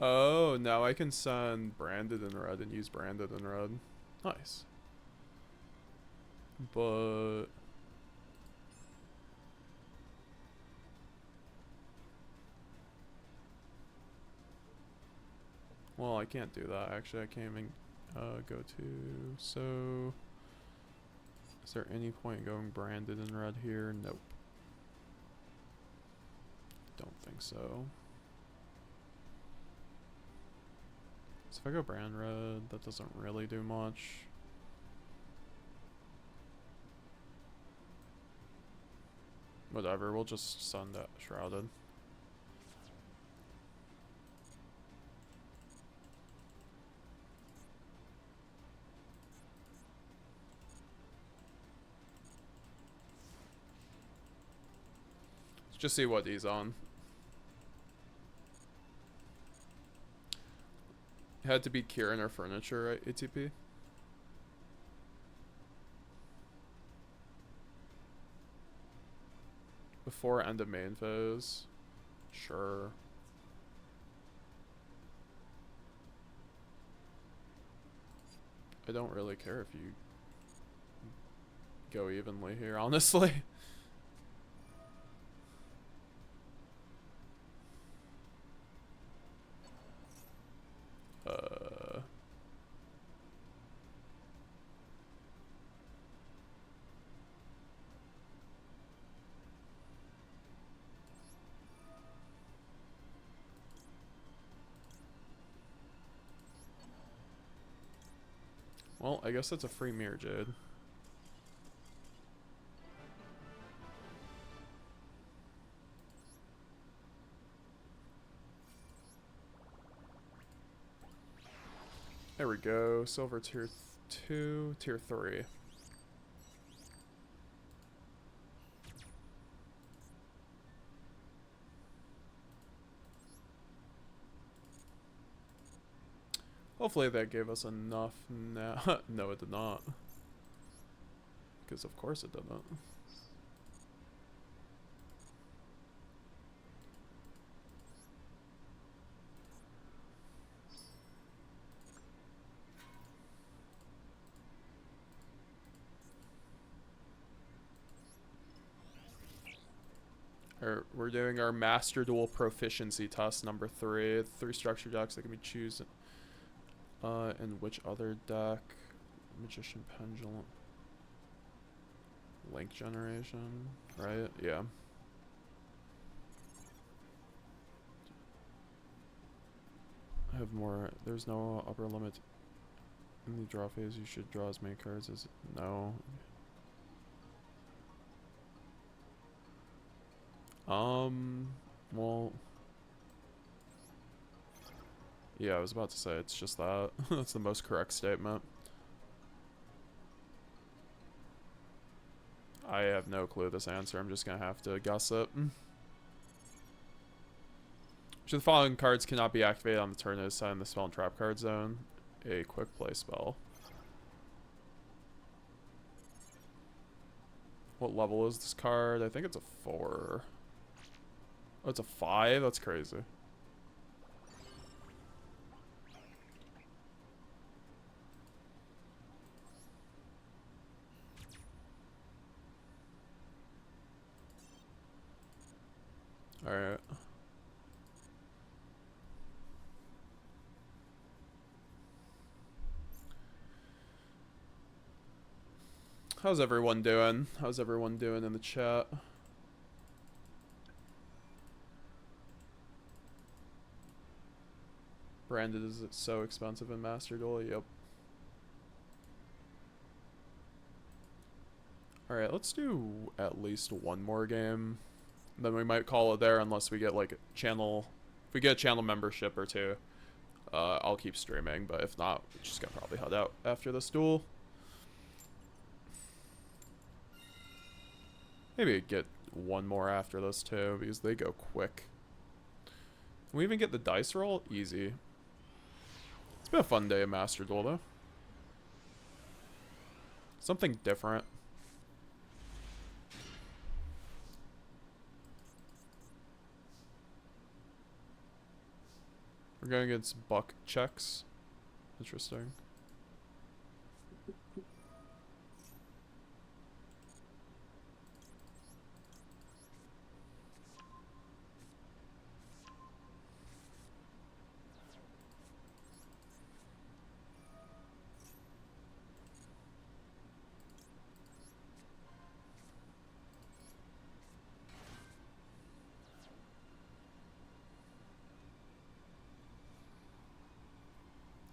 Oh, now I can send branded in red and use branded in red. Nice. But well, I can't do that actually. I can't even go to, so is there any point going branded in red here? Nope. Don't think so. So if I go brand red, that doesn't really do much. Whatever, we'll just send that shrouded. Let's just see what he's on. Had to be Kieran or furniture, right? ATP. Before end of main phase. Sure. I don't really care if you go evenly here, honestly. Well, I guess that's a free mirror jade. There we go. Silver tier 2, tier 3. Hopefully that gave us enough now. No, it did not. Because of course it didn't. We're doing our Master Duel Proficiency test number 3. 3 structure decks that can be chosen. And which other deck? Magician Pendulum. Link Generation, right? Yeah. I have more. There's no upper limit in the draw phase. You should draw as many cards as. No. Well. Yeah, I was about to say it's just that. That's the most correct statement. I have no clue this answer. I'm just gonna have to guess it. Should the following cards cannot be activated on the turn is set in the spell and trap card zone. A quick play spell. What level is this card? I think it's a 4. Oh, it's a 5? That's crazy. Alright. How's everyone doing? How's everyone doing in the chat? Branded is it so expensive in Master Duel? Yep. Alright, let's do at least one more game. Then we might call it there unless we get like a channel. If we get a channel membership or two, I'll keep streaming. But if not, we're just gonna probably head out after this duel. Maybe get one more after this too, because they go quick. Can we even get the dice roll? Easy. It's been a fun day of Master Duel though. Something different. We're We're going against buck checks. Interesting.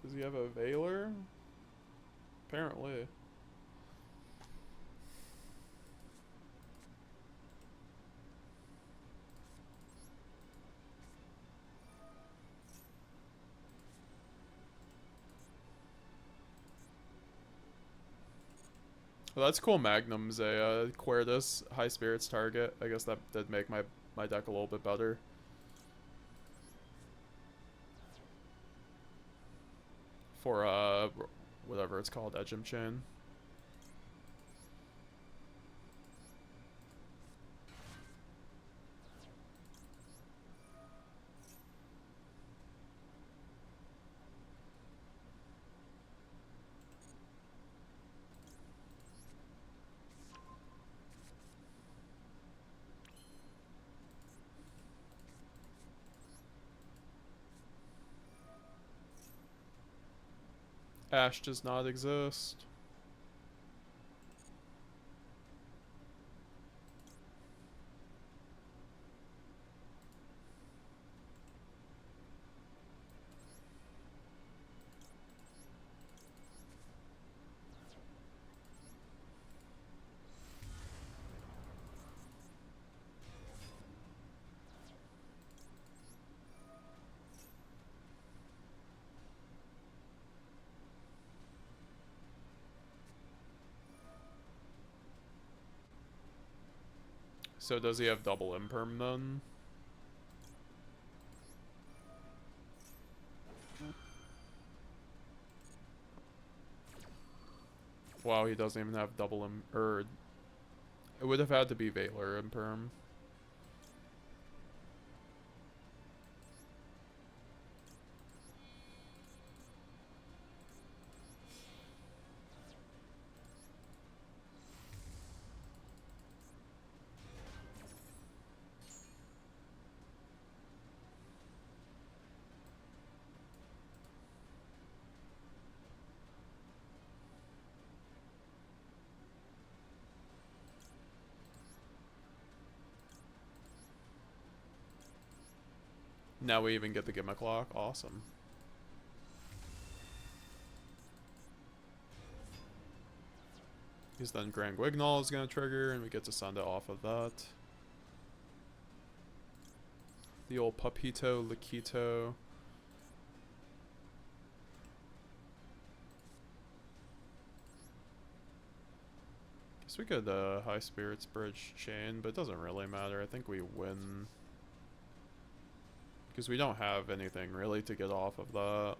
Does he have a Veiler? Apparently. Well, that's cool. Magnum's a Quertus high spirits target. I guess that did make my deck a little bit better. For whatever it's called, Edgem Chain. Ash does not exist. So does he have double imperm then? Wow, he doesn't even have double it would have had to be Veiler imperm. Now we even get the gimmick lock. Awesome. Because then Grand Guignol is going to trigger, and we get to send it off of that. The old Papito, Laquito. Guess we could High Spirits Bridge Chain, but it doesn't really matter. I think we win. Because we don't have anything really to get off of that.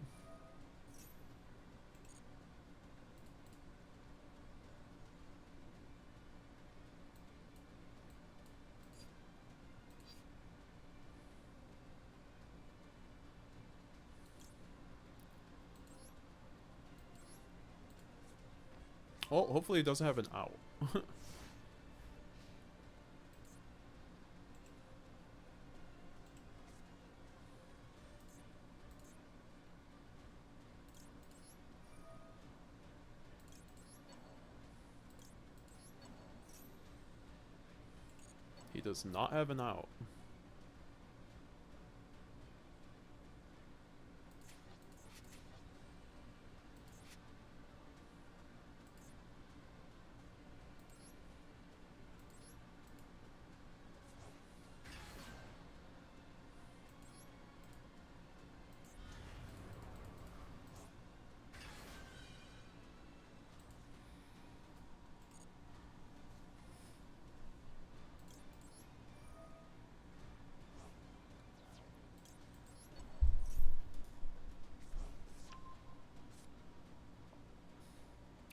Well, hopefully he doesn't have an out. He does not have an out.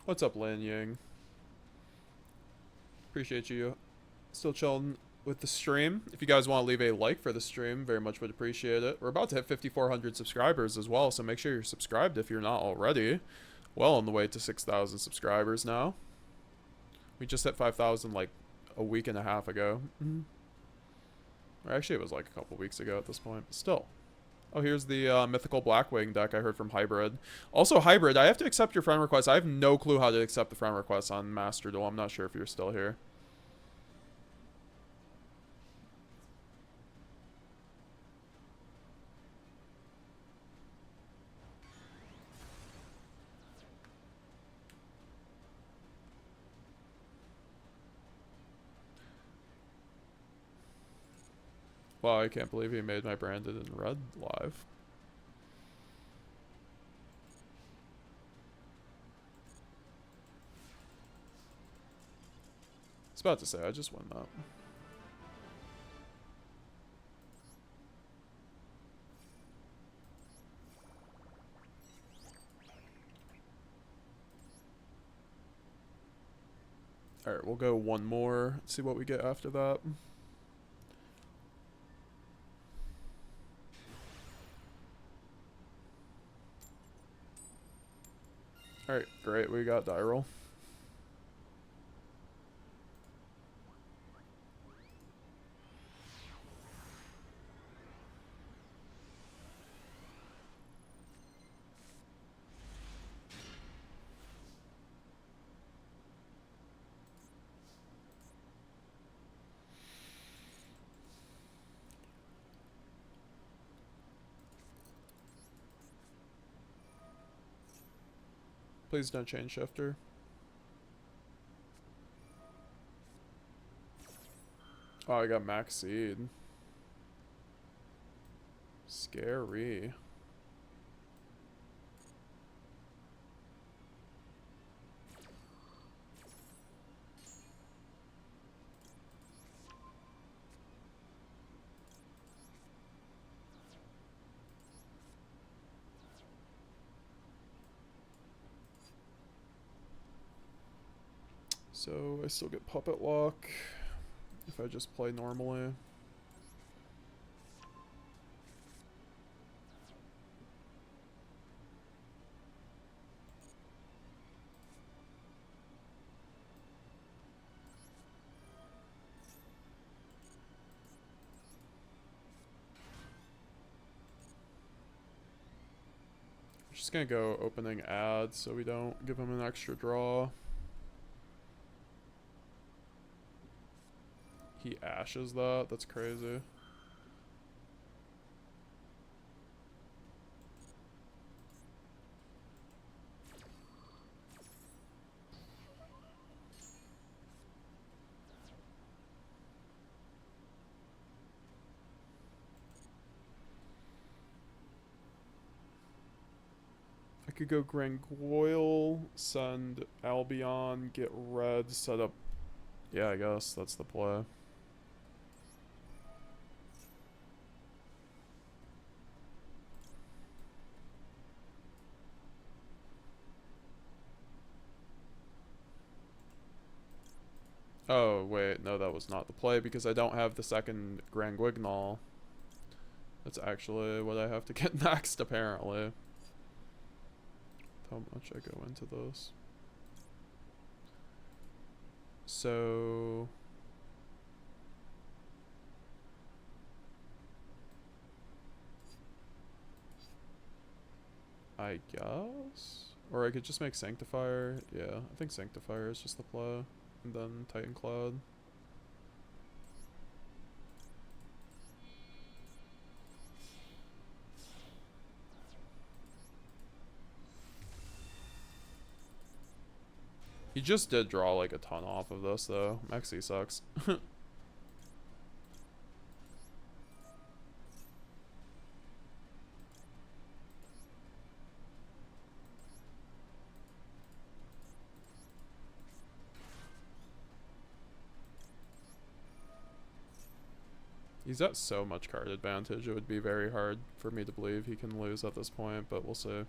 What's up, Lan Yang? Appreciate you still chilling with the stream. If you guys want to leave a like for the stream, very much would appreciate it. We're about to hit 5,400 subscribers as well, so make sure you're subscribed if you're not already. Well on the way to 6,000 subscribers now. We just hit 5,000 like a week and a half ago. Or actually, it was like a couple weeks ago at this point, but still. Oh, here's the Mythical Blackwing deck I heard from Hybrid. Also, Hybrid, I have to accept your friend request. I have no clue how to accept the friend request on Master Duel. I'm not sure if you're still here. Wow, I can't believe he made my branded in red live. I was about to say, I just won that. Alright, we'll go one more, see what we get after that. Alright, great, we got die roll. Please don't change shifter. Oh, I got max seed. Scary. So I still get puppet lock if I just play normally. Just gonna go opening ads so we don't give him an extra draw. He ashes that? That's crazy. I could go Grangoyle, send Albion, get red, set up. Yeah, I guess that's the play. Oh, wait, no, that was not the play because I don't have the second Granguignol. That's actually what I have to get next, apparently. How much I go into those. So... I guess? Or I could just make Sanctifier. Yeah, I think Sanctifier is just the play. And then Titan Cloud. He just did draw like a ton off of this though. Maxi sucks. He's at so much card advantage, it would be very hard for me to believe he can lose at this point, but we'll see.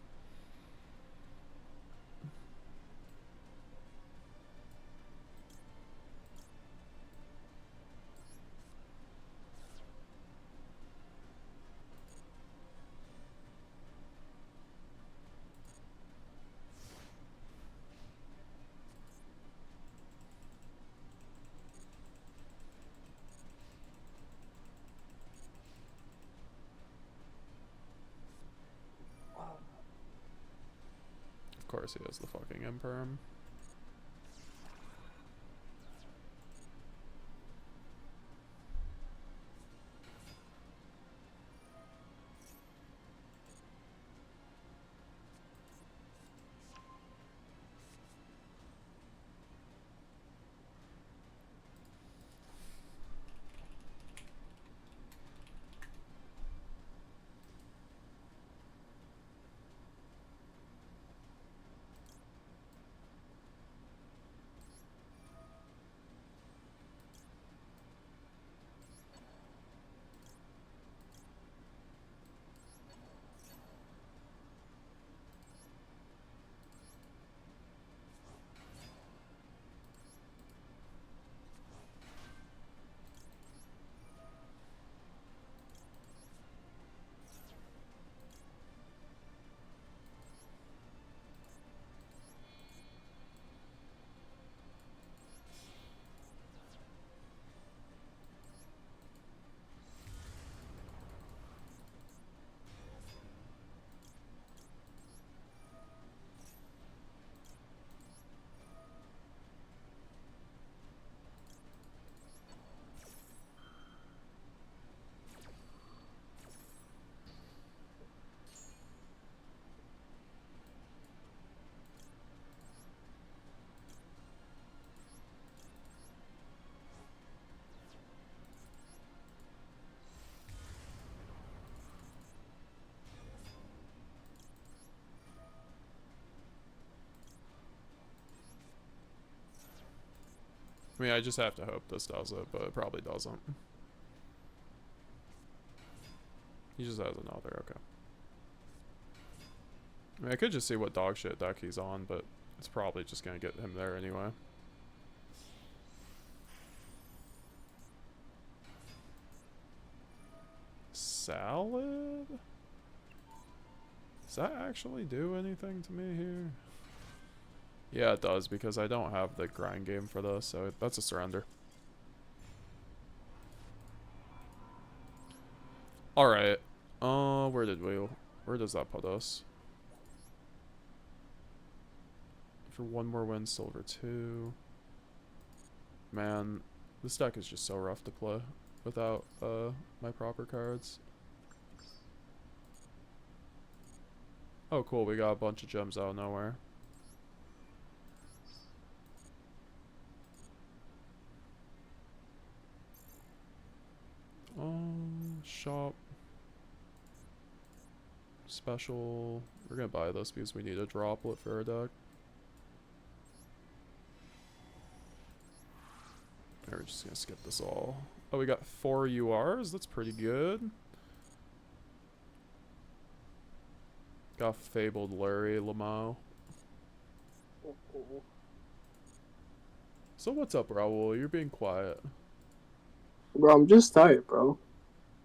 course he has the fucking imperm. I mean, I just have to hope this does it, but it probably doesn't. He just has another, okay. I mean, I could just see what dog shit deck he's on, but it's probably just gonna get him there anyway. Salad? Does that actually do anything to me here? Yeah, it does, because I don't have the grind game for this, so that's a surrender. Alright. Where does that put us? For one more win, silver 2. Man, this deck is just so rough to play without my proper cards. Oh cool, we got a bunch of gems out of nowhere. Shop. Special. We're gonna buy this because we need a droplet for our deck. We're just gonna skip this all. Oh, we got 4 URs? That's pretty good. Got Fabled Larry Lamau. So what's up, Raul? You're being quiet. Bro, I'm just tired, bro.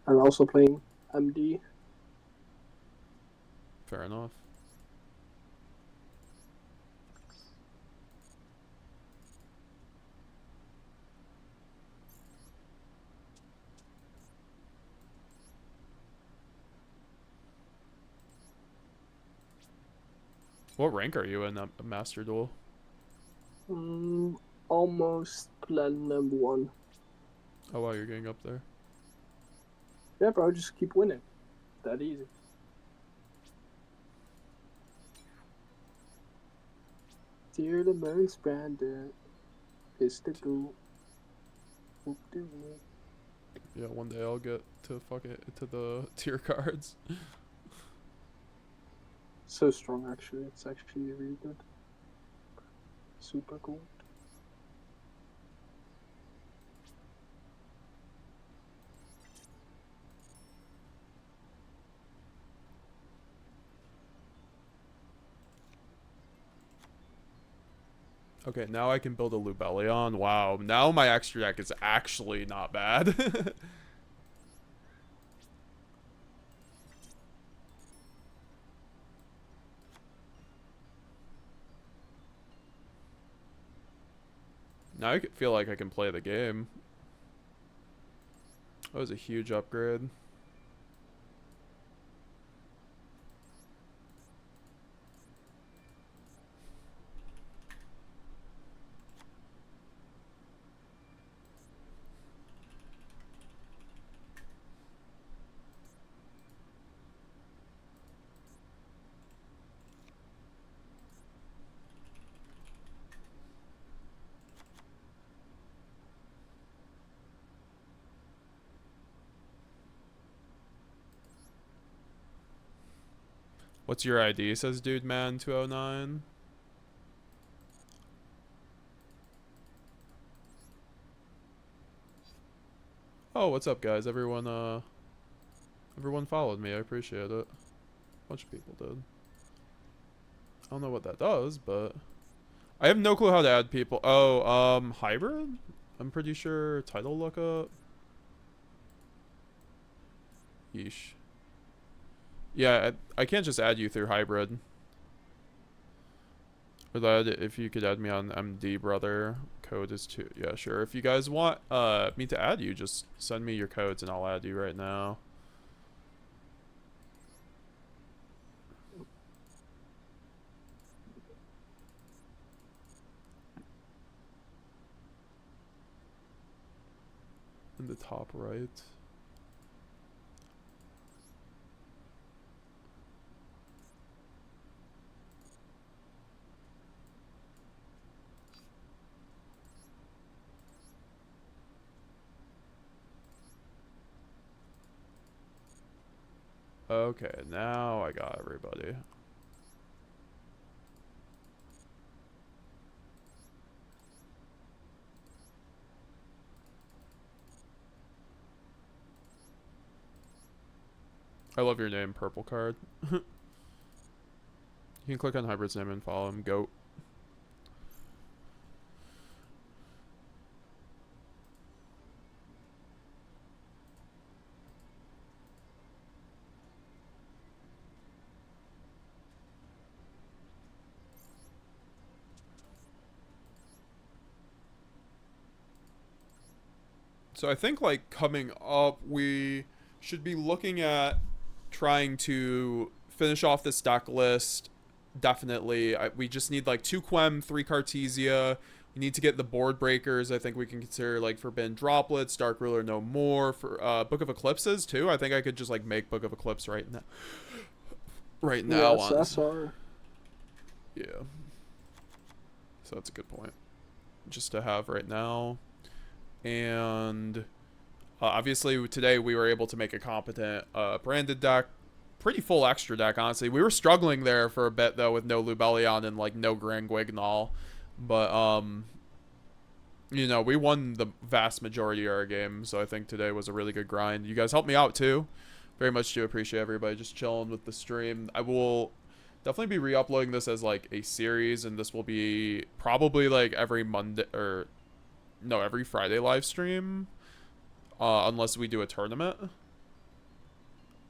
And also playing MD. Fair enough. What rank are you in a Master Duel? Almost Platinum 1. Oh wow, you're getting up there. Yeah, bro, just keep winning. That easy. Dear the Mercs Brandon. It's the goo. Yeah, one day I'll get to to the tier cards. So strong, actually. It's actually really good. Super cool. Okay, now I can build a Lubellion. Wow, now my extra deck is actually not bad. Now I feel like I can play the game. That was a huge upgrade. What's your ID? Says Dude Man 209. Oh, what's up, guys? Everyone followed me. I appreciate it. A bunch of people did. I don't know what that does, but I have no clue how to add people. Oh, hybrid? I'm pretty sure title lookup. Yeesh. Yeah, I can't just add you through hybrid. Or that if you could add me on MD, brother. Code is 2. Yeah, sure. If you guys want me to add you, just send me your codes and I'll add you right now. In the top right. Okay, now I got everybody. I love your name, Purple Card. You can click on Hybrid's name and follow him. Goat. So I think like coming up, we should be looking at trying to finish off this deck list. Definitely, we just need like 2 Quem, 3 Cartesia. We need to get the board breakers. I think we can consider like Forbidden Droplets, Dark Ruler No More, for Book of Eclipses too. I think I could just like make Book of Eclipse right now. Right now Yes, on. SR. Yeah. So that's a good point. Just to have right now. And obviously today we were able to make a competent branded deck. Pretty full extra deck, honestly. We were struggling there for a bit, though, with no Lubellion and, like, no Grand Guignol. But, you know, we won the vast majority of our games, so I think today was a really good grind. You guys helped me out, too. Very much do appreciate everybody just chilling with the stream. I will definitely be re-uploading this as, like, a series, and this will be probably, like, every Monday, or, no, every Friday live stream, unless we do a tournament.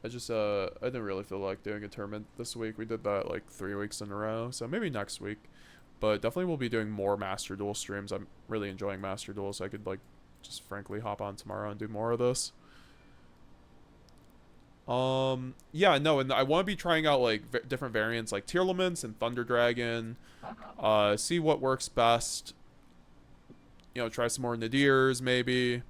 I didn't really feel like doing a tournament this week. We did that like 3 weeks in a row, so maybe next week. But definitely we'll be doing more Master Duel streams. I'm really enjoying Master Duel, so I could like just frankly hop on tomorrow and do more of this. Yeah, no, and I want to be trying out like different variants like Tearlaments and Thunder Dragon. See what works best. You know, try some more Nadirs maybe.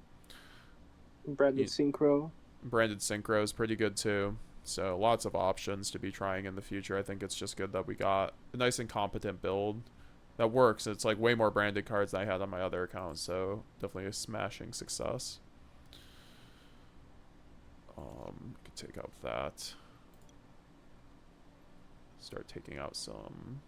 Branded Synchro. Branded Synchro is pretty good too. So lots of options to be trying in the future. I think it's just good that we got a nice and competent build that works. It's like way more branded cards than I had on my other account, so definitely a smashing success. Could take out that. Start taking out some.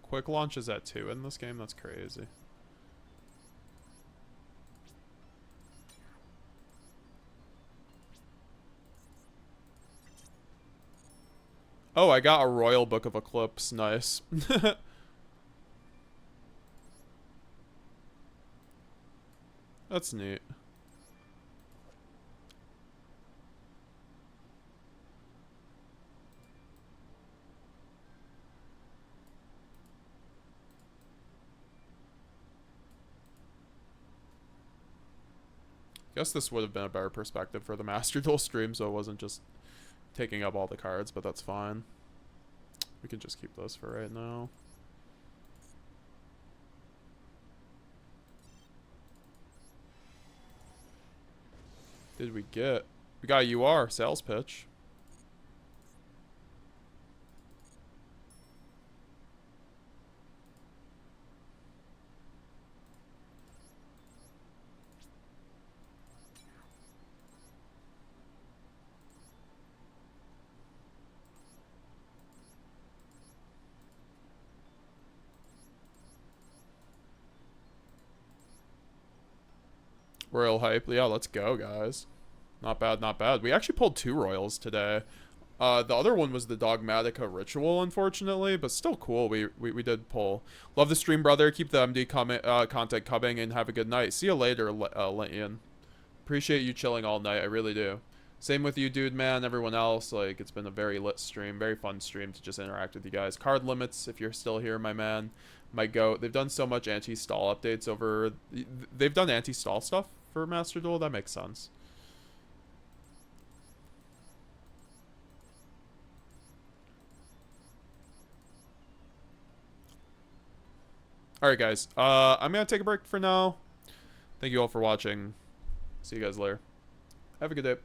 Quick launch is at 2 in this game? That's crazy. Oh, I got a Royal Book of Eclipse. Nice. That's neat. Guess this would have been a better perspective for the Master Duel stream, so it wasn't just taking up all the cards, but that's fine. We can just keep those for right now. Did we get? We got a UR sales pitch. Royal hype. Yeah, let's go, guys. Not bad, not bad. We actually pulled 2 Royals today. The other one was the Dogmatica Ritual, unfortunately, but still cool. We did pull. Love the stream, brother. Keep the MD content coming, and have a good night. See you later, Ian. Appreciate you chilling all night. I really do. Same with you, dude, man. Everyone else, like, it's been a very lit stream. Very fun stream to just interact with you guys. Card limits, if you're still here, my man. My goat. They've done so much anti-stall updates over... They've done anti-stall stuff for Master Duel. That makes sense. Alright, guys. I'm going to take a break for now. Thank you all for watching. See you guys later. Have a good day.